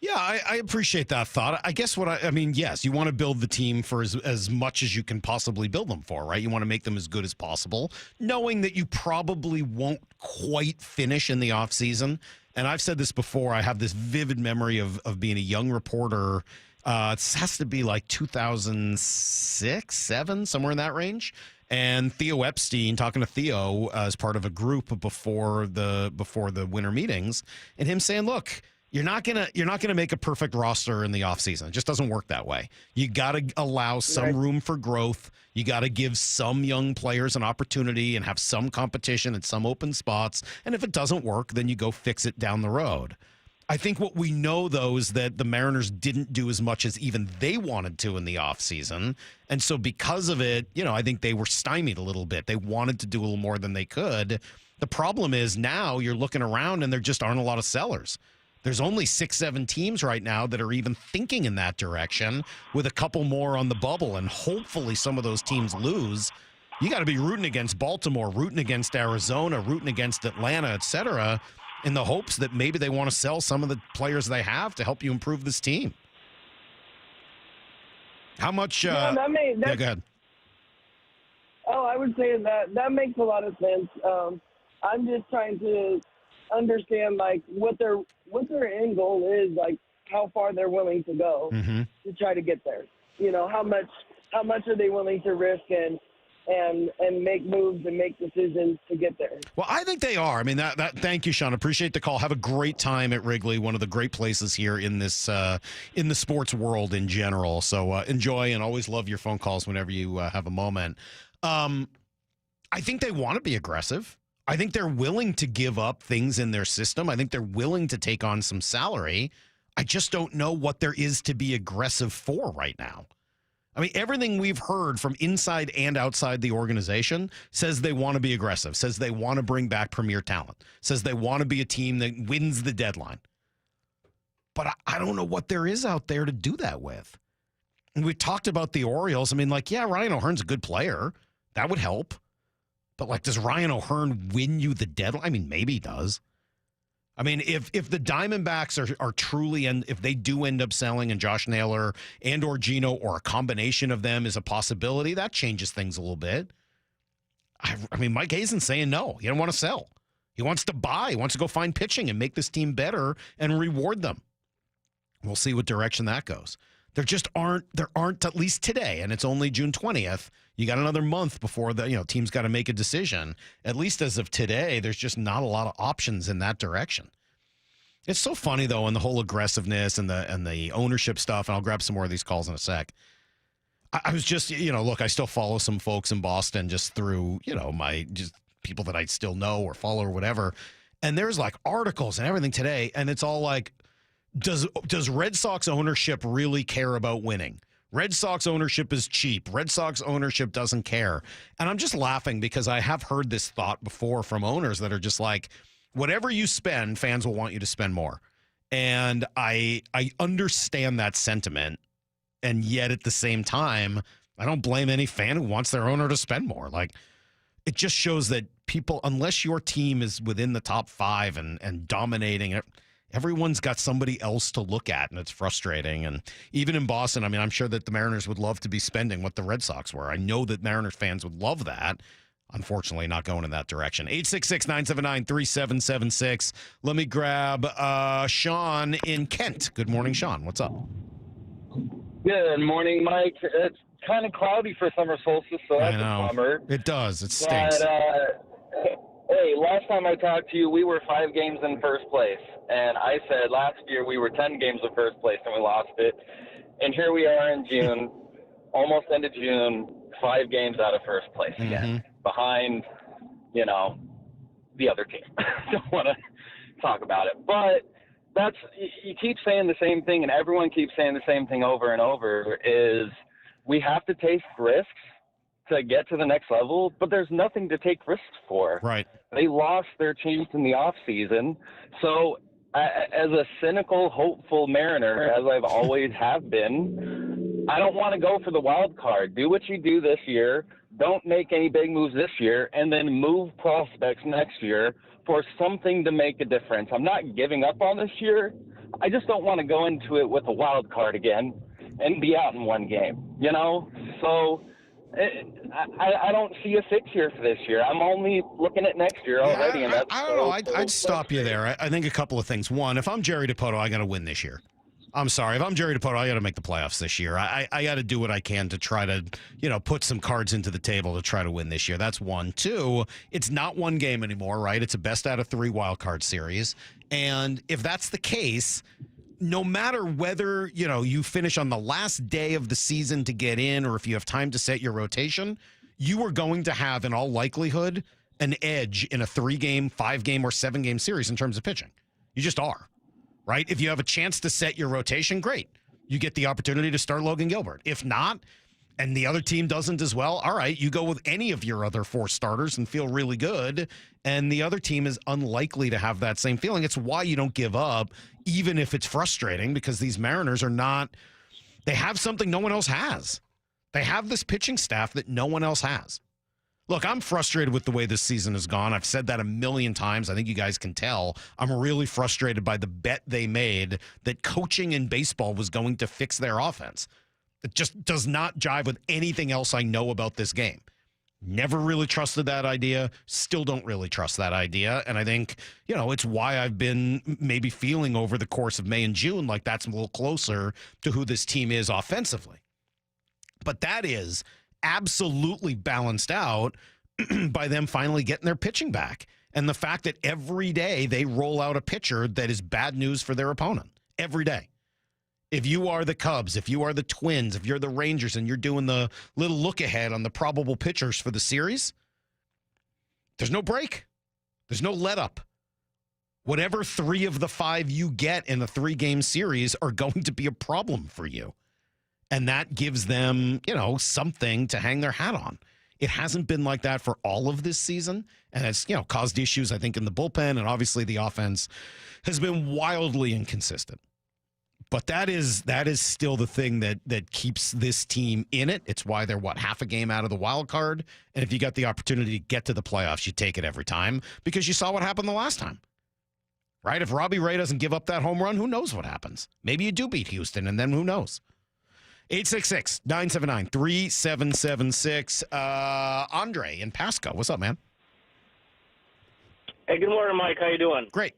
Yeah, I appreciate that thought. I guess yes, you want to build the team for as much as you can possibly build them for, right? You want to make them as good as possible, knowing that you probably won't quite finish in the offseason. And I've said this before, I have this vivid memory of being a young reporter. It has to be like 2006, 7, somewhere in that range. And Theo Epstein, talking to Theo as part of a group before the winter meetings, and him saying, look, you're not gonna make a perfect roster in the offseason. It just doesn't work that way. You got to allow some room for growth. You got to give some young players an opportunity and have some competition at some open spots. And if it doesn't work, then you go fix it down the road. I think what we know, though, is that the Mariners didn't do as much as even they wanted to in the offseason. And so because of it, I think they were stymied a little bit. They wanted to do a little more than they could. The problem is now you're looking around and there just aren't a lot of sellers. There's only 6-7 teams right now that are even thinking in that direction, with a couple more on the bubble, and hopefully some of those teams lose. You got to be rooting against Baltimore, rooting against Arizona, rooting against Atlanta, et cetera, in the hopes that maybe they want to sell some of the players they have to help you improve this team. How much? Go ahead. Oh, I would say that makes a lot of sense. I'm just trying to understand what their end goal is, how far they're willing to go to try to get there. How much are they willing to risk and make moves and make decisions to get there. Well, I think they are. I mean, thank you, Sean. Appreciate the call. Have a great time at Wrigley, one of the great places here in this in the sports world in general. So enjoy, and always love your phone calls whenever you have a moment. I think they want to be aggressive. I think they're willing to give up things in their system. I think they're willing to take on some salary. I just don't know what there is to be aggressive for right now. I mean, everything we've heard from inside and outside the organization says they want to be aggressive, says they want to bring back premier talent, says they want to be a team that wins the deadline. But I don't know what there is out there to do that with. And we talked about the Orioles. I mean, like, yeah, Ryan O'Hearn's a good player. That would help. But, like, does Ryan O'Hearn win you the deadline? I mean, maybe he does. I mean, if the Diamondbacks are truly, and if they do end up selling and Josh Naylor and or Gino or a combination of them is a possibility, that changes things a little bit. I mean, Mike Hazen's saying no. He don't want to sell. He wants to buy. He wants to go find pitching and make this team better and reward them. We'll see what direction that goes. There aren't, at least today, and it's only June 20th. You got another month before the team's got to make a decision. At least as of today, there's just not a lot of options in that direction. It's so funny though, in the whole aggressiveness and the ownership stuff. And I'll grab some more of these calls in a sec. I was just, look, I still follow some folks in Boston just through, my just people that I still know or follow or whatever. And there's like articles and everything today, and it's all like, does Red Sox ownership really care about winning? Red Sox ownership is cheap. Red Sox ownership doesn't care. And I'm just laughing because I have heard this thought before from owners that are just like, whatever you spend, fans will want you to spend more. And I understand that sentiment. And yet at the same time, I don't blame any fan who wants their owner to spend more. Like, it just shows that people, unless your team is within the top 5 and dominating it, everyone's got somebody else to look at, and it's frustrating. And even in Boston, I mean, I'm sure that the Mariners would love to be spending what the Red Sox were. I know that Mariners fans would love that. Unfortunately, not going in that direction. 866-979-3776. Let me grab Sean in Kent. Good morning, Sean. What's up? Good morning, Mike. It's kind of cloudy for summer solstice, so that's a bummer. It does. It stinks. But, hey, last time I talked to you, we were 5 games in first place. And I said last year we were 10 games in first place and we lost it. And here we are in June, almost end of June, 5 games out of first place again, behind, the other team. Don't want to talk about it. But you keep saying the same thing, and everyone keeps saying the same thing over and over, is we have to take risks to get to the next level, but there's nothing to take risks for. Right. They lost their chance in the off season. So as a cynical, hopeful Mariner, as I've always have been, I don't want to go for the wild card. Do what you do this year. Don't make any big moves this year, and then move prospects next year for something to make a difference. I'm not giving up on this year. I just don't want to go into it with a wild card again and be out in 1 game, So I don't see a fix here for this year. I'm only looking at next year already. And I don't know. I'd stop you there. I think a couple of things. One, if I'm Jerry Dipoto, I got to win this year. I'm sorry. If I'm Jerry Dipoto, I got to make the playoffs this year. I got to do what I can to try to, put some cards into the table to try to win this year. That's one. Two, it's not 1 game anymore, right? It's a best out of 3 wild card series. And if that's the case, no matter whether, you finish on the last day of the season to get in or if you have time to set your rotation, you are going to have, in all likelihood, an edge in a 3-game, 5-game, or 7-game series in terms of pitching. You just are, right? If you have a chance to set your rotation, great. You get the opportunity to start Logan Gilbert. If not, and the other team doesn't as well, all right, you go with any of your other 4 starters and feel really good, and the other team is unlikely to have that same feeling. It's why you don't give up, even if it's frustrating, because these Mariners are not – they have something no one else has. They have this pitching staff that no one else has. Look, I'm frustrated with the way this season has gone. I've said that a million times. I think you guys can tell. I'm really frustrated by the bet they made that coaching in baseball was going to fix their offense. It just does not jive with anything else I know about this game. Never really trusted that idea. Still don't really trust that idea. And I think, it's why I've been maybe feeling over the course of May and June like that's a little closer to who this team is offensively. But that is absolutely balanced out by them finally getting their pitching back. And the fact that every day they roll out a pitcher that is bad news for their opponent. Every day. If you are the Cubs, if you are the Twins, if you're the Rangers, and you're doing the little look ahead on the probable pitchers for the series, there's no break. There's no let up. Whatever 3 of the 5 you get in a 3-game series are going to be a problem for you. And that gives them, something to hang their hat on. It hasn't been like that for all of this season. And it's, caused issues, I think, in the bullpen. And obviously the offense has been wildly inconsistent. But that is still the thing that keeps this team in it. It's why they're, half a game out of the wild card. And if you got the opportunity to get to the playoffs, you take it every time because you saw what happened the last time. Right? If Robbie Ray doesn't give up that home run, who knows what happens? Maybe you do beat Houston, and then who knows? 866-979-3776. Andre in Pasco. What's up, man? Hey, good morning, Mike. How you doing? Great.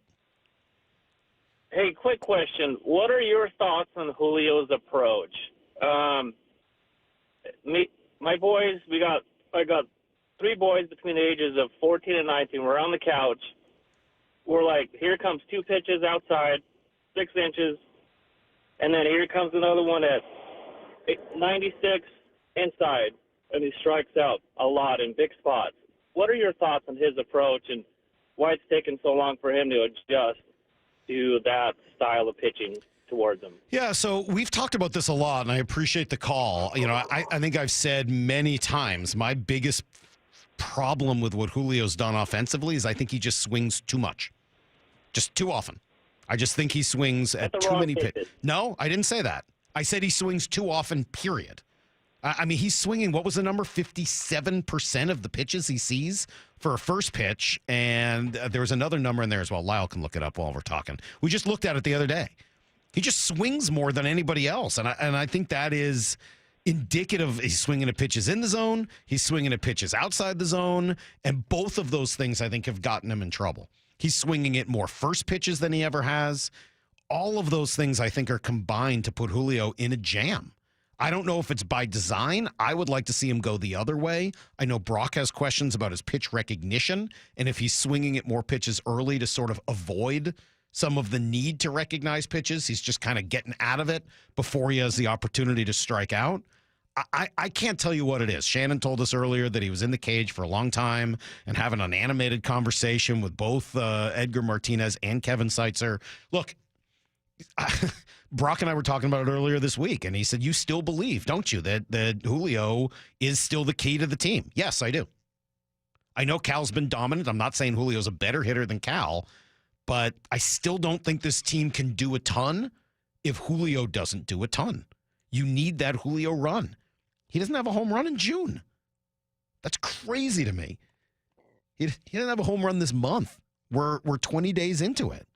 Hey, quick question. What are your thoughts on Julio's approach? My boys, I got 3 boys between the ages of 14 and 19. We're on the couch. We're like, here comes 2 pitches outside, 6 inches, and then here comes another one at 96 inside, and he strikes out a lot in big spots. What are your thoughts on his approach and why it's taken so long for him to adjust to that style of pitching towards him? Yeah, so we've talked about this a lot, and I appreciate the call. I think I've said many times my biggest problem with what Julio's done offensively is I think he just swings too much. Just too often. I just think he swings at too many pitches. No, I didn't say that. I said he swings too often, period. I mean, he's swinging, what was the number? 57% of the pitches he sees for a first pitch. And there was another number in there as well. Lyle can look it up while we're talking. We just looked at it the other day. He just swings more than anybody else. And I think that is indicative. He's swinging at pitches in the zone. He's swinging at pitches outside the zone. And both of those things, I think, have gotten him in trouble. He's swinging at more first pitches than he ever has. All of those things, I think, are combined to put Julio in a jam. I don't know if it's by design. I would like to see him go the other way. I know Brock has questions about his pitch recognition and if he's swinging at more pitches early to sort of avoid some of the need to recognize pitches. He's just kind of getting out of it before he has the opportunity to strike out. I can't tell you what it is. Shannon told us earlier that he was in the cage for a long time and having an animated conversation with both Edgar Martinez and Kevin Seitzer. Look, Brock and I were talking about it earlier this week, and he said, you still believe, don't you, that Julio is still the key to the team? Yes, I do. I know Cal's been dominant. I'm not saying Julio's a better hitter than Cal, but I still don't think this team can do a ton if Julio doesn't do a ton. You need that Julio run. He doesn't have a home run in June. That's crazy to me. He didn't have a home run this month. We're 20 days into it.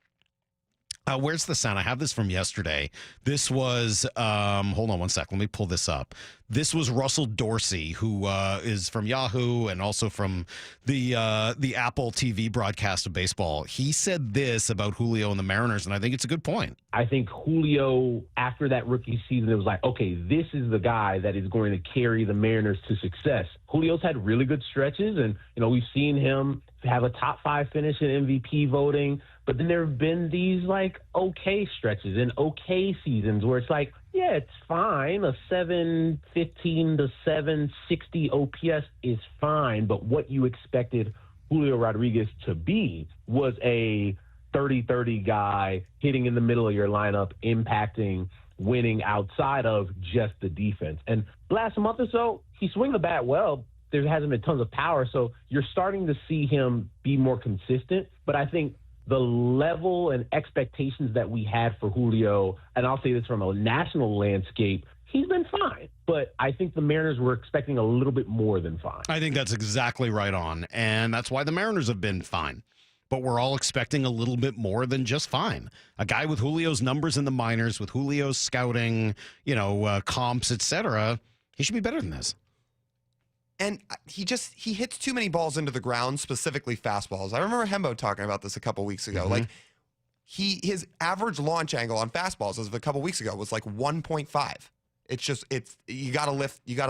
Where's the sound? I have this from yesterday. This was, hold on one sec. Let me pull this up. This was Russell Dorsey, who is from Yahoo and also from the Apple TV broadcast of baseball. He said this about Julio and the Mariners, and I think it's a good point. I think Julio, after that rookie season, it was like, okay, this is the guy that is going to carry the Mariners to success. Julio's had really good stretches, and, we've seen him have a top 5 finish in MVP voting. But then there have been these, okay stretches and okay seasons where it's like, yeah, it's fine. A 715 to 760 OPS is fine. But what you expected Julio Rodriguez to be was a 30-30 guy hitting in the middle of your lineup, impacting, winning outside of just the defense. And last month or so, he swung the bat well. There hasn't been tons of power. So you're starting to see him be more consistent. But I think the level and expectations that we had for Julio, and I'll say this from a national landscape, he's been fine. But I think the Mariners were expecting a little bit more than fine. I think that's exactly right on. And that's why the Mariners have been fine. But we're all expecting a little bit more than just fine. A guy with Julio's numbers in the minors, with Julio's scouting, comps, etc., he should be better than this. And he hits too many balls into the ground, specifically fastballs. I remember Hembo talking about this a couple weeks ago. Mm-hmm. His average launch angle on fastballs as of a couple weeks ago was 1.5. You gotta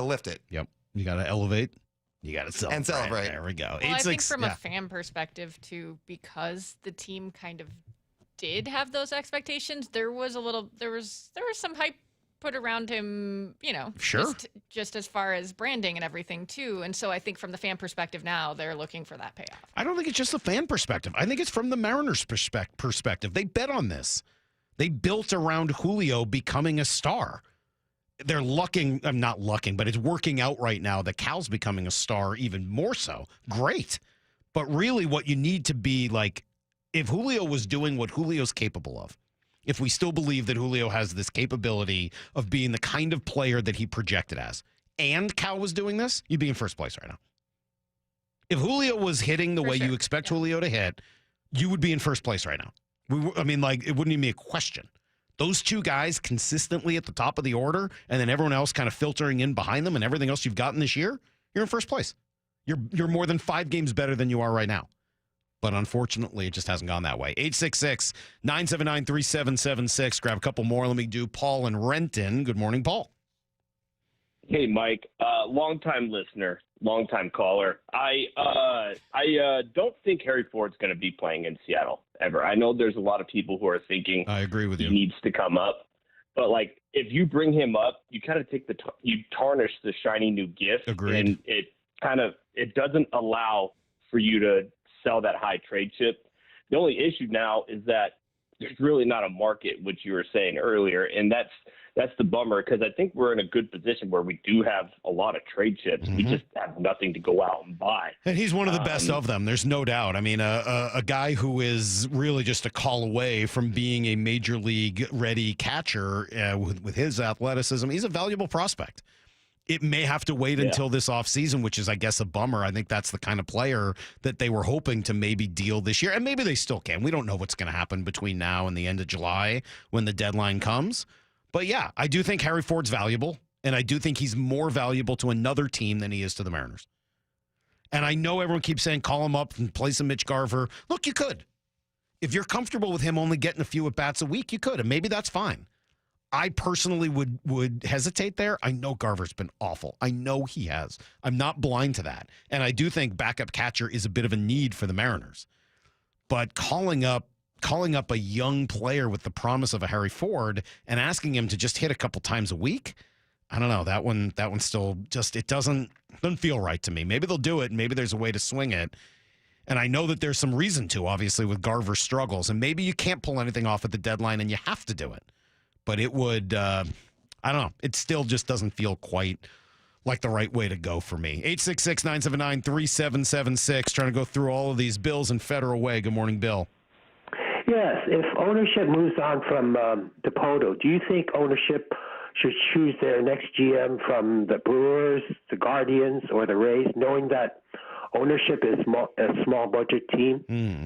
lift it. Yep. You gotta elevate. You gotta celebrate. And celebrate. There we go. Well, I think from a fan perspective too, because the team kind of did have those expectations, there was some hype put around him, Sure. just as far as branding and everything too. And so I think from the fan perspective now, they're looking for that payoff. I don't think it's just the fan perspective. I think it's from the Mariners' perspective. They bet on this. They built around Julio becoming a star. They're I'm not lucking, but it's working out right now that Cal's becoming a star even more so. Great. But really what you need to be like, if Julio was doing what Julio's capable of, if we still believe that Julio has this capability of being the kind of player that he projected as, and Cal was doing this, you'd be in first place right now. If Julio was hitting the way you expect Julio to hit, you would be in first place right now. It wouldn't even be a question. Those two guys consistently at the top of the order, and then everyone else kind of filtering in behind them, and everything else you've gotten this year, you're in first place. You're more than 5 games better than you are right now. But unfortunately, it just hasn't gone that way. 866-979-3776. Grab a couple more. Let me do Paul and Renton. Good morning, Paul. Hey, Mike. Longtime listener, longtime caller. I don't think Harry Ford's going to be playing in Seattle ever. I know there's a lot of people who are thinking I agree with you. He needs to come up. But, if you bring him up, you kind of take you tarnish the shiny new gift. Agreed. And it doesn't allow for you to sell that high trade chip. The only issue now is that there's really not a market, which you were saying earlier, and that's the bummer, because I think we're in a good position where we do have a lot of trade chips. We just have nothing to go out and buy. And he's one of the best of them. There's no doubt. I mean, a guy who is really just a call away from being a major league ready catcher with his athleticism. He's a valuable prospect. It may have to wait until this offseason, which is, I guess, a bummer. I think that's the kind of player that they were hoping to maybe deal this year. And maybe they still can. We don't know what's going to happen between now and the end of July when the deadline comes. But, yeah, I do think Harry Ford's valuable, and I do think he's more valuable to another team than he is to the Mariners. And I know everyone keeps saying call him up and play some Mitch Garver. Look, you could. If you're comfortable with him only getting a few at-bats a week, you could, and maybe that's fine. I personally would hesitate there. I know Garver's been awful. I know he has. I'm not blind to that. And I do think backup catcher is a bit of a need for the Mariners. But calling up a young player with the promise of a Harry Ford and asking him to just hit a couple times a week, I don't know. That one still just, it doesn't feel right to me. Maybe they'll do it, and maybe there's a way to swing it. And I know that there's some reason to, obviously, with Garver's struggles. And maybe you can't pull anything off at the deadline and you have to do it. But it would, I don't know. It still just doesn't feel quite like the right way to go for me. 866-979-3776. Trying to go through all of these Bills in Federal Way. Good morning, Bill. Yes. If ownership moves on from DePoto, do you think ownership should choose their next GM from the Brewers, the Guardians, or the Rays, knowing that ownership is a small budget team?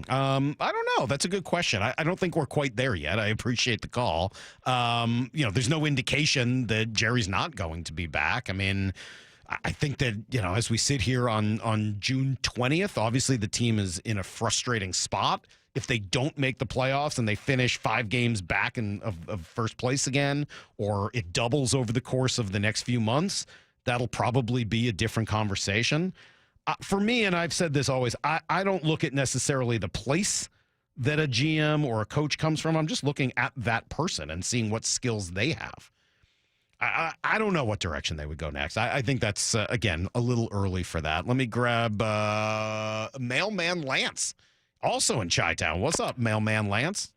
I don't know. That's a good question. I don't think we're quite there yet. I appreciate the call. There's no indication that Jerry's not going to be back. I mean, I think that, as we sit here on June 20th, obviously the team is in a frustrating spot. If they don't make the playoffs and they finish 5 games back of first place again, or it doubles over the course of the next few months, that'll probably be a different conversation. For me, and I've said this always, I don't look at necessarily the place that a GM or a coach comes from. I'm just looking at that person and seeing what skills they have. I don't know what direction they would go next. I think that's, again, a little early for that. Let me grab Mailman Lance, also in Chi-Town. What's up, Mailman Lance?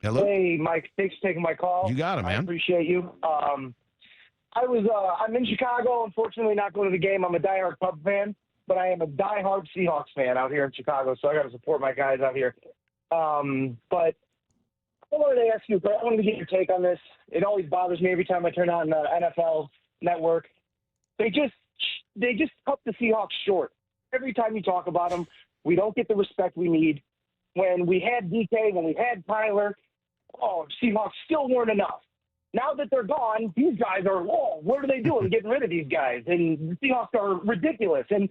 Hello? Hey, Mike. Thanks for taking my call. You got it, man. I appreciate you. I'm in Chicago, unfortunately not going to the game. I'm a diehard Cub fan, but I am a diehard Seahawks fan out here in Chicago, so I got to support my guys out here. But I wanted to ask you, I wanted to get your take on this. It always bothers me every time I turn on the NFL network. They just cut the Seahawks short. Every time you talk about them, we don't get the respect we need. When we had DK, when we had Tyler, Seahawks still weren't enough. Now that they're gone, these guys are, what are they doing getting rid of these guys? And the Seahawks are ridiculous. And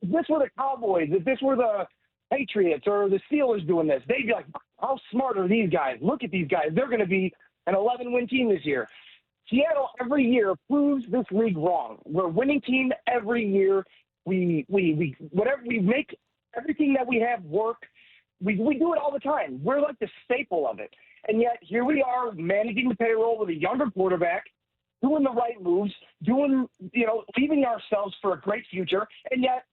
if this were the Cowboys, if this were the Patriots or the Steelers doing this, they'd be like, how smart are these guys? Look at these guys. They're going to be an 11-win team this year. Seattle every year proves this league wrong. We're a winning team every year. We make everything that we have work. We do it all the time. We're like the staple of it. And yet here we are managing the payroll with a younger quarterback, doing the right moves, leaving ourselves for a great future. And yet,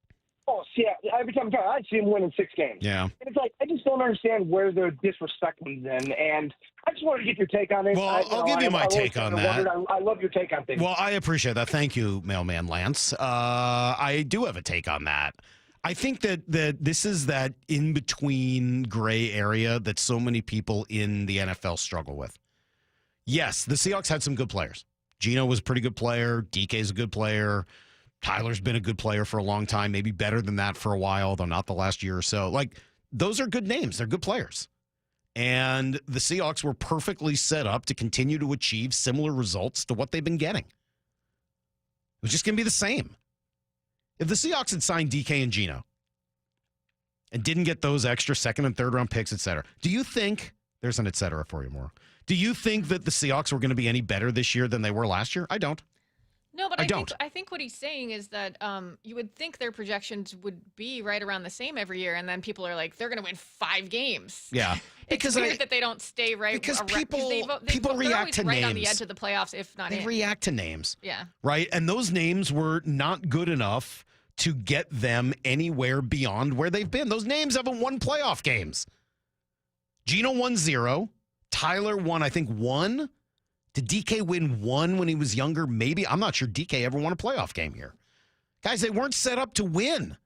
every time I see him winning 6 games. Yeah. And it's like, I just don't understand where the disrespect comes in. And I just wanted to get your take on it. Well, I'll give you my take on that. I love your take on things. Well, I appreciate that. Thank you, Mailman Lance. I do have a take on that. I think that this is that in-between gray area that so many people in the NFL struggle with. Yes, the Seahawks had some good players. Geno was a pretty good player. DK's a good player. Tyler's been a good player for a long time, maybe better than that for a while, though not the last year or so. Like, those are good names. They're good players. And the Seahawks were perfectly set up to continue to achieve similar results to what they've been getting. It was just going to be the same. If the Seahawks had signed DK and Geno and didn't get those extra second and third round picks, et cetera, do you think, there's an et cetera for you more, do you think that the Seahawks were going to be any better this year than they were last year? I don't. No, but I think what he's saying is that you would think their projections would be right around the same every year, and then people are like, they're going to win 5 games. Yeah, because it's weird that they don't stay right. Because people they're react to right names. On the edge of the playoffs, if not they react to names. Yeah, right, and those names were not good enough to get them anywhere beyond where they've been. Those names haven't won playoff games. Geno won 0. Tyler won, I think, 1. Did DK win 1 when he was younger? Maybe. I'm not sure DK ever won a playoff game here. Guys, they weren't set up to win.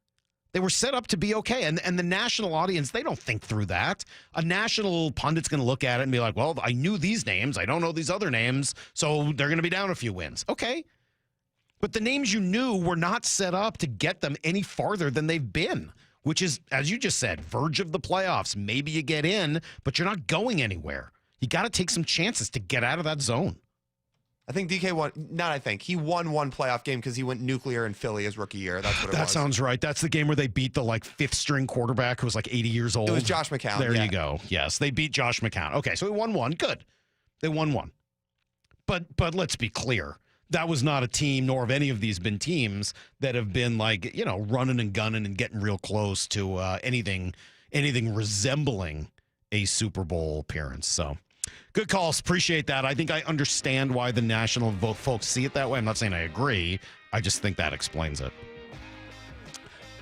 They were set up to be okay. And the national audience, they don't think through that. A national pundit's going to look at it and be like, well, I knew these names. I don't know these other names, so they're going to be down a few wins. Okay. But the names you knew were not set up to get them any farther than they've been, which is, as you just said, verge of the playoffs. Maybe you get in, but you're not going anywhere. You got to take some chances to get out of that zone. I think DK won. He won 1 playoff game because he went nuclear in Philly his rookie year. That's what it was. That sounds right. That's the game where they beat the 5th string quarterback who was 80 years old. It was Josh McCown. There you go. Yes, they beat Josh McCown. Okay, so he won 1. Good. They won 1. But let's be clear. That was not a team, nor have any of these been teams that have been running and gunning and getting real close to anything resembling a Super Bowl appearance. So. Good calls. Appreciate that. I think I understand why the national folks see it that way. I'm not saying I agree. I just think that explains it.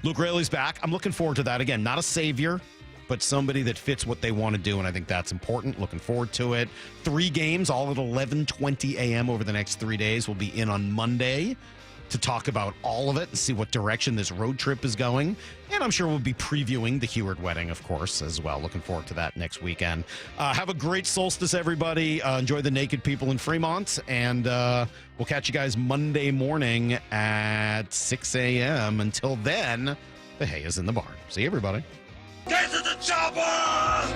Luke Raley's back. I'm looking forward to that. Again, not a savior, but somebody that fits what they want to do, and I think that's important. Looking forward to it. 3 games, all at 11:20 a.m. over the next 3 days. We'll be in on Monday to talk about all of it and see what direction this road trip is going. And I'm sure we'll be previewing the Heward wedding, of course, as well. Looking forward to that next weekend. Have a great solstice, everybody. Enjoy the naked people in Fremont. And we'll catch you guys Monday morning at 6 a.m. Until then, the hay is in the barn. See you, everybody. Get to the chopper!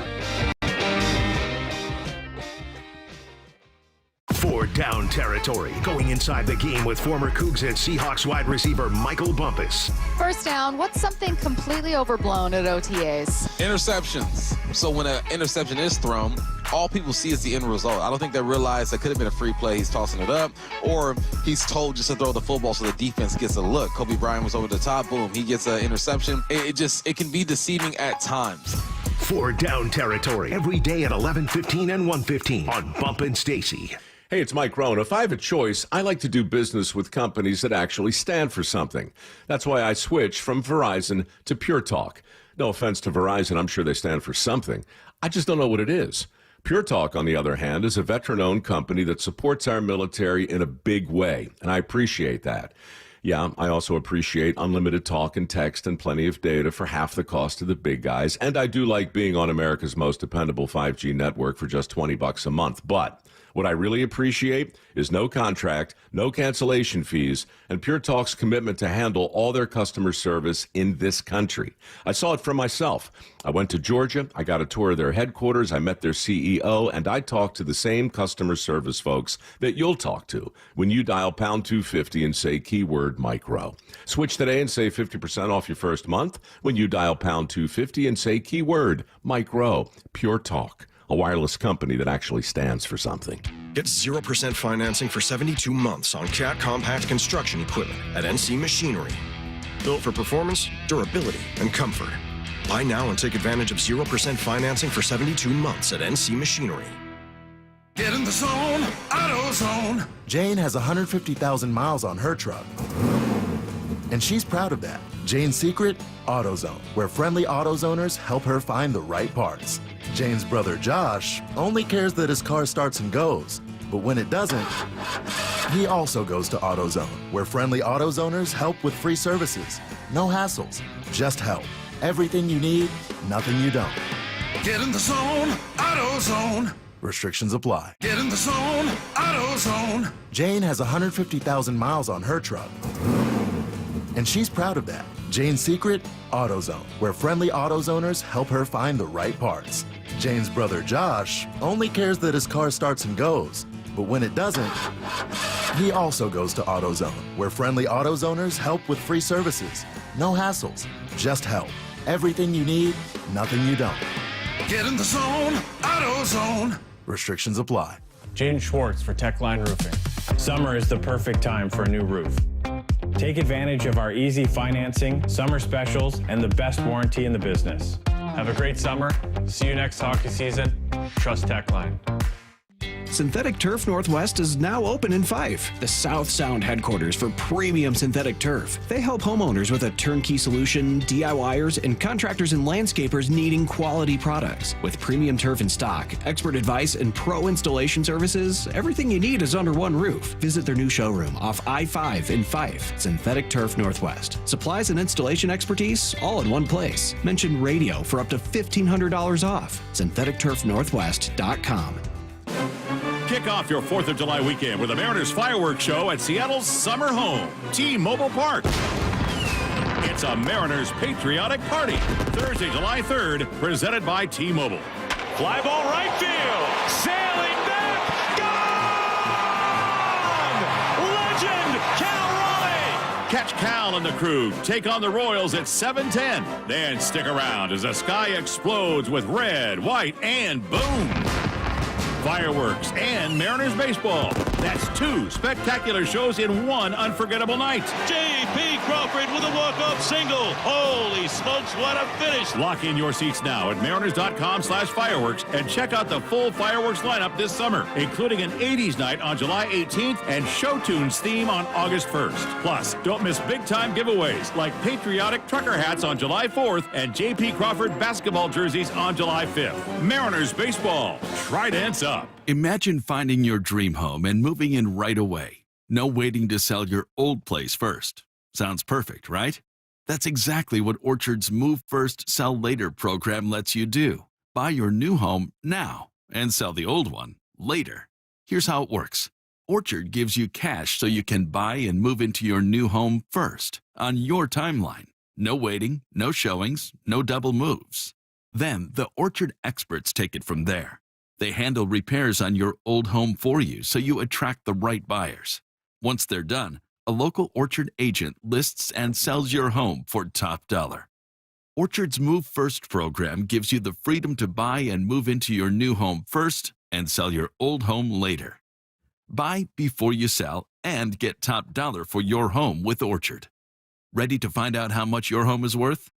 For Down Territory, going inside the game with former Cougs and Seahawks wide receiver Michael Bumpus. First down, what's something completely overblown at OTAs? Interceptions. So when an interception is thrown, all people see is the end result. I don't think they realize that could have been a free play. He's tossing it up, or he's told just to throw the football so the defense gets a look. Kobe Bryant was over the top. Boom, he gets an interception. It can be deceiving at times. For Down Territory, every day at 11:15 and 1:15 on Bump and Stacy. Hey, it's Mike Rohn. If I have a choice, I like to do business with companies that actually stand for something. That's why I switched from Verizon to Pure Talk. No offense to Verizon, I'm sure they stand for something. I just don't know what it is. Pure Talk, on the other hand, is a veteran-owned company that supports our military in a big way, and I appreciate that. Yeah, I also appreciate unlimited talk and text and plenty of data for half the cost of the big guys, and I do like being on America's most dependable 5G network for just $20 a month, but what I really appreciate is no contract, no cancellation fees, and Pure Talk's commitment to handle all their customer service in this country. I saw it for myself. I went to Georgia, I got a tour of their headquarters, I met their CEO, and I talked to the same customer service folks that you'll talk to when you dial pound 250 and say keyword micro. Switch today and save 50% off your first month when you dial pound 250 and say keyword micro. Pure Talk. A wireless company that actually stands for something. Get 0% financing for 72 months on Cat compact construction equipment at NC Machinery. Built for performance, durability, and comfort. Buy now and take advantage of 0% financing for 72 months at NC Machinery. Get in the zone, AutoZone. Jane has 150,000 miles on her truck, and she's proud of that. Jane's secret? AutoZone, where friendly AutoZoners help her find the right parts. Jane's brother Josh only cares that his car starts and goes, but when it doesn't, he also goes to AutoZone, where friendly AutoZoners help with free services. No hassles, just help. Everything you need, nothing you don't. Get in the zone, AutoZone. Restrictions apply. Get in the zone, AutoZone. Jane has 150,000 miles on her truck, and she's proud of that. Jane's secret? AutoZone, where friendly AutoZoners help her find the right parts. Jane's brother Josh only cares that his car starts and goes, but when it doesn't, he also goes to AutoZone, where friendly AutoZoners help with free services. No hassles, just help. Everything you need, nothing you don't. Get in the zone, AutoZone. Restrictions apply. Jaden Schwartz for Techline Roofing. Summer is the perfect time for a new roof. Take advantage of our easy financing, summer specials, and the best warranty in the business. Have a great summer. See you next hockey season. Trust Techline. Synthetic Turf Northwest is now open in Fife, the South Sound headquarters for premium synthetic turf. They help homeowners with a turnkey solution, DIYers, and contractors and landscapers needing quality products. With premium turf in stock, expert advice, and pro installation services, everything you need is under one roof. Visit their new showroom off I-5 in Fife, Synthetic Turf Northwest. Supplies and installation expertise all in one place. Mention radio for up to $1,500 off. SyntheticTurfNorthwest.com. Kick off your 4th of July weekend with the Mariners Fireworks Show at Seattle's summer home, T-Mobile Park. It's a Mariners patriotic party. Thursday, July 3rd, presented by T-Mobile. Fly ball right field. Sailing back. Gone! Legend, Cal Raleigh. Catch Cal and the crew take on the Royals at 7:10. Then stick around as the sky explodes with red, white, and boom. Fireworks and Mariners baseball. That's 2 spectacular shows in one unforgettable night. J.P. Crawford with a walk-off single. Holy smokes, what a finish. Lock in your seats now at mariners.com/fireworks and check out the full fireworks lineup this summer, including an 80s night on July 18th and Show Tunes theme on August 1st. Plus, don't miss big-time giveaways like patriotic trucker hats on July 4th and J.P. Crawford basketball jerseys on July 5th. Mariners baseball. Tridents up. Imagine finding your dream home and moving in right away. No waiting to sell your old place first. Sounds perfect, right? That's exactly what Orchard's Move First, Sell Later program lets you do. Buy your new home now and sell the old one later. Here's how it works. Orchard gives you cash so you can buy and move into your new home first on your timeline. No waiting, no showings, no double moves. Then the Orchard experts take it from there. They handle repairs on your old home for you so you attract the right buyers. Once they're done, a local Orchard agent lists and sells your home for top dollar. Orchard's Move First program gives you the freedom to buy and move into your new home first and sell your old home later. Buy before you sell and get top dollar for your home with Orchard. Ready to find out how much your home is worth?